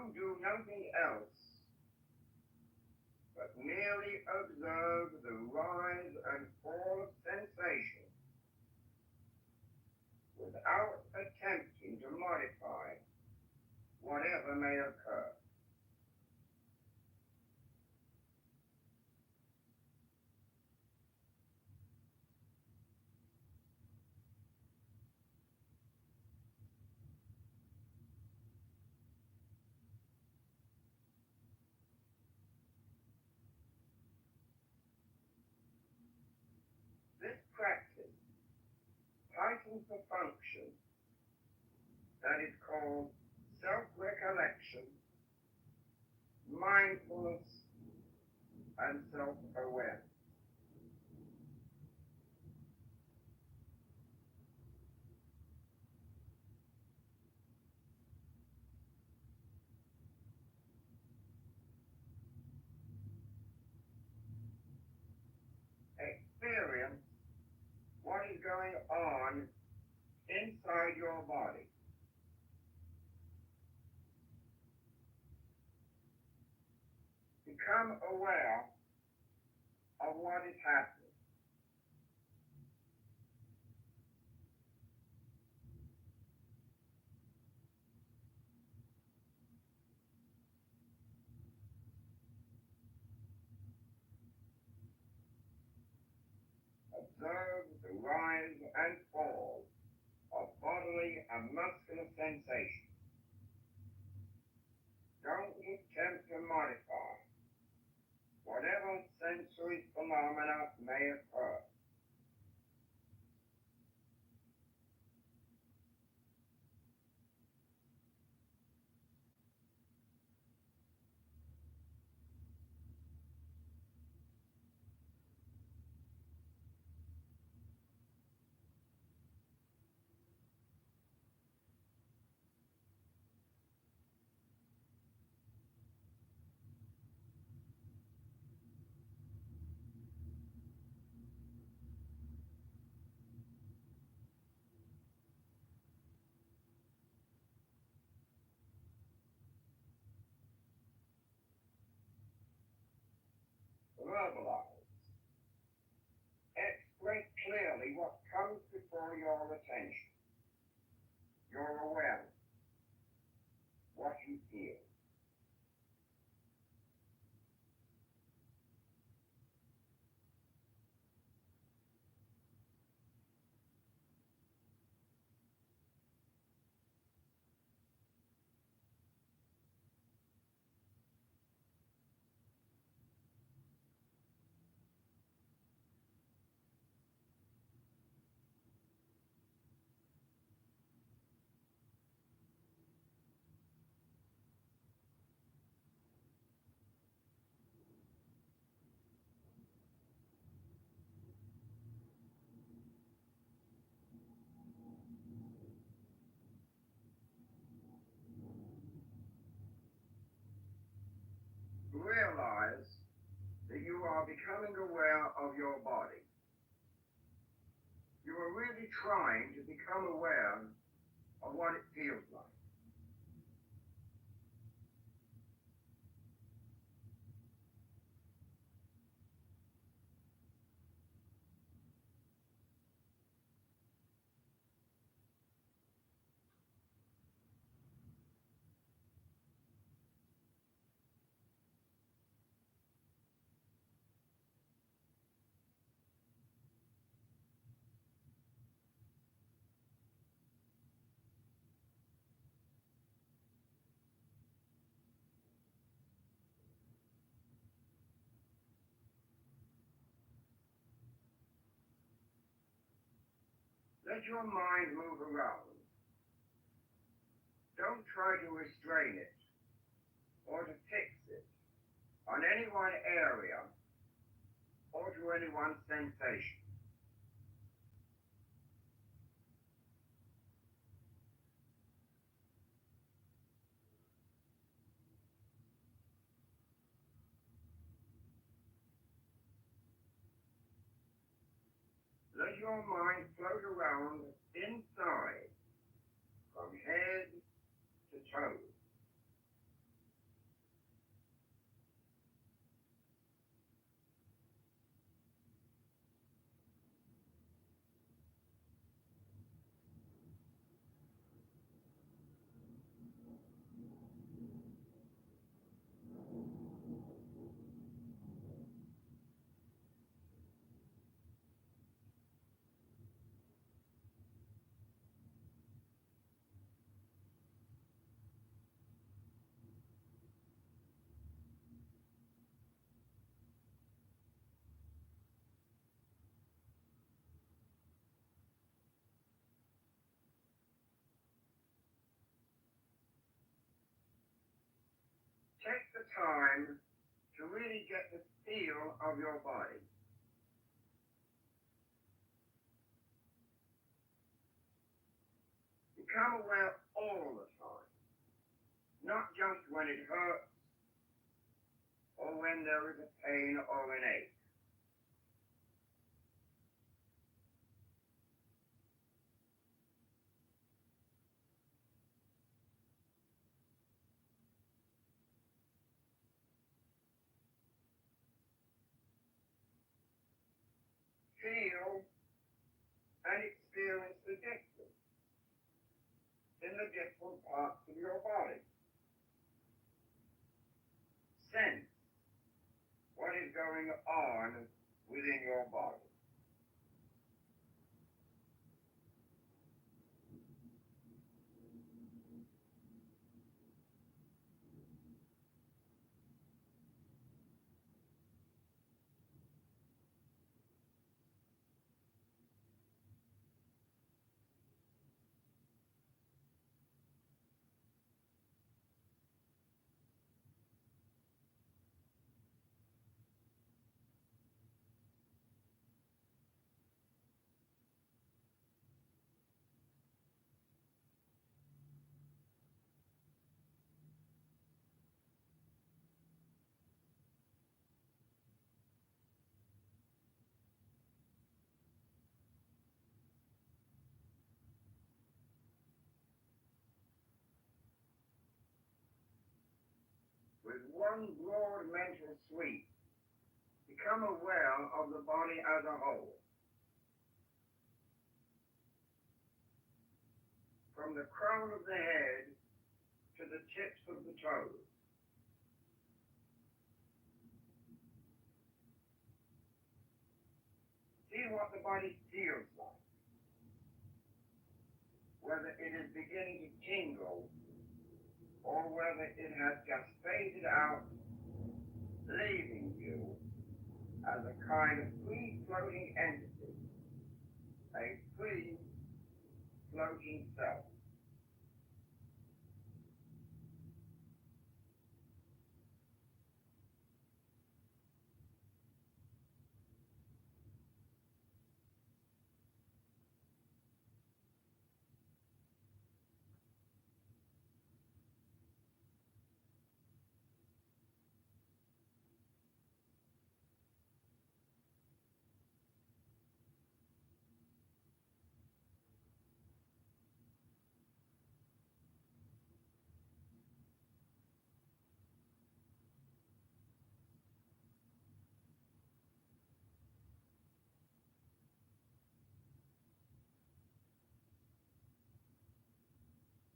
You do nothing else but merely observe the rise and fall of sensation without attempting to modify whatever may occur. This practice heightens the function that is called self-recollection, mindfulness, and self-awareness. Experience what is going on inside your body. Become aware of what is happening. Observe the rise and fall of bodily and muscular sensations. Don't attempt to modify whatever sensory phenomena may occur. Verbalize. Express clearly what comes before your attention, your awareness, what you feel. Realize that you are becoming aware of your body. You are really trying to become aware of what it feels like. Let your mind move around. Don't try to restrain it or to fix it on any one area or to any one sensation. Let your mind float around inside from head to toe. take the time to really get the feel of your body. Become aware all the time, not just when it hurts or when there is a pain or an ache. Feel and experience the difference in the different parts of your body. Sense what is going on within your body. With one broad mental sweep, become aware of the body as a whole. From the crown of the head to the tips of the toes. See what the body feels like. Whether it is beginning to tingle or whether it has just faded out, leaving you as a kind of free-floating entity, a free-floating self.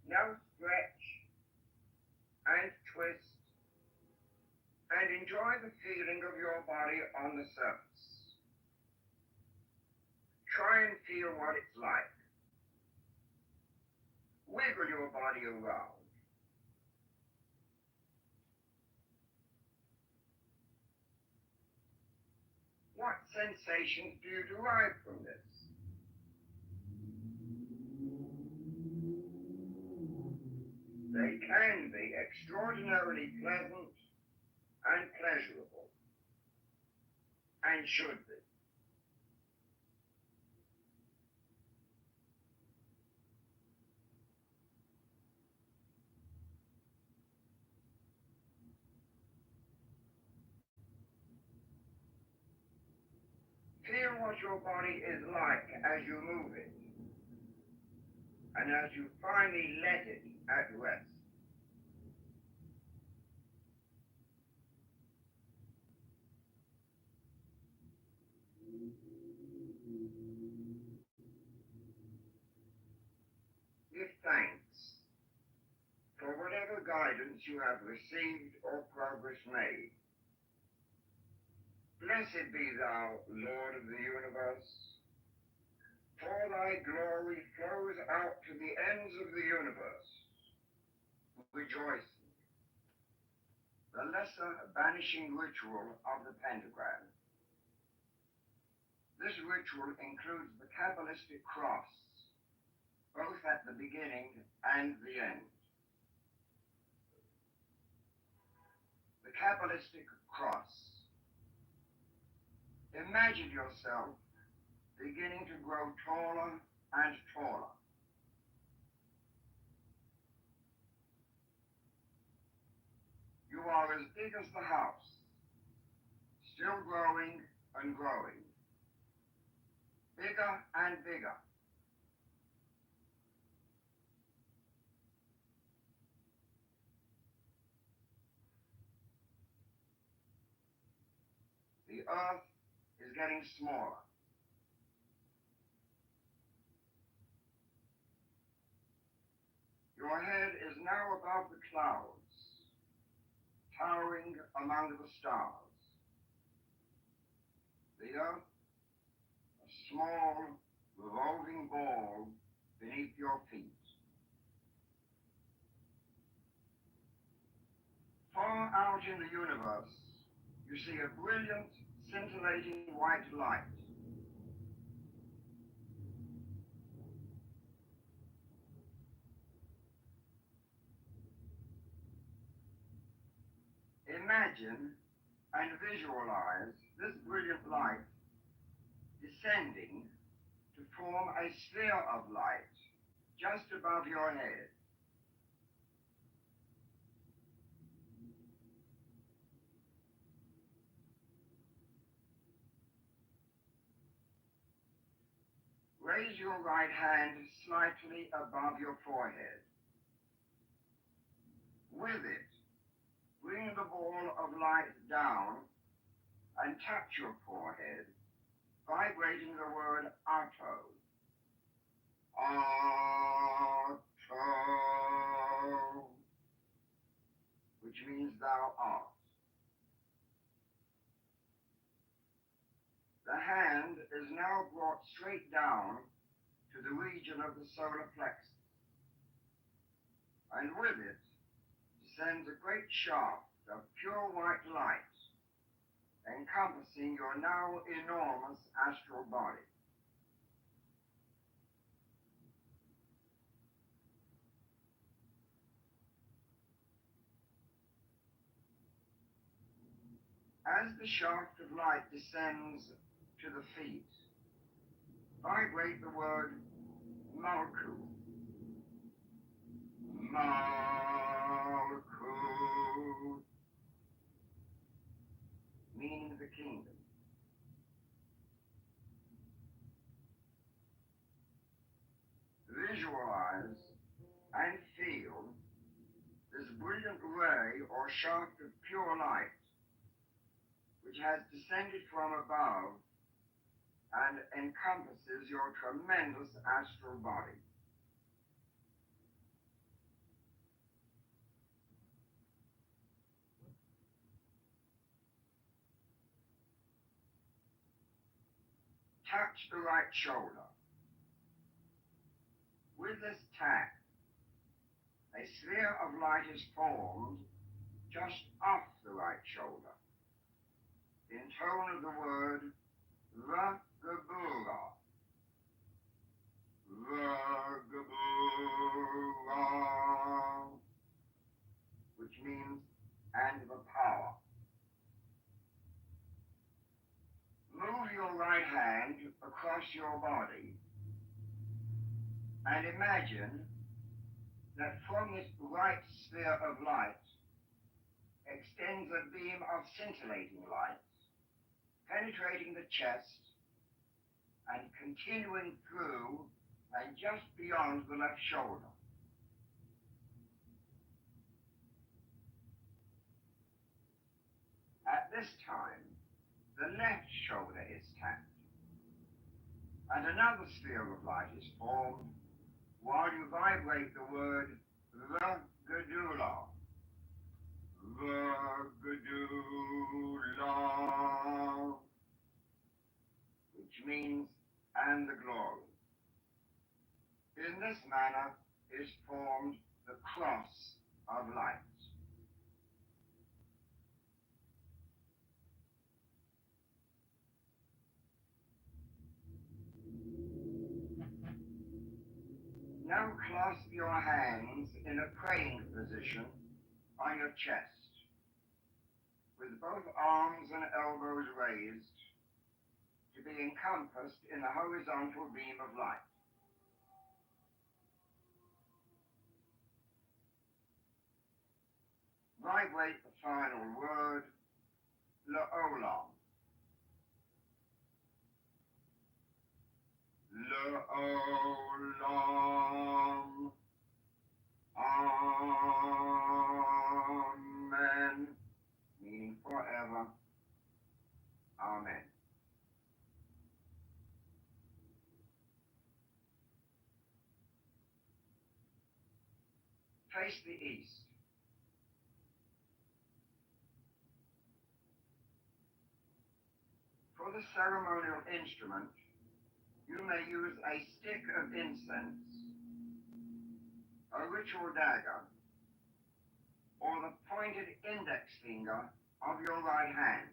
Now stretch and twist and enjoy the feeling of your body on the surface. Try and feel what it's like. Wiggle your body around. What sensations do you derive from this? They can be extraordinarily pleasant and pleasurable, and should be. Feel what your body is like as you move it, and as you finally let it at rest. Give thanks for whatever guidance you have received or progress made. Blessed be thou, Lord of the universe, for thy glory flows out to the ends of the universe. Rejoicing. The lesser banishing ritual of the pentagram. This ritual includes the Kabbalistic cross, both at the beginning and the end. Kabbalistic cross. Imagine yourself beginning to grow taller and taller. You are as big as the house, still growing and growing, bigger and bigger. The earth is getting smaller. Your head is now above the clouds, towering among the stars. The earth, a small, revolving ball beneath your feet. Far out in the universe, you see a brilliant, scintillating white light. Imagine and visualize this brilliant light descending to form a sphere of light just above your head. Raise your right hand slightly above your forehead. With it, bring the ball of light down and touch your forehead, vibrating the word Atto. Atto, which means thou art. The hand is now brought straight down to the region of the solar plexus, and with it descends a great shaft of pure white light, encompassing your now enormous astral body. As the shaft of light descends to the feet, vibrate the word Malku. Malku, meaning the kingdom. Visualize and feel this brilliant ray or shaft of pure light which has descended from above and encompasses your tremendous astral body. Touch the right shoulder. With this tap, a sphere of light is formed just off the right shoulder, in tone of the word Vagabura. Vagabura, which means and the power. Move your right hand across your body and imagine that from this right sphere of light extends a beam of scintillating light, penetrating the chest and continuing through and just beyond the left shoulder. At this time, the left shoulder is tapped, and another sphere of light is formed while you vibrate the word Vagadula. Vagadula, which means and the glory. In this manner is formed the cross of light. Now clasp your hands in a praying position on your chest. with both arms and elbows raised, to be encompassed in the horizontal beam of light. Vibrate the final word, L'Olam. L'Olam. Amen. Meaning forever. Amen. Face the east. For the ceremonial instrument, you may use a stick of incense, a ritual dagger, or the pointed index finger of your right hand.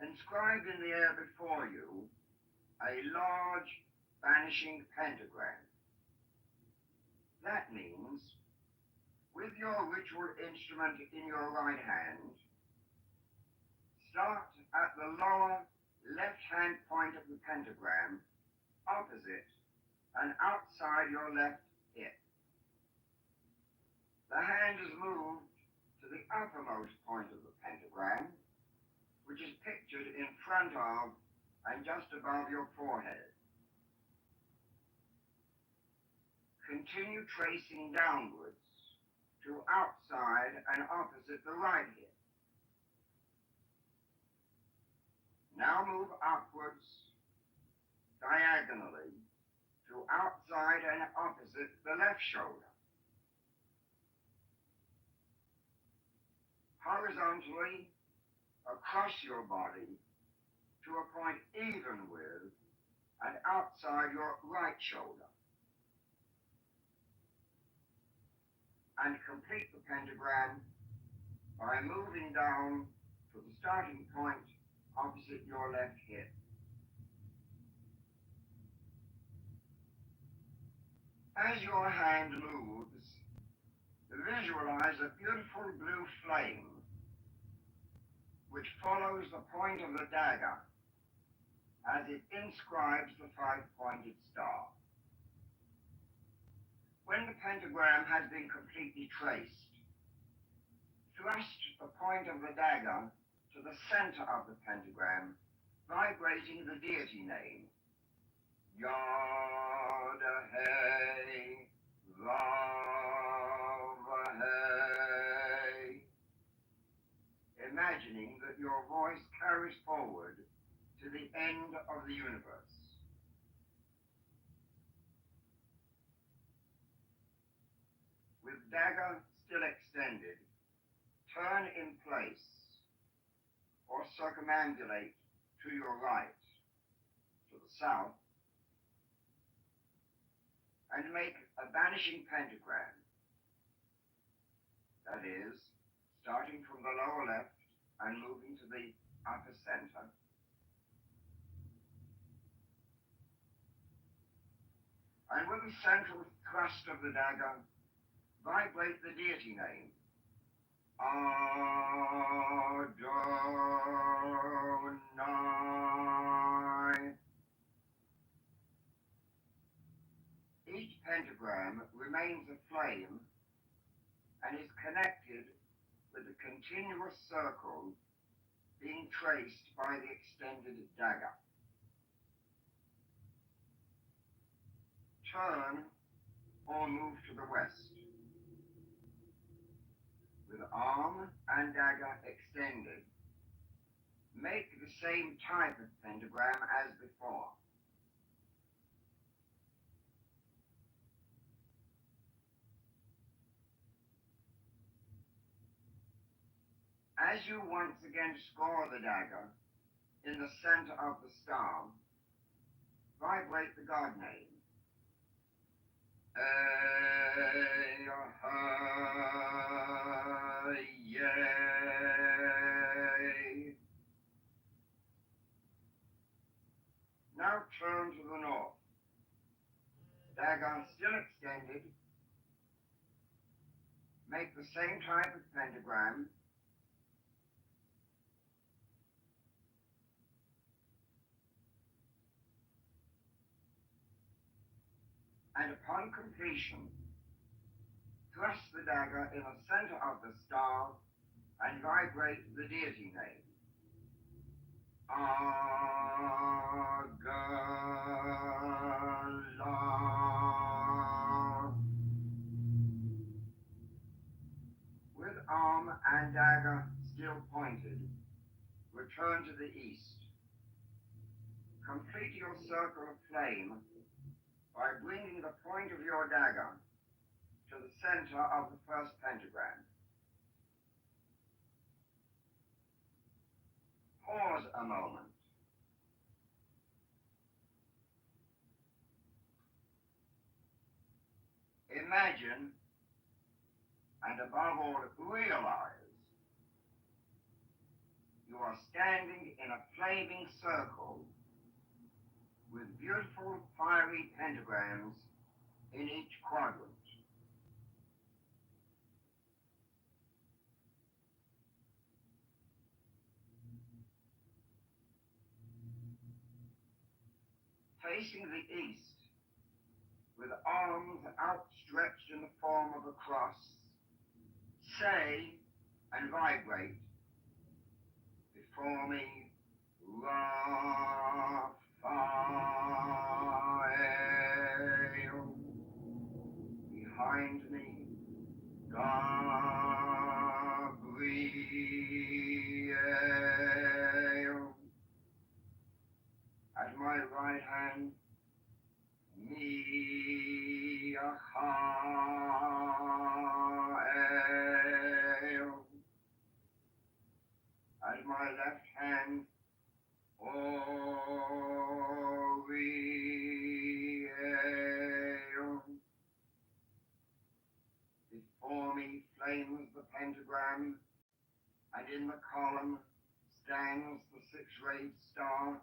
Inscribed in the air before you, a large vanishing pentagram. That means, with your ritual instrument in your right hand, start at the lower left-hand point of the pentagram, opposite and outside your left hip. The hand is moved to the uppermost point of the pentagram, which is pictured in front of and just above your forehead. Continue tracing downwards to outside and opposite the right hip. Now move upwards diagonally to outside and opposite the left shoulder. Horizontally across your body to a point even with and outside your right shoulder. And complete the pentagram by moving down to the starting point opposite your left hip. As your hand moves, visualize a beautiful blue flame which follows the point of the dagger as it inscribes the five-pointed star. When the pentagram has been completely traced, thrust the point of the dagger to the center of the pentagram, vibrating the deity name, Yod-Heh, Vav-Heh, imagining that your voice carries forward to the end of the universe. With dagger still extended, turn in place or circumambulate to your right, to the south, and make a vanishing pentagram. That is, starting from the lower left and moving to the upper center. And with the central thrust of the dagger, vibrate the deity name, Adonai. Each pentagram remains a flame and is connected with a continuous circle being traced by the extended dagger. Turn or move to the west. With arm and dagger extended, make the same type of pentagram as before. As you once again score the dagger in the center of the star, vibrate the God name. Now turn to the north. Dagger still extended. make the same type of pentagram and upon completion, thrust the dagger in the center of the star and vibrate the deity name. Agala. With arm and dagger still pointed, return to the east. Complete your circle of flame by bringing the point of your dagger to the center of the first pentagram. Pause a moment. Imagine, and above all, realize, you are standing in a flaming circle with beautiful fiery pentagrams in each quadrant. Facing the east, with arms outstretched in the form of a cross, say and vibrate before me, Raphael. Behind me, Gabriel. At my right hand, Michael. At my left hand, Oriel. Before me flames the pentagram, and in the column stands the six-rayed star.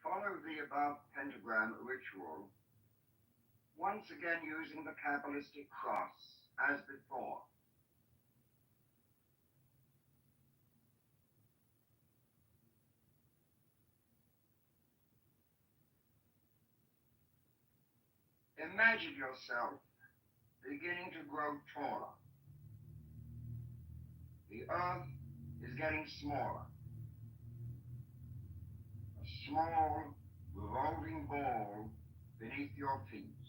Follow the above pentagram ritual, once again using the Kabbalistic cross as before. Imagine yourself beginning to grow taller. The earth is getting smaller. A small, revolving ball beneath your feet.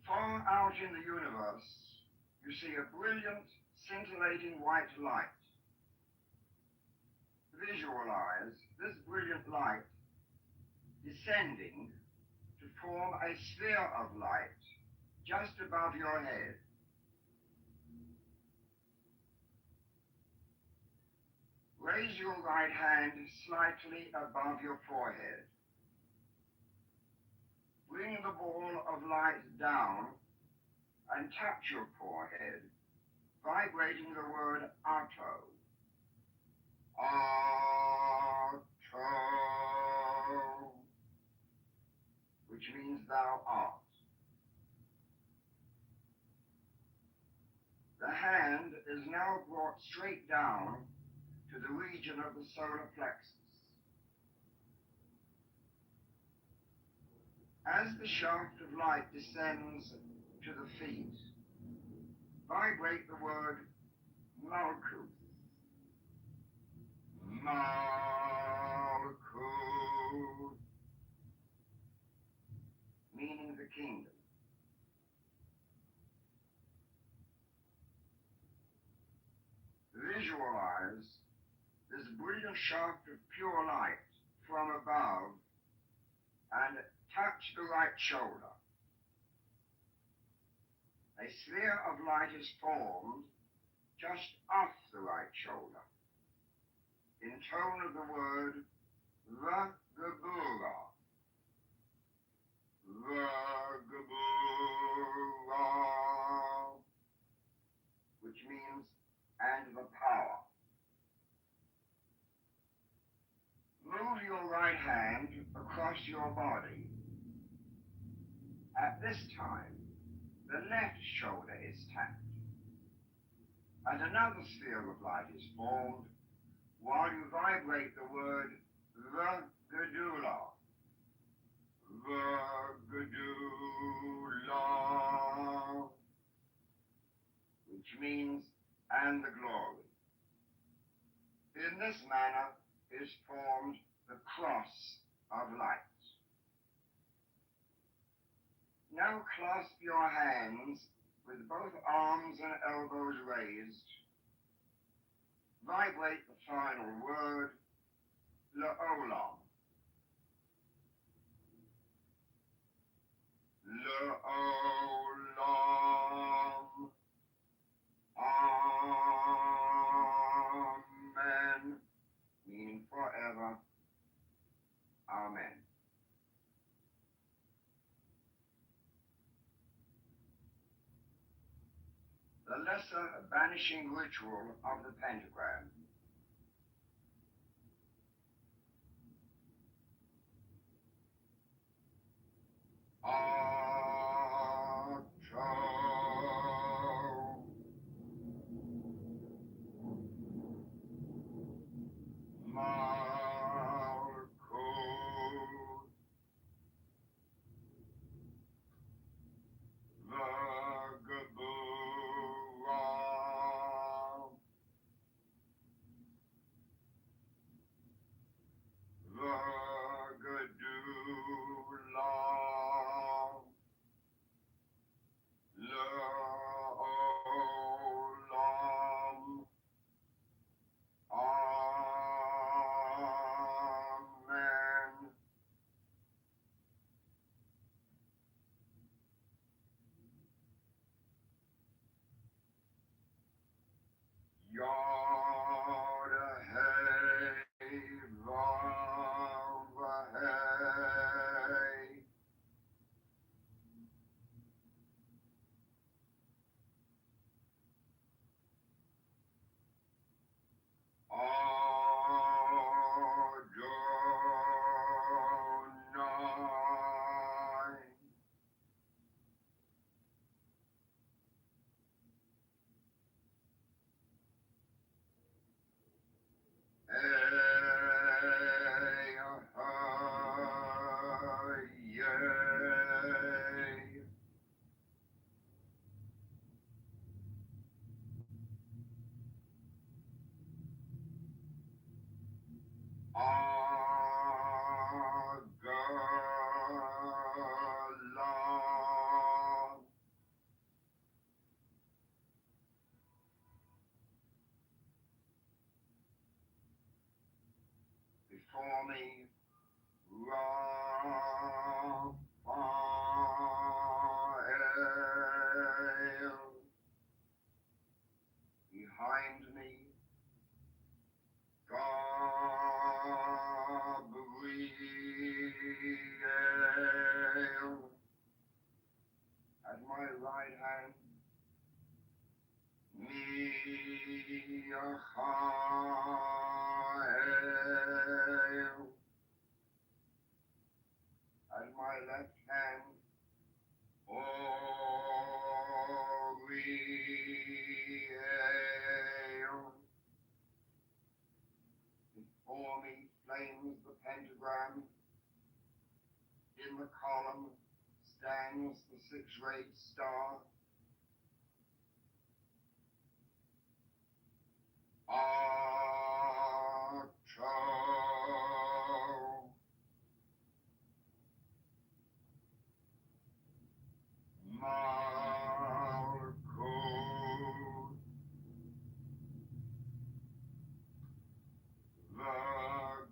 Far out in the universe, you see a brilliant, scintillating white light. Visualize this brilliant light descending to form a sphere of light just above your head. Raise your right hand slightly above your forehead. Bring the ball of light down and touch your forehead, vibrating the word Atto. Atto, which means thou art. The hand is now brought straight down to the region of the solar plexus. As the shaft of light descends to the feet, vibrate the word Malkuth. Malkuth, meaning the kingdom. Visualize this brilliant shaft of pure light from above and touch the right shoulder. A sphere of light is formed just off the right shoulder, in tone of the word Vagabura. Vagabura, which means across your body. At this time, the left shoulder is tapped, and another sphere of light is formed while you vibrate the word Vagadula. Vagadula, which means and the glory. In this manner is formed the cross of light. Now clasp your hands with both arms and elbows raised. Vibrate the final word, La'olam. La'olam. Amen. Meaning forever. Amen. The lesser banishing ritual of the pentagram. Before me, Raphael. Behind me, Gabriel. At my right hand, Michael. At my left hand, Oriel. Before me flames the pentagram. In the column stands the six-rayed star. Archo. Malchut. Vagabura.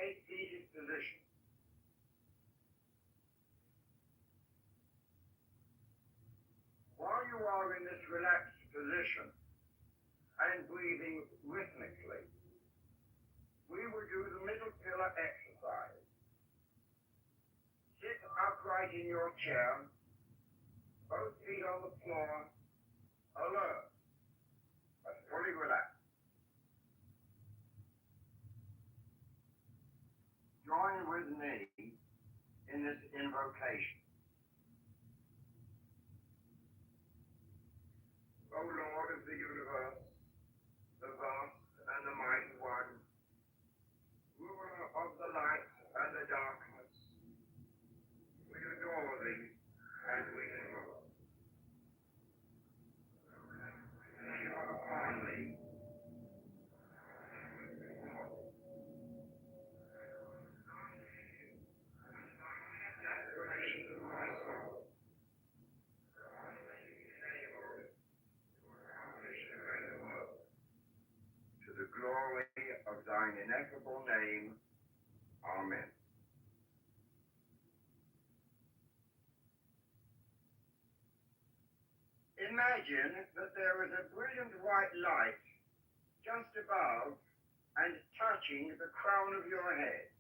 a seated position. While you are in this relaxed position and breathing rhythmically, we will do the middle pillar exercise. Sit upright in your chair, both feet on the floor, alert, but fully relaxed. Join with me in this invocation. O Lord of the universe, the vast and the mighty one, ruler of the light and the darkness, we adore thee and we invoke. Favor upon thee. To the glory of thine ineffable name. Amen. Imagine that there is a brilliant white light just above and touching the crown of your head.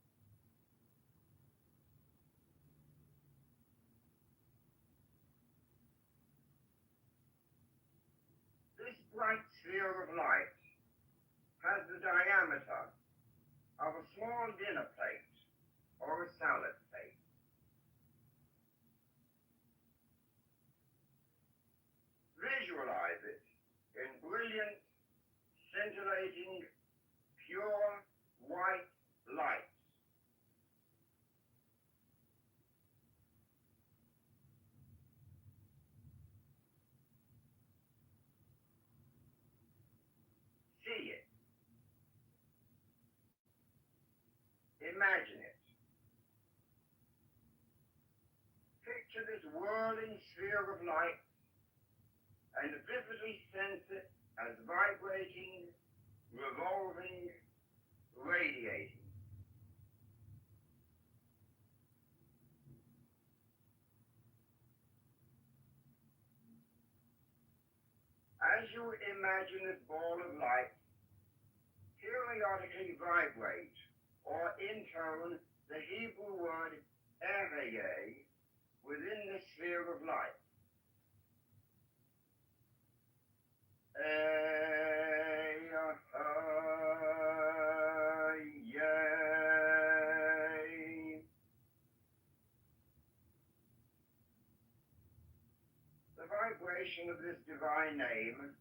This bright sphere of light has the diameter of a small dinner plate or a salad plate. Visualize it in brilliant, scintillating, pure white light. See it. Imagine it. Picture this whirling sphere of light and vividly sense it as vibrating, revolving, radiating. As you imagine this ball of light, periodically vibrate or intone the Hebrew word Ehyeh within the sphere of light. Ehyeh. The vibration of this divine name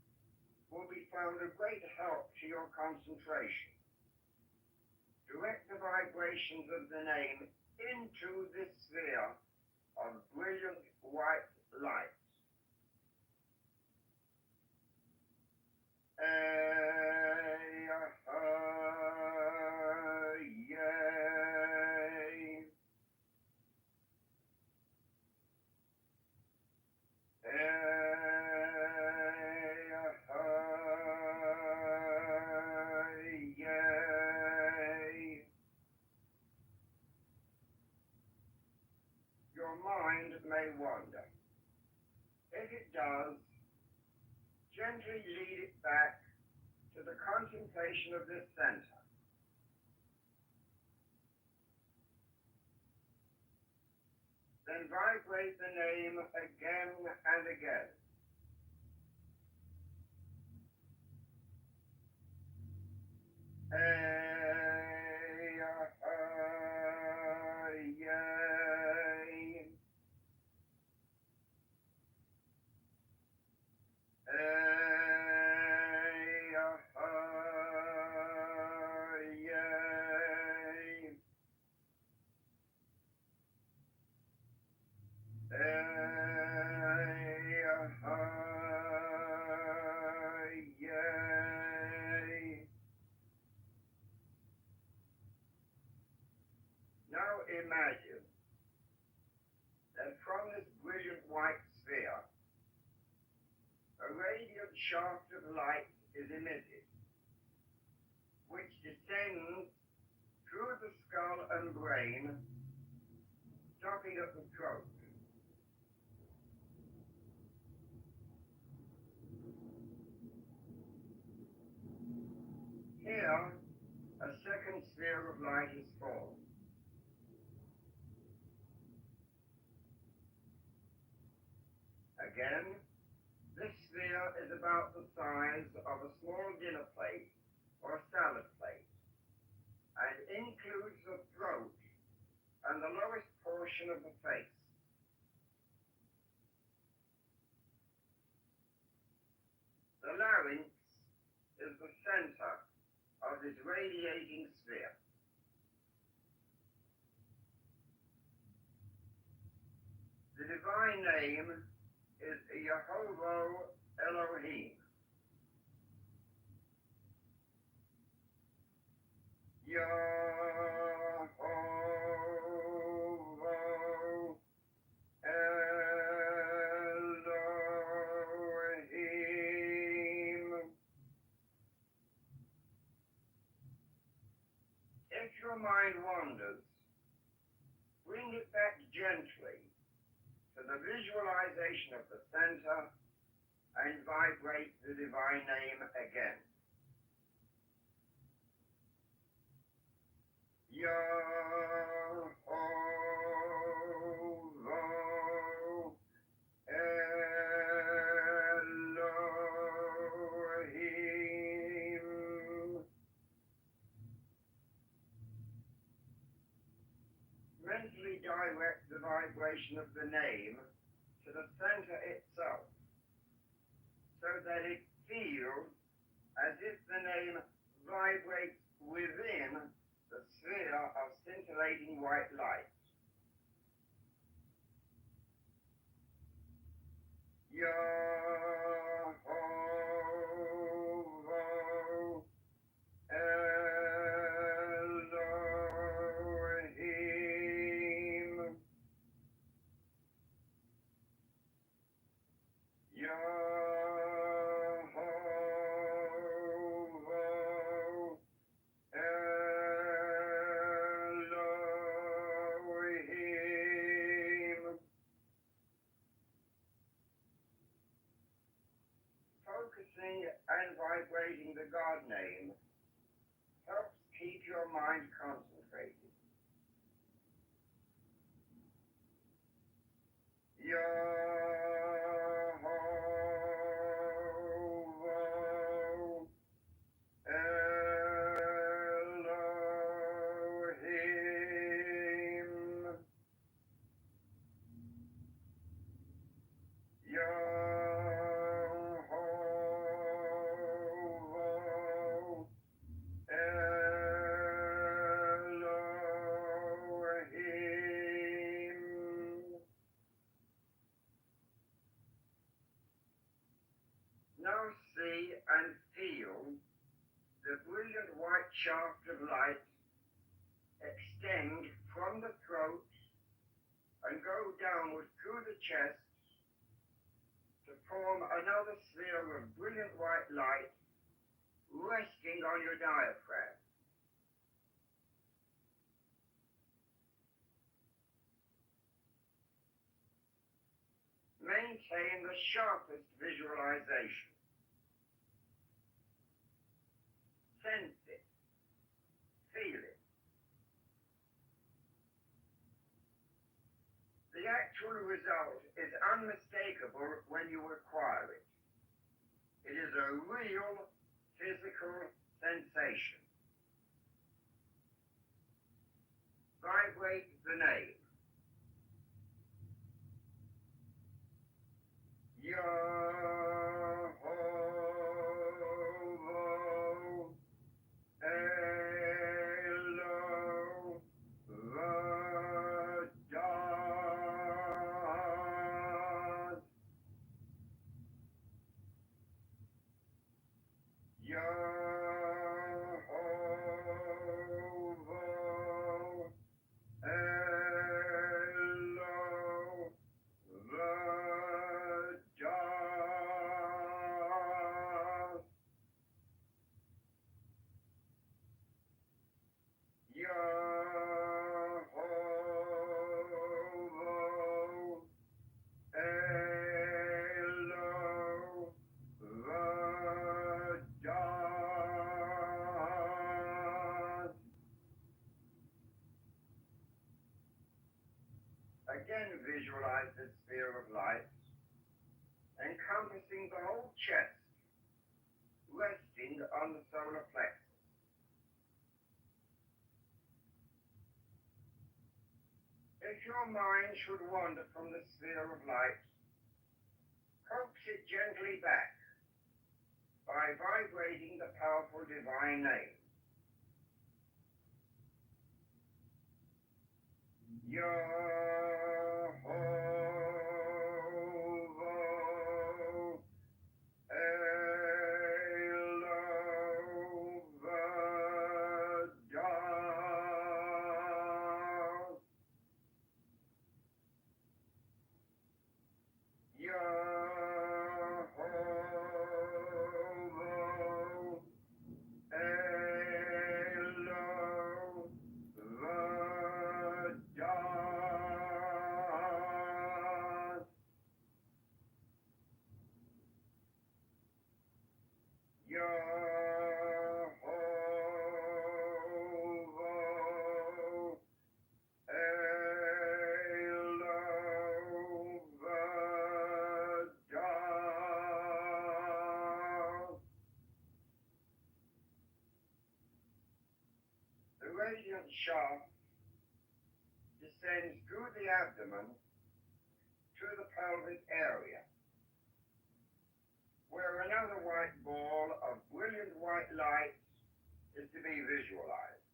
will be found a great help to your concentration. Direct the vibrations of the name into this sphere of brilliant white light. Ehyeh. Ehyeh. Your mind may wander. If it does, gently lead it back to the contemplation of this center. Then vibrate the name again and again. Ehyeh. Ehyeh. Ehyeh. Now imagine that from this brilliant white sphere, a radiant shaft of light is emitted, which descends through the skull and brain, stopping at the throat. Here, a second sphere of light is formed. Again, this sphere is about the size of a small dinner plate or salad plate, and includes the throat and the lowest portion of the face. The larynx is the center of this radiating sphere. The divine name is Yehovah Elohim. Yehovah Elohim. If your mind wanders, bring it back gently to the visualization of the center and vibrate the divine name again. Yehovah Elohim. Mentally direct the vibration of the name to the center itself, so that it feels as if the name vibrates within the sphere of scintillating white light. Yehovah Elohim. Yehovah Elohim. Focusing and vibrating the God name helps keep your mind concentrated. Yehovah Elohim. Yehovah Elohim. Now see and feel the brilliant white shaft of light extend from the throat and go downward through the chest to form another sphere of brilliant white light resting on your diaphragm. Maintain the sharpest visualization. Sense it. Feel it. The actual result is unmistakable when you acquire it. It is a real physical sensation. Vibrate the name. Yehovah Elohim. Yehovah visualize the sphere of light, encompassing the whole chest, resting on the solar plexus. If your mind should wander from the sphere of light, coax it gently back by vibrating the powerful divine name. Yehovah Elovada. Yehovah Elovada. Yehovah Elovada. The radiant shaft descends through the abdomen to the pelvic area, where another white ball of brilliant white light is to be visualized.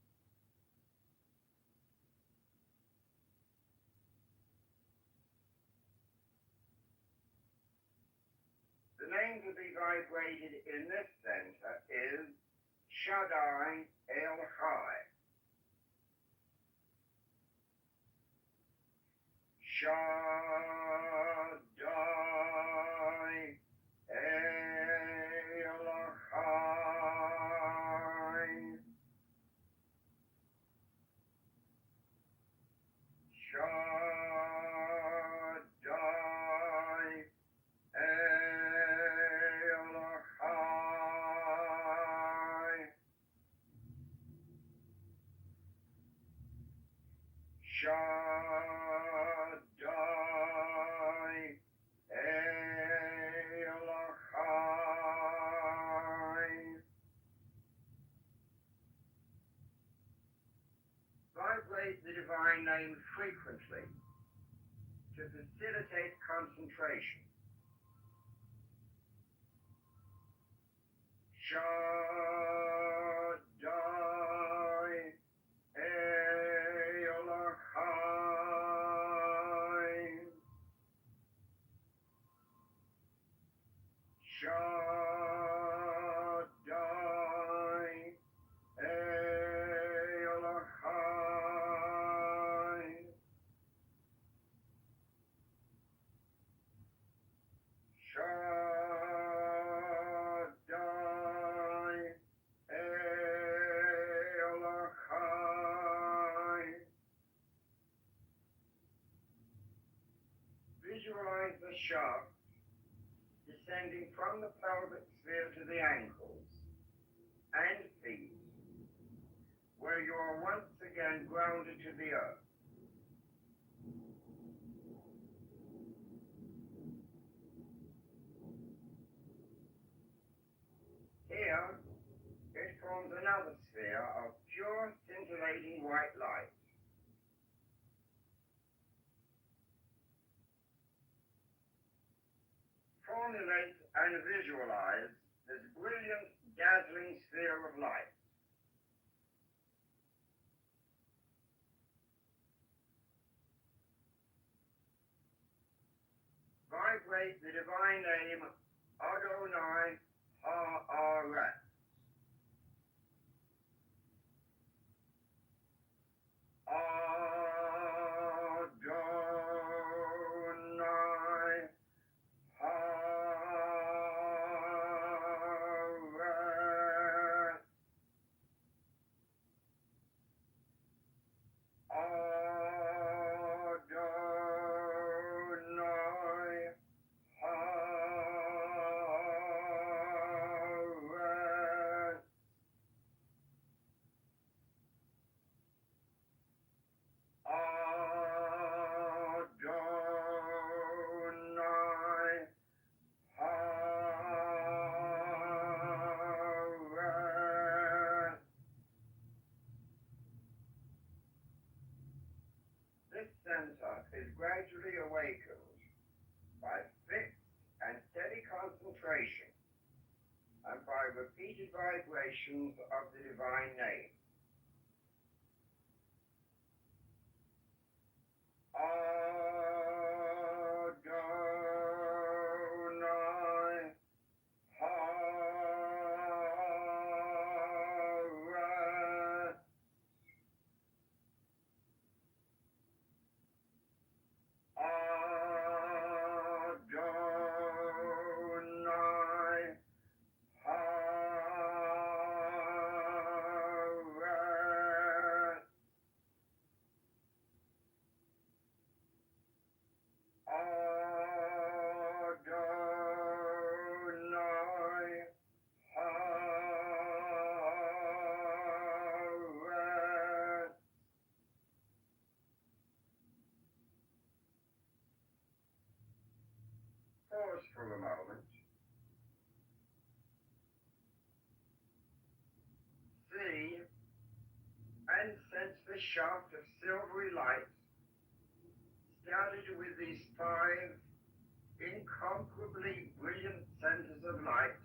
The name to be vibrated in this center is Shaddai El Chai. Shaddai El Chai. Shaddai El Chai. Shaddai El Chai. Vibrate the divine name frequently to facilitate concentration. Shaddai El Chai. Shaddai El Chai. Shaddai El Chai. Visualize the shaft descending from the pelvic sphere to the ankles and feet, where you are once again grounded to the earth. Here, it forms another sphere of pure scintillating white light. Formulate and visualize this brilliant, dazzling sphere of light. Vibrate the divine name Adonai Ha'aret. Adonai Ha'aret. Adonai Ha'aret. repeated vibrations of the divine name. Adonai Hara. Adonai Hara. Adonai Hara. Pause for a moment. See and sense the shaft of silvery light started with these 5 incomparably brilliant centers of light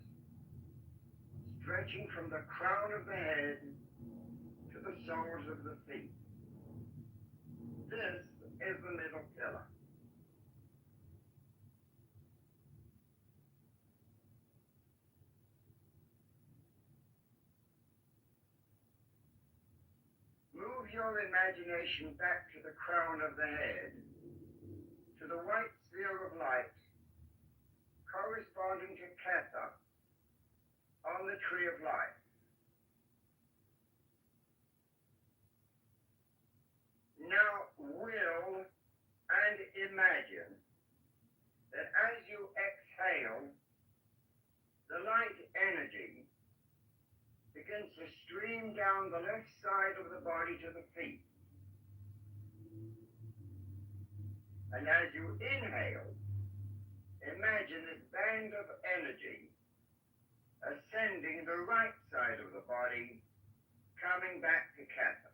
stretching from the crown of the head to the soles of the feet. This is the middle pillar. Move your imagination back to the crown of the head, to the white sphere of light corresponding to Ketha on the tree of life. Now will and imagine that as you exhale, the light energy begins to stream down the left side of the body to the feet. And as you inhale, imagine this band of energy ascending the right side of the body, coming back to Kapha.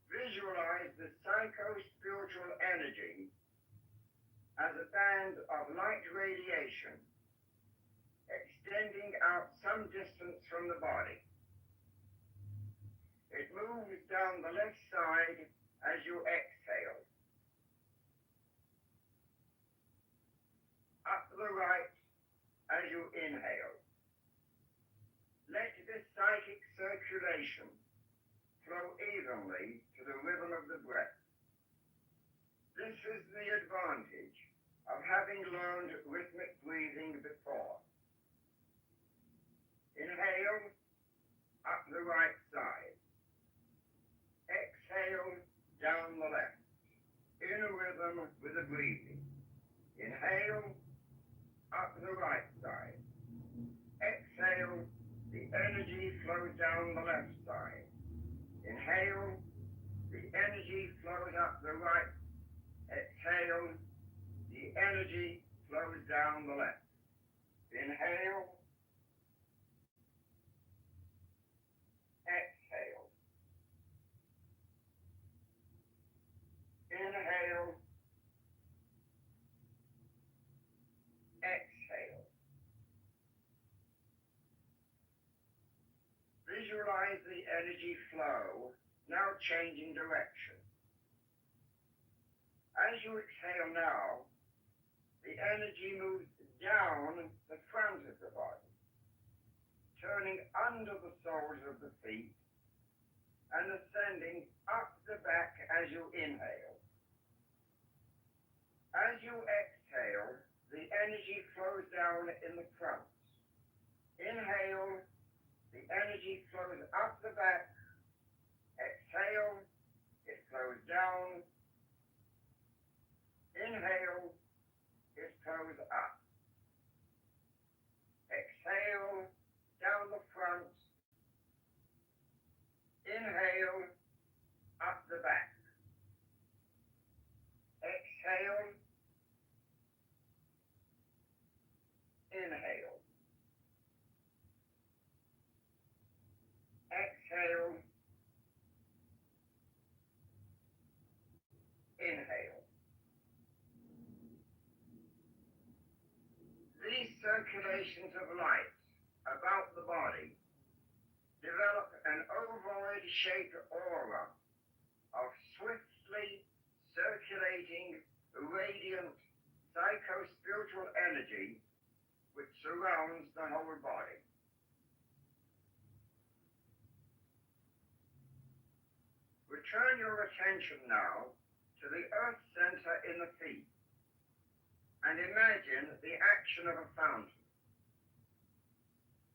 Visualize the psycho-spiritual energy as a band of light radiation extending out some distance from the body. It moves down the left side as you exhale. Up the right as you inhale. Let this psychic circulation flow evenly to the rhythm of the breath. This is the advantage of having learned rhythmic breathing before. Inhale, up the right side. Exhale, down the left. In a rhythm with the breathing. Inhale, up the right side. Exhale, the energy flows down the left side. Inhale, the energy flows up the right. Exhale, the energy flows down the left. Inhale, exhale. Inhale, exhale. Visualize the energy flow now changing direction. As you exhale now, the energy moves down the front of the body, turning under the soles of the feet and ascending up the back as you inhale. As you exhale, the energy flows down in the front. Inhale, the energy flows up the back. Exhale, it flows down. Inhale, it flows up. Exhale, down the front. Inhale, up the back. Exhale, inhale. Exhale, inhale. circulations of light about the body develop an ovoid-shaped aura of swiftly circulating, radiant, psycho-spiritual energy which surrounds the whole body. Return your attention now to the earth center in the feet and imagine the action of a fountain.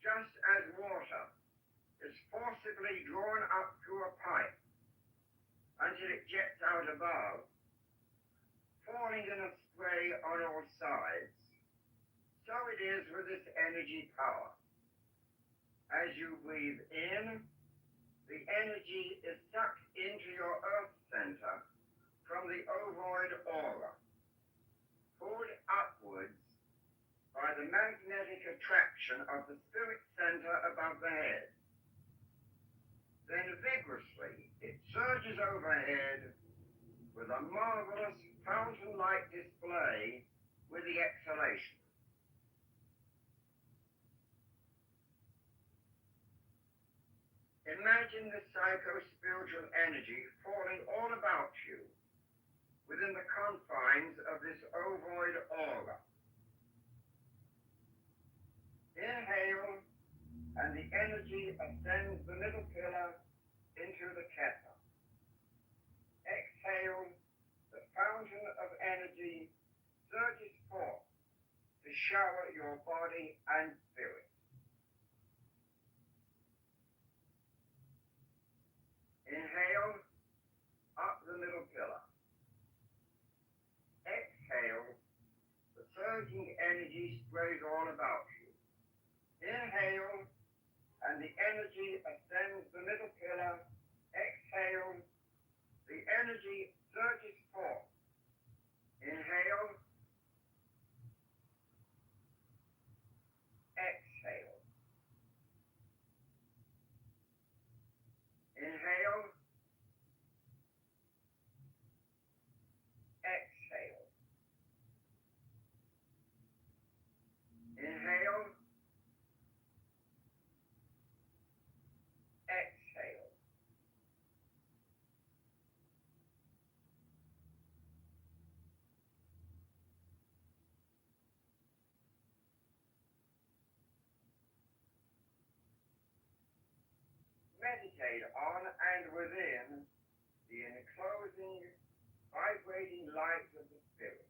Just as water is forcibly drawn up through a pipe until it jets out above, falling in a spray on all sides, so it is with this energy power. As you breathe in, the energy is sucked into your earth center from the ovoid aura, pulled upwards by the magnetic attraction of the spirit center above the head. Then vigorously it surges overhead with a marvelous fountain-like display with the exhalation. Imagine the psycho-spiritual energy falling all about you within the confines of this ovoid aura. Inhale, and the energy ascends the middle pillar into the Ketover. Exhale, the fountain of energy surges forth to shower your body and spirit. Inhale, up the middle pillar. Exhale, the surging energy sprays all about you. Inhale, and the energy ascends the middle pillar. Exhale, the energy surges forth. Inhale, exhale. Inhale, exhale. Inhale, exhale. Meditate on and within the enclosing, vibrating light of the spirit.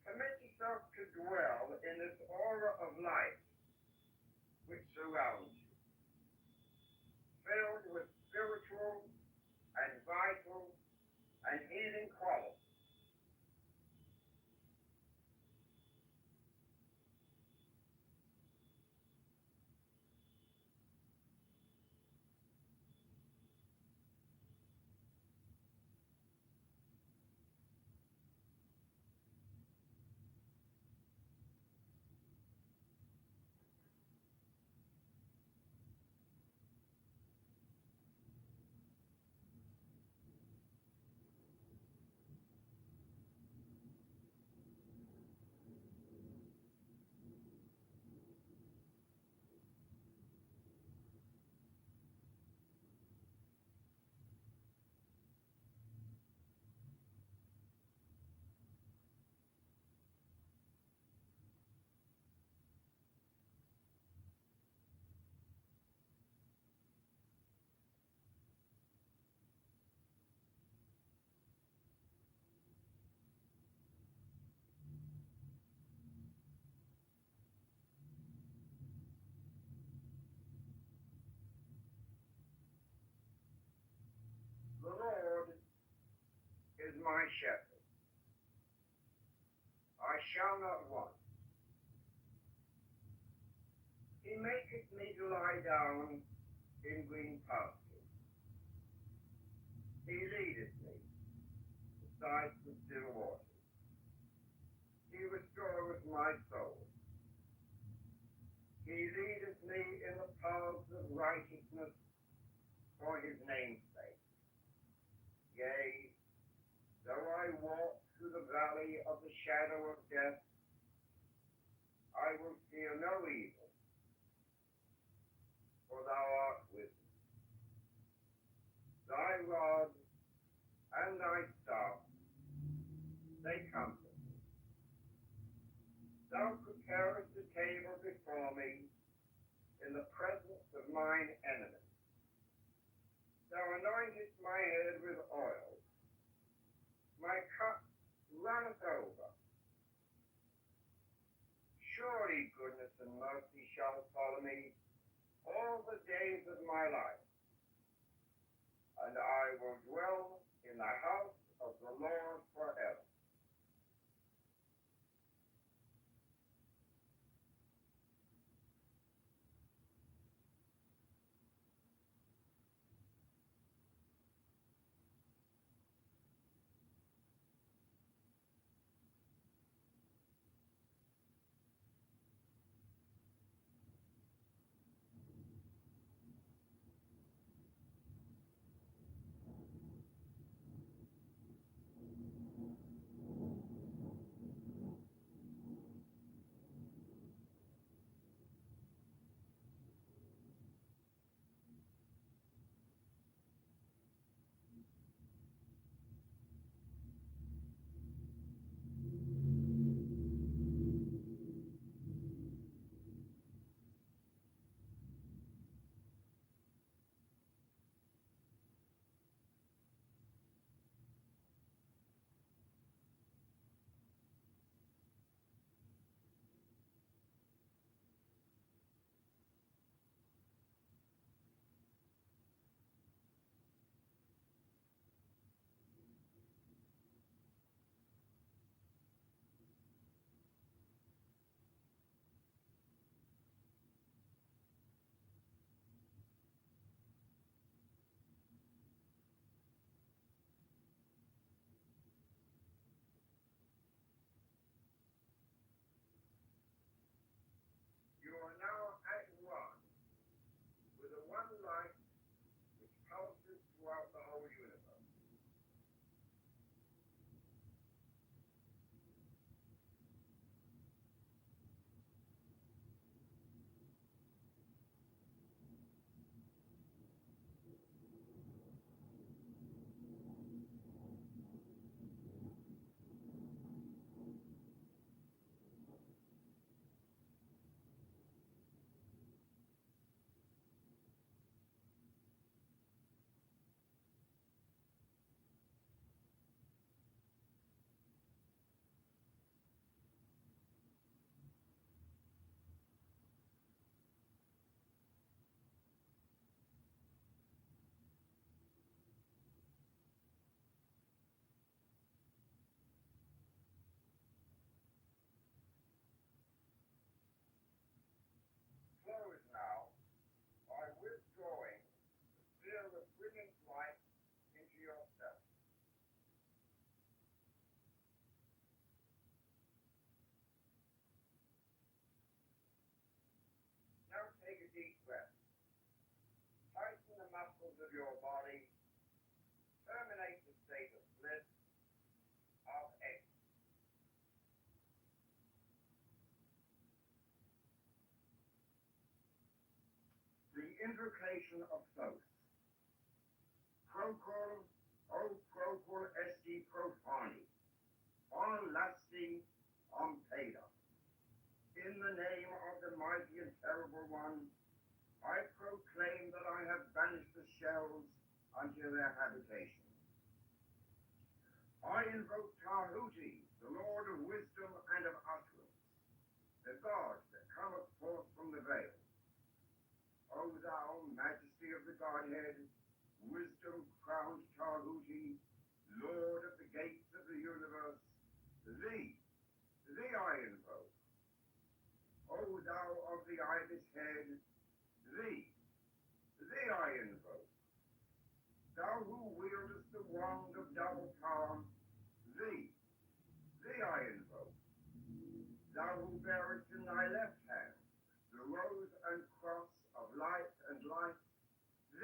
Permit yourself to dwell in this aura of light which surrounds you, filled with spiritual and vital and healing qualities. my shepherd. I shall not want. He maketh me to lie down in green pastures. He leadeth me beside the still waters. He restoreth my soul. He leadeth me in the paths of righteousness for his name's sake. Yea, though I walk through the valley of the shadow of death, I will fear no evil, for thou art with me. Thy rod and thy staff, they comfort me. Thou preparest a table before me in the presence of mine enemies. Thou anointest my head with oil. My cup runneth over. Surely goodness and mercy shall follow me all the days of my life, and I will dwell in the house of the Lord forever. You are now at one with the one light which pulses throughout the whole universe. Close now by withdrawing the sphere of brilliant light into yourself. Now take a deep breath. Tighten the muscles of your body. Terminate the state of bliss of X. The invocation of Thoth. Procol, O Procol Esti Profani, on Lasti, on Peda. In the name of the mighty and terrible one, I proclaim that I have banished the shells unto their habitation. I invoke Tahuti, the Lord of wisdom and of utterance, the God that cometh forth from the veil. O thou majesty of the Godhead, wisdom crowned Tahuti, Lord of the gates the universe, thee I invoke. O thou of the ibis head, thee I invoke. Thou who wieldest the wand of double power, thee I invoke. Thou who bearest in thy left hand the rose and cross of light and light,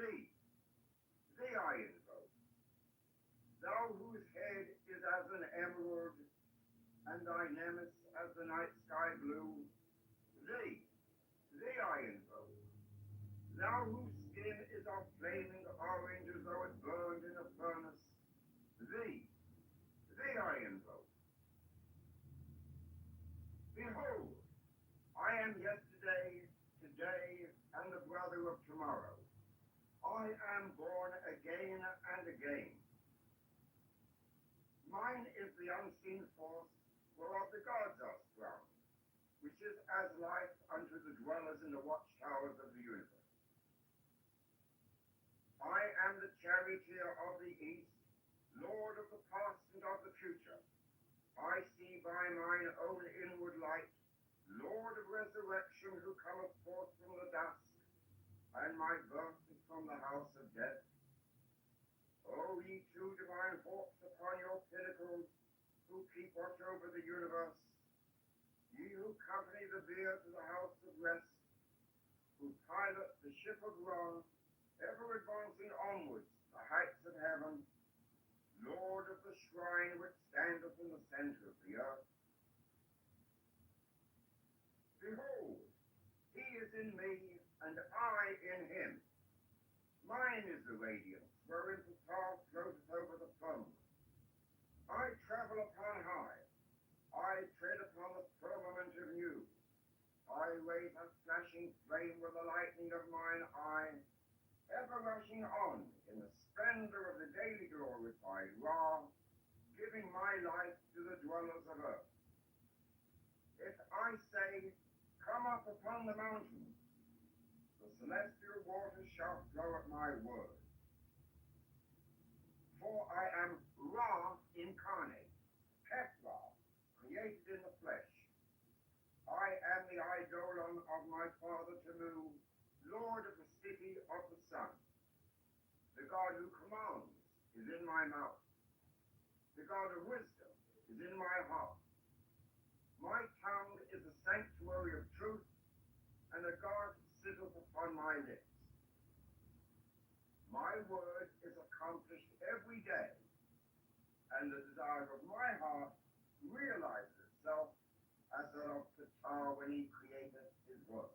thee I invoke. Thou whose head is as an emerald, and thy nemes as the night sky blue, thee I invoke. Thou whose skin is of flaming orange as though it burned in a furnace, thee I invoke. Behold, I am yesterday, today, and the brother of tomorrow. I am born again and again. Mine is the unseen force whereof the gods are sprung, which is as life unto the dwellers in the watchtowers of the universe. I am the charioteer of the east, lord of the past and of the future. I see by mine own inward light, Lord of resurrection, who cometh forth from the dusk, and my birth is from the house of death. O ye two divine hawks upon your pinnacles, who keep watch over the universe, ye who company the bier to the house of rest, who pilot the ship of Ra, ever advancing onwards the heights of heaven, Lord of the shrine which standeth in the center of the earth. Behold, he is in me, and I in him. Mine is the radiance, wherein the star floateth over the firmament. I travel upon high. I tread upon the firmament of new. I raise a flashing flame with the lightning of mine eye, ever rushing on in the splendor of the daily glorified Ra, giving my life to the dwellers of earth. If I say, come up upon the mountain, the celestial waters shall flow at my word. For I am Ra incarnate, Ra, created in the flesh. I am the eidolon of my father Tamu, lord of the city of the sun. The God who commands is in my mouth. The God of wisdom is in my heart. My tongue is a sanctuary of truth, and a guard sitteth upon my lips. My word is accomplished every day, and the desire of my heart realizes itself as that of Kitover when he created his work.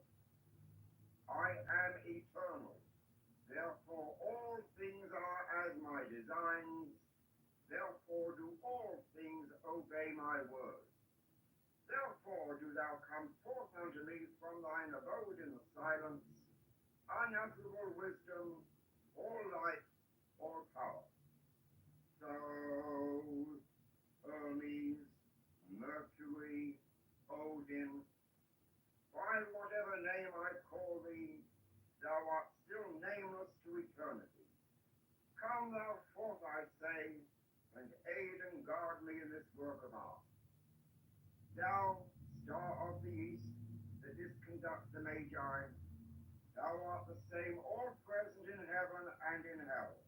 I am eternal, therefore all things are as my designs, therefore do all things obey my word. Therefore do thou come forth unto me from thine abode in the silence, unutterable wisdom, all light, all power. So, Hermes, Mercury, Odin, by whatever name I call thee, thou art still nameless to eternity. Come thou forth, I say, and aid and guard me in this work of art. Thou, star of the east, that didst conduct the Magi, thou art the same all present in heaven and in hell.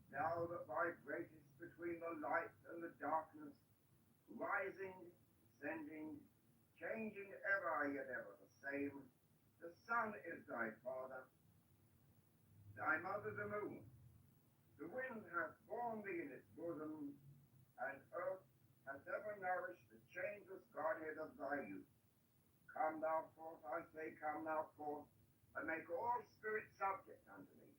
Thou that vibratest between the light and the darkness, rising, descending, changing ever, yet ever the same. The sun is thy father, thy mother the moon. The wind hath borne thee in its bosom, and earth hath ever nourished the changeless godhead of thy youth. Come thou forth, I say, come thou forth, and make all spirits subject unto me,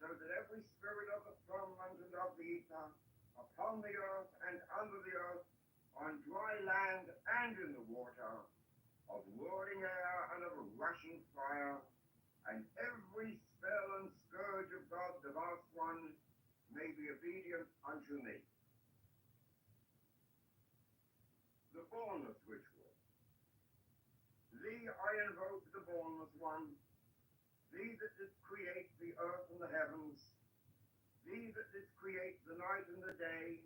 so that every spirit of the firmament and of the ether, upon the earth and under the earth, on dry land and in the water, of whirling air and of rushing fire, and every spell and scourge of God the vast one may be obedient unto me. The bornless ritual. Thee I invoke, the bornless one, thee that didst create the earth and the heavens, thee that didst create the night and the day,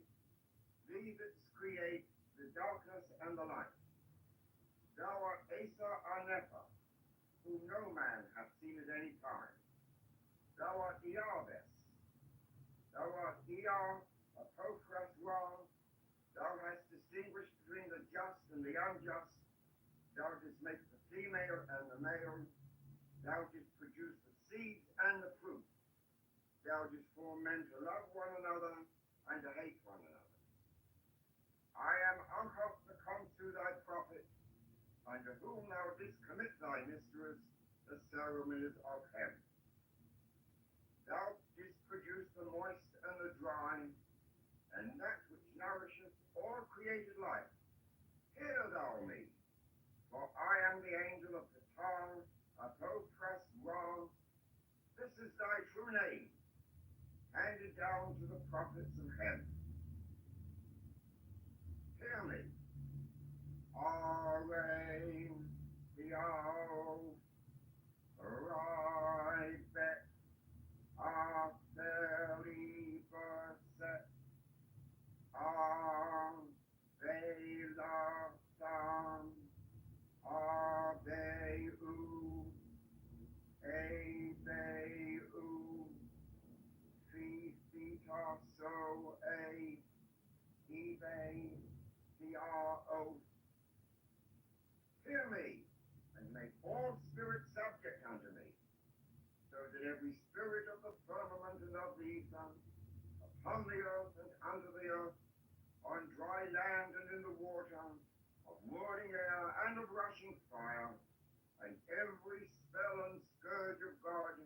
thee that create the darkness and the light. Thou art Asa Anepa, whom no man hath seen at any time. Thou art Earbes. Thou art Ear, Apophras Ra. Thou hast distinguished between the just and the unjust. Thou didst make the female and the male. Thou didst produce the seeds and the fruit. Thou didst form men to love one another and to hate one another. I am Anchor the come to thy prophet, unto whom thou didst commit thy mysteries, the ceremonies of heaven. Thou didst produce the moist and the dry, and that which nourisheth all created life. Hear thou me, for I am the angel of the tongue, Apophras Ra. This is thy true name, handed down to the prophets of heaven. Hear me. Arain, Theo, Ribet, Apheli, Berset, Avela, Sam, Abeu, Ebeu, Fifita, So, Ebe, Theo. Hear me, and make all spirits subject unto me, so that every spirit of the firmament and of the ether, upon the earth and under the earth, on dry land and in the water, of whirling air and of rushing fire, and every spell and scourge of God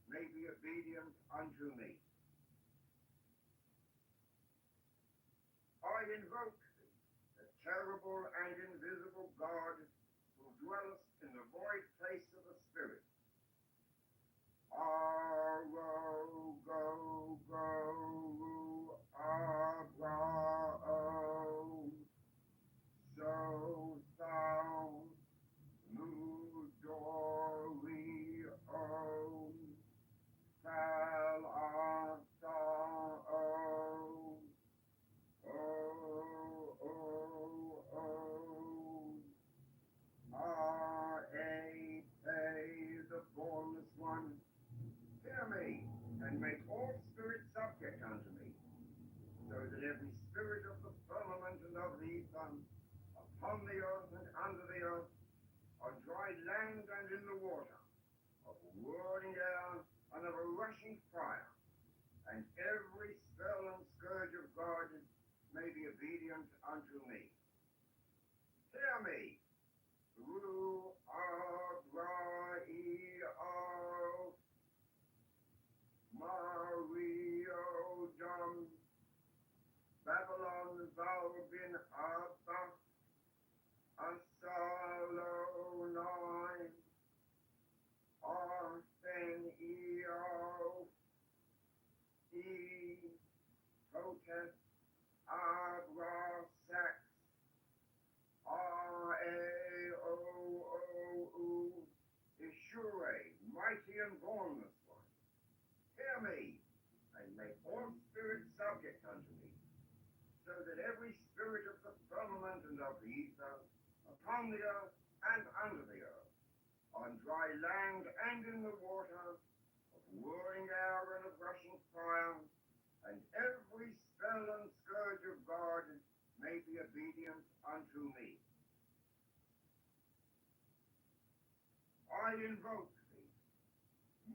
may be obedient unto me. I invoke thee, the terrible and invisible God, who dwelleth in the void place of the Spirit. Aro, go, go, Abrao, so, thou, Mudori, O, Fal, the formless one, hear me, and make all spirits subject unto me, so that every spirit of the firmament and of the ether, upon the earth and under the earth, on dry land and in the water, of whirling air and of a rushing fire, and every spell and scourge of God may be obedient unto me. Hear me. Ru Abraio Mario Dum Babylon thou bin Abba Asalo nine Arthen Eo E Totes Abra Sex Ishure, mighty and bornless one, hear me, and make all spirits subject unto me, so that every spirit of the firmament and of the ether, upon the earth and under the earth, on dry land and in the water, of whirling air and of rushing fire, and every spell and scourge of God may be obedient unto me. I invoke thee,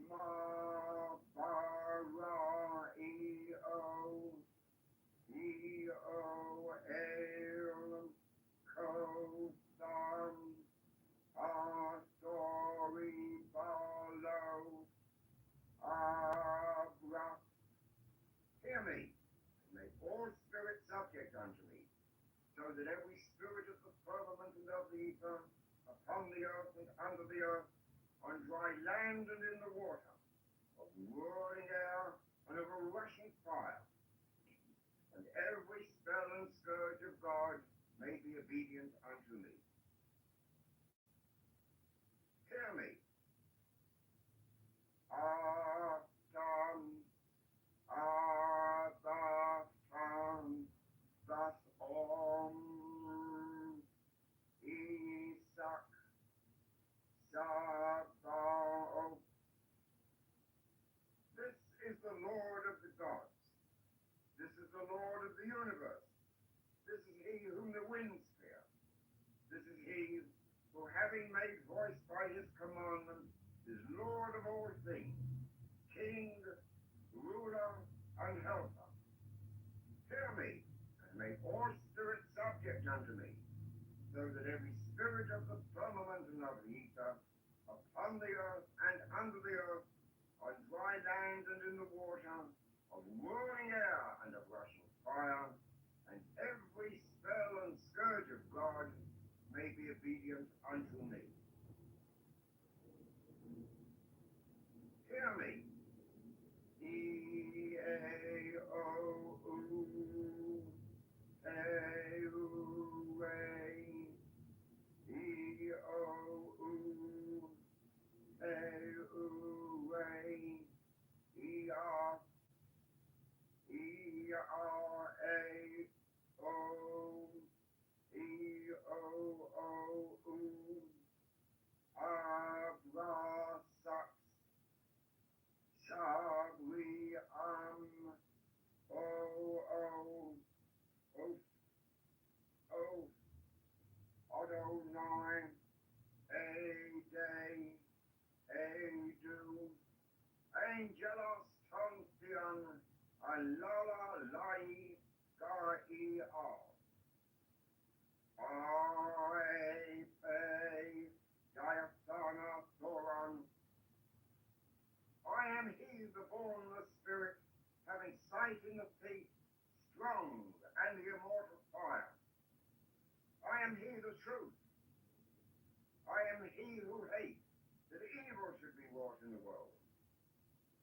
Ma Bara Eo El Kosan Asori Balo Abra. Hear me, and make all spirits subject unto me, so that every spirit of the firmament and of the ether, upon the earth and under the earth, on dry land and in the water, of whirling air and of a rushing fire, and every spell and scourge of God may be obedient unto me. Hear me. Adam, Abatam, Thus universe. This is he whom the winds fear. This is he who, having made voice by his commandment, is Lord of all things, King, ruler, and helper. Hear me, and make all spirits subject unto me, so that every spirit of the firmament and of the ether, upon the earth and under the earth, on dry land and in the water, of whirling air and of rushing fire, and every spell and scourge of God may be obedient unto me. Hear me. E-A-O-U, A-U-A, E-O-U, A-U-A, E-R, E-R-A-O, E-O-O-U, Abra-Sax, Sag-We-Am, O-O, Oof, Oof, Adonai, A-Day, A-Do, Angelos Tontian, Alala Lai Gar-E-R. I-Pay, Diaphana Thoron. I am he, the bornless spirit, having sight in the feet, strong and the immortal fire. I am he, the truth. I am he who hates that evil should be wrought in the world.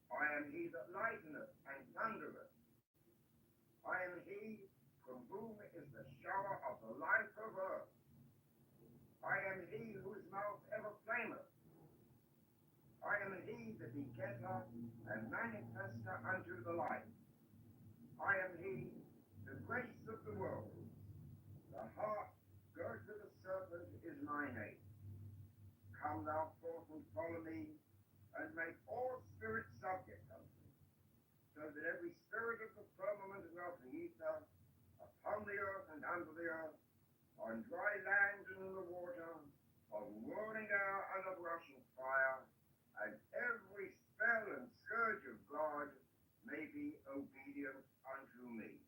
I am he that lighteneth and thundereth. I am he from whom is the shower of the life of earth. I am he whose mouth ever flameth. I am he the begetter and manifester unto the light. I am he, the grace of the world. The heart girt to the serpent is my name. Come thou forth and follow me, and make all spirits subject unto me, so that every spirit of the firmament and of the ether, upon the earth and under the earth, on dry land and in the water, of whirling air and of rushing fire, and every spell and scourge of God may be obedient unto me.